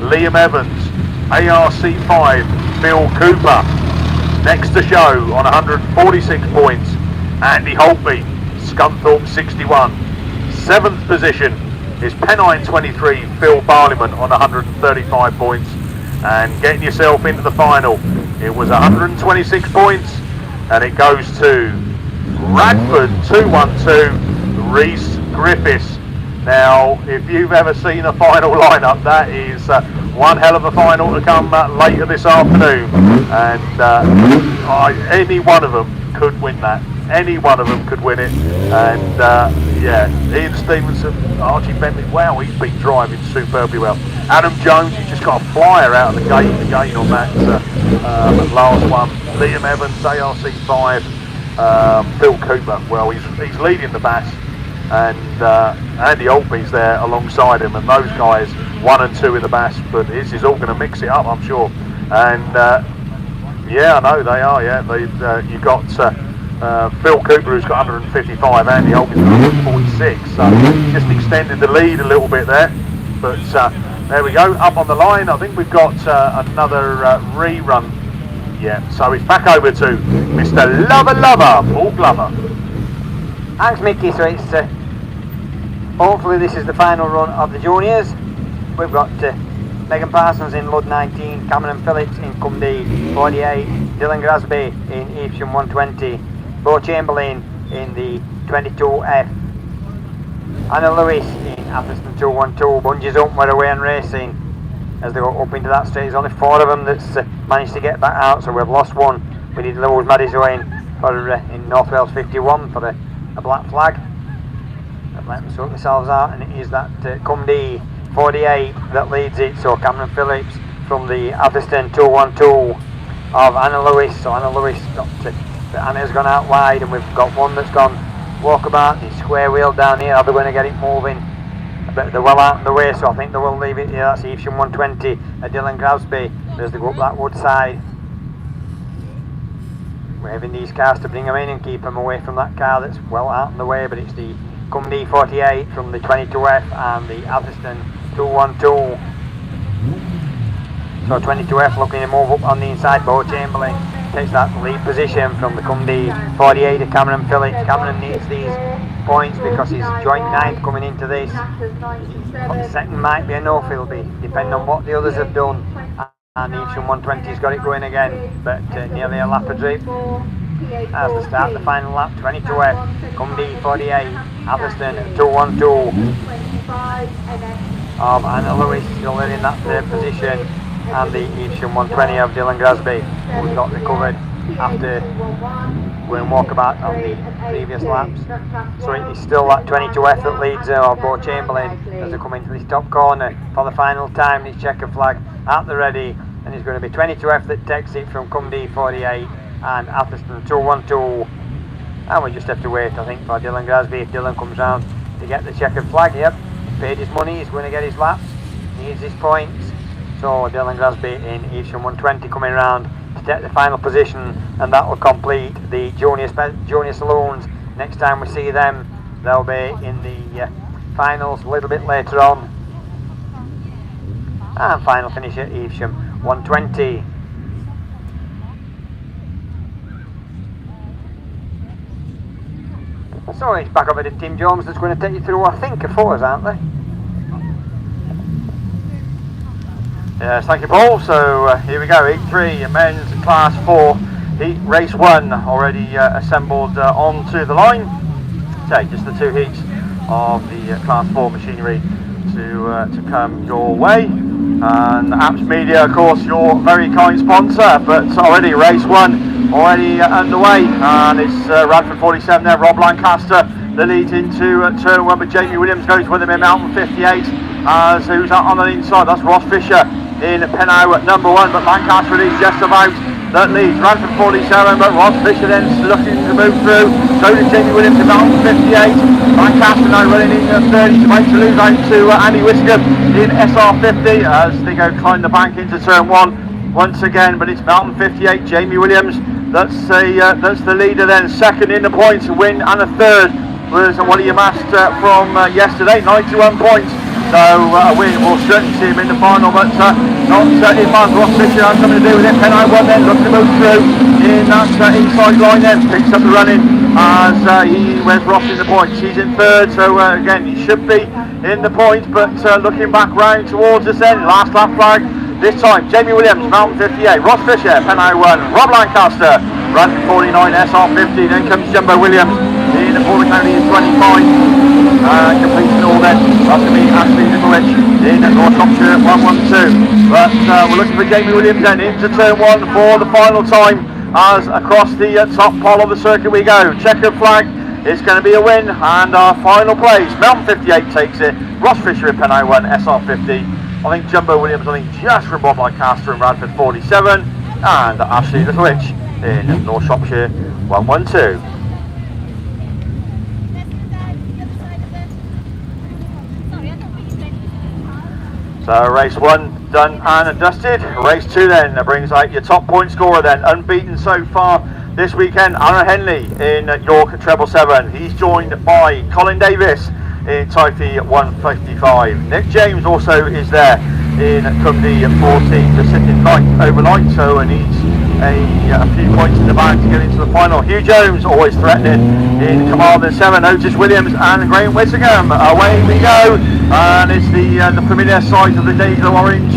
Liam Evans. ARC 5, Phil Cooper. Next to show on 146 points, Andy Holtby, Scunthorpe 61. 7th position is Pennine 23, Phil Barleyman on 135 points. And getting yourself into the final, it was 126 points, and it goes to Radford 212, Reese Griffiths. Now, if you've ever seen a final lineup, that is one hell of a final to come later this afternoon, and any one of them could win that. Any one of them could win it, and yeah, Ian Stevenson, Archie Bentley, wow, he's been driving superbly well. Adam Jones, he's just got a flyer out of the gate again on that last one. Liam Evans, ARC 5, Phil Cooper, well, he's leading the BAS, and Andy Holtby's there alongside him, and those guys 1 and 2 in the BAS, but this is all going to mix it up, I'm sure. And yeah, I know they are. Yeah, you got Phil Cooper, who's got 155, Andy Holtby's got 146, so just extended the lead a little bit there. But there we go, up on the line. I think we've got another rerun. Yeah, so it's back over to Mr. Lover, Paul Glover. Thanks, Mickey. So it's hopefully this is the final run of the juniors. We've got Megan Parsons in Lud 19, Cameron Phillips in Cumdee 48, Dylan Grasby in Evesham 120, Bo Chamberlain in the 22F, Anna Lewis in Atherstone 212. Bungees up, we're away and racing as they go up into that straight. There's only 4 of them that's managed to get back out, so we've lost one. We need to lose Maddie Zoe in North Wales 51 for a black flag. They've let them sort themselves out, and it is that Cumdee 48 that leads it. So Cameron Phillips from the Atherstone 212 of Anna Lewis. So Anna Lewis got Anna's gone out wide, and we've got one that's gone walkabout. It's square wheel down here. Are they going to get it moving? But they're well out of the way, so I think they will leave it here. That's Evesham 120, Dylan Grasby as they go up that wood side. Waving these cars to bring them in and keep them away from that car that's well out of the way, but it's the Cumdee 48 from the 22F and the Atherstone 212. So 22F looking to move up on the inside. Bo Chamberlain takes that lead position from the Cumdee 48 to Cameron Phillips. Cameron needs these points because he's joint 9th coming into this. But second might be enough, it'll be depending on what the others have done. And Evesham 120's got it going again, but nearly a lap adrift as they start the final lap. 22F, Cumdee 48, Atherstone 212 of Anna Lewis still in that 3rd position, and the Evesham 120 of Dylan Grasby, who got recovered after going walkabout on the previous laps. So it is still that 22F that leads Bo Chamberlain as they come into this top corner for the final time. This checker flag at the ready, and it's going to be 22F that takes it from Cumdee 48 and Atherstone 212. And we just have to wait, I think, for Dylan Grasby if Dylan comes round to get the checkered flag. Yep, he's paid his money, he's going to get his laps, he needs his points. So Dylan Grasby in Evesham 120 coming round to to take the final position, and that will complete the junior saloons. Next time we see them, they'll be in the finals a little bit later on. And final finish at Evesham, 120. So it's back over to Tim Jones that's going to take you through, I think, a fours, aren't they? Yes, thank you, Paul. So here we go, Heat 3, men's class 4, race 1 already assembled onto the line. So just the 2 heats of the class 4 machinery to come your way. And Apps Media, of course, your very kind sponsor, but already race 1 already underway, and it's Radford 47 there, Rob Lancaster, the lead into turn 1, but Jamie Williams goes with him in Mountain 58, as who's out on the inside, that's Ross Fisher in Pennow at number 1, but Lancaster is just about that leads Radford 47, but Ross Fisher then looking to move through, so does Jamie Williams in Mountain 58, Lancaster now running in 30, about to lose out to Andy Wiscombe in SR50 as they go climb the bank into turn 1 once again, but it's Mountain 58, Jamie Williams, that's the leader then, second in the points, a win and a third was what he amassed from yesterday, 91 points. So a win will certainly see him in the final, but not in mind. Ross Fisher has something to do with it. Pennow 1 then looking to move through in that inside line then, picks up the running as where's Ross in the points. He's in third, so again he should be in the points, but looking back round towards us then, last lap flag. This time, Jamie Williams, Mountain 58, Ross Fisher, Pennow 1, Rob Lancaster, Radford 49, SR50, then comes Jumbo Williams in the Border County is 25. Completing all then, that's going to be Ashley Nicolich in North Shropshire 112. But we're looking for Jamie Williams then into turn 1 for the final time as across the top pole of the circuit we go. Checkered flag, it's going to be a win, and our final place, Mountain 58 takes it, Ross Fisher in Pennow 1, SR50. I think Jumbo Williams, just from Bob Lancaster and Radford 47, and Ashley Littlewich in North Shropshire 112. So race 1 done and dusted. Race 2 then brings out your top point scorer then, unbeaten so far this weekend, Aaron Henley in York treble 7. He's joined by Colin Davis in Typhy 155. Nick James also is there in Cumby 14, just sitting overnight, so needs a few points in the bag to get into the final. Hugh Jones always threatening in Commander 7, Otis Williams and Graham Whittingham. Away we go, and it's the familiar size of the Diesel Orange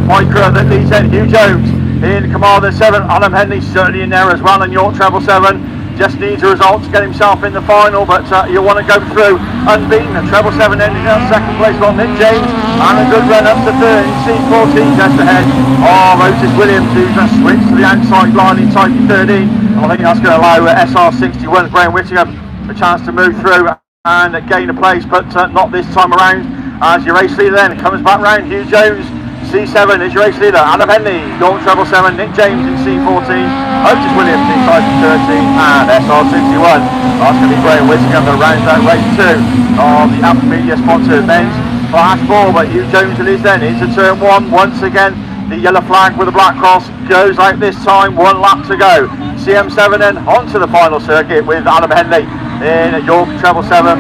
Micra that leads in. Hugh Jones in Commander 7, Adam Henley certainly in there as well, and York treble 7. Just needs a result to get himself in the final, but you'll want to go through unbeaten. The treble 7 ending up second place on Nick James, and a good run up to third in C14 just ahead of Otis Williams, who's switched to the outside line in Type 13. I think that's going to allow SR61 Graham Whittingham a chance to move through and gain a place, but not this time around, as your race leader then comes back round. Hugh Jones, C7 is your race leader, Adam Henley, York treble 7, Nick James in C14, Otis Williams in Type 13, and SR61. That's going to be Graham Whittingham that rounds out race 2 of the Apps Media sponsored men's class 4, but Hugh Jones it is then into turn 1 once again. The yellow flag with the black cross goes out this time, 1 lap to go. CM7 then onto the final circuit with Adam Henley in York treble 7.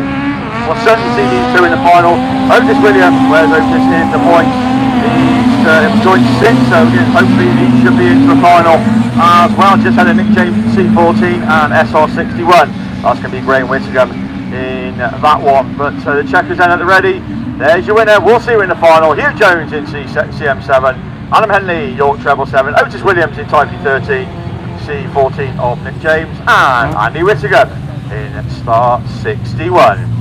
We'll certainly see these two in the final. Otis Williams, where's Otis in the points? He's joined 6, so hopefully he should be into the final as well. Just had a Nick James C14 and SR61. That's going to be Graham Whittingham in that one. But the checkers then at the ready. There's your winner. We'll see you in the final. Hugh Jones in CM7, Adam Henley, York treble 7, Otis Williams in Type 13, C14 of Nick James, and Andy Whittingham in Star 61.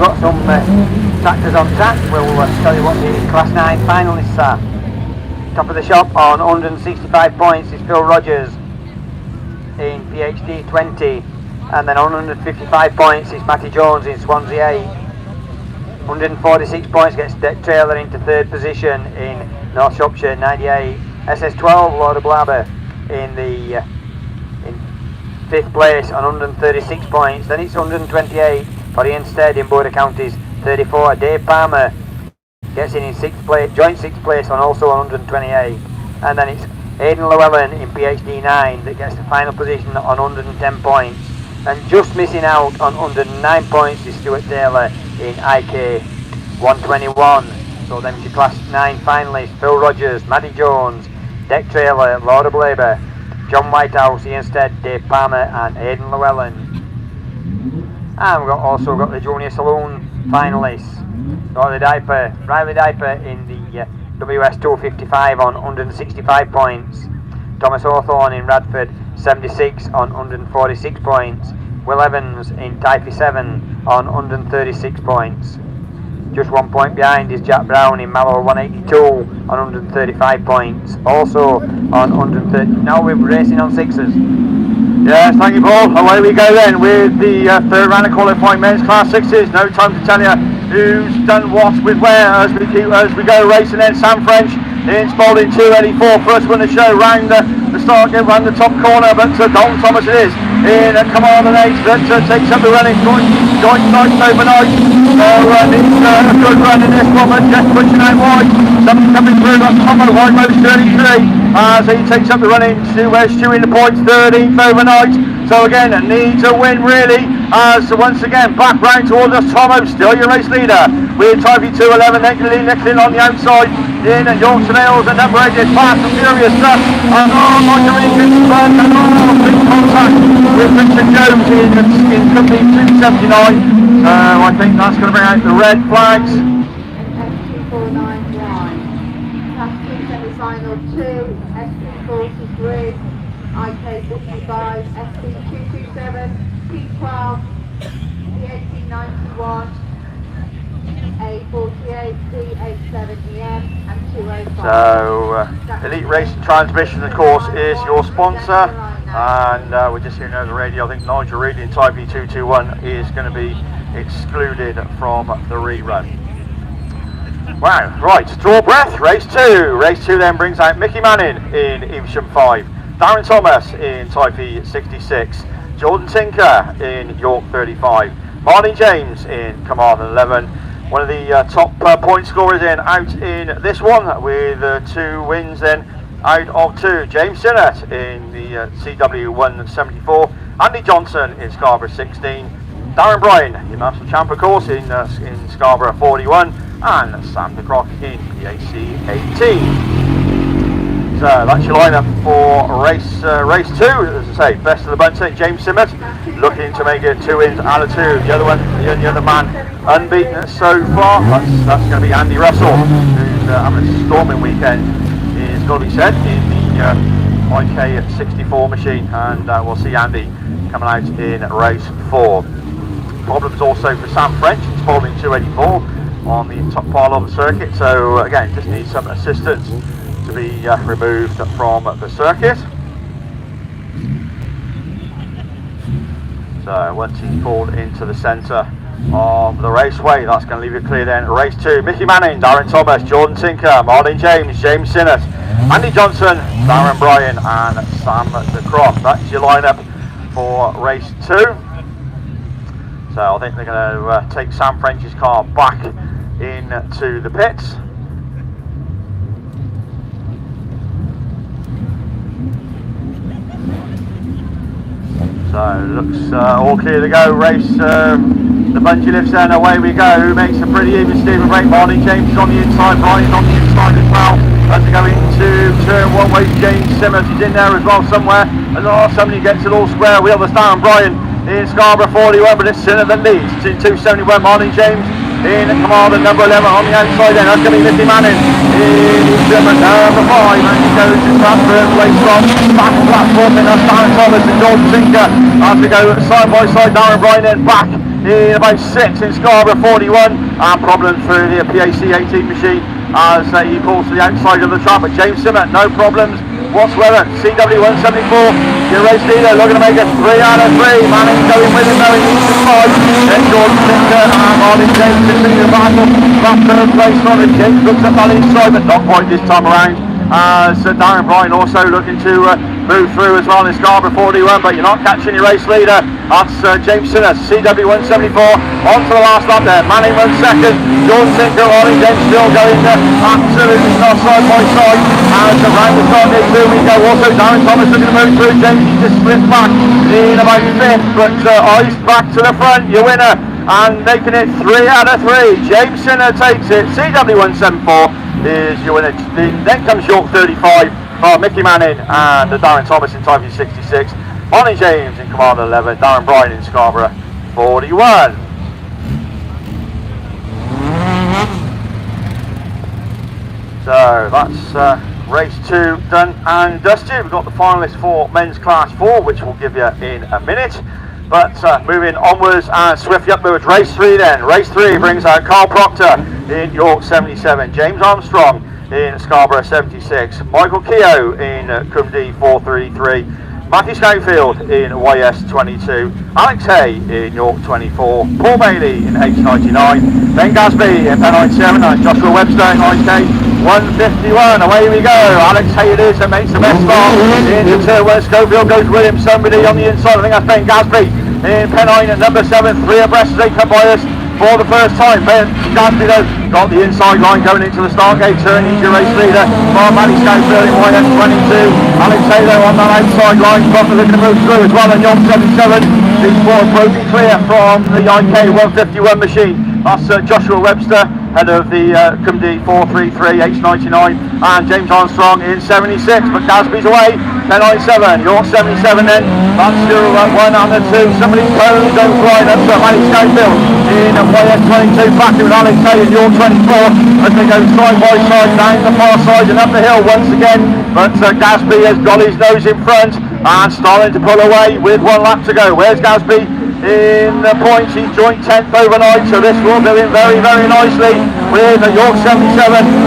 got some tractors on track. We'll tell you what the Class 9 finalists are. Top of the shop on 165 points is Phil Rogers in PhD 20, and then on 155 points is Matty Jones in Swansea 8. 146 points gets Deck Trailer into third position in North Shropshire 98. SS12 Lord of Blabber in fifth place on 136 points. Then it's 128 for Ian Stead in Border Counties 34. Dave Palmer gets in sixth place, joint sixth place on also 128. And then it's Aidan Llewellyn in PhD 9 that gets the final position on 110 points. And just missing out on 109 points is Stuart Taylor in IK 121. So then it's your Class 9 finalists: Phil Rogers, Maddie Jones, Deck Trailer, Lord of Labour, John Whitehouse, Ian Stead, Dave Palmer and Aidan Llewellyn. And we've also got the Junior Saloon finalists: Riley Diaper in the WS 255 on 165 points, Thomas Hawthorne in Radford 76 on 146 points, Will Evans in Typhy 7 on 136 points. Just 1 point behind is Jack Brown in Mallow 182 on 135 points. Also on 130. Now we're racing on sixes. Yes, thank you, Paul. Away we go then with the third round of qualifying men's Class 6s. No time to tell you who's done what with where as we go racing. Then Sam French in Spalding 284, first one to show round the start, get round the top corner, but Dalton Thomas it is in Commander 8 that takes up the running, joint nights overnight. So it's a good run in this one, but just pushing out wide. Something coming through, that's Tomo wide most 33 as he takes up the running. Stu in the points, 13th overnight. So again, needs a win really, as once again back round towards us. Tomo still your race leader with Typhy 211, Nicklin on the outside in Yorkshire Nails, and number 8 is fast and furious stuff. And big contact with Richard Jones in company 279. So I think that's going to bring out the red flags. ST491, Class 2 semi-final 2, ST43, IK55, ST227, P12, P1891, A48, D87EM and 205. So Elite Racing Transmission of course is your sponsor, and we're just hearing over the radio, I think Nigel Reid in Typhy 221 is going to be excluded from the rerun. Wow, right, draw breath, race 2. Race 2 then brings out Mickey Manning in Evesham 5, Darren Thomas in Typhy 66, Jordan Tinker in York 35, Martin James in Carmarthen 11. One of the top point scorers out in this one with 2 wins then out of 2. James Sinnott in the CW 174, Andy Johnson in Scarborough 16, Darren Bryan, your national champ of course in Scarborough 41, and Sam de Croc in PAC 18. So that's your lineup for race 2. As I say, best of the bunch then. James Simmett looking to make it 2 wins out of 2. The other man unbeaten so far. That's going to be Andy Russell, who's having a storming weekend, is got to be said, in the IK64 machine, and we'll see Andy coming out in race 4. Problems also for Sam French, in Spalding 284 on the top pile of the circuit. So again, just needs some assistance to be removed from the circuit. So once he's pulled into the centre of the raceway, that's going to leave it clear then. Race 2, Mickey Manning, Darren Thomas, Jordan Tinker, Martin James, James Sinnott, Andy Johnson, Darren Bryan and Sam de Croc. That's your lineup for race 2. So I think they're going to take Sam French's car back into the pits. So looks all clear to go. Race the bungee lifts then, away we go. Who makes a pretty even steven break? Martin James is on the inside, Brian's on the inside as well. As we go into turn 1 way, James Simmons is in there as well somewhere. And somebody gets it all square. We understand Brian in Scarborough 41, but it's Sinner that leads to 271. Martin James in command of number 11 on the outside then. That's going to be Mickey Manning in number 5, and he goes to third place from back platform, and that's Darren Thomas and Jordan Tinker as we go side by side. Darren Bryan then back in about 6 in Scarborough 41, and problems through the PAC 18 machine as he pulls to the outside of the track, but James Simmer, no problems whatsoever. CW 174, your race leader, looking to make it 3 out of 3. Manning going with him now in each 5. Then Jordan Tinker and Martin James continue the battle. Back third place on it. James looks up on the inside, but not quite this time around. Darren Bryan also looking to move through as well in Scarborough 41, but you're not catching your race leader. That's James Sinner, CW 174, on to the last lap there. Manning runs second, Jordan Tinker, Ollie James still going absolutely not side by side. And around the start gate, here we go. Also Darren Thomas looking to move through. James just split back in about 5th, but eyes back to the front. Your winner, and making it 3 out of 3. James Sinner takes it. CW 174 is your winner. Then comes York 35. Mickey Manning and Darren Thomas in Type 66. Martin James in Commander 11. Darren Bryan in Scarborough 41. So that's race 2 done and dusted. We've got the finalists for men's class 4, which we'll give you in a minute. But moving onwards and swiftly upwards, race 3 then. Race 3 brings out Carl Proctor in York 77, James Armstrong in Scarborough 76, Michael Keogh in Cumdee 433, Matthew Schofield in YS 22, Alex Hay in York 24, Paul Bailey in H99, Ben Gasby in P97, and Joshua Webster in IK 151. Away we go. Alex Hay it is that makes the best start into turn 1. Schofield goes with him, somebody on the inside. I think that's Ben Gasby in P9 at number 7, 3 abreast as they come by us for the first time. Ben Gasby though got the inside line going into the start gate turn. He's your race leader. Matty Schofield in YS 22. Alex Hay though on that outside line, but they're looking to move through as well. And York 77 is broken clear from the IK 151 machine. That's Joshua Webster, head of the Cumdee 433 H99, and James Armstrong in 76, but Gasby's away, 1097, York 77 then, that's still 1 and the 2, somebody's pulling don't fly, that's Matty Schofield in YS 22, back with Alex Hay in York 24, as they go side by side, down the far side and up the hill once again, but Gasby has got his nose in front, and starting to pull away with 1 lap to go. Where's Gasby? In the points, he's joint 10th overnight, so this will do him very, very nicely with a York 77.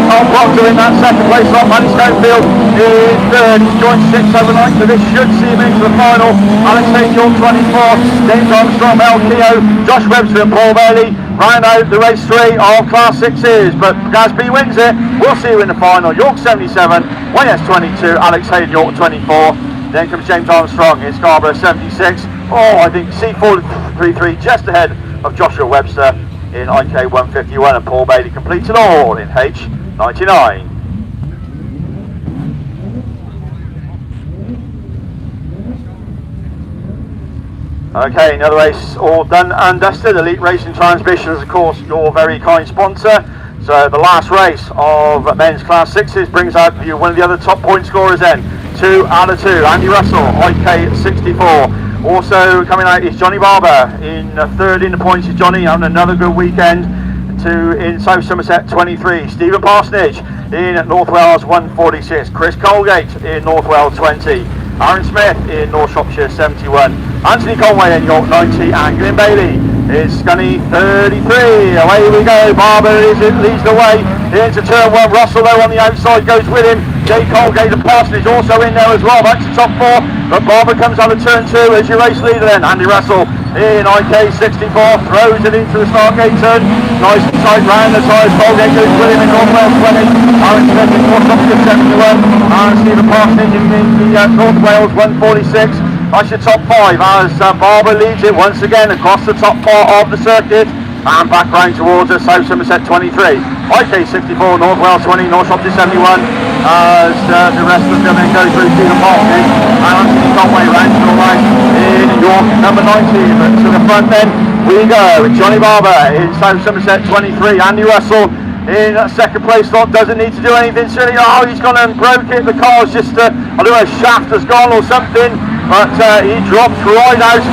Carl Proctor in that second place, not Matty Schofield in third. He's joint 6th overnight, so this should see him into the final. Alex Hay, York 24, James Armstrong, Mel Keogh, Josh Webster and Paul Bailey round out the race 3 of Class 6s, but Gasby wins it. We'll see you in the final. York 77, YS 22, Alex Hay, York 24. Then comes James Armstrong in Scarborough 76. I think C433 just ahead of Joshua Webster in IK 151, and Paul Bailey completes it all in H99. Okay, another race all done and dusted. Elite Racing Transmissions, of course, your very kind sponsor. So the last race of men's class 6s brings out you one of the other top point scorers then. 2 out of 2, Andy Russell, IK 64. Also coming out is Johnny Barber in 3rd in the points. Is Johnny having another good weekend. In South Somerset 23. Stephen Parsonage in North Wales 146. Chris Colgate in North Wales 20. Aaron Smith in North Shropshire 71. Anthony Conway in York 90, and Glyn Bailey is Scunny 33. Away we go. Barber leads the way into turn 1. Russell though on the outside goes with him. Jay Colgate and Parsonage also in there as well. That's the top 4. But Barber comes out of turn 2 as your race leader then. Andy Russell in IK 64 throws it into the start gate turn. Nice and tight round the side. Colgate goes with him in North Wales 20. Aaron Smith in North Shropshire 71. And Stephen Parsonage in the North Wales 146. That's your top 5 as Barber leads it once again across the top part of the circuit and back round towards us, South Somerset 23, IK 64, North Wales 20, North Shropshire 71 as the rest of them then go through Stephen Parsonage and Anthony Conway round to the right in York number 19, but to the front then we go with Johnny Barber in South Somerset 23, Andy Russell in second place slot, doesn't need to do anything silly. He's gone and broke it, the car's just I don't know, a shaft has gone or something, but he dropped right out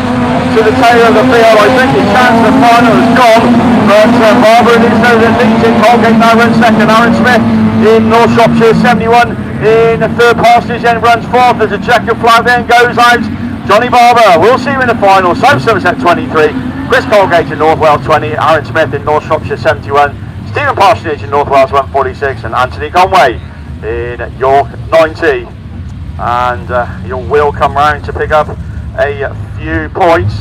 to the tail of the field. I think his chance of the final is gone, but Barber is there that leads in. Colgate now runs second. Aaron Smith in North Shropshire 71 in the third. Parsonage then runs 4th. There's a checkered flag then goes out. Johnny Barber, we'll see you in the final. South Somerset 23, Chris Colgate in North Wales 20, Aaron Smith in North Shropshire 71, Stephen Parsonage in North Wales 146, and Anthony Conway in York 90. And you will come round to pick up a few points,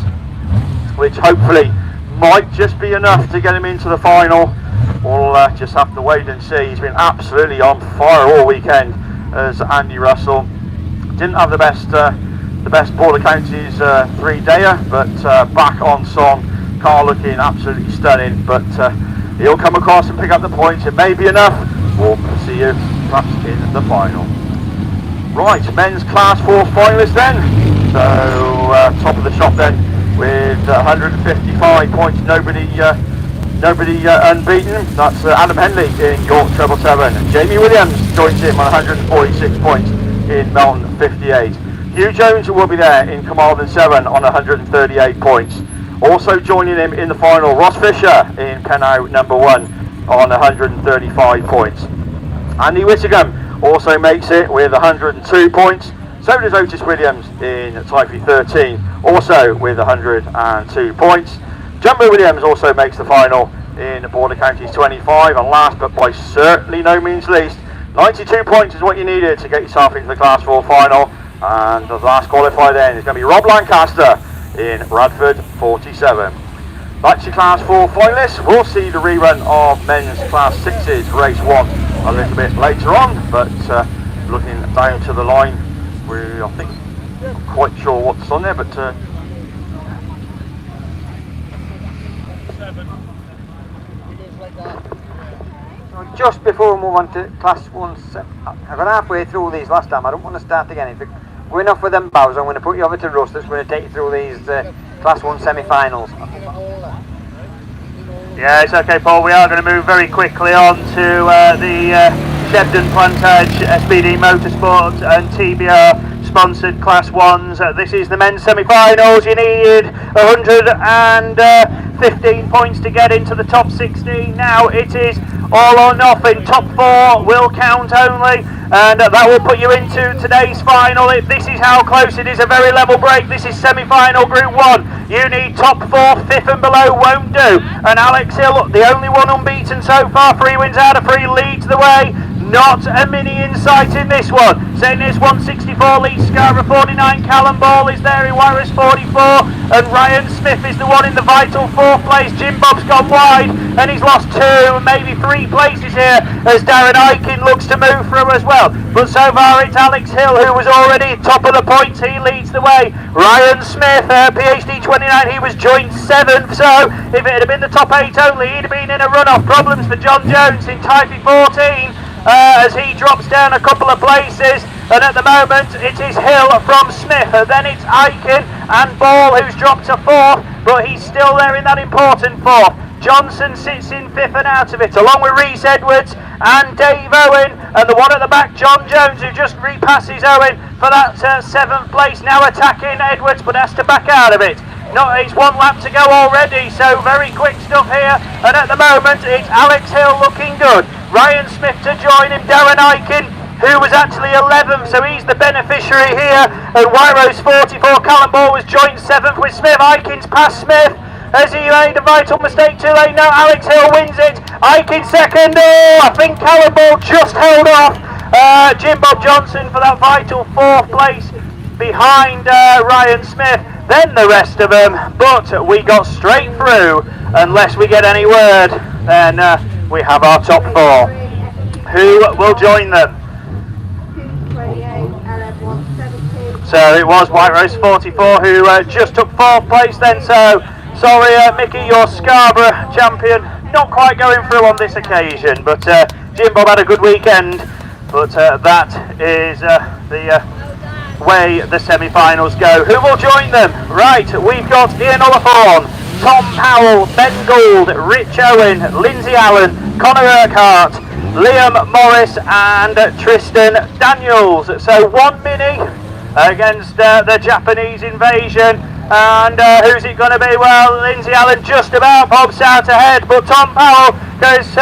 which hopefully might just be enough to get him into the final. We'll just have to wait and see. He's been absolutely on fire all weekend as Andy Russell. Didn't have the best Border Counties 3-dayer, but back on song. Car looking absolutely stunning, but he'll come across and pick up the points. It may be enough. We'll see you perhaps in the final. Right, men's class 4 finalists then. So top of the shop then with 155 points. Nobody unbeaten. That's Adam Henley in York 777. Jamie Williams joins him on 146 points in Melton 58. Hugh Jones will be there in Carmarthen 7 on 138 points. Also joining him in the final, Ross Fisher in Pennow number 1 on 135 points. Andy Whittingham also makes it with 102 points. So does Otis Williams in Typhy 13, also with 102 points. Jumbo Williams also makes the final in Border Counties 25, and last but by certainly no means least, 92 points is what you needed to get yourself into the Class 4 final. And the last qualifier then is going to be Rob Lancaster in Bradford 47. That's your Class 4 finalists. We'll see the rerun of men's Class 6's race 1 a little bit later on, but looking down to the line, I think, not quite sure what's on there, but just before we move on to Class 1, I got halfway through these last time. I don't want to start again. If we're going off with them bows, I'm going to put you over to Russ that's going to take you through these Class 1 semi-finals. Yeah, it's okay, Paul. We are going to move very quickly on to the Shepton Plantage SPD Motorsport and TBR sponsored Class 1s. This is the men's semi-finals. You need 115 points to get into the top 16. Now it is all or nothing. Top 4 will count only, and that will put you into today's final. This is how close it is. A very level break. This is semi-final Group 1. You need top 4, 5th and below won't do. And Alex Hill, the only one unbeaten so far, 3 wins out of 3, leads the way. Not a mini insight in this one. Saying this 164 leads Scarborough 49. Callum Ball is there in Wireless 44, and Ryan Smith is the one in the vital 4th place. Jim Bob's gone wide and he's lost 2, maybe 3 places here as Darren Aiken looks to move through as well. But so far it's Alex Hill who was already top of the points. He leads the way. Ryan Smith, PhD 29, he was joint 7th, so if it had been the top 8 only, he'd have been in a run-off. Problems for John Jones in Typhy 14. As he drops down a couple of places, and at the moment it is Hill from Smith, then it's Aiken and Ball who's dropped to 4th, but he's still there in that important 4th. Johnson sits in 5th and out of it, along with Rhys Edwards and Dave Owen, and the one at the back, John Jones, who just repasses Owen for that 7th place, now attacking Edwards but has to back out of it. It's 1 lap to go already, so very quick stuff here, and at the moment it's Alex Hill looking good. Ryan Smith to join him, Darren Aiken, who was actually 11th, so he's the beneficiary here. And Wyro's 44, Callum Ball was joint 7th with Smith. Aiken's past Smith. Has he made a vital mistake too late? No, Alex Hill wins it. Aiken 2nd. Oh, I think Callum Ball just held off Jim Bob Johnson for that vital 4th place behind Ryan Smith. Then the rest of them, but we got straight through. Unless we get any word, then we have our top 4. Who will join them? So it was White Rose 44 who just took 4th place then. So sorry, Mickey, your Scarborough champion, not quite going through on this occasion. But Jim Bob had a good weekend. But that is the way the semi-finals go. Who will join them? Right, we've got Ian Oliphorn, Tom Powell, Ben Gould, Rich Owen, Lindsay Allen, Connor Urquhart, Liam Morris and Tristan Daniels. So 1 mini against the Japanese invasion. And who's it going to be? Well, Lindsay Allen just about pops out ahead, but Tom Powell goes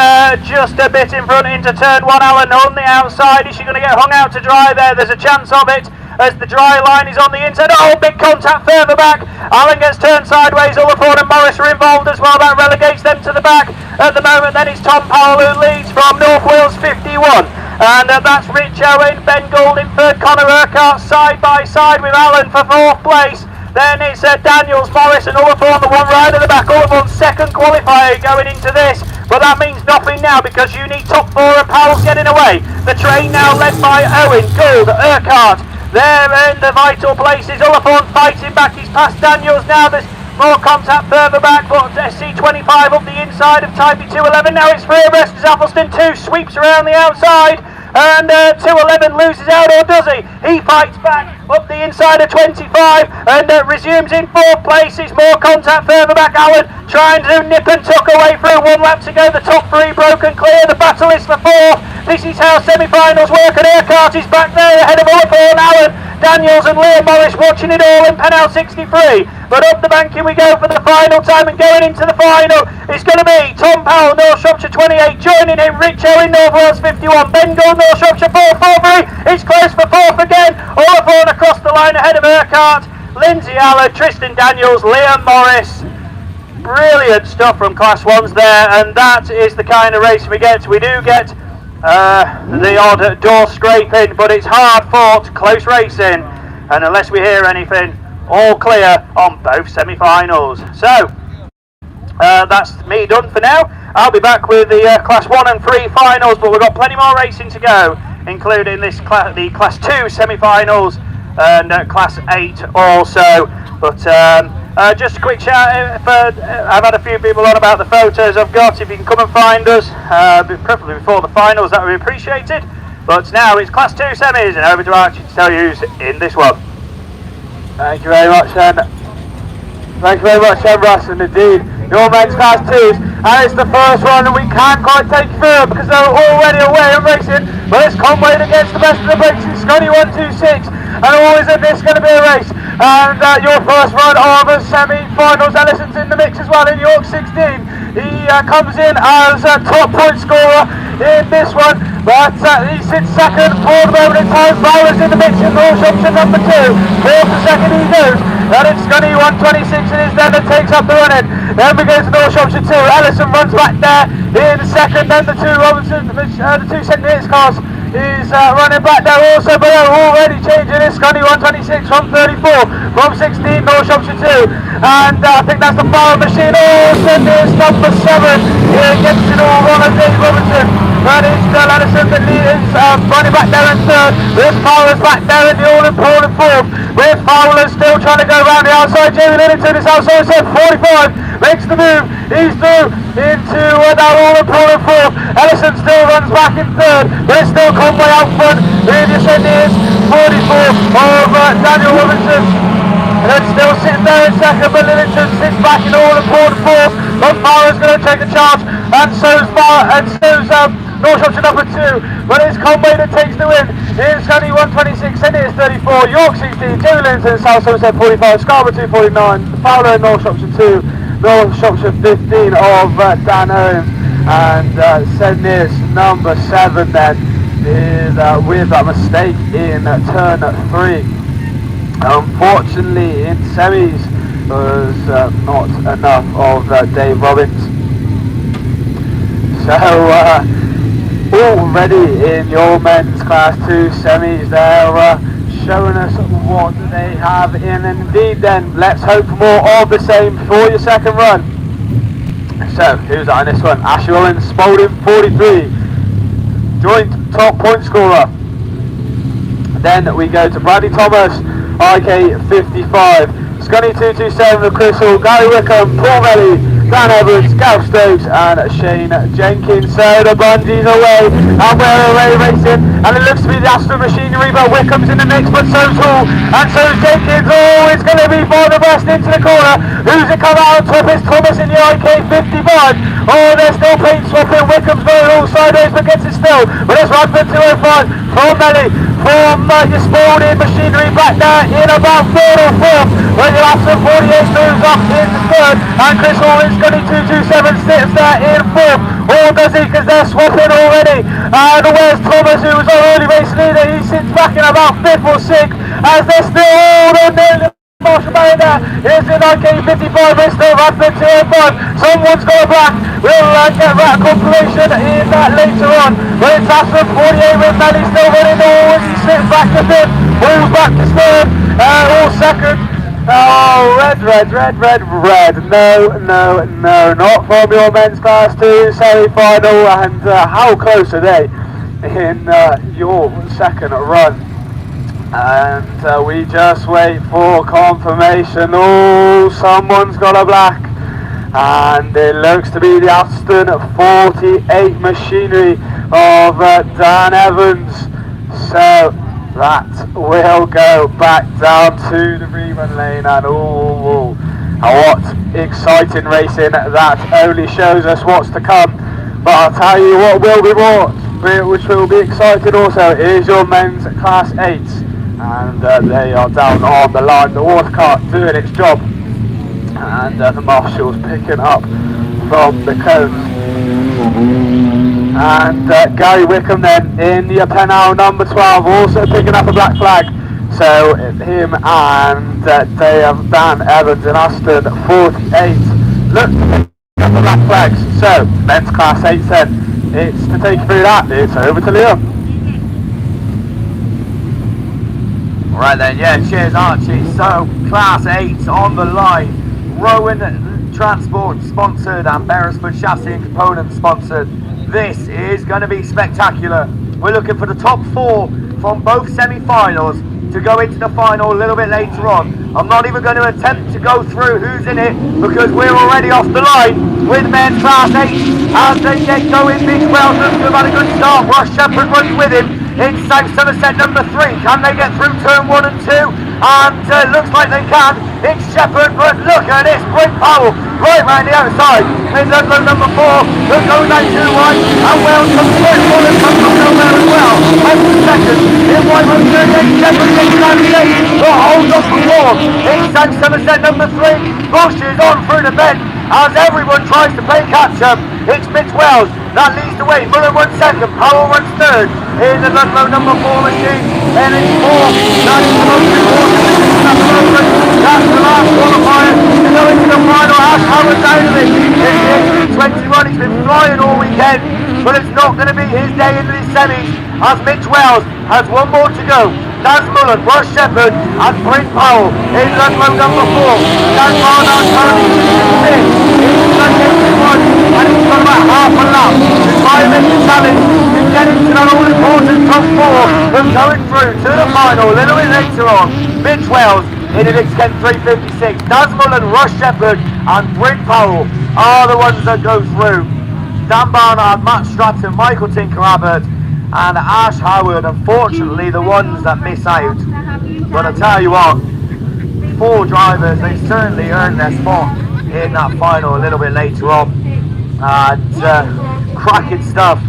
just a bit in front into turn 1. Allen on the outside. Is she going to get hung out to dry there? There's a chance of it. as the dry line is on the inside. Oh, big contact further back. Allen gets turned sideways. Ullathorne and Morris are involved as well. That relegates them to the back at the moment. Then it's Tom Powell who leads from North Wales 51. And that's Rich Owen, Ben Gould in third, Connor Urquhart side by side with Allen for fourth place. Then it's Daniels, Morris and Ullathorne, the one right at the back. Ullathorne's second qualifier going into this. But that means nothing now because you need top four and Powell's getting away. The train now led by Owen, Gould, Urquhart. They're in the vital places. Ullathorne fighting back. He's past Daniels now. There's more contact further back, but SC25 up the inside of Typey 211. Now it's free abreast as Athelston 2 sweeps around the outside. And 211 loses out, or does he? He fights back up the inside of 25 and resumes in fourth place. It's more contact further back. Allen trying to nip and tuck away through. 1 lap to go. The top 3 broken clear. The battle is for fourth. This is how semi-finals work, and Urquhart is back there ahead of Ullathorne, Allen, Daniels and Liam Morris watching it all in Penal 63. But up the banking we go for the final time, and going into the final it's going to be Tom Powell, North Shropshire 28, joining him Rich Owen, North Wales 51, Ben Gould, North Shropshire 4-4-3, it's close for fourth again. Ullathorne across the line ahead of Urquhart, Lindsay Allen, Tristan Daniels, Liam Morris. Brilliant stuff from Class 1s there, and that is the kind of race we get. We do get the odd door scraping, but it's hard fought, close racing, and unless we hear anything, all clear on both semi-finals. So that's me done for now. I'll be back with the Class 1 and 3 finals, but we've got plenty more racing to go, including this the Class 2 semi-finals and Class 8 also. But just a quick shout out for, I've had a few people on about the photos I've got. If you can come and find us, preferably before the finals, that would be appreciated. But now it's Class 2 semis, and over to Archie to tell you who's in this one. Thank you very much, Sean. Thank you very much, Sean Russ, and indeed, your men's Class 2s. And it's the first one, and we can't quite take you through because they're already away and racing. But it's Conway against the best of the breaks in Scotty 126. And always in this going to be a race. And your first run of the semi-finals, Ellison's in the mix as well in York 16. He comes in as top point scorer in this one, but he sits second for the moment in time. Bowers in the mix in North Shropshire number 2. Fourth to second he goes. And it's Scunny 126 it is then that takes up the running. Then we go to North Shropshire 2. Ellison runs back there in second. Then the 2 Robinson, the 2 St. Neots cars is running back there also, but they're already changing. It's Scunny 126 from 34, from 16 North Shropshire 2, and I think that's the Fire Machine. Oh, St. Neots number 7 here gets it all wrong as Dave Robinson. But it's still Ellison that is running back there in third. With Fowler's back there in the all-important fourth. With Fowler still trying to go around the outside. Jamie Liddington is outside, so 45 makes the move. He's through into that all-important fourth. Ellison still runs back in third, but it's still Conway out front. The descent is 44 of Daniel Robinson. And then still sitting there in second, but Liddington sits back in all-important fourth. But Fowler's going to take the charge, and so's North Shropshire number 2, but it's Conway that takes the win. It's Scunny 126, St. Neots 34, York 16, Jamie Liddington, South Somerset 45, Scarborough 249, Fowler in North Shropshire 2, North Shropshire 15 of Dan Owen, and St. Neots number 7 then is with a mistake in turn 3. Unfortunately in semis was not enough of Dave Robbins. So already in your men's Class 2 semis they're showing us what they have in. Indeed then, let's hope for more of the same for your second run. So who's on this one? Ashley Owens, Spalding 43, joint top point scorer. Then we go to Bradley Thomas, IK 55, Scunny 227 with Chris Hall, Gary Wickham, Paul Melly, Dan Evans, Gav Stokes and Shane Jenkins. So the bungees away and we're away racing, and it looks to be the Aston Machinery, but Wickham's in the mix, but so's Hall and so's Jenkins. Oh, it's going to be for the best into the corner. Who's it come out on top? It's Thomas in the IK 55. Oh, they're still paint swapping. Wickham's going all sideways but gets it still, but it's Radford 205 from Melly, from your Spalding Machinery back there in about third or fourth, when you'll have some 48 moves up in the third, and Chris Hall in Scunny 227 sits there in fourth. Or does he, because they're swapping already. And where's Thomas, who was our early race leader? He sits back in about 5th or 6th, as they're still all on nearly Marshall Barrier. Here's the 1955 Bristol Radford 2 and 5. Someone's got a black. We'll get that compilation in that later on. But it's Aston 48 with Melly still running all. He sits back to fifth, moves back to third, all second. Oh, red. No, not from your men's class 2 semi-final. And how close are they in your second run? And we just wait for confirmation. Oh, someone's got a black, and it looks to be the Aston 48 machinery of Dan Evans. So that will go back down to the rerun lane, and oh, what exciting racing. That only shows us what's to come. But I'll tell you what will be more, which will be exciting also, is your men's class 8s. And they are down on the line, the water cart doing its job, and the marshals picking up from the cones. And Gary Wickham then in the Penal number 12 also picking up a black flag. So him and Dan Evans and Aston 48 look to pick up the black flags. So men's class 8 then, it's to take you through that, it's over to Liam. Right then, yeah, cheers Archie. So, Class 8 on the line. Rowan Transport sponsored and Beresford Chassis and Components sponsored. This is going to be spectacular. We're looking for the top 4 from both semi-finals to go into the final a little bit later on. I'm not even going to attempt to go through who's in it because we're already off the line with men's Class 8 as they get going. Big Wells have had a good start. Ross Shepherd runs with him. In South Somerset number 3, can they get through turn 1 and 2? And looks like they can. It's Shepherd, but look at this, Brent Powell right round the outside. It's Ludlow number 4 that goes out too wide, and Wales comes through. Wallace comes from nowhere as well. And second, in Whitewood 38, Shepherd gets down the gate, but holds up for 4. In South Somerset number 3, pushes on through the bend as everyone tries to play catch up. It's Mitch Wells that leads the way. Muller runs second, Powell runs third. In the Ludlow number 4 machine, and it's 4. That's the most important. That's the last qualifier to go into the final. Ash Howard down of it. It's the 21. He's been flying all weekend, but it's not going to be his day in the semis as Mitch Wells has one more to go. Daz Mullen, Ross Shepherd and Brent Powell in Ludlow number 4. Dan Barnard currently in 6th. And he's got about half a lap to try and make the challenge to get into that all-important top 4 from going through to the final a little bit later on. Mitch Wells in an X-Ken 356. Daz Mullen, Ross Shepherd and Brent Powell are the ones that go through. Dan Barnard, Matt Stratton, Michael Tinker-Abbott and Ash Howard, unfortunately the ones that miss out. But I tell you what, 4 drivers, they certainly earned their spot in that final a little bit later on. And cracking stuff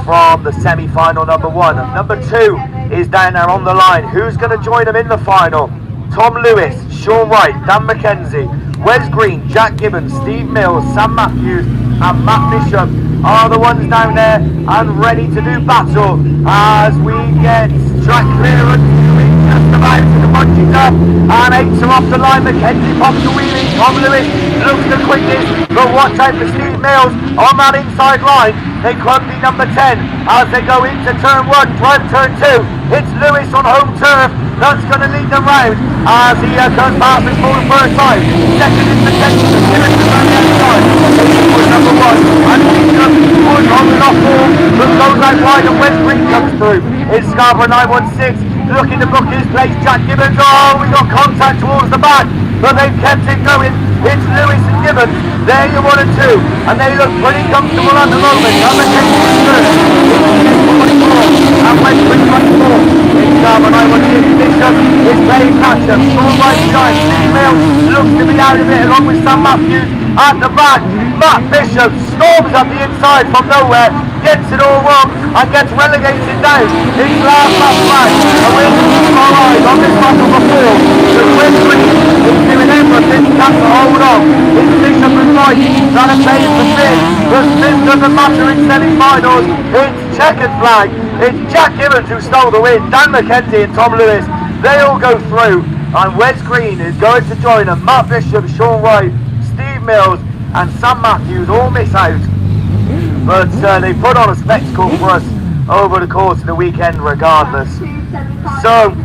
from the semi-final number 1. And number 2 is down there on the line. Who's going to join them in the final? Tom Lewis, Sean Wright, Dan McKenzie, Wes Green, Jack Gibbons, Steve Mills, Sam Matthews and Matt Bishop are the ones down there and ready to do battle as we get track clearance. Just about to the bungees up and 8s are off the line. McKenzie pops the wheelie. Tom Lewis looks the quickest, but watch out for Steve Mills on that inside line. They could be number 10 as they go into turn 1, drive turn 2. It's Lewis on home turf that's going to lead them round as he goes past his full first time. Second is McKenzie, the clearance is on the outside. It's number 1 and Bishop was on the off ball but goes out wide and West Green comes through. It's Scarborough 916 looking to book his place. Jack Gibbons, oh, we got contact towards the back, but they've kept it going. It's Lewis and Gibbons, there you 1 and 2, and they look pretty comfortable at the moment. Number 10 is third, and West Green 24. It's Scarborough 916, Bishop is playing catch up, Sean Wright behind, Steve Mills looks to be out of it along with Sam Matthews at the back. Matt Bishop storms up the inside from nowhere, gets it all wrong and gets relegated down. It's last lap flag and we're going to keep our eyes on this battle before. The West Green is doing everything to hold on. It's Bishop and Wright that are playing for fifth, but fifth doesn't matter in semi-finals. It's checkered flag. It's Jack Gibbons who stole the win. Dan McKenzie and Tom Lewis They all go through, and Wes Green is going to join them. Matt Bishop, Sean Wright, Steve Mills and Sam Matthews all miss out. But they put on a spectacle for us over the course of the weekend regardless. So,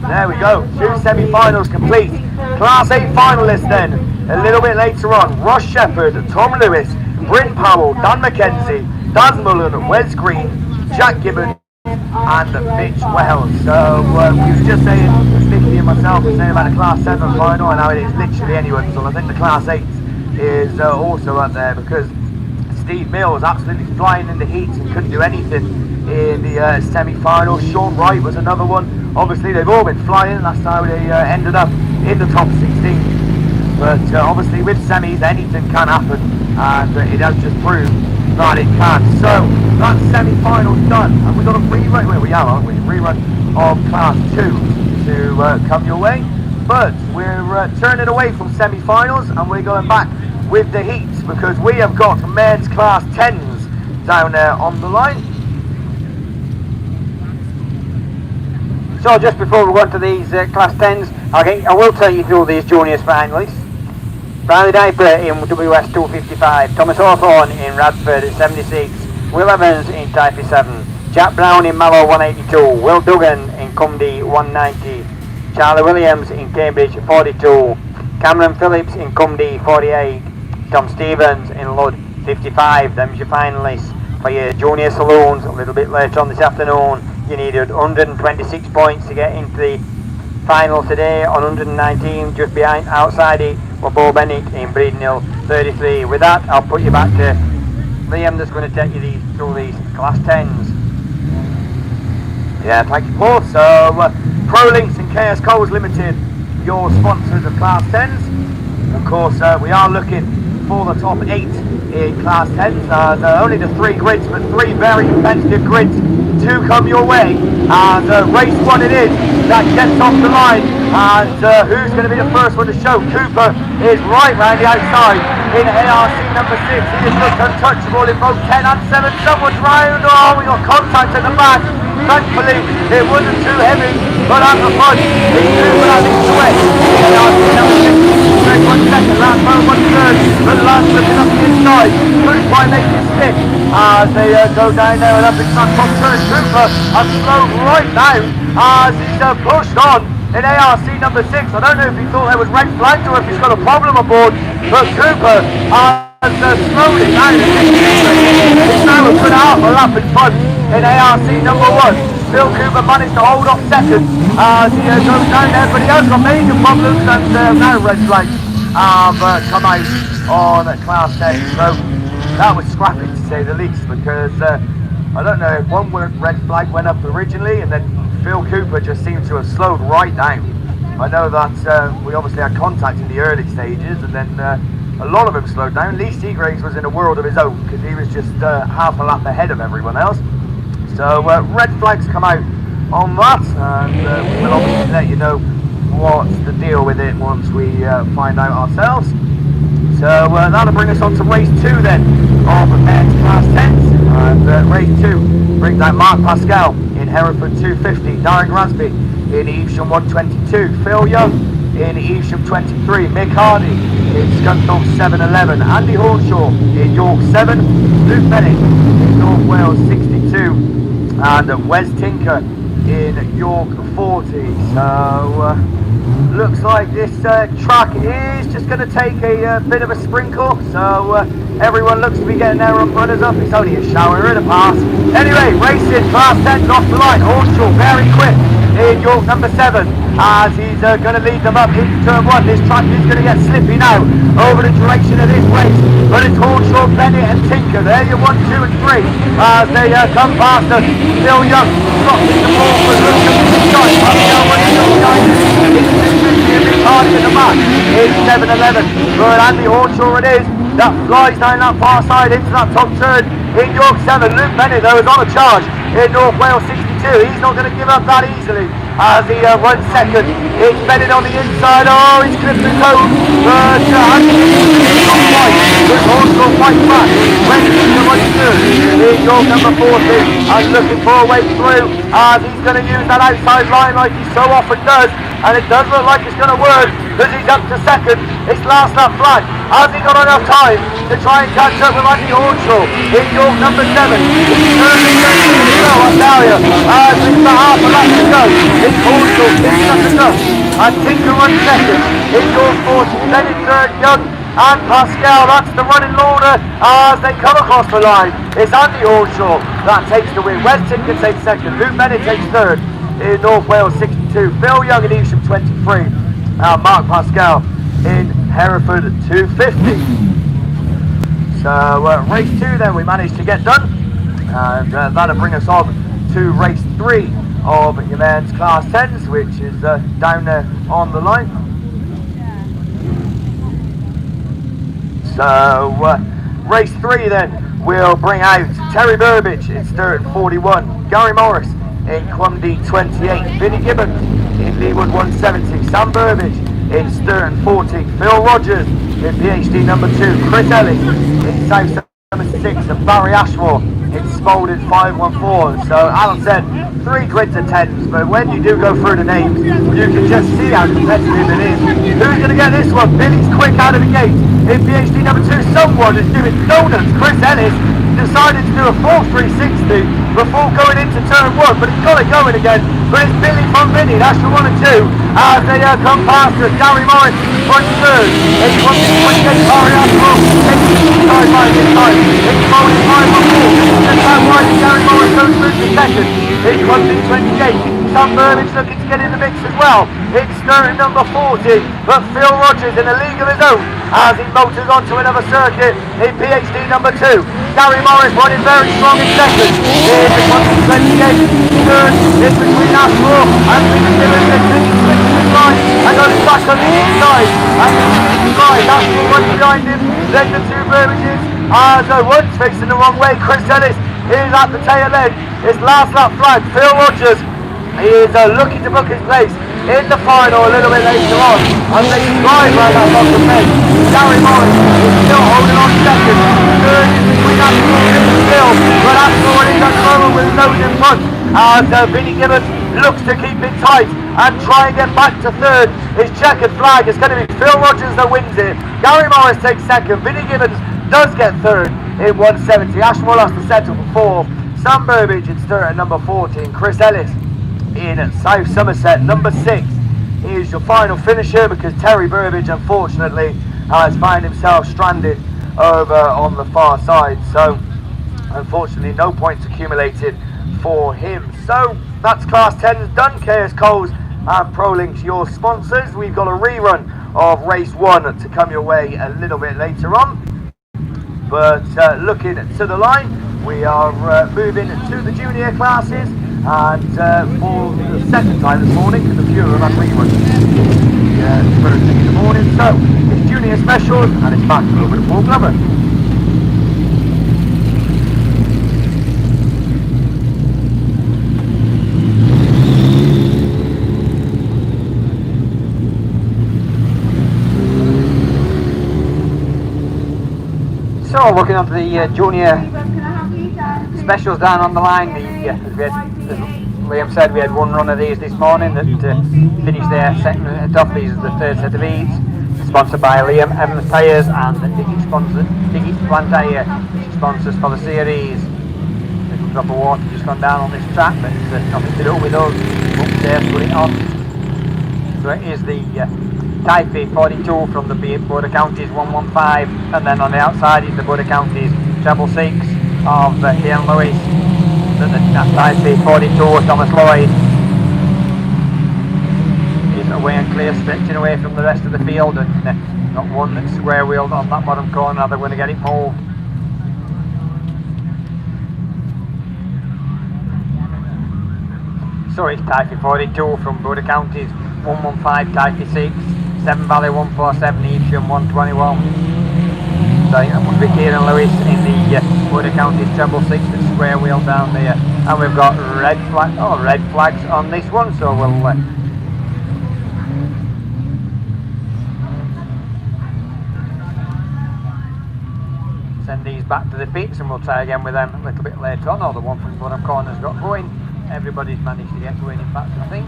there we go, 2 semi-finals complete. Class 8 finalists then, a little bit later on. Ross Shepherd, Tom Lewis, Bryn Powell, Dan McKenzie, Daz Mullen, Wes Green, Jack Gibbon and Mitch Wells. So we was just saying, Mickey and myself were saying about the Class 7 final and how it is literally anyone. So I think the Class 8 is also up there because Steve Mills absolutely flying in the heat and couldn't do anything in the semi-final. Sean Wright was another one. Obviously they've all been flying, that's how they ended up in the top 16. But obviously with semis anything can happen, and it has just proved that it can. So that semi-final's done, and we've got a rerun, well we are, aren't we? Rerun of Class 2 to come your way. But we're turning away from semi-finals and we're going back with the heats because we have got men's Class 10s down there on the line. So just before we go on to these Class 10s, I will take you through these juniors finalists. Riley Diaper in WS 255, Thomas Hawthorne in Radford at 76, Will Evans in Type 7, Jack Brown in Mallow 182, Will Duggan in Cumdy 190, Charlie Williams in Cambridge 42, Cameron Phillips in Cumdy 48, Tom Stevens in Ludd 55. Them's your finalists for your junior saloons. A little bit later on this afternoon, you needed 126 points to get into the final today. On 119, just behind, outside it, were Bo Bennett in Breeden Hill 33. With that, I'll put you back to Liam that's going to take you through these Class 10s. Yeah, thank you Paul. So ProLinks and KS Coles Limited, your sponsors of Class 10s. Of course we are looking for the top 8 in Class 10s. Only the 3 grids, but 3 very competitive grids to come your way. And race 1 it is that gets off the line. And who's going to be the first one to show? Cooper is right round the outside in ARC number 6. He just looks untouchable in both 10 and 7. Someone's round. Oh, we got contact at the back. Thankfully, it wasn't too heavy, but at the front, it's Cooper that leads the way. ARC number 6, straight 1 second, last round 1 third, but last looking up the inside. Couldn't quite make it stick as they go down there and up into that top turn. Cooper has slowed right down as he's pushed on in ARC number 6. I don't know if he thought there was red flags or if he's got a problem aboard, but Cooper has slowed it down. He's now a good half a lap in front in ARC number 1. Phil Cooper managed to hold off second as he goes down there, but he has got major problems and now red flags have come out on Class 10. So that was scrappy to say the least, because I don't know if one red flag went up originally and then Phil Cooper just seemed to have slowed right down. I know that we obviously had contact in the early stages and then a lot of them slowed down. Lee Seagraves was in a world of his own because he was just half a lap ahead of everyone else. So red flags come out on that, and we'll obviously let you know what's the deal with it once we find out ourselves. So that'll bring us on to race 2 then of men's Class 10s. And race 2 brings out Mark Pascal in Hereford 250, Darren Grasby in Evesham 122, Phil Young in Evesham 23, Mick Hardy in Scunthorpe 711, Andy Hornshaw in York 7, Luke Bennett in North Wales 62, and Wes Tinker in York 40. So looks like this track is just going to take a bit of a sprinkle, so everyone looks to be getting their umbrellas up. It's only a shower and a pass. Anyway, racing Class 10 off the line. Hornshaw very quick in York number 7 as he's going to lead them up into turn 1. This track is going to get slippy now over the duration of this race, but it's Hornshaw, Bennett and Tinker. There you 1, 2 and 3 as they come past us. Still Young drops into 4 for Luke Scott. Hardy at the back in 7-11, but Andy Hornshaw it is that flies down that far side into that top turn in York 7. Luke Bennett though is on a charge in North Wales 62. He's not going to give up that easily as he runs second. It's bedded on the inside. Oh, he's clipped his home. But not quite. But also fight back. Ready to run through. Here's your number 40 and looking for a way through as he's going to use that outside line like he so often does. And it does look like it's going to work because he's up to second. It's last lap flag. Has he got enough time to try and catch up with Andy Hornshaw? Here's your number 7. He's turning to go, I tell you. As it's about half a lap to go. It's Hornshaw picking up the dust. And Tinker runs second. Here's your 40. Then in third, Young and Pascal. That's the running order as they come across the line. It's Andy Hornshaw that takes the win. Wes Tinker takes second. Luke Bennett takes third in North Wales 62. Phil Young in Evesham 23. Mark Pascal in Hereford 250. So race 2 then we managed to get done, and that'll bring us on to race 3 of your men's class 10s, which is down there on the line. So race 3 then we'll bring out Terry Burbidge in Sturton 41, Gary Morris in Clumdy 28, Vinnie Gibbons in Leewood 170, Sam Burbidge in Sturton 40, Phil Rogers in PhD number 2, Chris Ellis in South number 6, and Barry Ashmore in Spalding 514. So Alan said 3 grids of 10s, but when you do go through the names, you can just see how competitive it is. Who's going to get this one? Billy's quick out of the gate in PhD number 2. Someone is doing donuts. Chris Ellis decided to do a full 360 before going into turn 1, but he's got it going again. But it's Billy from Vinny, that's your 1 and 2 as they come past us. Gary Morris runs third. It's 128 Barry Ashmore. It's by this time. It's Morris 514. Just how wide Gary Morris goes through to second. It's 128. Sam Burbidge looking to get in the mix as well. It's Sturton number 40, but Phil Rogers in a league of his own as he motors onto another circuit in PhD number 2. Gary Morris running very strong in second. Here's the 128. Third is between Ashmore and Vinnie Gibbons. Vinnie switching his line and goes back on the inside. And the right, Ashmore runs behind him. Then the 2 Burbidges as one's facing the wrong way. Chris Ellis is at the tail end. It's last lap flag. Phil Rogers, he is looking to book his place in the final a little bit later on as they drive around that bottom edge. Gary Morris is still holding on second. Third is between Ashmore and Phil, but Ashmore is at the moment with nose in front as Vinnie Gibbons looks to keep it tight and try and get back to third. His checkered flag is going to be Phil Rogers that wins it. Gary Morris takes second. Vinnie Gibbons does get third in 170. Ashmore lost the settle for 4th. Sam Burbidge in Sturton number 14. Chris Ellis in South Somerset number 6 is your final finisher, because Terry Burbidge unfortunately has found himself stranded over on the far side. So unfortunately no points accumulated for him. So that's class 10s done. KS Coles and ProLinks your sponsors. We've got a rerun of race 1 to come your way a little bit later on, but looking to the line, we are moving to the junior classes, and for the second time this morning, because a few of them had reruns first thing in the morning. So it's junior specials, and it's back over to Paul Glover. So looking onto the junior specials down on the line, as Liam said, we had 1 run of these this morning that finished their second off. These are the 3rd set of heats, sponsored by Liam Evans Tyres and Digit Plantair sponsors for the series. A little drop of water just gone down on this track, but nothing to do with us upstairs put it on. So it is the Typhoon 42 from the Border Counties 115, and then on the outside is the Border Counties 666 of Ian Lewis. That Typhoon 42 Thomas Lloyd is away and clear, stretching away from the rest of the field, and not one that's square wheeled on that bottom corner. Now they're going to get it moved. So it's Typhoon 42 from Border Counties 115, Typhoon 6, 7 Valley 147, Evesham 121. So it must be Kieran Lewis in the Border Counties 666 that's square wheel down there. and we've got red flags on this one, so we'll send these back to the pits, and we'll try again with them a little bit later on. Or the one from the bottom corner's got going. Everybody's managed to get going, in fact, I think.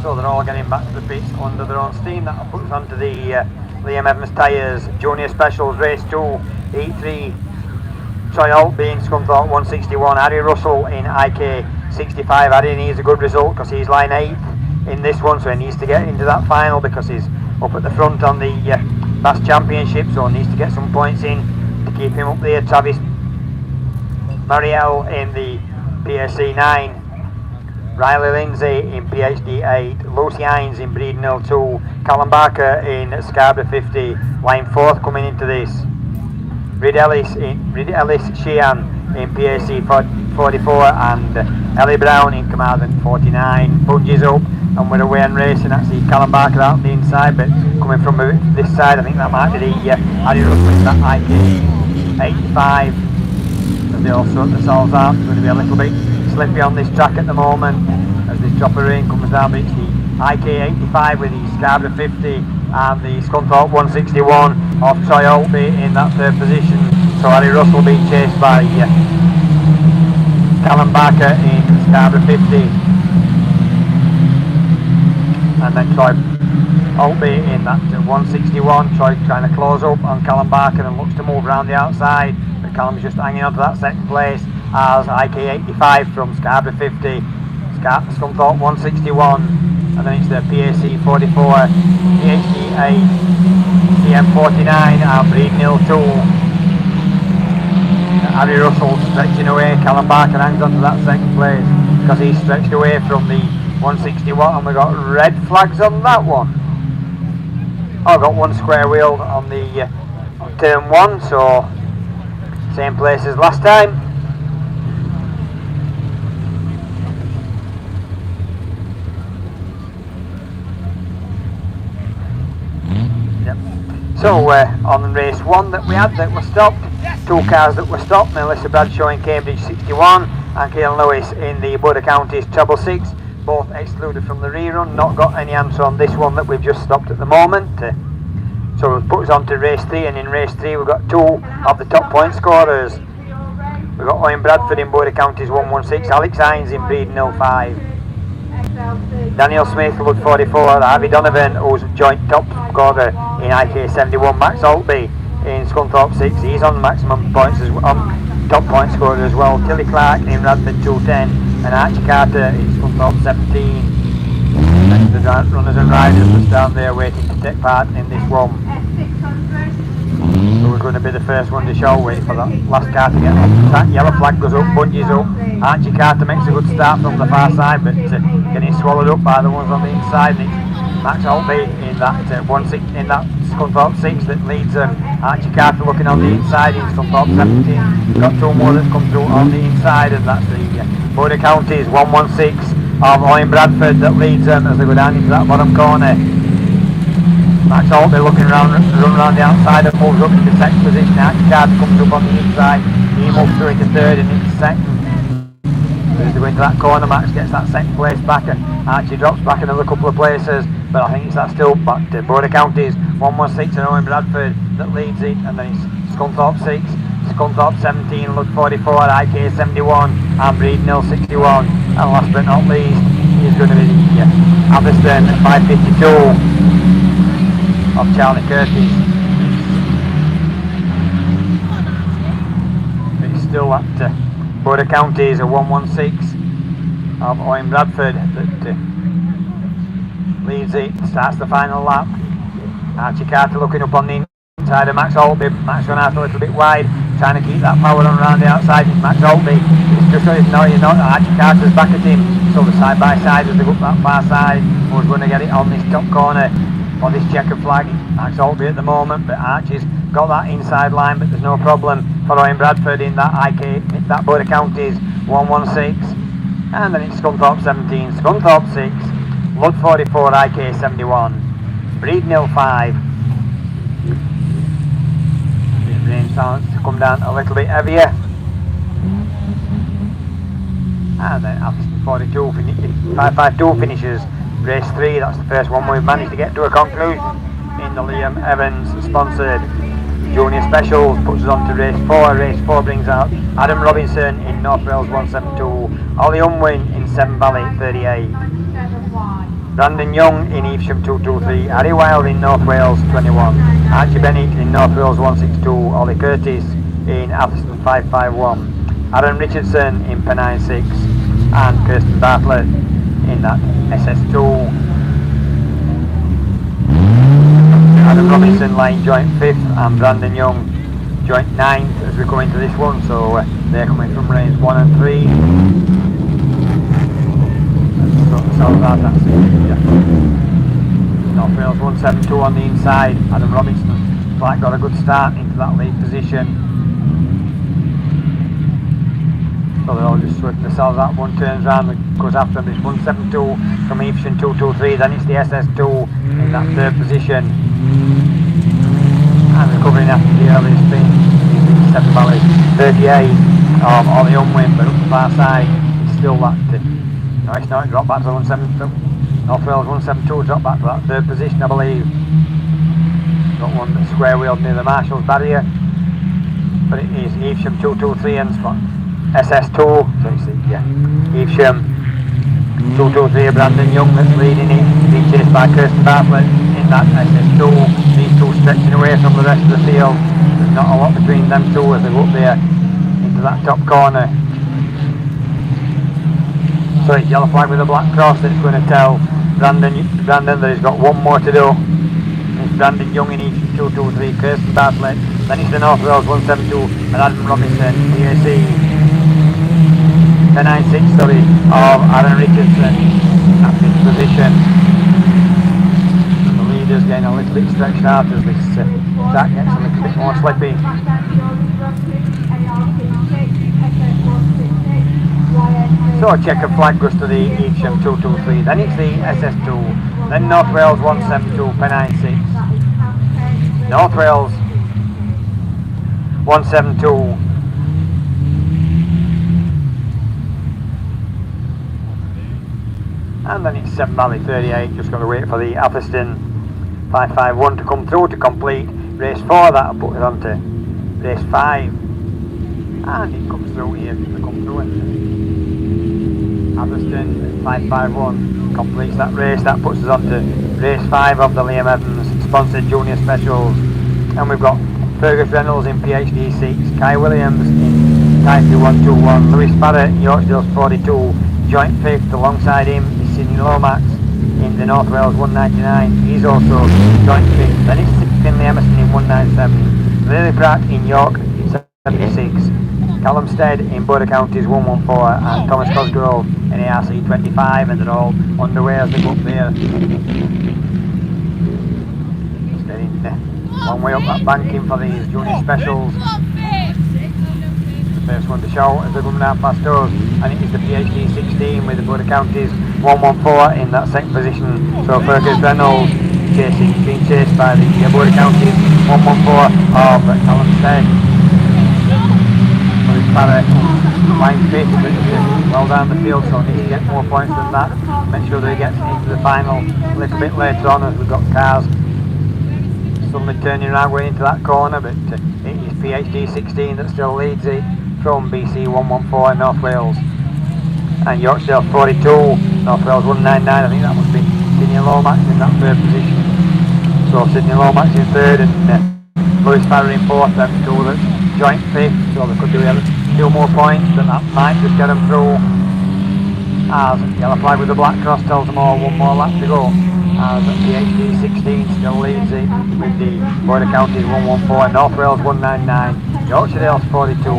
So they're all getting back to the pits under their own steam. That'll put us onto the Liam Evans Tyres Junior Specials Race 2, E3. Troy Altby in Scunthorpe 161, Harry Russell in IK 65. Harry needs a good result because he's line 8th in this one, so he needs to get into that final because he's up at the front on the BAS Championship, so he needs to get some points in to keep him up there. Travis Marielle in the PSC 9, Riley Lindsay in PhD 8, Lucy Hines in Breeden Hill 2, Callum Barker in Scarborough 50, line 4th coming into this. Reid Ellis Sheehan in PAC 44 and Ellie Brown in Carmarthen 49. Bungees up and we're away and racing. Actually Callum Barker out on the inside, but coming from this side, I think that might be the Harry Russell in that IK 85. As they all sort themselves out, it's going to be a little bit slippy on this track at the moment as this drop of rain comes down, but it's the IK 85 with the Scarborough 50 and the Scunthorpe 161 off Troy Altby in that 3rd position. So Harry Russell being chased by Callum Barker in Scarborough 50, and then Troy Altby in that 161. Troy trying to close up on Callum Barker and looks to move around the outside, but Callum's just hanging on to that 2nd place as IK 85 from Scarborough 50, Scunthorpe 161. And then it's the PAC 44, PhD 8, CM 49 and Breeden Hill 2. Harry Russell stretching away, Callum Barker hangs on to that 2nd place because he's stretched away from the 161, and we've got red flags on that one. I've got one square wheel on the on turn 1, so same place as last time. So on race 1 that we had that were stopped, 2 cars that were stopped, Melissa Bradshaw in Cambridge 61 and Ciaran Lewis in the Border Counties treble 6, both excluded from the rerun. Not got any answer on this one that we've just stopped at the moment. So it puts us on to race 3, and in race 3 we've got 2 of the top point scorers. We've got Owen Bradford in Border Counties 116, Alex Hines in Breeden Hill 5. Daniel Smith, Lud 44, Harvey Donovan, who's joint top scorer in IK 71, Max Altby in Scunthorpe 6, he's on maximum points as well, on top point scorer as well. Tilly Clark in Radford 210 and Archie Carter in Scunthorpe 17. Next to the runners and riders that's down there waiting to take part in this one. So we're going to be the first one to show, wait for that last car to get off the track. Yellow flag goes up, Bungees up. Archie Carter makes a good start from the far side, but getting swallowed up by the ones on the inside. And it's Max Altby in that in that Scunthorpe 6 that leads them. Archie Carter looking on the inside in Scunthorpe 17. Got 2 more that come through on the inside, and that's the Border Counties 116 of Owen Bradford that leads them as they go down into that bottom corner. Max Altby looking around, run around the outside and moves up into 2nd position. Archie Carter comes up on the inside. He moves through into 3rd and into 2nd. As they go into that corner, Max gets that 2nd place back, and Archie drops back another couple of places, but I think it's that still back to Border Counties 116 and Owen Bradford that leads it, and then it's Scunthorpe 6, Scunthorpe 17, Lud 44, IK 71 and Breeden Hill 61, and last but not least is going to be the Atherstone 552 of Charlie Curtis. But it's still at Border Counties a 116 of Owen Bradford that leads it, starts the final lap. Archie Carter looking up on the inside of Max Altby. Max gone out a little bit wide, trying to keep that power on around the outside. It's Max Altby. It's just no, you're not. Archie Carter's back at him. So the side by side as they go up that far side. Who's going to get it on this top corner for this checkered flag? Max Altby at the moment, but Archie's got that inside line, but there's no problem for Owen Bradford in that IK, that Border Counties 116, and then it's Scunthorpe 17, Scunthorpe 6, Lud 44, IK 71, Breeden Hill 5. It's rain name starts to come down a little bit heavier. And then Atherstone 42, 552 finishes race 3. That's the first one we've managed to get to a conclusion in the Liam Evans sponsored Junior Specials. Puts us on to race 4. Race 4 brings out Adam Robinson in North Wales 172, Ollie Unwin in Seven Valley 38, Brandon Young in Evesham 223, Harry Wilde in North Wales 21, Archie Bennett in North Wales 162, Ollie Curtis in Atherstone 551, Aaron Richardson in Pennine 6, and Kirsten Bartlett in that SS2. Adam Robinson lying joint 5th and Brandon Young joint 9th as we come into this one, so they're coming from range 1 and 3. Sort themselves out, that's it. Yeah. North Wales 172 on the inside. Adam Robinson like got a good start into that lead position. So they're all just sorting themselves out. One turns round and goes after them. It's 172 from Evesham 223. Then it's the SS2 in that 3rd position. And recovering after the early spin is the Seven Valley 38 of Ollie Unwin, but up the far side it's still that. No, it's not. It dropped back to 172. North Wales 172 dropped back to that 3rd position, I believe. Got one that's square wheeled near the Marshall's barrier, but it is Evesham 223 and spot. SS2, so it's the Evesham 223 Brandon Young that's leading it, being chased by Kirsten Bartlett in that SS2. These two stretching away from the rest of the field. There's not a lot between them two as they go up there into that top corner. So it's yellow flag with a black cross that's going to tell Brandon that he's got one more to do. It's Brandon Young in Evesham 223, Kirsten Bartlett, then it's the North Wales 172 and Adam Robinson, PAC. 1096 of Aaron Richardson at 5th position. The leaders getting a little bit stretched out as this track gets a little bit more slippy. So a checkered flag goes to the Evesham 223, then it's the SS2, then North Wales 172, Pennine 6, North Wales 172, and then it's Seven Valley 38, just got to wait for the Atherstone 551 to come through to complete race 4. That'll put it on to race 5, and it comes through here to come through it. Atherstone 551 completes that race. That puts us on to race 5 of the Liam Evans sponsored Junior Specials, and we've got Fergus Reynolds in PhD 6, Kai Williams in Taipei 121, Lewis Barrett in Yorkshire's 42, joint 5th. Alongside him is Sidney Lomax in the North Wales 199, he's also joint 5th. Then it's Finlay Emerson in 197, Lily Pratt in York 76, Callum Stead in Border Counties 114, and Thomas Cosgrove in ARC 25, and they're all underway as they go up there. Just getting long way up that banking for these Junior Specials. First one to show as they're coming out past us, and it is the PhD 16 with the Border Counties 114 in that 2nd position. So Fergus Reynolds being chased by the Border Counties 114 of Callum Stead. Lewis Barrett lying 5th, but well down the field, so needs to get more points than that. Make sure that he gets into the final a little bit later on, as we've got cars suddenly turning around going into that corner, but it is PhD 16 that still leads it from BC 114 North Wales, and Yorkshire 42, North Wales 199. I think that must be Sidney Lomax in that 3rd position. So Sidney Lomax in 3rd and Lewis Barrett in 4th. Them two that's joint 5th, so they could do a few more points, but that might just get them through. As yellow flag with the black cross tells them all one more lap to go, as PhD 16 still leads it with the Border Counties 114, North Wales 199, Yorkshire Dales 42.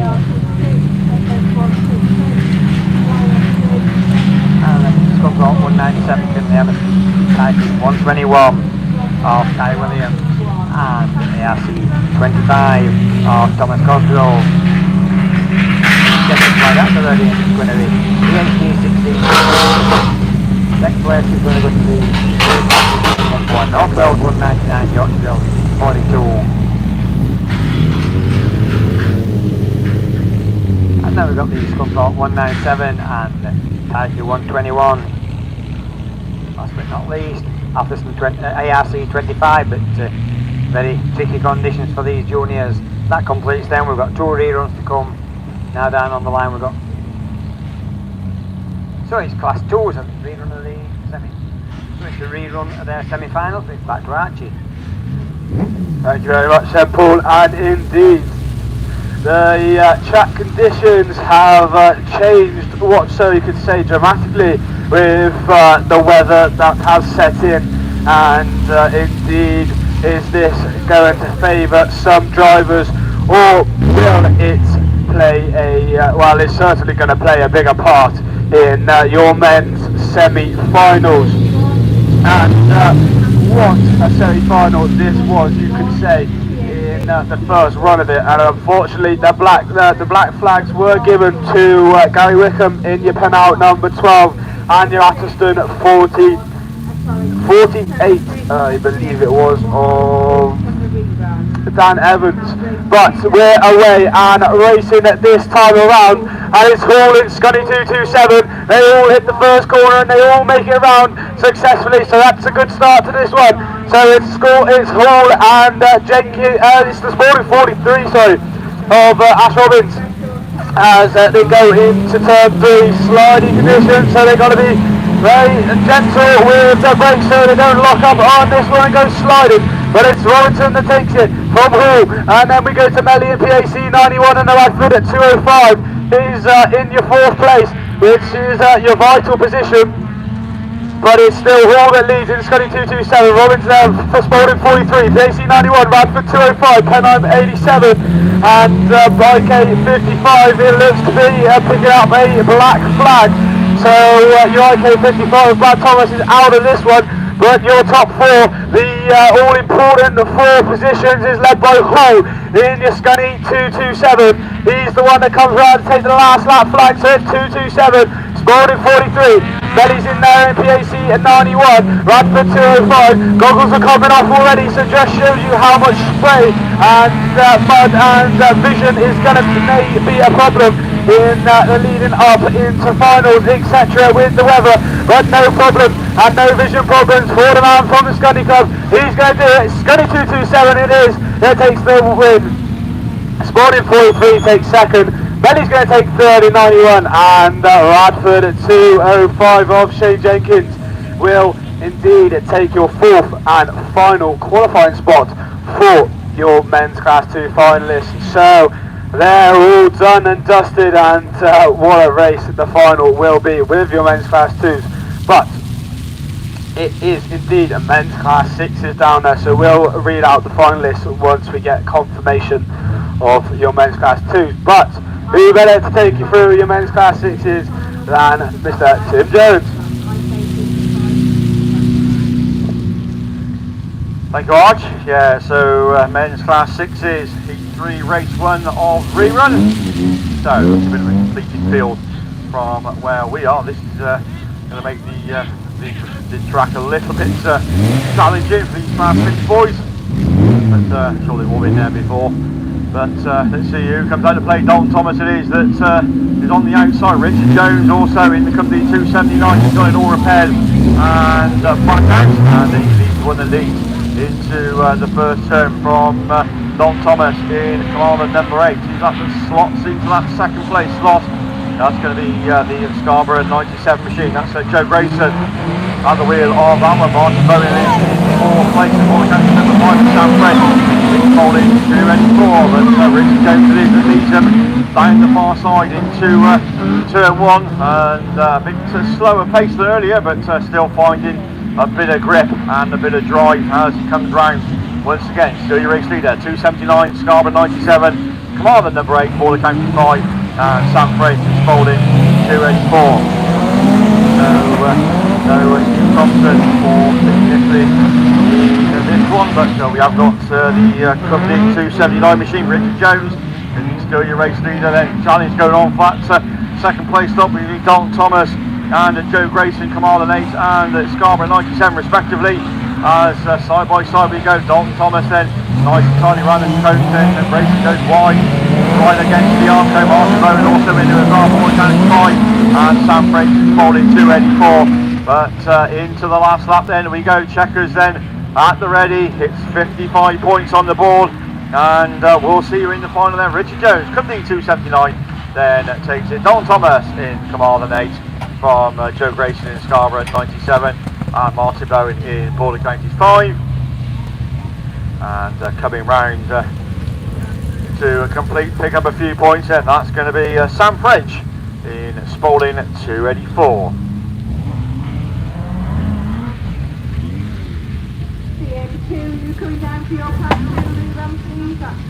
And then Scunthorpe 197, Finlay Emerson, Taipei 121 of Kai Williams, and ARC 25 of Thomas Cosgrove. Second flag after that is going to be PhD 16. Next place is going to go to the North Wales 199, Yorkshire 42. 1, then we've got the Scunthorpe 197 and Taiki 121. Last but not least, Atherstone ARC 25, but very tricky conditions for these juniors. That completes then. We've got 2 reruns to come. Now down on the line we've got, so it's class 2s and rerun of the semi. So it's a rerun of their semi-finals. It's back to Archie. Thank you very much, Paul. And indeed, the track conditions have changed, what so you could say, dramatically with the weather that has set in, and indeed, is this going to favour some drivers, or will it play a, well, it's certainly going to play a bigger part in your men's semi-finals? And what a semi-final this was, you could say, in the first run of it. And unfortunately, the black flags were given to Gary Wickham in your penalty number 12 and your Atherstone 48, I believe it was, of Dan Evans. But we're away and racing at this time around, and it's Hall and Scunny 227. They all hit the first corner and they all make it around successfully, so that's a good start to this one. So it's Hall and Jenkins, it's the Sporting 43, sorry, of Ash Robbins, as they go into turn 3, sliding conditions, so they've got to be very gentle with the brakes so they don't lock up on this one and go sliding. But it's Robinson that takes it from Hall, and then we go to Melly in PAC 91, and the Radford at 205 is in your 4th place, which is your vital position. But it's still Hall that leads in Scotty 227, Robinson there for Spalding 43, PAC 91, Radford 205, Penheim 87, and IK55, it looks to be picking up a black flag. So your IK55, Brad Thomas, is out of this one. But your top 4, the all-important 4 positions, is led by Hall in your Scunny 227. He's the one that comes around to take the last lap flag, so it's 227. Spalding 43. Belly's in there in PAC at 91. Radford 205. Goggles are coming off already, so just shows you how much spray and mud and vision is going to be a problem in leading up into finals, etc. with the weather. But no problem, and no vision problems for the man from the Scunny Club. He's going to do it. Scunny 227 it is. That takes the win. Spalding 43 takes 2nd. Belly's going to take 3rd in 91, and Radford at 205 of Shane Jenkins will indeed take your 4th and final qualifying spot for your men's class 2 finalists. So they're all done and dusted, and what a race the final will be with your men's class 2s. But it is indeed a men's class 6s down there, so we'll read out the finalists once we get confirmation of your men's class 2s. But who better to take you through your men's class 6s than Mr. Tim Jones? Thank you, Arch. Yeah, so men's class 6s, heat 3, race 1 of rerun. So it's a bit of a completed field from where we are. This is going to make the track a little bit challenging for these class 6 boys. But sure they've all been there before. But let's see who comes out to play. Dalton Thomas it is that is on the outside. Richard Jones also in the company 279. He's got it all repaired and back out. And he's the one that leads into the first turn from Dalton Thomas in Commander number 8. He's at the slots into that 2nd place slot. That's going to be the Scarborough 97 machine. That's Joe Grayson at the wheel of that one. Martin Bowen in 4th place. And all comes number 5 Sam Fred. Holding 2 and 4, but Richard Jones it is that leads them down the far side into turn 1, and a bit slower pace than earlier, but still finding a bit of grip and a bit of drive as he comes round once again. Still your race leader, 279, Scarborough 97, Commander number 8, Border County 5, and Sam Fred is folding 284. No Thompson for this one, but we have got the company 279 machine, Richard Jones, and still your race leader. Then challenge going on for that 2nd place stop with Dalton Thomas and Joe Grayson, Commander 8 and Scarborough 97 respectively. As side by side we go, Dalton Thomas then nice and tidy around the coast, and Grayson goes wide. right against the Arco. Martin Rowan also into as well, Mechanic 5, and Sam French folded 284. But into the last lap then we go. Checkers then at the ready. It's 55 points on the board, and we'll see you in the final then. Richard Jones, company 279, then takes it. Don Thomas in command and 8 from Joe Grayson in Scarborough at 97, and Martin Bowen in Border Counties 5. And coming round to pick up a few points, and that's going to be Sam French in Spalding 284.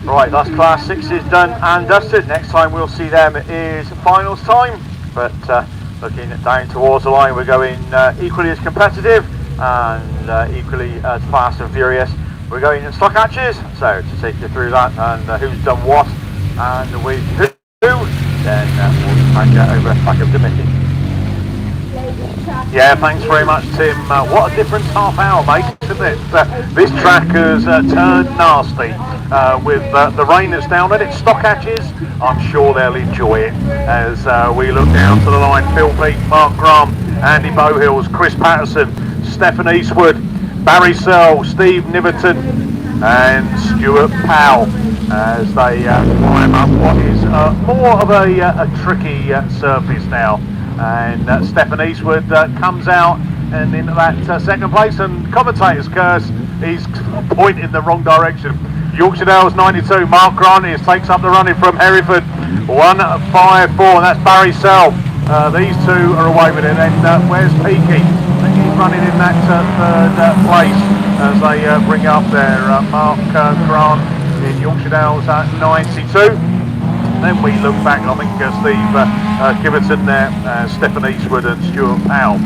Right, that's class 6 is done and dusted. Next time we'll see them is finals time, but looking down towards the line, we're going equally as competitive and equally as fast and furious. We're going in stock hatches, so to take you through that and who's done what and with who, then we'll hand you over back up to Mickey. Yeah, thanks very much, Tim. What a difference half hour makes, isn't it? This track has turned nasty with the rain that's down in it. Stock hatches, I'm sure they'll enjoy it as we look down to the line. Phil Peake, Mark Graham, Andy Bowhills, Chris Patterson, Stephen Eastwood, Barry Searle, Steve Niverton and Stuart Powell as they climb up what is more of a tricky surface now. And Stephen Eastwood comes out and into that second place, and commentator's curse, he's pointing in the wrong direction. Yorkshire Dales 92, Mark Grant takes up the running from Hereford 154, and that's Barry Searle. These two are away with it, and where's Peaky? I think he's running in that third place as they bring up there Mark Grant in Yorkshire Dales at 92. Then we look back, I think Steve Kiverton there, Stephen Eastwood and Stuart Powell.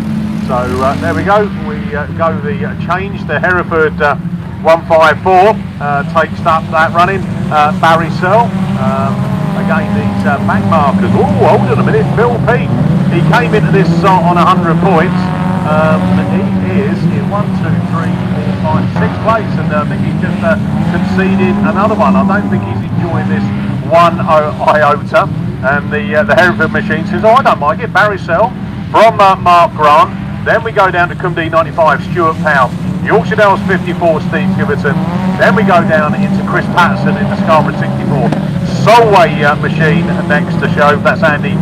So there we go, we go the change. The Hereford 154 takes up that running. Barry Searle, again these back markers. Oh, hold on a minute, Phil Peake. He came into this on 100 points. He is in 1, 2, 3, 4, 5, 6th place, and I think he's just conceded another one. I don't think he's enjoying this one iota, and the Hereford machine says, oh, I don't mind it. Barry Searle from Mark Grant. Then we go down to Cumdee 95, Stuart Powell. Yorkshire Dales 54, Steve Giverton. Then we go down into Chris Patterson in the Scarborough 64. Solway machine next to show, that's Andy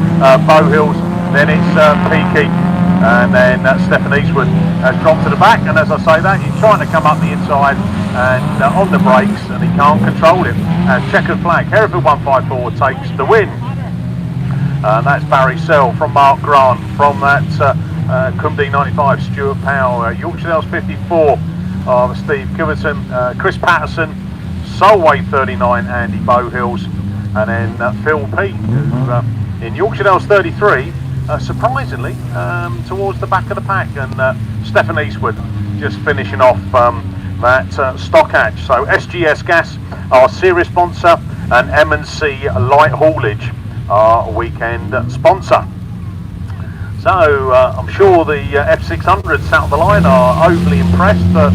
Bowhills. Then it's Peaky, and then Stephen Eastwood has dropped to the back, and as I say that, he's trying to come up the inside and on the brakes, and he can't control it. Checkered flag, Hereford 154 takes the win. That's Barry Searle from Mark Grant. From that Cumdee 95, Stuart Powell. Yorkshire Dales 54 of Steve Kiverton. Chris Patterson, Solway 39, Andy Bowhills, and then Phil Peake, who in Yorkshire Dales 33, surprisingly towards the back of the pack, and Stephen Eastwood just finishing off that stock hatch. So SGS Gas, our series sponsor, and M&C Light Haulage, our weekend sponsor. So I'm sure the F600 sat on the line are overly impressed that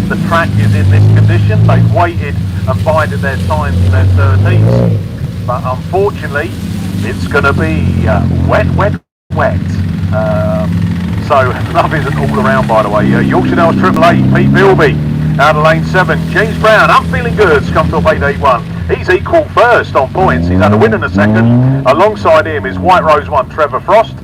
the track is in this condition. They've waited and bided their time for their 13s, but unfortunately it's going to be wet. So love isn't all around, by the way. Yorkshire Dales Triple A, Pete Bilby out of lane 7. James Brown, I'm feeling good, Scunthorpe 881. He's equal first on points. He's had a win in the second. Alongside him is White Rose 1, Trevor Frost.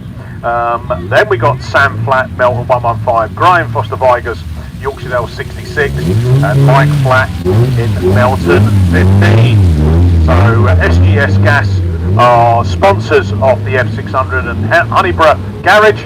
Then we got Sam Flatt, Melton 115, Graham Foster Vigors, Yorkshire Dales 66, and Mike Flatt in Melton 15. So SGS Gas are sponsors of the F600, and Honeyborough Garage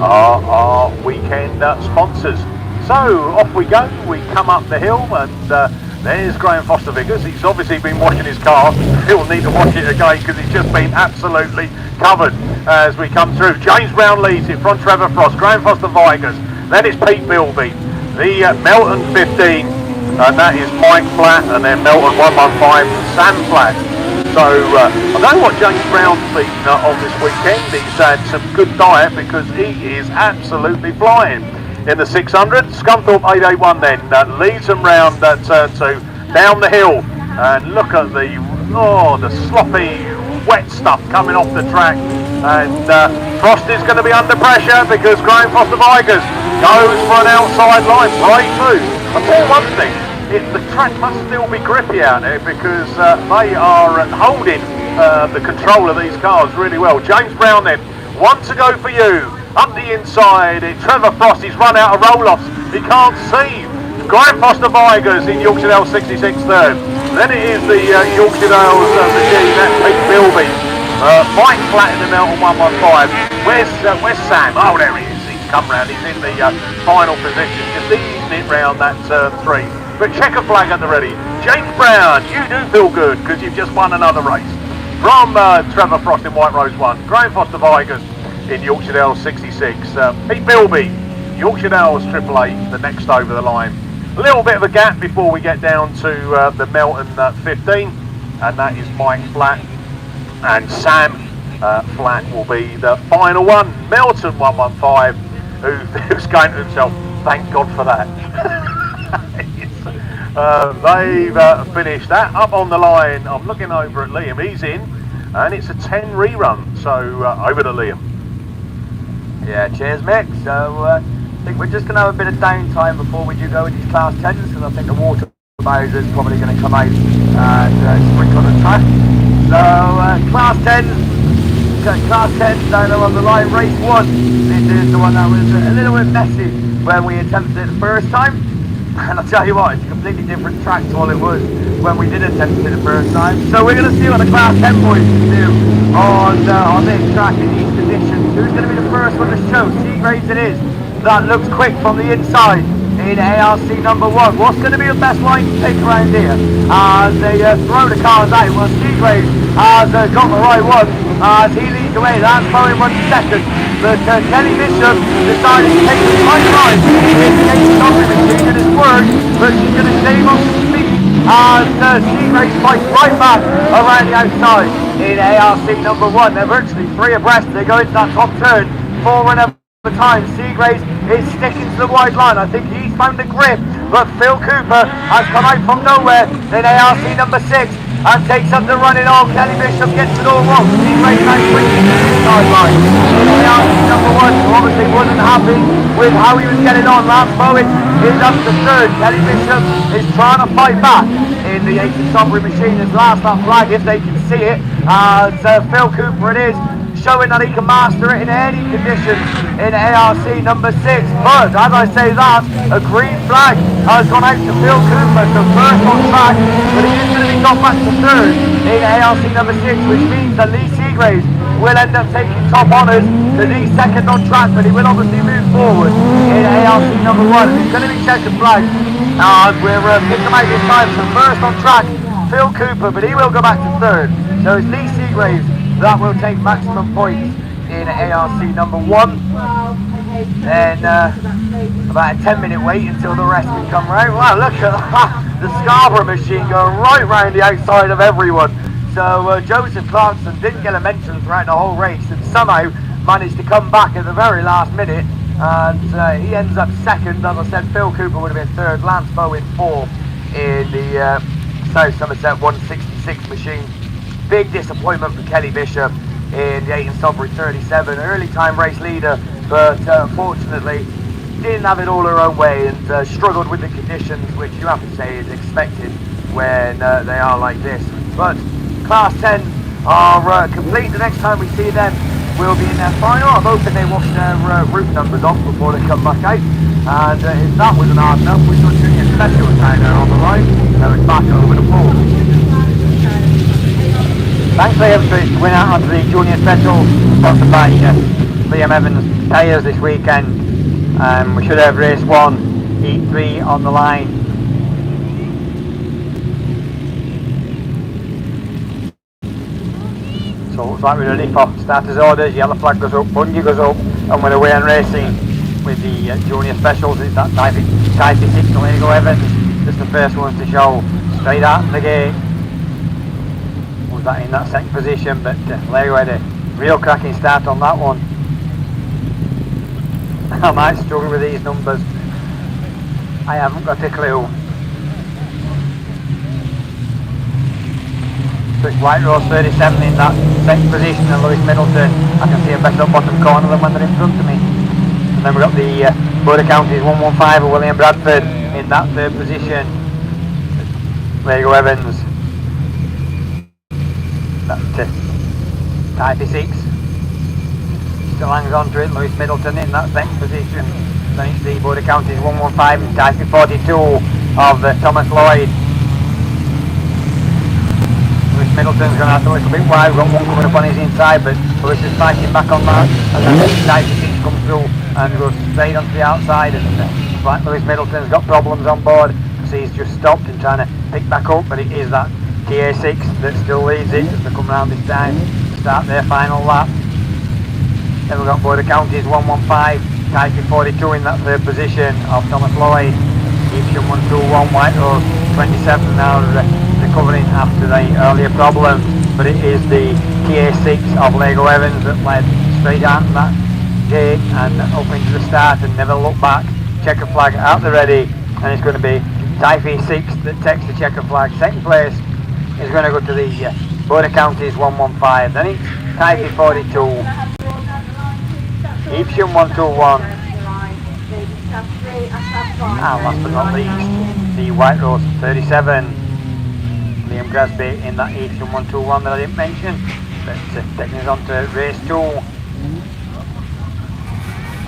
are our weekend sponsors. So off we go, we come up the hill, and there's Graham Foster Vigors. He's obviously been washing his car. He'll need to wash it again because he's just been absolutely covered as we come through. James Brown leads it from Trevor Frost, Graham Foster Vigors. Then it's Pete Bilby, the Melton 15, and that is Mike Flatt, and then Melton 115, Sam Flatt. So I know what James Brown's been on this weekend. He's had some good diet because he is absolutely flying. In the 600, Scunthorpe 881 then leads them round turn 2, down the hill, and look at the the sloppy, wet stuff coming off the track. And Frosty's going to be under pressure because Graham Foster Vigors goes for an outside line right through. I'll tell you one thing, the track must still be grippy out there because they are holding the control of these cars really well. James Brown then, one to go for you. Up the inside, Trevor Frost, he's run out of roll-offs. He can't see. Graham Foster Vigors in Yorkshire Dales 66 third. Then it is the Yorkshire Dales machine, that's Pete Bilby. Mike Flat in the Melton 115. Where's Sam? Oh, there he is. He's come round. He's in the final position, just easing it round that turn 3. But checker flag at the ready. James Brown, you do feel good because you've just won another race. From Trevor Frost in White Rose 1. Graham Foster Vigors in Yorkshire Dales 66. Pete Bilby, Yorkshire Dales Triple A, the next over the line. A little bit of a gap before we get down to the Melton 15, and that is Mike Flat. And Sam Flat will be the final one. Melton 115, who's going to himself, thank God for that. They've finished that. Up on the line, I'm looking over at Liam, he's in, and it's a 10 rerun, so over to Liam. Yeah, cheers Mick. So I think we're just going to have a bit of downtime before we do go with these class 10s, because I think the water bowser is probably going to come out and sprinkle the track. So class 10s down along the line, race 1. This is the one that was a little bit messy when we attempted it the first time. And I'll tell you what, it's a completely different track to all it was when we did attempt it the first time. So we're going to see what the class 10 boys can do on this track in these conditions. Who's going to be the first one to show? Seagraves it is. That looks quick from the inside in ARC number 1. What's going to be the best line to take around here? As they throw the cars out. Well, Seagraves has got the right one as he leads away. That's Bowen 1 second. But Kelly Bishop decided to take the right line in the machine, and it's worked, but she's going to shave off the speed as Seagraves fights right back around the outside in ARC number 1. They're virtually 3 abreast. They go into that top turn, 4 and a time. Seagraves is sticking to the wide line. I think he's found the grip, but Phil Cooper has come out from nowhere in ARC number 6 and takes up the running on. Kelly Bishop gets it all wrong. Seagraves now switching to the inside line in ARC number 1, who obviously wasn't happy with how he was getting on. Lance Bowen is up to 3rd. Kelly Bishop is trying to fight back in the 80 Sobry machine. His last lap flag, if they can see it, as Phil Cooper it is, showing that he can master it in any conditions in ARC number 6. But as I say that, a green flag has gone out to Phil Cooper, so first on track, but he is going to be got back to 3rd in ARC number 6, which means that Lee Seagraves will end up taking top honours to Lee 2nd on track, but he will obviously move forward in ARC number 1. He's going to be checkered flag, and we're picking him out this time. So first on track, Phil Cooper, but he will go back to 3rd. So it's Lee Seagraves that will take maximum points in ARC number 1. Then about a 10-minute wait until the rest can come round. Wow, look at that! The Scarborough machine going right round the outside of everyone. So Joseph Clarkson didn't get a mention throughout the whole race and somehow managed to come back at the very last minute, and he ends up 2nd. As I said, Phil Cooper would have been 3rd, Lance Bowen 4th in the South Somerset 166 machine. Big disappointment for Kelly Bishop in the 8 Sobry 37, early time race leader, but unfortunately didn't have it all her own way and struggled with the conditions, which you have to say is expected when they are like this. But class 10 are complete. The next time we see them will be in their final. I'm hoping they wash their route numbers off before they come back out, and if that wasn't hard enough, we've got Junior Specials down there on the line, so it's back over the pool. Thanks Liam for his win out onto the Junior Special, sponsored by Liam Evans tyres this weekend. We should have race 1, heat 3 on the line. So it looks like we're ready for starters orders. Yellow flag goes up, bungee goes up, and we're away and racing with the Junior Specials. It's that Type 6 to Lego Evans, just the first ones to show straight out the gate. Was that in that 2nd position, but Lego had a real cracking start on that one. I might struggle with these numbers. I haven't got a clue. So it's White Rose 37 in that second position, and Lewis Middleton, I can see a better up bottom corner than when they're in front of me. And then we've got the Border Counties 115 of William Bradford in that third position. Lego Evans. That Type 6 still hangs on to it. Lewis Middleton in that second position. Then it's the Border Counties 115 and Type 42 of Thomas Lloyd. Lewis Middleton's going to have to look a bit wide. We've got one coming up on his inside, but Lewis is fighting back on that. And then Type 6 comes through and goes straight onto the outside. And like Lewis Middleton's got problems on board, so he's just stopped and trying to pick back up. But it is that TA6 that still leads it as they come round this time to start their final lap. Then we've got Border Counties 115, Type 42 in that third position of Thomas Lloyd. Evesham 121, White Rose 27 now recovering after the earlier problems, but it is the TA6 of Lego Evans that led straight out of that gate and up into the start and never looked back. Checker flag out the ready, and it's going to be Type 6 that takes the checker flag. Second place is going to go to the Border Counties 115, then it's Type 42, Evesham 121. And last but not least, the White Rose 37, Liam Grasby in that Evesham 121 that I didn't mention, but taking us on to race 2.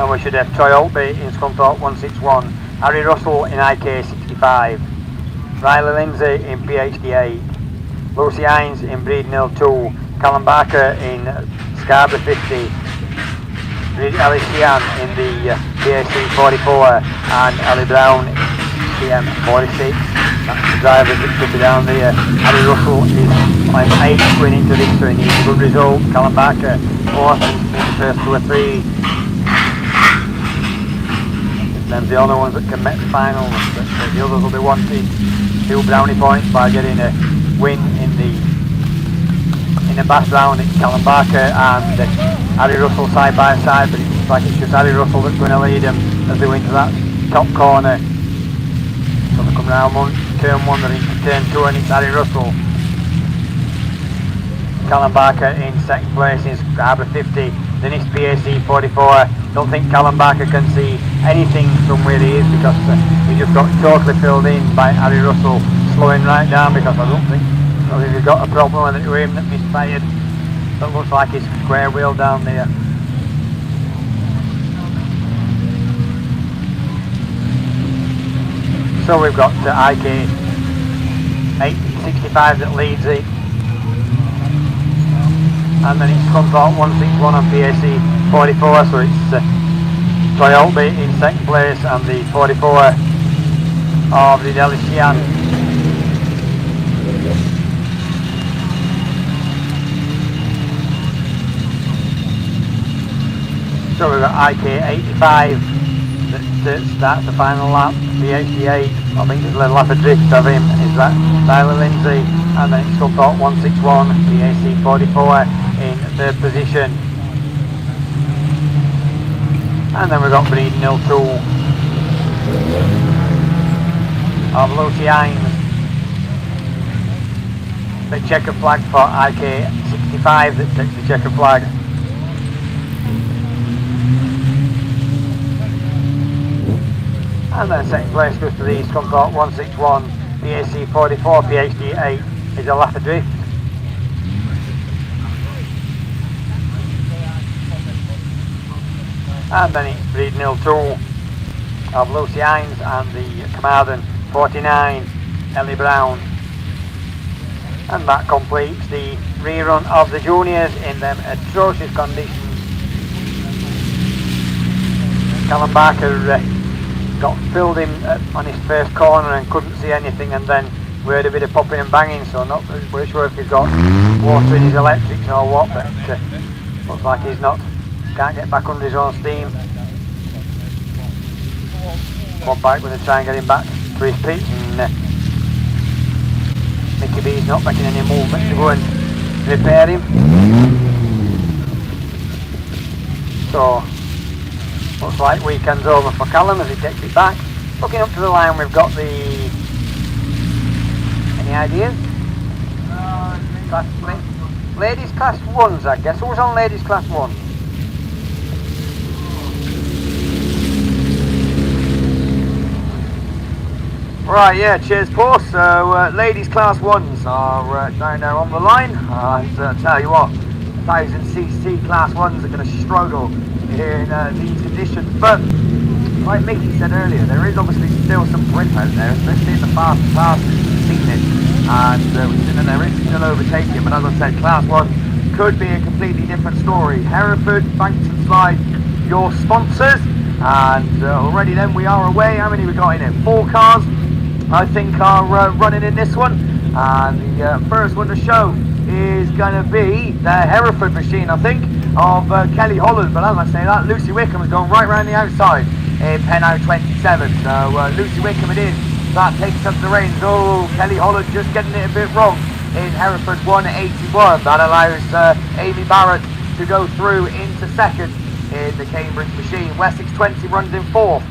And we should have Troy Holtby in Scunthorpe 161, Harry Russell in IK 65, Riley Lindsay in PhD 8, Lucy Hines in Breednell 2, Callum Barker in Scarborough 50, Ellie Sheehan in the BAC 44 and Ellie Brown CM 46. That's the drivers that should be down there. Harry Russell is on 8 going into this, so he needs a good result. Callum Barker 4th in the first 2 or 3. Then the only ones that can make the final, but the others will be wanting 2 brownie points by getting a win in the BAS round. It's Callum Barker and Harry Russell side by side, but it looks like it's just Harry Russell that's going to lead them as they go into that top corner. So they come round turn 1, they're into turn 2, and it's Harry Russell. Callum Barker in second place in Scarborough 50, then it's BAC 44. Don't think Callum Barker can see anything from where he is because he just got totally filled in by Harry Russell slowing right down, because I don't think he's got a problem with it to him that misfired. That looks like his square wheel down there. So we've got IK 865 that leads it, and then it's Scunthorpe 161 on PAC 44, so it's Troy Holtby in second place and the 44 of the Ellie Sheehan. So we've got IK 85 that starts the final lap, the 88, I think there's a little lap adrift of him, is that Tyler Lindsay, and then it's Scunthorpe 161, the AC 44 in third position. And then we've got Breednell 2 of Lucy Hines. The checker flag for IK 65 that takes the checker flag. And then second place goes to the Scunthorpe 161, BAC 44, PhD 8 is a lap adrift. And then it's Breednell 2 of Lucy Hines and the Carmarthen 49, Ellie Brown. And that completes the rerun of the juniors in them atrocious conditions. Callum Barker got filled in on his first corner and couldn't see anything, and then we heard a bit of popping and banging, so not really sure if he's got water in his electrics or what, but looks like he's can't get back under his own steam. Bob Bike going to try and get him back to his pitch, and Mickey B's not making any movement to go and repair him. So looks like weekend's over for Callum as he takes it back. Looking up to the line, we've got the... Any ideas? Ladies class 1s, I guess. Who's on ladies class 1? Right, yeah, cheers, Paul. So, ladies class 1s are down there on the line. And tell you what, 1000cc class 1s are going to struggle in these conditions. But, like Mickey said earlier, there is obviously still some grip out there, especially in the fast passes. We've seen it. And we've seen that there is still overtaking. But as I said, class 1 could be a completely different story. Hereford, Banks and Slide, your sponsors. And already then we are away. How many we got in it? 4 cars, I think, are running in this one. And the first one to show is going to be the Hereford machine, I think, of Kelly Holland. But as I say that, Lucy Wickham has gone right round the outside in pen out 27. So Lucy Wickham it is. That takes up the reins. Oh, Kelly Holland just getting it a bit wrong in Hereford 181. That allows Amy Barrett to go through into second in the Cambridge machine. Wessex 20 runs in fourth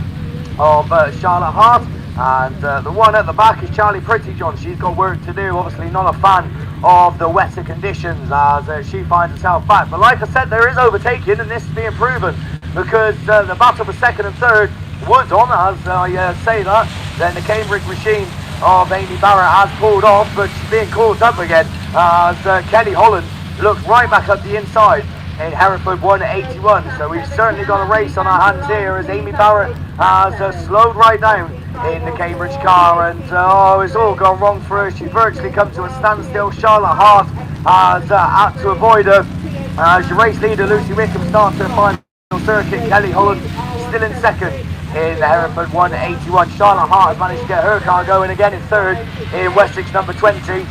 of Charlotte Hart. And the one at the back is Charlie Prettyjohn. She's got work to do. Obviously not a fan of the wetter conditions as she finds herself back. But like I said, there is overtaking, and this is being proven because the battle for second and third was on. As I say that, then the Cambridge machine of Amy Barrett has pulled off, but she's being caught up again as Kelly Holland looks right back up the inside in Hereford 181. So we've certainly got a race on our hands here as Amy Barrett has slowed right down in the Cambridge car, and it's all gone wrong for her. She virtually come to a standstill. Charlotte Hart has had to avoid her as your race leader Lucy Wickham starts her final circuit. Kelly Holland still in second in the Hereford 181. Charlotte Hart has managed to get her car going again in third in Wessex number 20,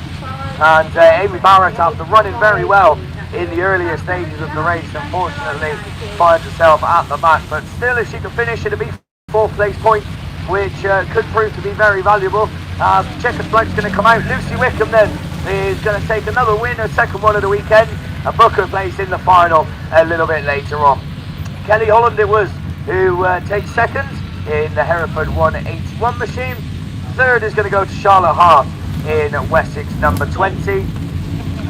and Amy Barrett, after running very well in the earlier stages of the race, unfortunately finds herself at the back. But still, if she can finish, it'll be 4th place point, which could prove to be very valuable. Checkers flag's going to come out. Lucy Wickham then is going to take another win, her second one of the weekend, and book her place in the final a little bit later on. Kelly Holland it was who takes second in the Hereford 181 machine. Third is going to go to Charlotte Hart in Wessex number 20.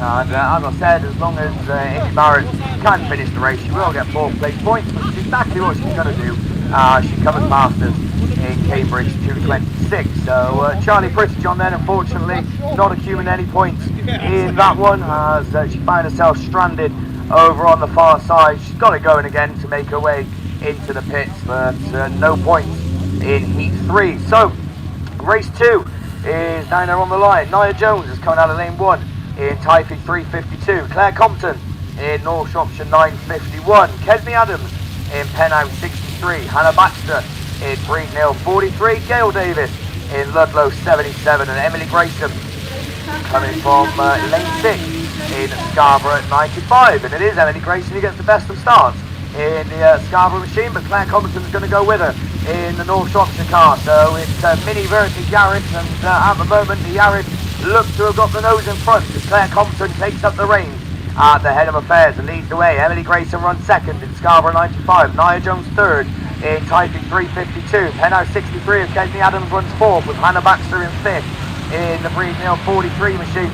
And as I said, as long as Amy Barrett can finish the race, she will get 4th place points, which is exactly what she's going to do. She comes past us in Cambridge 226. So Charlie Prettyjohn then, unfortunately, not accumulating any points in that one as she found herself stranded over on the far side. She's got it going again to make her way into the pits, but no points in heat 3. So race 2 is down there on the line. Nia Jones is coming out of lane 1 in Typhy 352. Claire Compton in North Shropshire 951. Kesme Adams in Penhouse 63. Hannah Baxter in Breednill 43. Gail Davis in Ludlow 77. And Emily Grayson coming from lane 6 in Scarborough at 95. And it is Emily Grayson who gets the best of starts in the Scarborough machine, but Claire Compton's going to go with her in the North Shropshire car. So it's Minnie versus Yaris, and at the moment the Yaris looks to have got the nose in front as Claire Compton takes up the reins at the head of affairs and leads the way. Emily Grayson runs second in Scarborough 95. Nia Jones third in Typing 352. Penhouse 63 of Kesme Adams runs fourth, with Hannah Baxter in fifth in the Breednill 43 machine.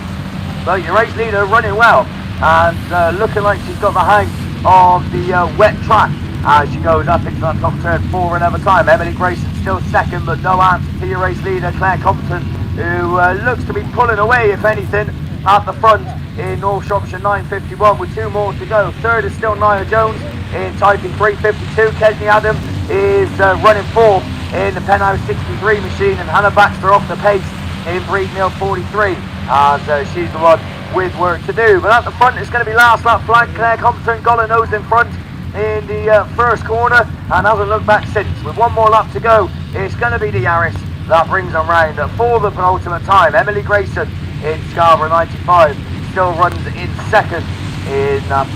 So your race leader running well and looking like she's got the hang of the wet track as she goes up into that top turn 4 another time. Emily Grayson still second, but no answer to your race leader Claire Compton, who looks to be pulling away, if anything, at the front in North Shropshire 951 with 2 more to go. Third is still Nia Jones in Typing 352. Kesme Adams is running fourth in the Penhouse 63 machine, and Hannah Baxter off the pace in Breednill 43 as she's the one with work to do. But at the front it's going to be last lap flag. Claire Compton got her nose in front in the first corner and hasn't looked back since. With 1 more lap to go, it's going to be the Yaris that brings them round for the penultimate time. Emily Grayson in Scarborough 95 still runs in second in that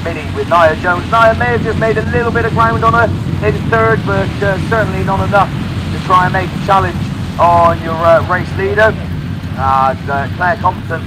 mini with Nia Jones. Nia may have just made a little bit of ground on her in third, but certainly not enough to try and make a challenge on your race leader. Claire Compton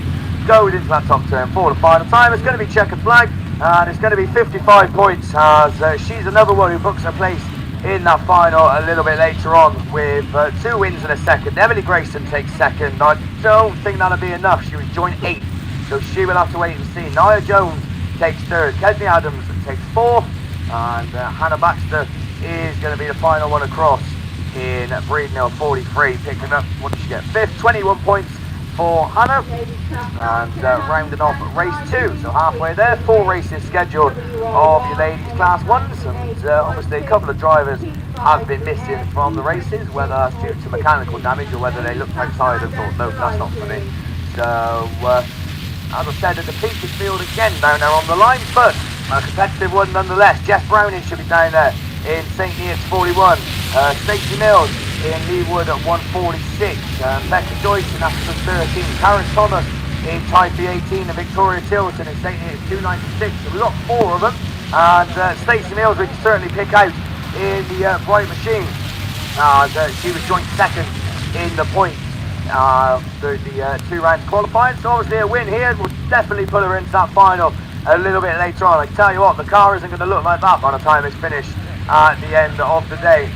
goes into that top turn for the final time. It's going to be checkered flag, and it's going to be 55 points as she's another one who books her place in that final a little bit later on with 2 wins and a second. Emily Grayson takes second. I don't think that'll be enough. She was joint 8th so she will have to wait and see. Nia Jones takes third, Kesney Adams takes fourth, and Hannah Baxter is going to be the final one across in Breednell 43, picking up, what did she get, fifth, 21 points for Hannah, and rounding off race 2, so halfway there. 4 races scheduled of your ladies class 1s, and obviously a couple of drivers have been missing from the races, whether that's due to mechanical damage or whether they looked outside and thought, no, that's not for me. So as I said, a depleted field again down there on the line, but a competitive one nonetheless. Jess Browning should be down there in St. Neots 41, Stacey Mills in Leewood at 146, Becca Joyce in Aston 13, Karen Thomas in Taipei 18, and Victoria Tilton in St. Neots 296. So we've got 4 of them, and Stacey Mills we can certainly pick out in the Bright Machine, and she was joint second in the points through the 2 rounds qualifying, so obviously a win here will definitely put her into that final a little bit later on. I tell you what, the car isn't going to look like that by the time it's finished at the end of the day.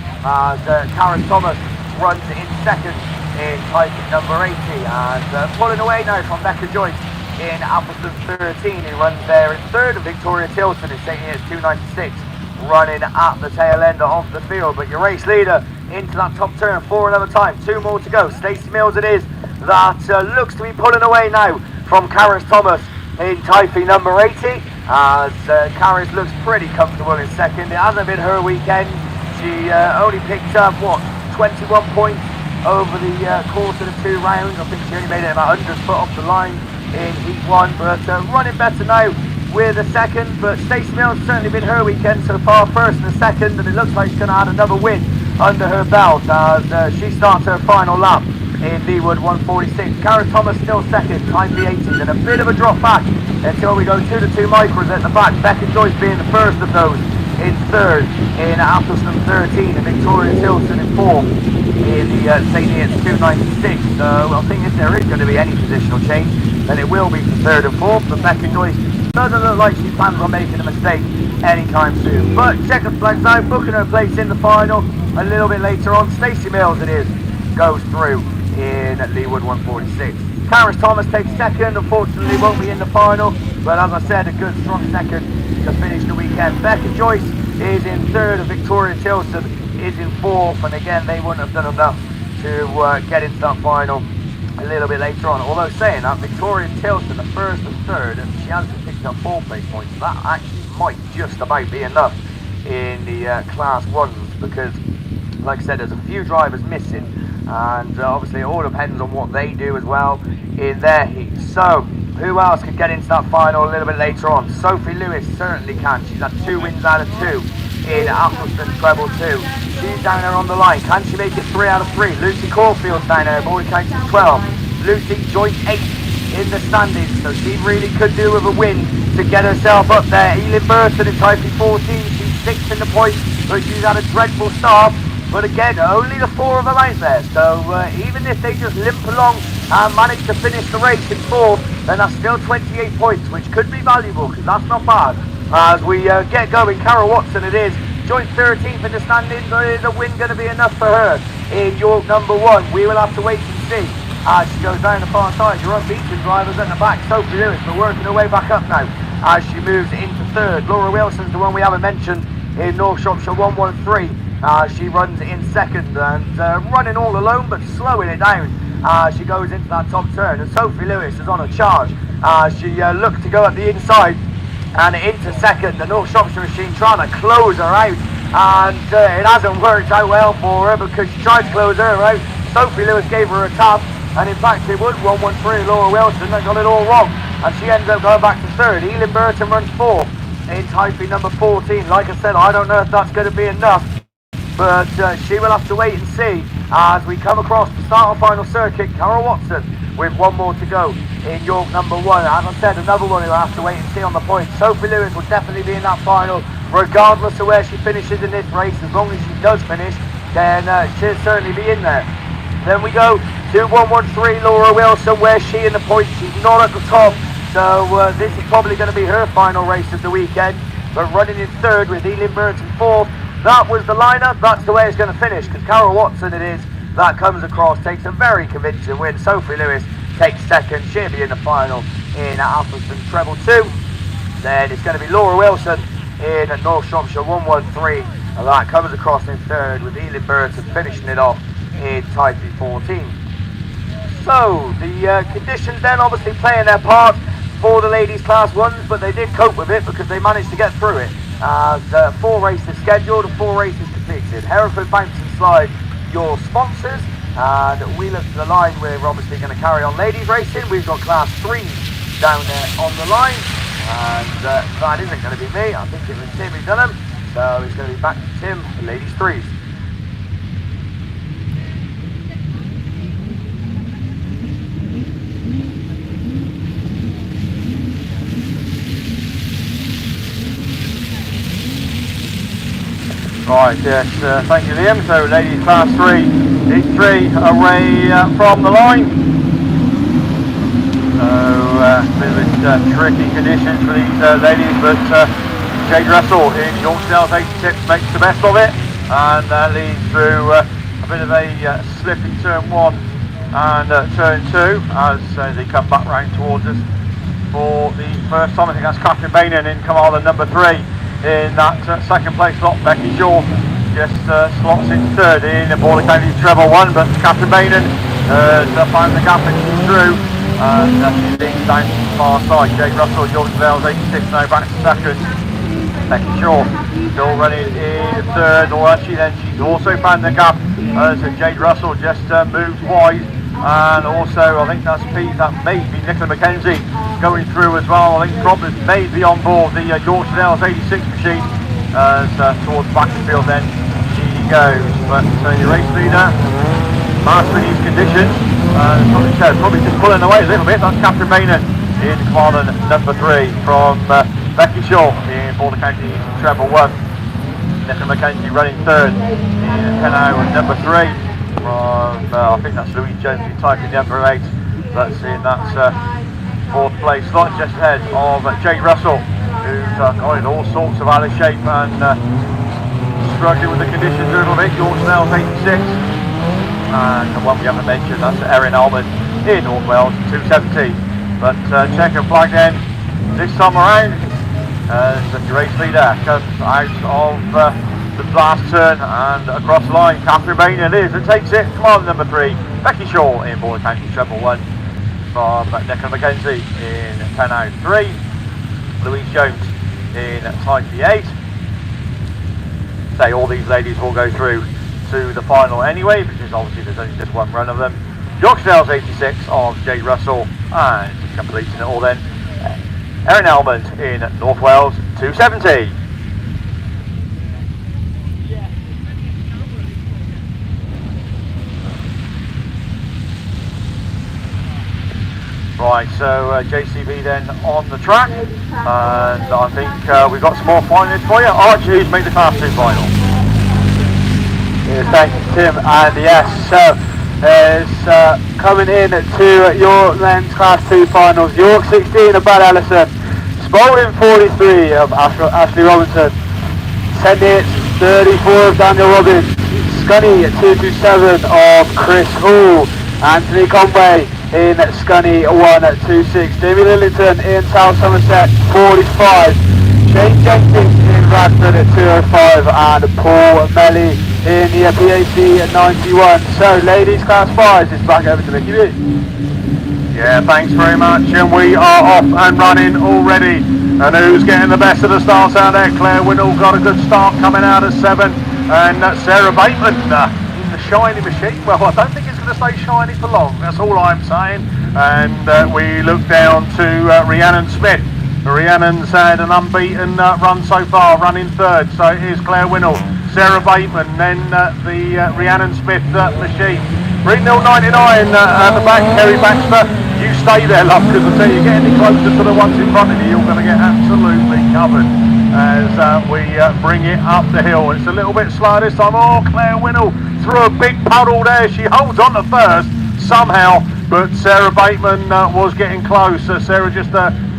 Karen Thomas runs in second in type number 80, and pulling away now from Becca Joyce in Appleton 13, who runs there in third, and Victoria Tilton is taking it 296, running at the tail end of the field. But your race leader into that top turn for another time, 2 more to go. Stacey Mills it is that looks to be pulling away now from Karen Thomas in Taipei number 80, as Karis looks pretty comfortable in second. It hasn't been her weekend. She only picked up, what, 21 points over the course of the 2 rounds. I think she only made it about 100 foot off the line in heat 1, but running better now with a second. But Stacey Mills certainly been her weekend so far, first and a second, and it looks like she's going to add another win under her belt as she starts her final lap in Leewood 146. Karen Thomas still second, time B80, and a bit of a drop back until we go 2 to 2 micros at the back. Becca Joyce being the first of those in third in Appleton 13, and Victoria Tilton in fourth in the St. Neots 296. So I think if there is going to be any positional change, then it will be to third and fourth, but Becca Joyce doesn't look like she plans on making a mistake anytime soon. But checkered flags out, booking her place in the final a little bit later on. Stacey Mills it is, goes through in Leewood 146. Karen Thomas takes second, unfortunately won't be in the final, but as I said, a good strong second to finish the weekend. Becca Joyce is in third, and Victoria Tilton is in fourth, and again they wouldn't have done enough to get into that final a little bit later on. Although saying that, Victoria Tilton, the first and third, and she hasn't picked up 4 place points, so that actually might just about be enough in the class 1s, because like I said, there's a few drivers missing, and obviously it all depends on what they do as well in their heat. So who else could get into that final a little bit later on? Sophie Lewis certainly can. She's had 2 wins out of 2 in Appleton treble 2. She's down there on the line. Can she make it 3 out of 3? Lucy Caulfield's down there, boy counts 12. Lucy joint 8 in the standings, so she really could do with a win to get herself up there. Elin Burton in Taipei 14, she's 6th in the points, but she's had a dreadful start. But again, only the 4 of them out there, so even if they just limp along and manage to finish the race in 4th, then that's still 28 points, which could be valuable, because that's not bad. As we get going, Carol Watson it is, joint 13th in the standings, but is a win going to be enough for her in York number 1? We will have to wait and see as she goes down the far side. Your unbeaten drivers at the back, Sophie Lewis, but working her way back up now as she moves into 3rd. Laura Wilson's the one we haven't mentioned in North Shropshire 113. She runs in 2nd and running all alone, but slowing it down as she goes into that top turn. And Sophie Lewis is on a charge as she looks to go up the inside and into 2nd. The North Shropshire machine trying to close her out, and it hasn't worked out well for her, because she tried to close her out. Sophie Lewis gave her a tap, and in fact it would 113 Laura Wilson that got it all wrong, and she ends up going back to 3rd. Elin Burton runs 4th in Taipei number 14. Like I said, I don't know if that's going to be enough, but she will have to wait and see as we come across the start of final circuit. Carol Watson with 1 more to go in York number 1. As I said, another one who will have to wait and see on the points. Sophie Lewis will definitely be in that final, regardless of where she finishes in this race. As long as she does finish, then she'll certainly be in there. Then we go to 113 Laura Wilson, where she in the points, she's not at the top, so this is probably going to be her final race of the weekend. But running in 3rd with Elin Burton 4th. That was the lineup, that's the way it's going to finish, because Carol Watson it is that comes across, takes a very convincing win. Sophie Lewis takes second. She'll be in the final in Alphaston Treble 2. Then it's going to be Laura Wilson in North Shropshire 113. And that comes across in third, with Elin Burton finishing it off in Type 14. So the conditions then obviously playing their part for the ladies class 1s, but they did cope with it because they managed to get through it. As 4 races scheduled and 4 races completed. Hereford Bounce and Slide, your sponsors, and we look to the line. We're obviously going to carry on ladies racing. We've got class 3 down there on the line, and that isn't going to be me. I think it was Tim who done them, so it's going to be back to Tim for ladies 3s. Right, yes, thank you Liam. So ladies class 3, each 3 away from the line. So a bit of tricky conditions for these ladies, but Jade Russell in Yorksdale's 86 makes the best of it, and leads through a bit of a slip in turn 1 and turn 2 as they come back round towards us for the first time. I think that's Catherine Bainan in Kamala number 3. In that second place slot, Becky Shaw just slots in third in the Border County Treble 1, but Catherine Bainan finds the gap and she's through, and she leads down to the far side. Jade Russell, Yorksdale's 86 now back to second. Becky Shaw still running in third, or actually then she's also found the gap as Jade Russell just moves wide. And also I think that's that may be Nicola McKenzie going through as well. I think Roberts may be on board the Yorksdale's 86 machine as towards back of the field then she goes. But your race leader mastering these conditions, probably just pulling away a little bit. That's Catherine Bainan in Carlin number 3 from Becky Shaw in Border County Treble 1. Nicola McKenzie running third in Pennow number 3. From, I think that's Louise Jones in Type in number 8. That's in that 4th place slot, just ahead of Jade Russell, who's got in all sorts of out of shape and struggling with the conditions a little bit. Yorksdale's 86, and the one we haven't mentioned, that's Erin Almond in North Wales 270. But checkered flag then this time around as the race leader comes out of the last turn and across the line. Catherine Bainan is and takes it. Command number 3, Becky Shaw in Border County Treble 1 from Nicola McKenzie in Pennow 3. Louise Jones in Type 8. Say all these ladies will go through to the final anyway, because obviously there's only just one run of them. Yorksdale's 86 of Jade Russell, and completing it all then, Erin Almond in North Wales 270. Right, so JCB then on the track, and I think we've got some more finalists for you. Archie, who's made the class 2 final. Yes, thank you Tim, and yes, so it's coming in to your men's class 2 finals. York 16 of Brad Ellison, Spalding 43 of Ashley Robinson, St Neots 34 of Daniel Robbins, Scunny 227 of Chris Hall, Anthony Conway in Scunny 126, Jamie Lillington in South Somerset 45, Shane Jenkins in Bradford at 205, and Paul Melly in the PAC at 91. So ladies class 5 is back over to Mickey B. Yeah, thanks very much, and we are off and running already. And who's getting the best of the starts out there? Claire Winnell got a good start coming out of 7, and Sarah Bateman in the shiny machine. Well, I don't think it's going to stay shiny for long, that's all I'm saying. And we look down to Rhiannon Smith. Rhiannon's had an unbeaten run so far, running third. So here's Claire Winnell, Sarah Bateman, then the Rhiannon Smith machine. Greenhill 99 at the back, Kerry Baxter. You stay there, love, because I tell you, get any closer to the ones in front of you, you're going to get absolutely covered as we bring it up the hill. It's a little bit slow this time. Oh, Claire Winnell through a big puddle there. She holds on to first somehow, but Sarah Bateman was getting close. Sarah just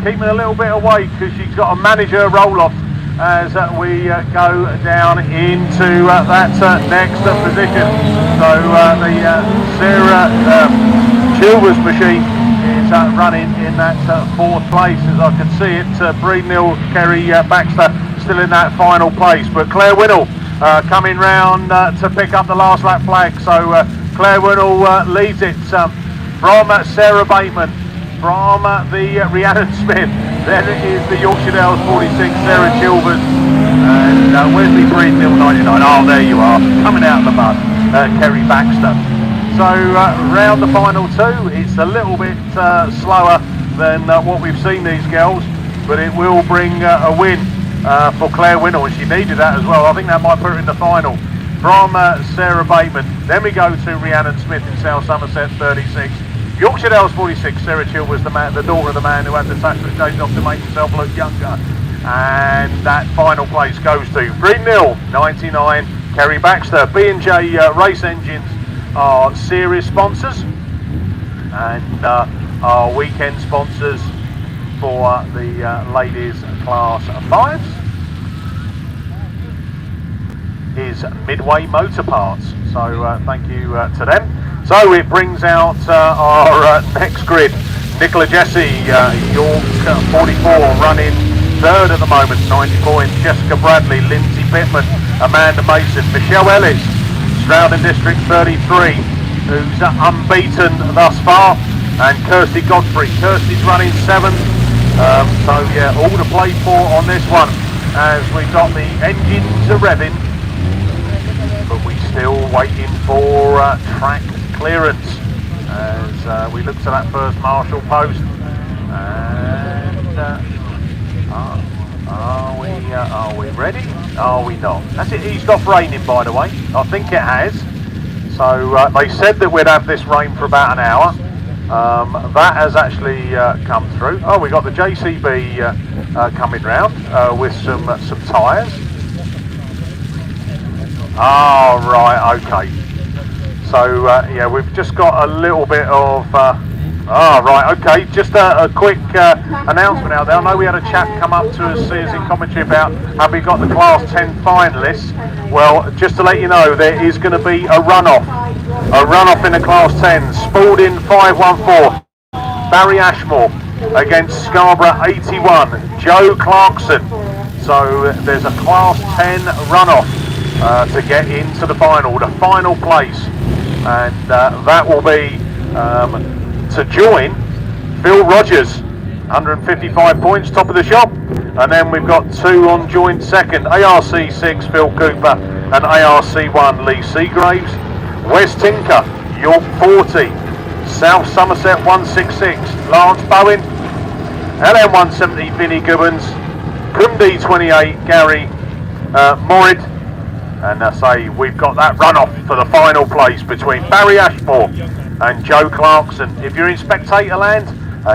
keeping a little bit away because she's got to manage her roll-off as we go down into that next position. So the Sarah Chilvers machine running in that fourth place, as I can see it. Breednell, Kerry Baxter still in that final place, but Claire Winnell coming round to pick up the last lap flag. So Claire Winnell leads it from Sarah Bateman, from the Rhiannon Smith. Then it is the Yorkshire Dales 46, Sarah Chilvers, and where's the Breednell 99? Oh, there you are, coming out of the mud, Kerry Baxter. So round the final two, it's a little bit slower than what we've seen these girls, but it will bring a win for Claire Winnell, and she needed that as well. I think that might put her in the final. From Sarah Bateman, then we go to Rhiannon Smith in South Somerset 36. Yorkshire Dales 46, Sarah Chill was the daughter of the man who had the Saturday days off to make himself look younger. And that final place goes to Breednell 99, Kerry Baxter. B&J Race Engines are series sponsors, and our weekend sponsors for the ladies class 5s is Midway Motor Parts. So thank you to them. So it brings out our next grid. Nicola Jesse, York 44, running third at the moment, 90 points. Jessica Bradley, Lindsay Pittman, Amanda Mason, Michelle Ellis, Stroudon District 33, who's unbeaten thus far, and Kirsty Godfrey. Kirsty's running 7th, so yeah, all to play for on this one, as we've got the engines are revving, but we're still waiting for track clearance, as we look to that first marshal post, and are we ready? Are we not? Has it eased off raining, by the way? I think it has. So they said that we'd have this rain for about an hour. That has actually come through. Oh, we got the JCB coming round with some tyres. Oh, right, okay. So yeah, we've just got a little bit of right, okay, just a quick announcement out there. I know we had a chap come up to us in commentary about have we got the Class 10 finalists. Well, just to let you know, there is going to be a runoff in the Class 10. Spalding 514, Barry Ashmore against Scarborough 81, Joe Clarkson. So there's a Class 10 runoff to get into the final place, and that will be to join Phil Rogers, 155 points, top of the shop, and then we've got 2 on joint second, ARC 6 Phil Cooper and ARC 1 Lee Seagraves. West Tinker, York 40, South Somerset 166 Lance Bowen, LM 170 Vinnie Gibbons, Cumdy 28 Gary Morid, and I say we've got that runoff for the final place between Barry Ashmore and Joe Clarkson. If you're in spectator land,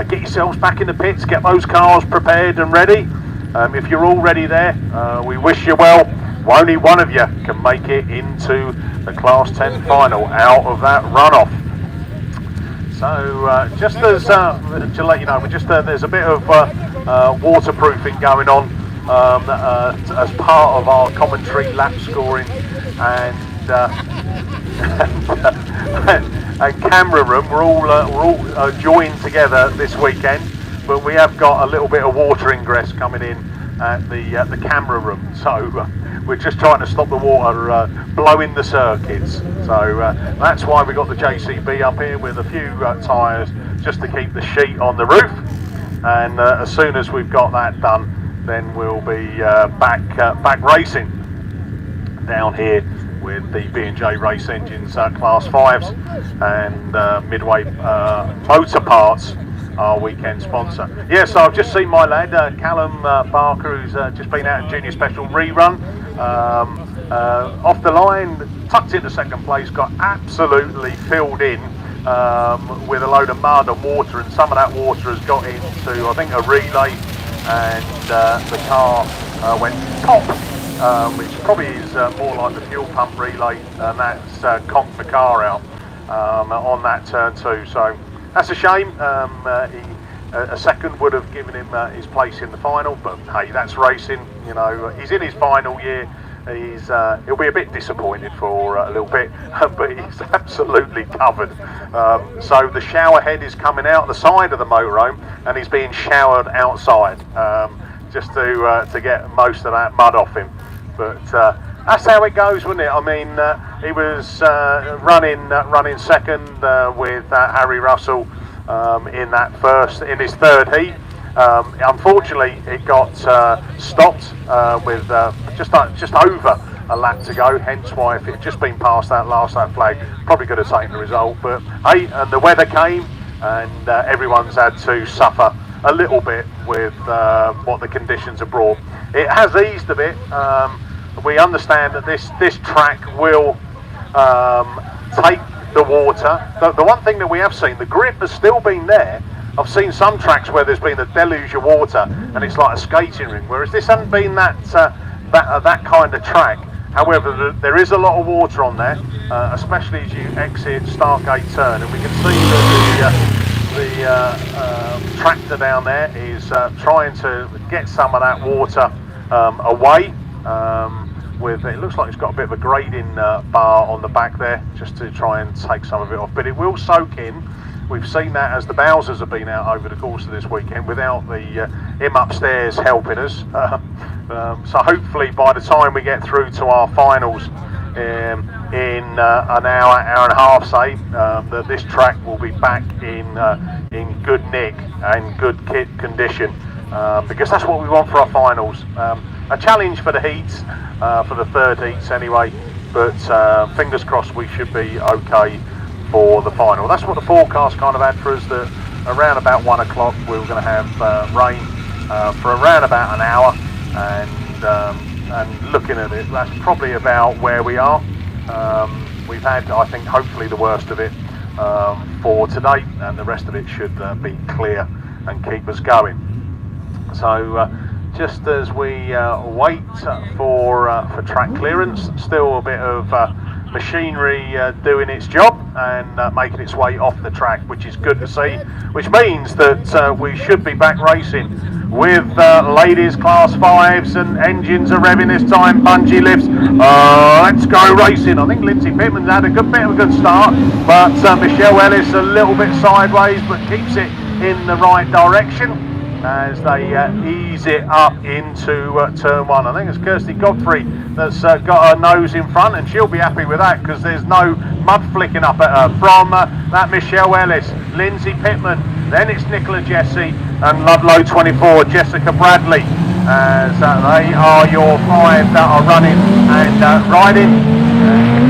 get yourselves back in the pits, get those cars prepared and ready. If you're already there, we wish you well. Only one of you can make it into the Class 10 final out of that runoff. So just as to let you know, there's a bit of waterproofing going on as part of our commentary lap scoring and and camera room. We're all joined together this weekend, but we have got a little bit of water ingress coming in at the camera room. So we're just trying to stop the water blowing the circuits. So that's why we got the JCB up here with a few tyres just to keep the sheet on the roof. And as soon as we've got that done, then we'll be back racing down here with the B&J Race Engines Class 5s and Midway Motor Parts, our weekend sponsor. Yes, so I've just seen my lad Callum Barker, who's just been out in Junior Special Rerun, off the line, tucked into second place, got absolutely filled in with a load of mud and water, and some of that water has got into, I think, a relay, and the car went top, which probably is more like the fuel pump relay, and that's conked the car out on that turn too. So that's a shame. A second would have given him his place in the final, but hey, that's racing. You know, he's in his final year, he'll be a bit disappointed for a little bit, but he's absolutely covered. So the shower head is coming out the side of the motorhome, and he's being showered outside, just to get most of that mud off him. But that's how it goes, wouldn't it? I mean, he was running second with Harry Russell in his third heat. Unfortunately, it got stopped with just over a lap to go. Hence why, if it had just been past that last lap flag, probably could have taken the result. But hey, and the weather came, and everyone's had to suffer a little bit with what the conditions have brought. It has eased a bit. We understand that this track will take the water. The one thing that we have seen, the grip has still been there. I've seen some tracks where there's been a deluge of water and it's like a skating ring, whereas this hasn't been that kind of track. However, there is a lot of water on there, especially as you exit Stargate Turn, and we can see that the tractor down there is trying to get some of that water away. It looks like it's got a bit of a grading bar on the back there, just to try and take some of it off, but it will soak in. We've seen that as the Bowsers have been out over the course of this weekend without the him upstairs helping us. So hopefully by the time we get through to our finals in an hour and a half, say, that this track will be back in good nick and good kit condition, because that's what we want for our finals. A challenge for the heats, for the third heats anyway, but fingers crossed we should be okay for the final. That's what the forecast kind of had for us, that around about 1 o'clock we were going to have rain for around about an hour, and looking at it, that's probably about where we are. We've had, I think, hopefully the worst of it for today, and the rest of it should be clear and keep us going. So just as we wait for track clearance, still a bit of machinery doing its job and making its way off the track, which is good to see, which means that we should be back racing with ladies class 5s, and engines are revving this time, bungee lifts. Let's go racing. I think Lindsay Pittman's had a bit of a good start, but Michelle Ellis a little bit sideways, but keeps it in the right direction as they ease it up into turn 1. I think it's Kirsty Godfrey that's got her nose in front, and she'll be happy with that because there's no mud flicking up at her from that Michelle Ellis, Lindsay Pittman, then it's Nicola Jesse and Ludlow 24, Jessica Bradley, as they are your 5 that are running and riding.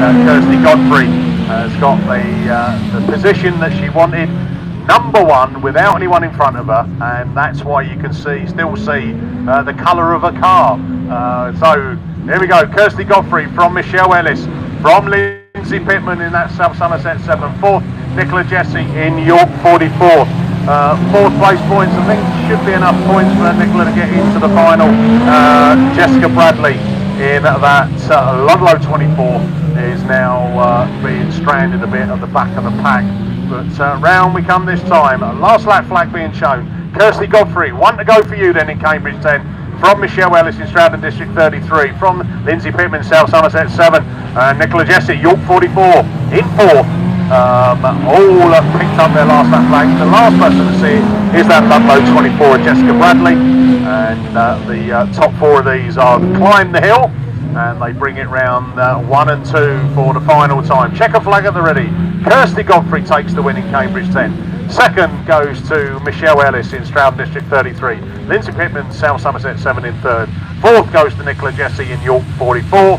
And Kirsty Godfrey has got the position that she wanted, number 1 without anyone in front of her, and that's why you can still see the colour of a car. So here we go, Kirsty Godfrey from Michelle Ellis, from Lindsay Pittman in that South Somerset 7, 4th Nicola Jesse in York 44. 4th place points, I think should be enough points for Nicola to get into the final. Jessica Bradley in that Ludlow 24 is now being stranded a bit at the back of the pack. But round we come this time. Last lap flag being shown. Kirsty Godfrey, 1 to go for you then in Cambridge 10. From Michelle Ellis in Stratton District 33. From Lindsay Pittman, South Somerset 7. Nicola Jesse, York 44 in 4th. All have picked up their last lap flag. The last person to see it is that Ludlow 24, Jessica Bradley. And the top 4 of these are climb the hill, and they bring it round 1 and 2 for the final time. Checker flag at the ready. Kirsty Godfrey takes the win in Cambridge 10. Second goes to Michelle Ellis in Stroud District 33. Lindsay Pittman, South Somerset 7 in 3rd. 4th goes to Nicola Jesse in York 44.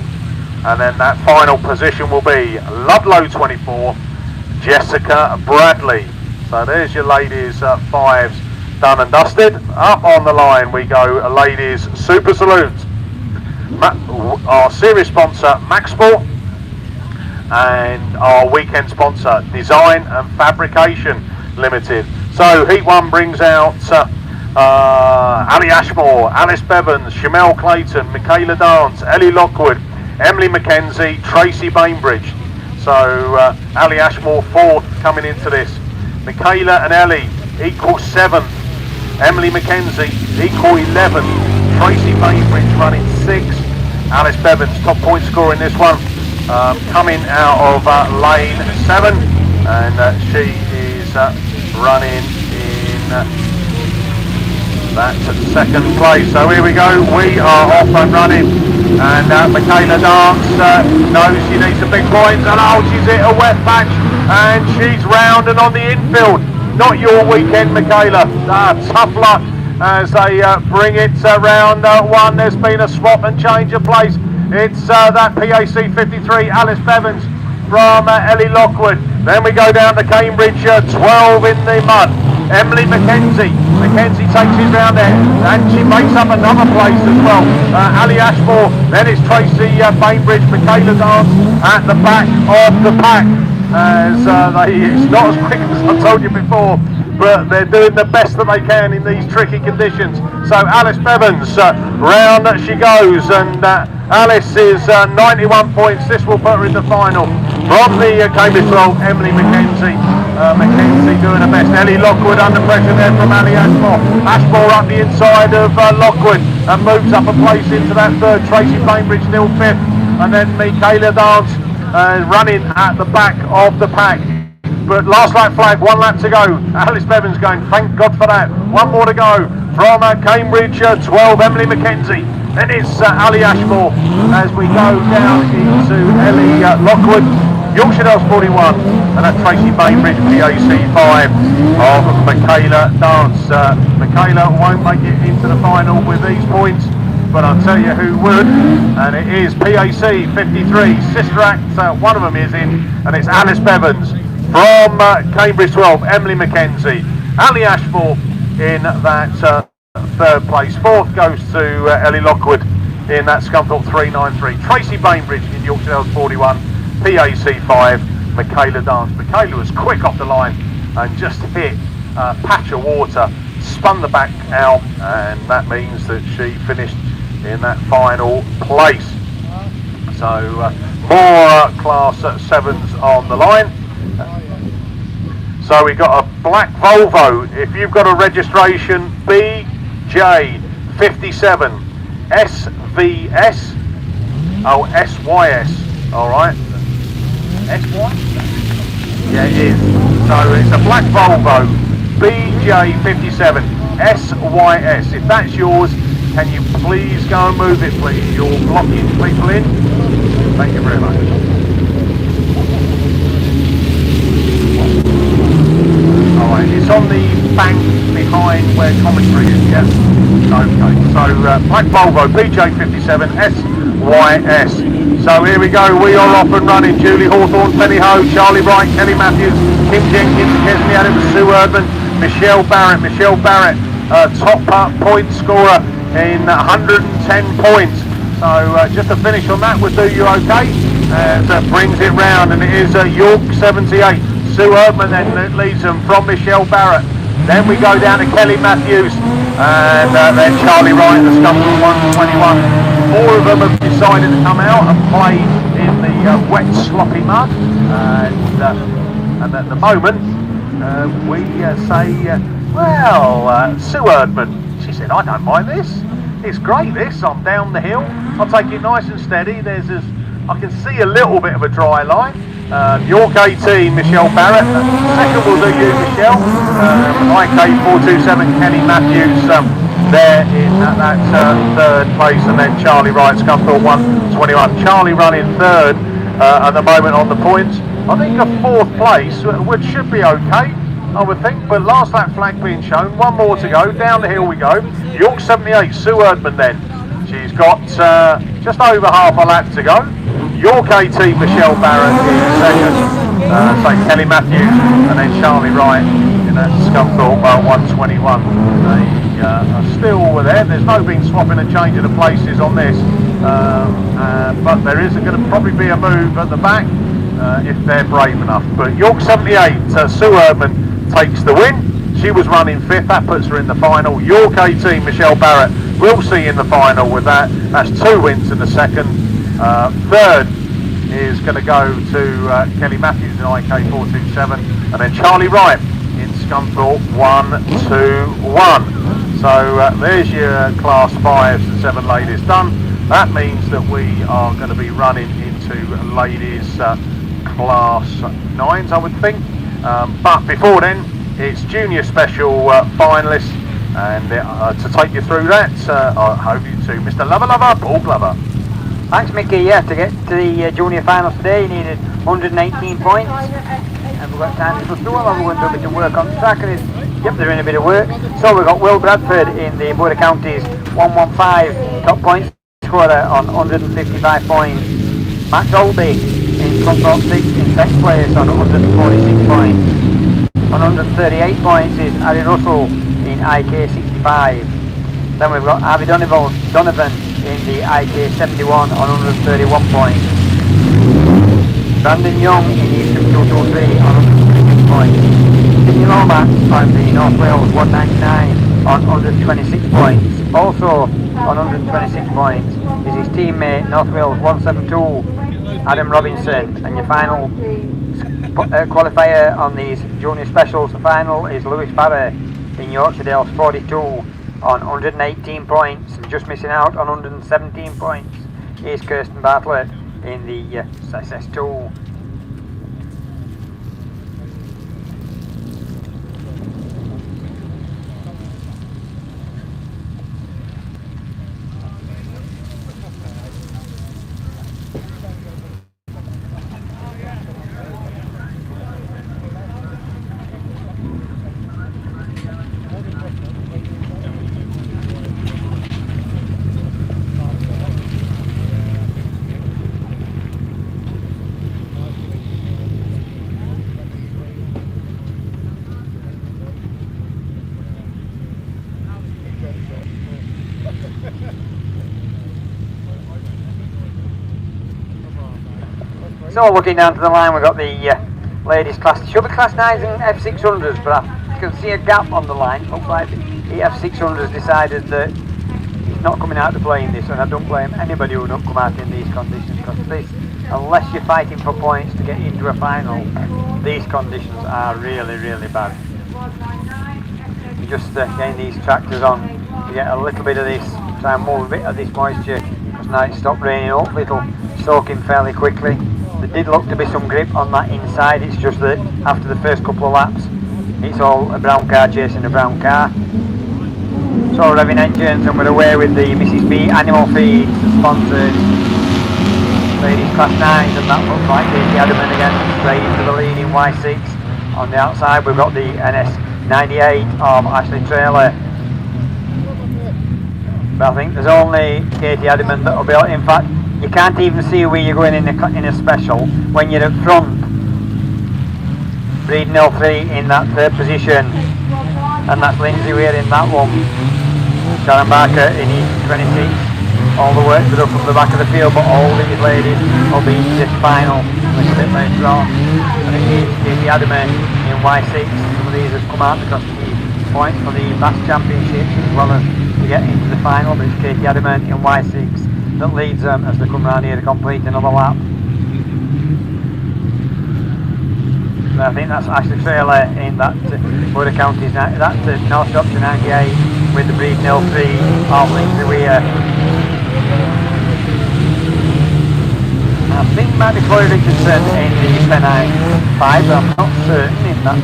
And then that final position will be Ludlow 24, Jessica Bradley. So there's your ladies 5s done and dusted. Up on the line we go, ladies Super Saloons. Our series sponsor Maxport, and our weekend sponsor Design and Fabrication Limited. So Heat 1 brings out Ali Ashmore, Alice Bevans, Shamel Clayton, Michaela Dance, Ellie Lockwood, Emily McKenzie, Tracy Bainbridge. So Ali Ashmore 4th coming into this. Michaela and Ellie equal 7th. Emily McKenzie equal 11th. Tracy Bainbridge running 6th, Alice Bevans, top point scorer in this one, coming out of lane 7, and she is running in that second place. So here we go, we are off and running, and Michaela Dance knows she needs some big points, and oh, she's hit a wet patch, and she's round and on the infield. Not your weekend, Michaela. Tough luck as they bring it round 1. There's been a swap and change of place. It's that PAC 53 Alice Bevans from Ellie Lockwood. Then we go down to Cambridge 12 in the mud. Emily Mackenzie takes it round there, and she makes up another place as well. Ali Ashmore, then it's Tracy Bainbridge, Michaela Dance at the back of the pack. As it's not as quick as I told you before, but they're doing the best that they can in these tricky conditions. So Alice Bevans, round she goes, and Alice is 91 points. This will put her in the final. From the Cambridge 12, Emily Mackenzie. Mackenzie doing her best. Ellie Lockwood under pressure there from Ali Ashmore. Ashmore up the inside of Lockwood and moves up a place into that third. Tracy Bainbridge still 5th, and then Michaela Dance running at the back of the pack. But last lap flag, 1 lap to go. Alice Bevans going, thank God for that. 1 more to go from Cambridge 12, Emily Mackenzie. Then it's Ali Ashmore as we go down into Ellie Lockwood. Yorkshire Dales 41, and that's Tracy Bainbridge, PAC 5 of Michaela Dance. Michaela won't make it into the final with these points, but I'll tell you who would, and it is PAC 53, Sister Act, one of them is in, and it's Alice Bevans. From Cambridge 12, Emily Mackenzie. Ali Ashmore in that third place. 4th goes to Ellie Lockwood in that Scunthorpe 393. Tracy Bainbridge in Yorkshire Dales 41, PAC 5, Michaela Dance. Michaela was quick off the line and just hit a patch of water, spun the back out, and that means that she finished in that final place. So more class 7s on the line. So we've got a black Volvo. If you've got a registration BJ57 SVS, oh SYS, all right, SY? Yeah, it is. So it's a black Volvo BJ57 SYS. If that's yours, can you please go and move it, please? You're blocking people in. Thank you very much. Alright, it's on the bank behind where commentary is, yeah? Okay, so black Volvo BJ57 SYS. So here we go, we are off and running. Julie Hawthorne, Penny Ho, Charlie Wright, Kelly Matthews, Kim Jenkins, Kesney Adams, Sue Erdman, Michelle Barrett, top point scorer in 110 points. So just to finish on that, we'll do you okay. That brings it round, and it is York 78. Sue Erdman then leads them from Michelle Barrett. Then we go down to Kelly Matthews, and then Charlie Wright, the Scunthorpe 121. 4 of them have decided to come out and play in the wet, sloppy mud. And at the moment, we say, well, Sue Erdman, she said, I don't mind this. It's great this, I'm down the hill. I'll take it nice and steady. I can see a little bit of a dry line. York 18, Michelle Barrett. Second will do you, Michelle. IK 427, Kenny Matthews there in that third place, and then Charlie Wright, Scunthorpe 121. Charlie running third at the moment on the points. I think a 4th place should be okay, I would think, but last lap flag being shown. 1 more to go, down the hill we go. York 78, Sue Erdman then. She's got just over half a lap to go. York 18, Michelle Barrett in second, so Kelly Matthews, and then Charlie Wright in that Scunthorpe 121. They are still there. There's no been swapping and changing of places on this, but there is going to probably be a move at the back if they're brave enough. But York 78, Sue Erdman takes the win. She was running 5th, that puts her in the final. York 18, Michelle Barrett, we'll see in the final with that. That's 2 wins in the second. Third is going to go to Kelly Matthews in IK 427, and then Charlie Wright in Scunthorpe 121. So there's your class 5s and 7 ladies done. That means that we are going to be running into ladies class 9s, I would think. But before then, it's junior special finalists, and to take you through that, I over to Mr. Lover, Paul Glover. Thanks, Mickey. Yeah, to get to the junior finals today, you needed 118 points, and we've got time to go through them. We're going to do a bit of work on the track, and yep, they're in a bit of work. So we've got Will Bradford in the Border Counties 115, top points scorer on 155 points. Max Olby in Control 6 in 6th place on 146 points. On 138 points is Harry Russell in IK 65. Then we've got Harvey Donovan in the IK 71 on 131 points. Brandon Young in Eastern 223 on 126 points. Sidney Lomax on the North Wales 199 on 126 points. Also on 126 points is his teammate North Wales 172, Adam Robinson. And your final qualifier on these junior specials final is Lewis Barry in Yorkshire Dales 42 on 118 points, and just missing out on 117 points is Kirsten Bartlett in the SS2. So looking down to the line, we've got the ladies class. There should be class 9s and F600s, but I can see a gap on the line. It looks like the F600s decided that it's not coming out to play in this, and I don't blame anybody who don't come out in these conditions, because this, unless you're fighting for points to get into a final, these conditions are really, really bad. You're just getting these tractors on to get a little bit of this, try and move a bit of this moisture, because now it's stopped raining. Hopefully it'll soak in fairly quickly. There did look to be some grip on that inside, it's just that after the first couple of laps it's all a brown car chasing a brown car. So we're having engines, and we're away with the Mrs. B Animal Feeds sponsors ladies class 9s, and that looks like Katie Adamant again, straight into the lead in Y6. On the outside we've got the NS98 of Ashley Traylor, but I think there's only Katie Adamant that will be out. In fact, you can't even see where you're going in a special when you're at front. Breeden L3 in that third position, and that's Lindsay Weir in that one. Sharon Barker in E26, all the work to do from the back of the field, but all these ladies will be in this final a little bit later on. And it is Katie Adamant in Y6. Some of these have come out because they need points for the BAS Championship as well as to get into the final, but it's Katie Adamant in Y6 that leads them as they come round here to complete another lap. So I think that's Ashley Traylor in that Border Counties, that's North Shropshire 98 with the Breeden L3 of Lindsay Weir. I think it might be Chloe Richardson in the Pennine 5, but I'm not certain in that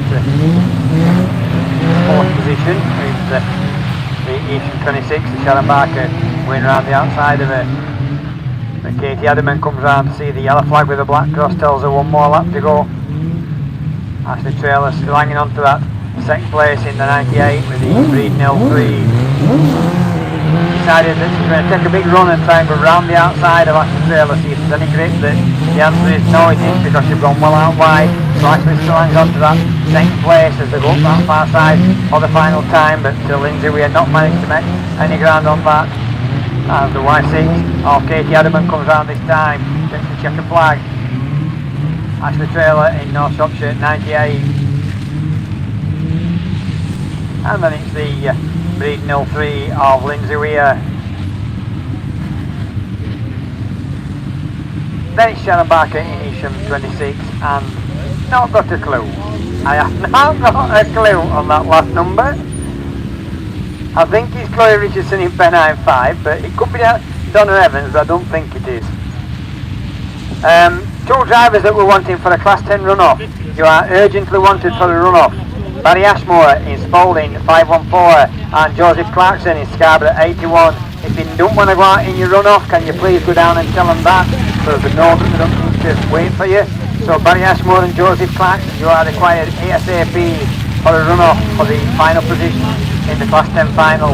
fourth position with the E26, the Sharon Barker going around the outside of it. But Katie Adamant comes round to see the yellow flag with the black cross, tells her one more lap to go. Ashley Traylor still hanging on to that second place in the 98 with the Breeden L3. Decided that she's going to take a big run and try and go round the outside of Ashley Traylor, see if there's any grip. That the answer is no, it isn't, because she's gone well out wide. So Ashley still hangs on to that second place as they go up that far side for the final time, but Lindsay we had not managed to make any ground on that. As the Y6 of Katie Adamant comes round this time, gets the checker flag. Ashley Traylor in North Shropshire 98. And then it's the Breeden L3 of Lindsay Weir. Then it's Sharon Barker in Isham 26, and not got a clue. I have not got a clue on that last number. I think it's Chloe Richardson in Pennine 5, but it could be down. Donna Evans, I don't think it is. Two drivers that we're wanting for a Class 10 runoff. You are urgently wanted for the runoff. Barry Ashmore in Spalding 514 and Joseph Clarkson in Scarborough 81. If you don't want to go out in your runoff, can you please go down and tell them that so they know that they don't need to wait for you. So Barry Ashmore and Joseph Clarkson, you are required ASAP for a runoff for the final position in the Class 10 final.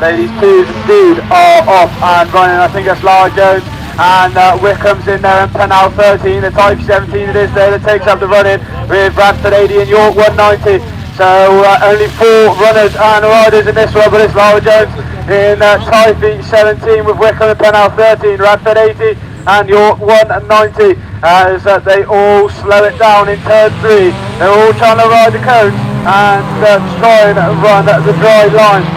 Ladies 2s indeed are off and running. I think that's Lara Jones and Wickham's in there and Penal 13, the Type 17 it is there that takes up the running with Bradford 80 and York 190. So only 4 runners and riders in this one, but it's Lara Jones in Type 17 with Wickham and Penal 13, Bradford 80 and York 190 as they all slow it down in turn 3. They're all trying to ride the cones and try and run the dry line.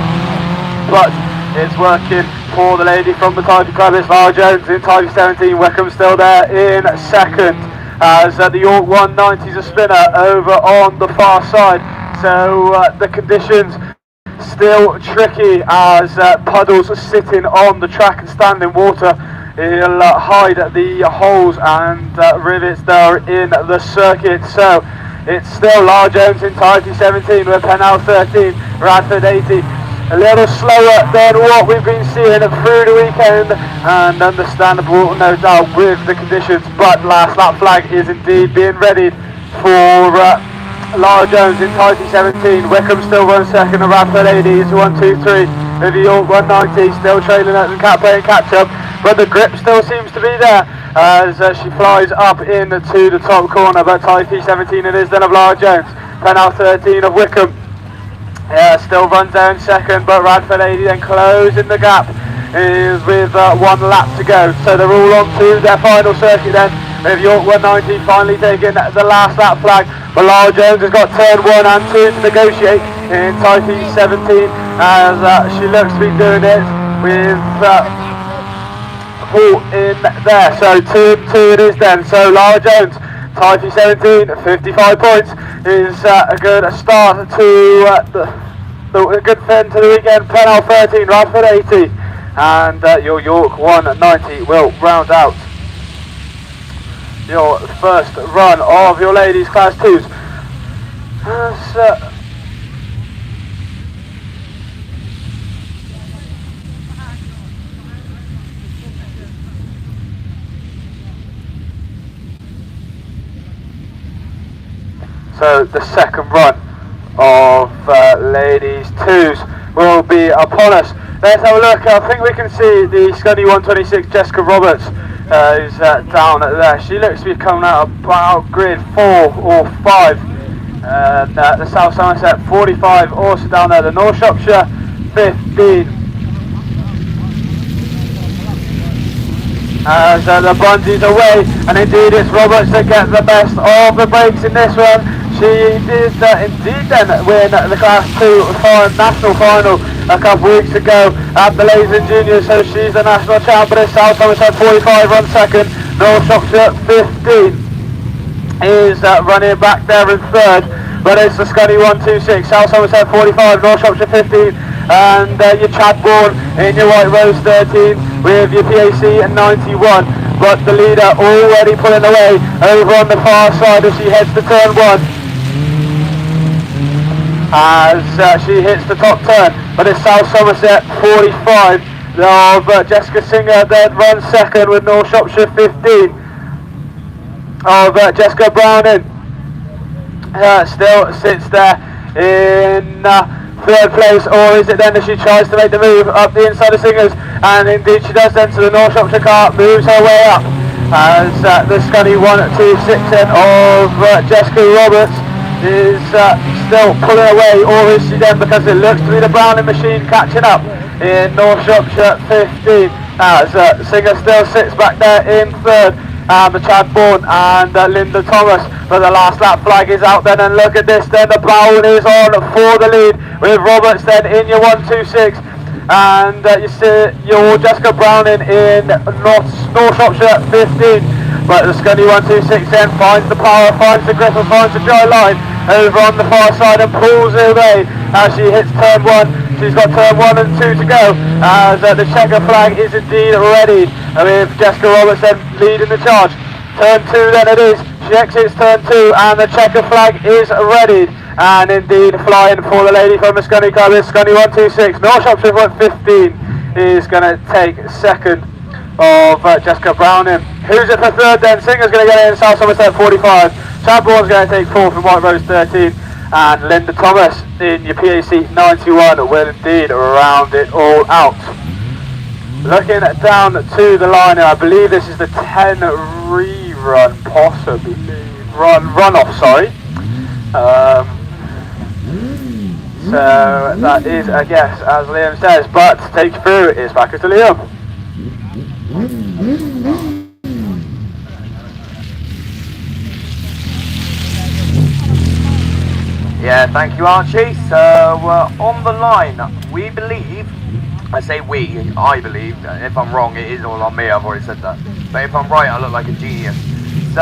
But it's working for the lady from the Tidy Club. It's Lara Jones in Tidy 17, Wickham still there in second as the York 190's a spinner over on the far side. So the conditions still tricky as puddles are sitting on the track and stand in water. He'll hide the holes and rivets there in the circuit. So it's still Lara Jones in Tidy 17 with Penal 13, Radford 80. A little slower than what we've been seeing through the weekend, and understandable no doubt with the conditions, but last lap flag is indeed being readied for Lara Jones in Tidy 17. Wickham still runs second and Radford 80 is 1, 2, 3 with the York 190 still trailing at the playing catch up, but the grip still seems to be there as she flies up into the top corner. But Tidy 17 it is then of Lara Jones, Penal 13 of Wickham. Still runs down second, but Radford 80 then closing the gap is with 1 lap to go. So they're all on to their final circuit then, with York 190 finally taking the last lap flag. But Lara Jones has got turn 1 and 2 to negotiate in Type 17 as she looks to be doing it with Paul in there. So turn 2 it is then. So Lara Jones, Type 17, 55 points is a good start to a good fin to the weekend. Penal 13, Radford 80 and your York 190 will round out your first run of your ladies Class 2s. So the second run of ladies 2s will be upon us. Let's have a look. I think we can see the Scunny 126 Jessica Roberts is down there. She looks to be coming out about grid 4 or 5. The South Somerset 45 also down there. The North Shropshire 15. As the Bunzies away, and indeed it's Roberts that gets the best of the breaks in this one. She did indeed then win the Class 2 national final a couple of weeks ago at the Ladies and Juniors, so she's the national champ. But it's South Somerset 45 runs second, North Shropshire 15 is running back there in third, but it's the Scunny 126, South Somerset 45, North Shropshire 15, and your Chad Bourne in your White Rose 13 with your PAC and 91. But the leader already pulling away over on the far side as she heads to turn 1. As she hits the top turn, but it's South Somerset 45 of Jessica Singer that runs second with North Shropshire 15 of Jessica Browning. Still sits there in third place, or is it then that she tries to make the move up the inside of Singers, and indeed she does then, so the North Shropshire car moves her way up as the Scunny 126 of Jessica Roberts is still pulling away, or is she then, because it looks to be the Browning machine catching up in North Shropshire 15 as Singer still sits back there in third, and the Chad Bourne and Linda Thomas. But the last lap flag is out then, and look at this then, the Bowen is on for the lead with Roberts then in your 126, and you see your Jessica Browning in North Shropshire 15. But the Scunny 126 then finds the power, finds the grip and finds the dry line over on the far side and pulls it away as she hits turn 1. She's got turn 1 and 2 to go as the checker flag is indeed ready with Jessica Robertson leading the charge. Turn 2 then it is. She exits turn 2 and the checker flag is ready. And indeed flying for the lady from the Scunny car is Scunny 126. North Shropshire 115 is going to take second of Jessica Browning. Who's it for third then? Singer's going to get in South Somerset 45. Chadbourne's going to take fourth in White Rose 13. And Linda Thomas in your PAC 91 will indeed round it all out. Looking down to the line, I believe this is the 10 rerun, possibly. Runoff, sorry. So that is a guess, as Liam says, but to take you through is back to Liam. Yeah, thank you, Archie. So on the line, we believe, I say we, I believe, if I'm wrong it is all on me, I've already said that, but if I'm right I look like a genius. So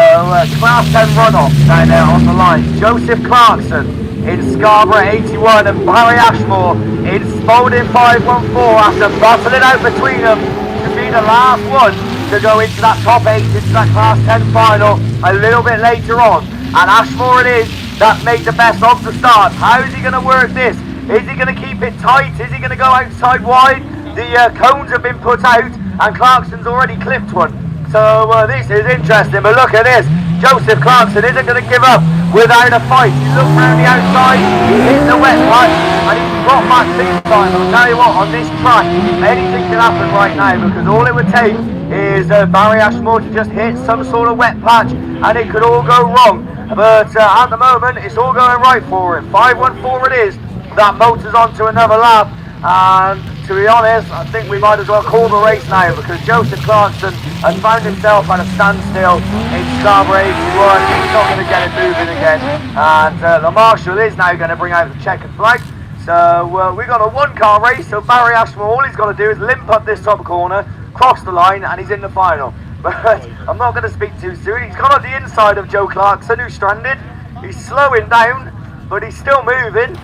class 10 runoff down there on the line, Joseph Clarkson in Scarborough 81 and Barry Ashmore in Spalding 514 after battling out between them to be the last one to go into that top 8 into that class 10 final a little bit later on. And Ashmore it is that made the best of the start. How is he going to work this? Is he going to keep it tight? Is he going to go outside wide? The cones have been put out and Clarkson's already clipped one. So this is interesting, but look at this. Joseph Clarkson isn't going to give up without a fight. He looked round the outside, he hit the wet patch, and he's brought back big time. I'll tell you what, on this track, anything can happen right now, because all it would take is Barry Ashmore to just hit some sort of wet patch, and it could all go wrong. But at the moment, it's all going right for him. 514 it is. That motor's on to another lap, and to be honest, I think we might as well call the race now, because Joseph Clarkson has found himself at a standstill in Scarborough 81. He's not going to get it moving again, and the marshal is now going to bring out the checkered flag. So we've got a one-car race, so Barry Ashmore, all he's got to do is limp up this top corner, cross the line, and he's in the final. But I'm not going to speak too soon. He's got on the inside of Joe Clarkson, who's stranded. He's slowing down, but he's still moving.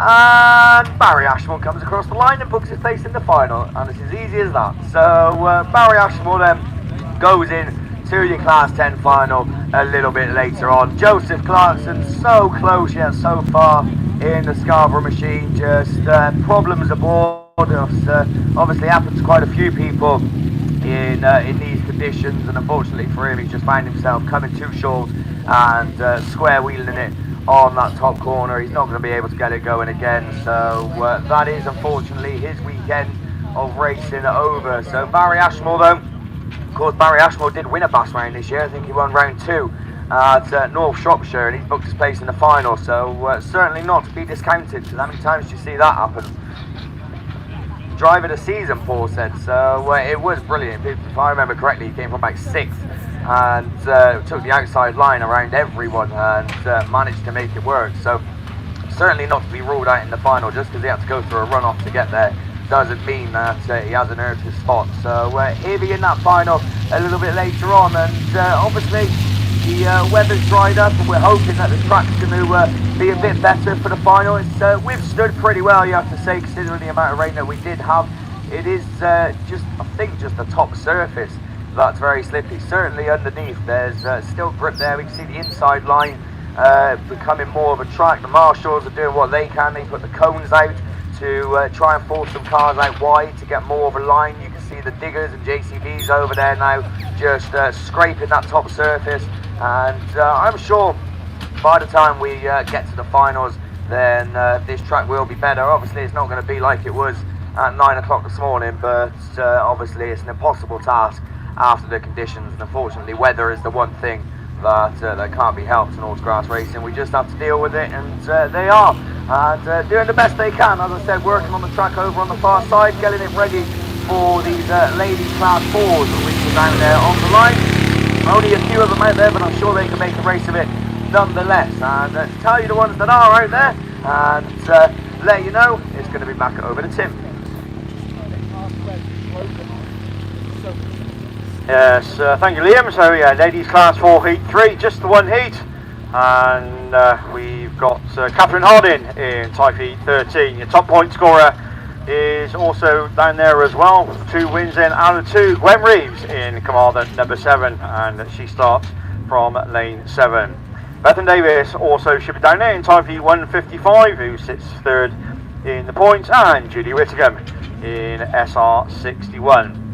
And Barry Ashmore comes across the line and books his place in the final, and it's as easy as that. So Barry Ashmore then goes in to your class 10 final a little bit later on. Joseph Clarkson so close yet so far in the Scarborough machine, just problems aboard. Obviously happens to quite a few people in these conditions, and unfortunately for him he's just found himself coming too short and square wheeling it on that top corner. He's not going to be able to get it going again, so that is unfortunately his weekend of racing over. So Barry Ashmore though, of course Barry Ashmore did win a BAS round this year. I think he won round 2 at North Shropshire, and he's booked his place in the final, so certainly not to be discounted, because how many times do you see that happen? Driver of the season, Paul said, so it was brilliant. If I remember correctly, he came from about 6th and took the outside line around everyone and managed to make it work. So certainly not to be ruled out in the final just because he had to go through a runoff to get there doesn't mean that he hasn't earned his spot. So he'll be in that final a little bit later on, and obviously the weather's dried up and we're hoping that the track's going to be a bit better for the final. It's withstood pretty well, you have to say, considering the amount of rain that we did have. It is just, I think, just the top surface that's very slippy. Certainly underneath there's still grip there. We can see the inside line becoming more of a track. The marshals are doing what they can. They put the cones out to try and force some cars out wide to get more of a line. You can see the diggers and JCBs over there now just scraping that top surface, and I'm sure by the time we get to the finals then this track will be better. Obviously it's not going to be like it was at 9 o'clock this morning, but obviously it's an impossible task after the conditions, and unfortunately weather is the one thing that can't be helped in horse grass racing. We just have to deal with it, and they are, and doing the best they can. As I said, working on the track over on the far side, getting it ready for these ladies class 4s which are down there on the line. Only a few of them out there, but I'm sure they can make a race of it nonetheless. And to tell you the ones that are out there and let you know, it's going to be back over to Tim. Yes, thank you, Liam. So yeah, ladies class 4 heat 3, just the one heat, and we've got Catherine Harding in Type E 13. Your top point scorer is also down there as well. 2 wins in out of 2. Gwen Reeves in Carmarthen number 7, and she starts from lane 7. Bethan Davis also should be down there in Type E 155, who sits 3rd in the points, and Judy Whittingham in SR 61.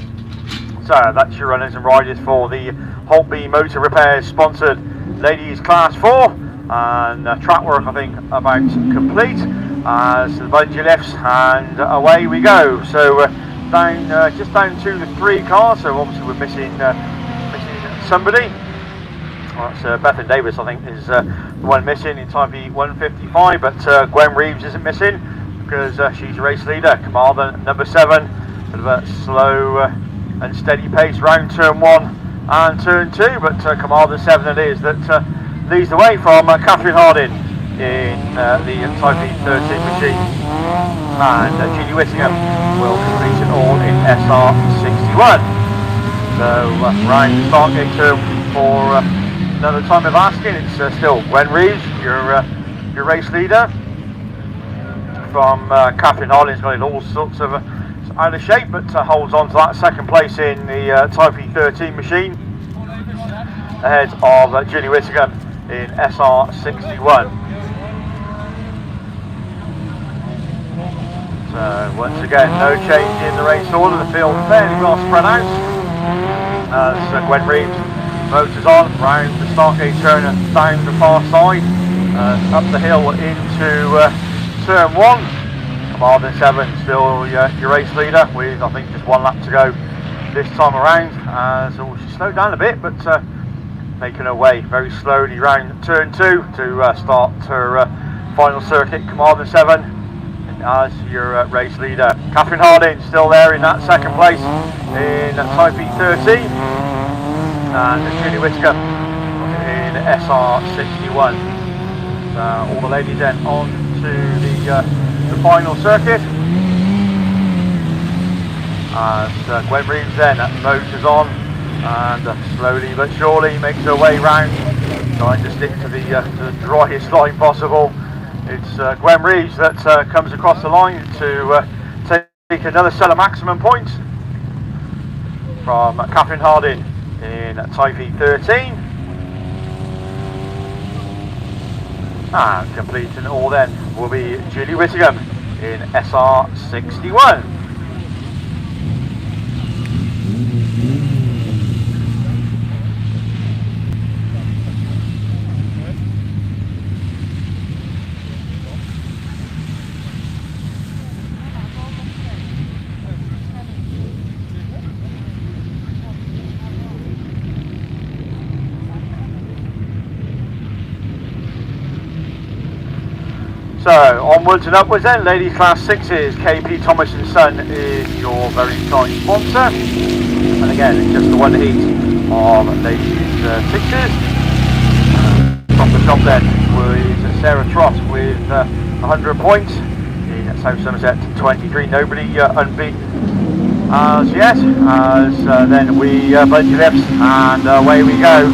So that's your runners and riders for the Holtby Motor Repairs sponsored ladies class 4, and track work I think about complete as the bungee lifts, and away we go. So down just down to the 3 cars, so obviously we're missing somebody. Well, that's Bethan Davis I think is the one missing in Type E 155, but Gwen Reeves isn't missing because she's race leader. Carmarthen number 7, bit of a slow and steady pace round turn 1 and turn 2, but Carmarthen 7 it is that leads the way from Catherine Harding in the Type E 13 machine, and Judy Whittingham will complete it all in SR 61. So round the start gate turn for another time of asking. It's still Gwen Reeves, your race leader. From Catherine Harding's got in all sorts of out of shape, but holds on to that 2nd place in the Type E 13 machine, ahead of Judy Whittingham in SR 61. So once again, no change in the race order. The field fairly well spread out. So Gwen Reeves motors on round the start gate turn and down the far side, up the hill into turn 1. Carmarthen 7 still your race leader with I think just 1 lap to go this time around. So she slowed down a bit, but making her way very slowly round turn 2 to start her final circuit. Carmarthen 7 as your race leader. Catherine Harding still there in that 2nd place in Type E 13, and Judy Whittingham in SR 61. All the ladies then on to the final circuit, as Gwen Reeves then motors on and slowly but surely makes her way round, trying to stick to the driest line possible. It's Gwen Reeves that comes across the line to take another set of maximum points from Catherine Harding in Type E 13. And completing all then will be Judy Whittingham in SR 61. So onwards and upwards then, ladies class 6s, KP Thomas & Son is your very kind sponsor, and again it's just the 1 heat of ladies 6s. From the top then was Sarah Trott with 100 points in South Somerset 23, nobody unbeaten as yet, as then we bungee lifts and away we go.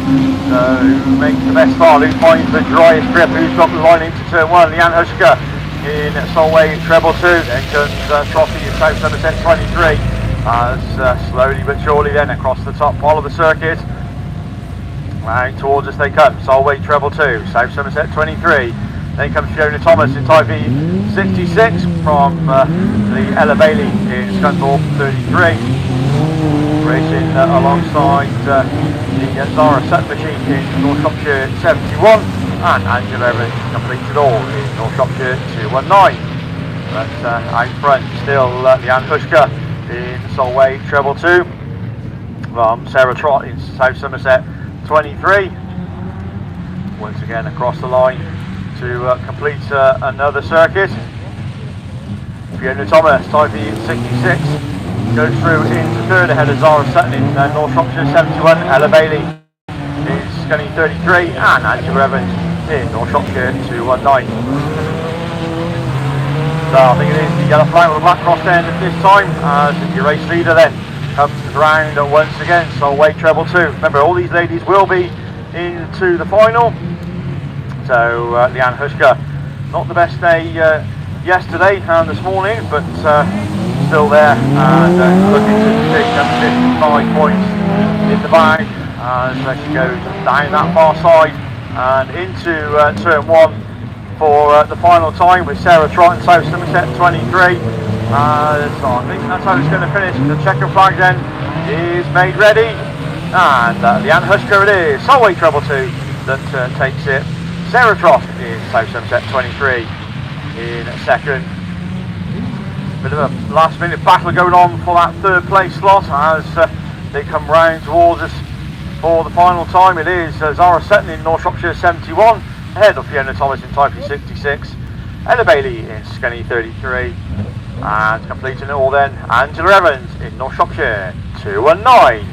So who makes the best start, who finds the driest grip, who's got the line into turn 1? Leanne Husker in Solway treble 2, then comes Trotty in South Somerset 23, as slowly but surely then across the top pole of the circuit, right towards us they come. Solway treble 2, South Somerset 23, then comes Fiona Thomas in Type E 66 from the Ella Bailey in Scunthorpe 33. Racing alongside the Zara Sutton machine in North Shropshire 71, and Angela Evans completed all in North Shropshire 219. But out front still Leanne Husker in Solway treble 2 from Sarah Trott in South Somerset 23. Once again across the line to complete another circuit. Fiona Thomas, Type E 66, goes through into 3rd ahead of Zara Sutton in North Shropshire 71. Ella Bailey is Scunny 33, and Angela Evans in North Shropshire 219. So I think it is the yellow flag with the black cross end at this time, as your race leader then comes round once again. Solway treble 2. Remember, all these ladies will be into the final, So Leanne Hushka, not the best day yesterday and this morning, but still there and looking to pick up 55 points in the bag as she goes down that far side and into turn 1 for the final time with Sarah Trott in South Somerset 23. So I think that's how it's going to finish. The checker flag then is made ready, and Leanne Hushka it is, Solway Treble 2 that takes it. Sarah Trott in South Somerset 23 in second. Bit of a last minute battle going on for that third place slot as they come round towards us for the final time. It is Zara Sutton in North Shropshire 71, ahead of Fiona Thomas in Typee 66, Ella Bailey in Scunny 33, and completing it all then, Angela Evans in North Shropshire 219.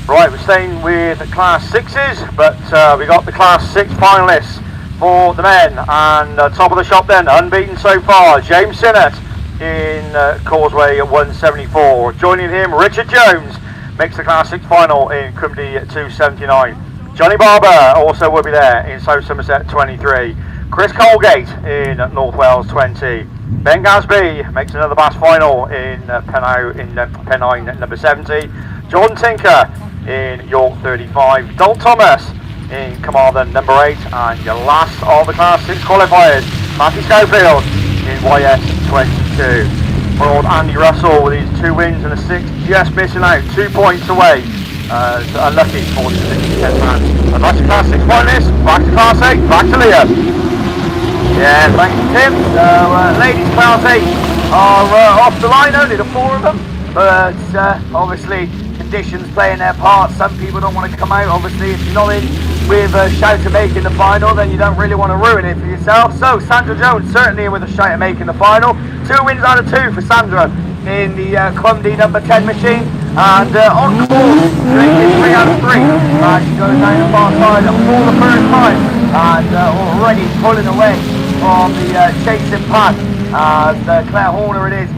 Right, we're staying with Class 6s, but we got the Class 6 finalists for the men, and top of the shop then, unbeaten so far, James Sinnott in Causeway at 174. Joining him, Richard Jones makes the Class 6 final in Crimdy at 279. Johnny Barber also will be there in South Somerset 23. Chris Colgate in North Wales 20. Ben Gasby makes another BAS final in Pennine number 70. Jordan Tinker in York 35. Dol Thomas in Carmarthen number 8, and your last of the Class 6 qualifiers, Matthew Schofield in YS 22. For old Andy Russell with his 2 wins and a 6, just missing out, 2 points away. Unlucky for the 10th man. And that's the Class 6 finalists. Back to Class 8, back to Leah. Yeah, thank you, Tim. So, ladies Class 8 are off the line, only the 4 of them, but obviously conditions playing their part. Some people don't want to come out. Obviously, if you're not in with a shout of making the final, then you don't really want to ruin it for yourself. So Sandra Jones certainly in with a shout of making the final. 2 wins out of 2 for Sandra in the Clumdy number 10 machine, and on course drinking 3 out of 3. She goes down the far side for the first time, and already pulling away from the chasing pack. Claire Horner it is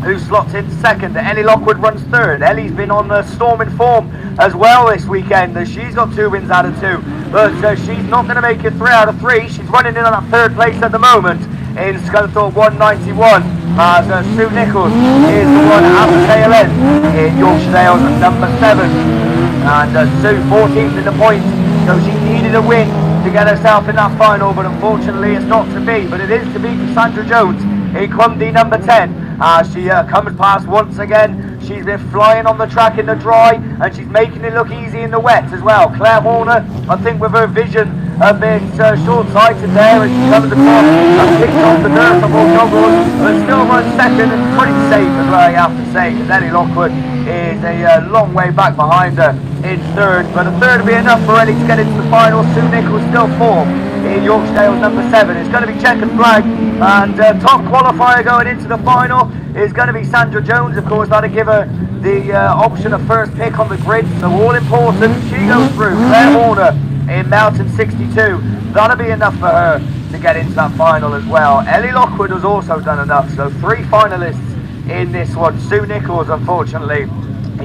who slots in second. Ellie Lockwood runs third. Ellie's been on storming form as well this weekend. She's got 2 wins out of 2, but she's not going to make it 3 out of 3. She's running in on that third place at the moment in Scunthorpe 191. As Sue Nichols is the one at the tail end in Yorkshire Dales number 7. And Sue 14th in the points, so she needed a win to get herself in that final, but unfortunately it's not to be. But it is to be for Sandra Jones in Clumdy number 10. She comes past once again. She's been flying on the track in the dry, and she's making it look easy in the wet as well. Claire Horner, I think with her vision a bit short-sighted there, as she comes across and picks off the nurse of all joggers, but still runs second and pretty safe as well, you have to say, because Ellie Lockwood is a long way back behind her in third, but a third will be enough for Ellie to get into the final. Sue Nichols still 4 in Yorkshire Dales number 7. It's going to be checkered flag, and top qualifier going into the final is going to be Sandra Jones. Of course, that'll give her the option of first pick on the grid, so all important, she goes through. Claire Horner in Mountain 62, that'll be enough for her to get into that final as well. Ellie Lockwood has also done enough, so 3 finalists in this one. Sue Nichols, unfortunately,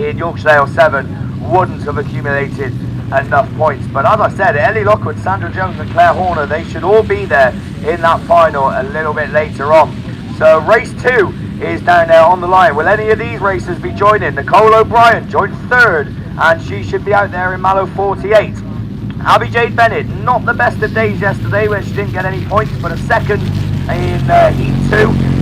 in Yorkshire Dales 7 wouldn't have accumulated enough points, but as I said, Ellie Lockwood, Sandra Jones and Claire Horner, they should all be there in that final a little bit later on. So race 2 is down there on the line. Will any of these racers be joining? Nicole O'Brien joined 3rd, and she should be out there in Mallow 48. Abby Jade Bennett, not the best of days yesterday when she didn't get any points, but a 2nd in Heat 2.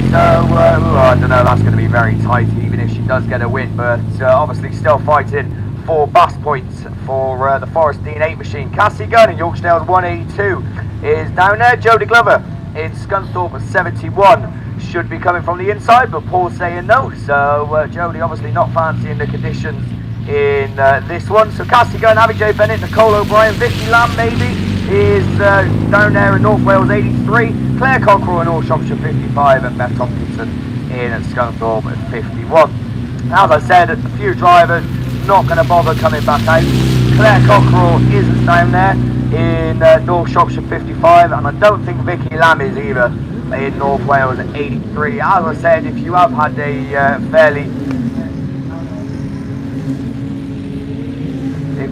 So I don't know, that's going to be very tight even if she does get a win, but obviously still fighting for BAS points for the Forest Dean 8 machine. Cassie Gunn in Yorkshire Dales 182 is down there. Jodie Glover in Scunthorpe 71 should be coming from the inside, but Paul's saying no, so Jodie obviously not fancying the conditions in this one. So Cassie Gunn, Abby J Bennett, Nicole O'Brien, Vicky Lamb maybe is down there in North Wales 83, Claire Cockrell in North Shropshire 55, and Beth Tompkinson in at Scunthorpe at 51. As I said, a few drivers not going to bother coming back out. Claire Cockrell isn't down there in North Shropshire 55, and I don't think Vicky Lamb is either in North Wales 83. As I said, if you have had a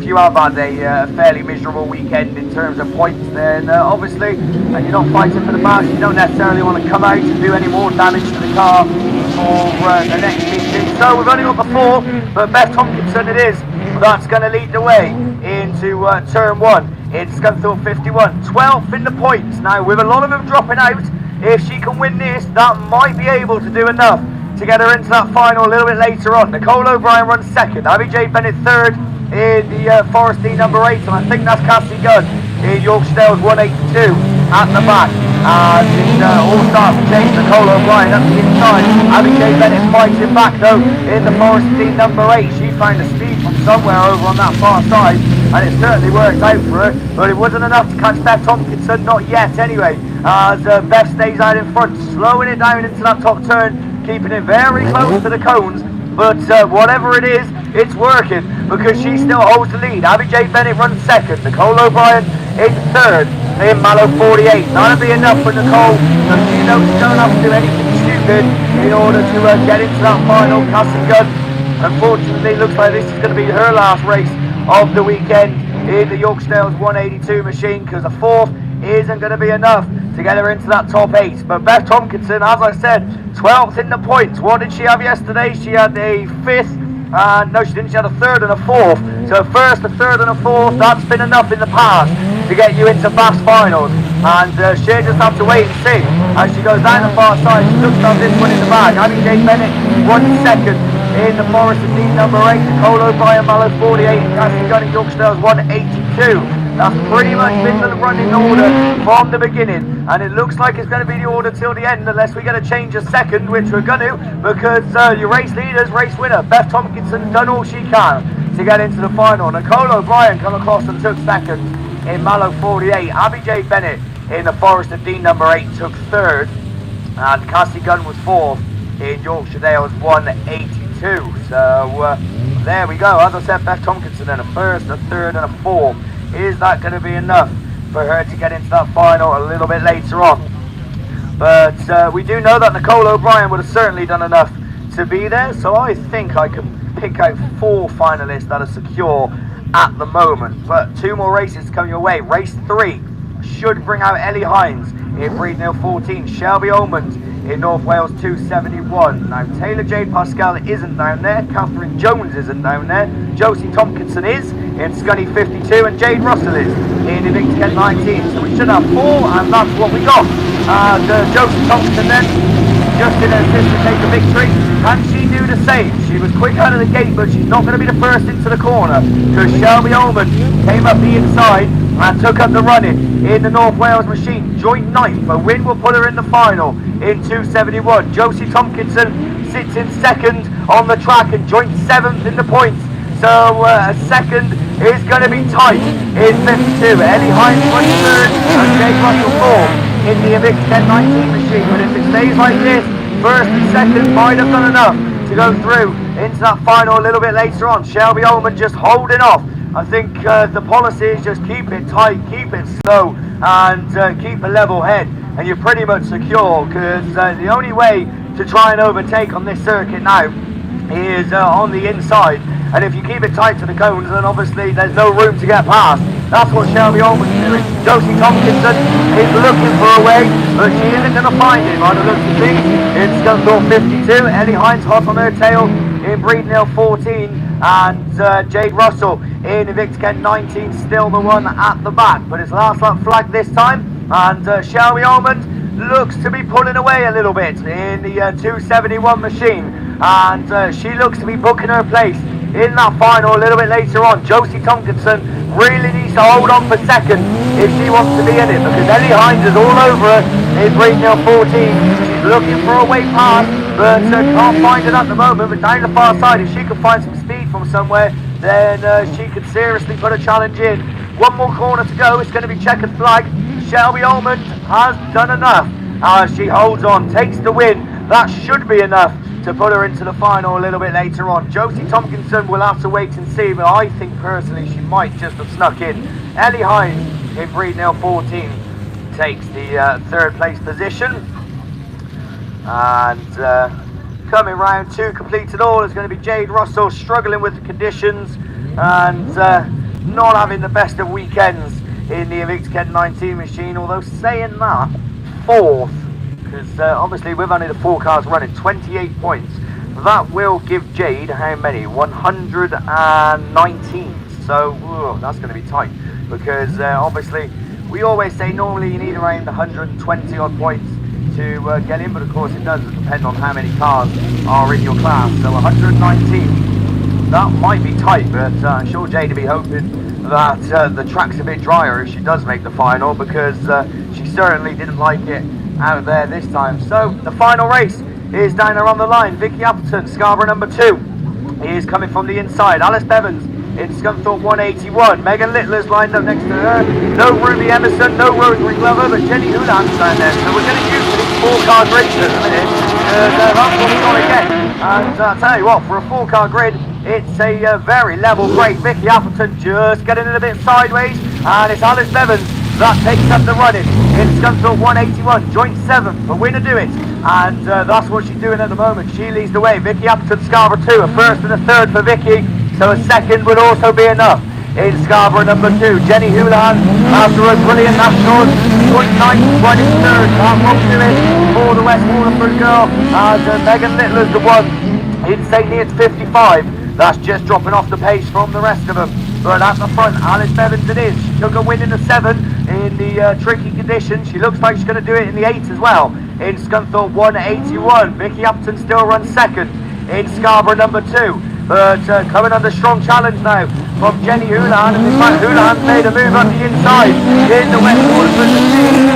if you have had a fairly miserable weekend in terms of points, then obviously, and you're not fighting for the BAS, you don't necessarily want to come out and do any more damage to the car for the next meeting. So we've only got the 4, but Beth Tompkinson it is. That's going to lead the way into turn 1. It's Scunthorpe 51, 12th in the points. Now, with a lot of them dropping out, if she can win this, that might be able to do enough to get her into that final a little bit later on. Nicole O'Brien runs 2nd, Abby J. Bennett 3rd in the Forest D number 8, and I think that's Cassie Gunn in Yorkshire Dales 182 at the back. And it all starts to change. Nicole O'Brien up the inside. Abby J. Bennett fighting back though in the Forest D number 8. She found a speed from somewhere over on that far side, and it certainly worked out for her, but it wasn't enough to catch Beth Tompkinson, not yet anyway, as Beth stays out in front, slowing it down into that top turn, keeping it very close to the cones. But whatever it is, it's working because she still holds the lead. Abby J. Bennett runs 2nd, Nicole O'Brien in 3rd in Mallow 48. That'll be enough for Nicole, so she knows she don't have to do anything stupid in order to get into that final. Cassie Gunn, unfortunately, looks like this is going to be her last race of the weekend in the Yorkshire Dales 182 machine, because the 4th isn't going to be enough to get her into that top 8. But Beth Tompkinson, as I said, 12th in the points. What did she have yesterday? She had a 5th. No, she didn't. She had a 3rd and a 4th. So 1st, a 3rd and a 4th, that's been enough in the past to get you into BAS finals. And she'll just have to wait and see as she goes down the far side. She looks to have this one in the bag. Abby J. Bennett won 2nd in the Forest D number 8. Nicole O'Brien, Mallow 48, Cassie Gunn in Yorkshire Dales 182. That's pretty much been the running order from the beginning, and it looks like it's going to be the order till the end, unless we get a change of 2nd, which we're going to, because your race leaders, race winner, Beth Tompkinson, done all she can to get into the final. Nicole O'Brien come across and took 2nd in Mallow 48. Abby J. Bennett in the Forest of D number 8 took 3rd, and Cassie Gunn was 4th in Yorkshire Dales 182. So there we go. As I said, Beth Tompkinson in a 1st, a 3rd and a 4th. Is that going to be enough for her to get into that final a little bit later on? But we do know that Nicole O'Brien would have certainly done enough to be there, so I think I can pick out 4 finalists that are secure at the moment. But 2 more races come your way. Race 3 should bring out Ellie Hines in Breednill 14, Shelby Omond in North Wales 271. Now Taylor Jade Pascal isn't down there, Catherine Jones isn't down there, Josie Tompkinson is in Scunny 52, and Jade Russell is in Invicta Kent 19. So we should have 4, and that's what we got. Josie Tompkinson then, just in an assist to take the victory. Can she do the same? She was quick out of the gate, but she's not going to be the first into the corner, because Shelby Omond came up the inside and took up the running in the North Wales machine. Joint 9th, a win will put her in the final in 271. Josie Tompkinson sits in 2nd on the track and joint 7th in the points. So a 2nd is going to be tight in 52. Ellie Hines runs 3rd and Jake Russell 4th in the Invicta Kent 19 machine. But if it stays like this, 1st and 2nd might have done enough to go through into that final a little bit later on. Shelby Ullman just holding off. I think the policy is just keep it tight, keep it slow, and keep a level head, and you're pretty much secure, because the only way to try and overtake on this circuit now is on the inside, and if you keep it tight to the cones, then obviously there's no room to get past. That's what Shelby Ullman's doing. Josie Tompkinson is looking for a way, but she isn't going to find him by the looks of things. It's Scunthorpe 52, Ellie Hines hot on her tail in Breednill 14, and Jade Russell in Invicta Kent 19, still the one at the back, but it's last lap flag this time, and Shelby Ullman looks to be pulling away a little bit in the 271 machine, and she looks to be booking her place in that final a little bit later on. Josie Tompkinson really needs to hold on for 2nd if she wants to be in it, because Ellie Hines is all over her in Breednill 14. She's looking for a way past, but can't find it at the moment. But down the far side, if she can find some speed from somewhere, then she could seriously put a challenge in. One more corner to go. It's going to be checkered flag. Shelby Ullman has done enough as she holds on, takes the win. That should be enough to put her into the final a little bit later on. Josie Tompkinson will have to wait and see, but I think personally she might just have snuck in. Ellie Hines in Breednill 14 takes the 3rd place position, and coming round to complete it all is going to be Jade Russell, struggling with the conditions, and not having the best of weekends in the Evictken 19 machine, although saying that, 4th, because obviously with only the 4 cars running, 28 points. That will give Jade how many? 119. So that's going to be tight, because obviously we always say normally you need around 120 odd points to get in, but of course it does depend on how many cars are in your class. So 119, that might be tight, but I'm sure Jade will be hoping that the track's a bit drier if she does make the final, because she certainly didn't like it out there this time. So the final race is down there on the line. Vicky Appleton, Scarborough number 2, is coming from the inside. Alice Bevans in Scunthorpe 181. Megan Littler's lined up next to her. No Ruby Emerson, no Rosemary Glover, but Jenny Houlihan's down there. So we're going to use these 4-car grids at the minute, because that's what we're going to get. And I'll tell you what, for a 4-car grid, it's a very level break. Vicky Appleton just getting it a bit sideways, and it's Alice Bevans that takes up the running in Scunthorpe 181, joint 7th, a winner do it, and that's what she's doing at the moment. She leads the way. Vicky Appleton, Scarborough 2, a 1st and a 3rd for Vicky, so a 2nd would also be enough in Scarborough number 2. Jenny Houlihan, after a brilliant national, joint 9th, running 3rd. That won't do it for the West Waterford girl, and Megan Littler's the one in St. Neots 55. That's just dropping off the pace from the rest of them. But at the front, Alice Bevans it is. She took a win in the 7 in the tricky conditions. She looks like she's going to do it in the 8 as well. In Scunthorpe 181, Vicky Upton still runs 2nd in Scarborough number 2. But coming under strong challenge now from Jenny Houlihan, and this man Houlihan's made a move on the inside in the West Waterford machine.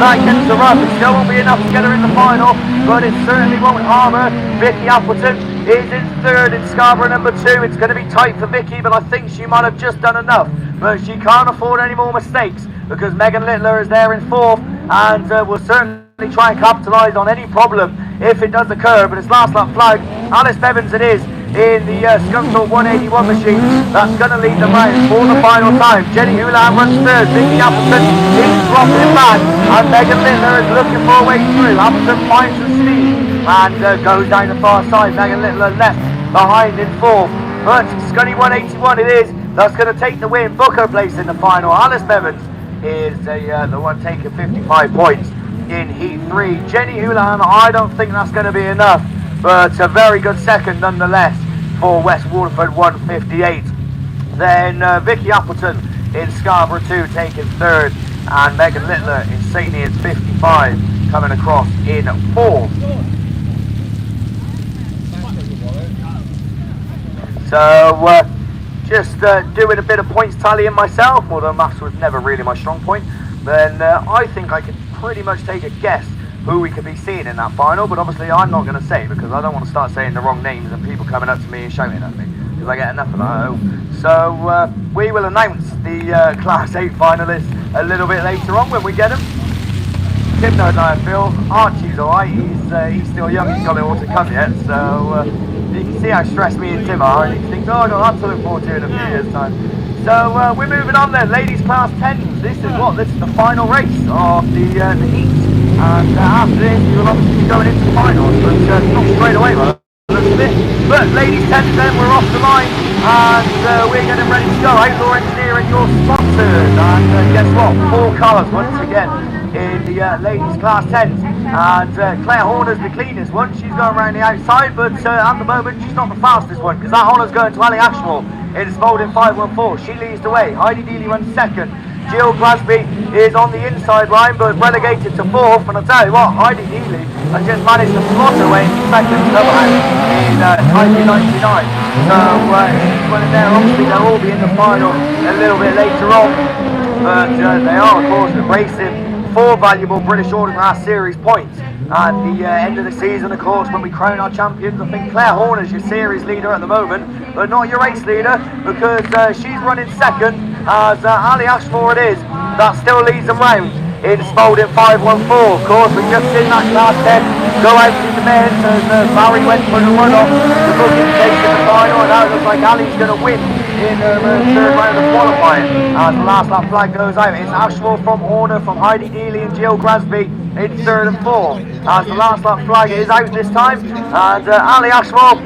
That gets her up. It still won't be enough to get her in the final, but it certainly won't harm her. Vicky Appleton is in 3rd in Scarborough number 2. It's going to be tight for Vicky, but I think she might have just done enough. But she can't afford any more mistakes, because Megan Littler is there in 4th, and will certainly try and capitalise on any problem if it does occur. But it's last lap flag. Alice Bevans it is in the Scunthorpe 181 machine that's going to lead the round for the final time. Jenny Houlihan runs 3rd. Vicky Appleton is dropping back, and Megan Littler is looking for a way through. Appleton finds the speed and goes down the far side. Megan Littler left behind in 4th. But Scunny 181 it is that's going to take the win, book her place in the final. Alice Bevans is the one taking 55 points in Heat 3. Jenny Houlihan, I don't think that's going to be enough, but a very good 2nd nonetheless for West Waterford 158. Then Vicky Appleton in Scarborough 2 taking 3rd, and Megan Littler in St. Neots 55 coming across in 4th. So just doing a bit of points tallying myself, although maths was never really my strong point. Then I think I could pretty much take a guess who we could be seeing in that final, but obviously I'm not going to say, because I don't want to start saying the wrong names and people coming up to me and shouting at me, because I get enough of that at home. So we will announce the Class 8 finalists a little bit later on when we get them. Tim knows how I feel. Archie's alright, he's still young, he's got it all to come yet, so you can see how stressed me and Tim are, and he thinks, oh no, I'm to look forward to in a few years' time. So we're moving on then, ladies class 10. This is the final race of the heat. And after this, we will obviously be going into the finals, but not straight away, well, looks a bit. But ladies 10 then, we're off the line, and we're getting ready to go. Outdoor Engineering, your sponsors. And guess what? 4 colours once again in the ladies class 10. And Claire Horner's the cleanest one. She's going around the outside, but at the moment she's not the fastest one, because that honour's going to Ali Ashmore in Spalding 514. She leads the way. Heidi Dealey runs 2nd. Jill Glasby is on the inside line, but relegated to 4th. And I'll tell you what, Heidi Dealey has just managed to slot her way into 2nd somehow in 1999. So she's running there. Obviously they'll all be in the final a little bit later on, but they are of course embracing 4 valuable British Autograph Series points at the end of the season, of course, when we crown our champions. I think Claire Horner's your series leader at the moment, but not your race leader, because she's running 2nd, as Ali Ashmore it is that still leads them round in Spalding 514. Of course, we've just seen that class 10 go out to the men as Barry went for the run-off to book his place in the final, and now it looks like Ali's going to win in the 3rd round of qualifying as the last lap flag goes out. It's Ashmore from Horner, from Heidi Dealey and Jill Grasby in 3rd and 4th as the last lap flag is out this time, and Ali Ashmore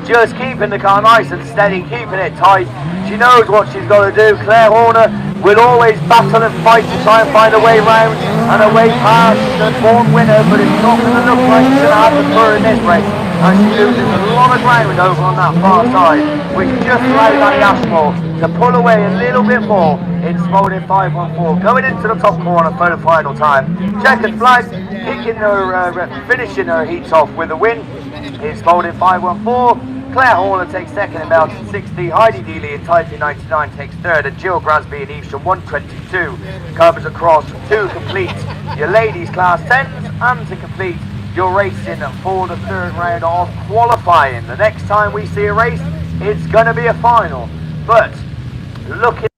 just keeping the car nice and steady, keeping it tight. She knows what she's got to do. Claire Horner will always battle and fight to try and find a way round and a way past the born winner, but it's not going to look like it's going to happen for her in this race. And she loses a lot of ground over on that far side, which just allows Annie Ashmore to pull away a little bit more in Spalding 514, going into the top corner for the final time. Checkered flag, finishing her heats off with a win is Spalding 514. Claire Horner takes second in Mountain 60, Heidi Dealey in Taipei 99 takes third, and Jill Grasby in Evesham 122 comes across to complete your ladies class 10s and to complete your racing for the third round of qualifying. The next time we see a race, it's going to be a final, but looking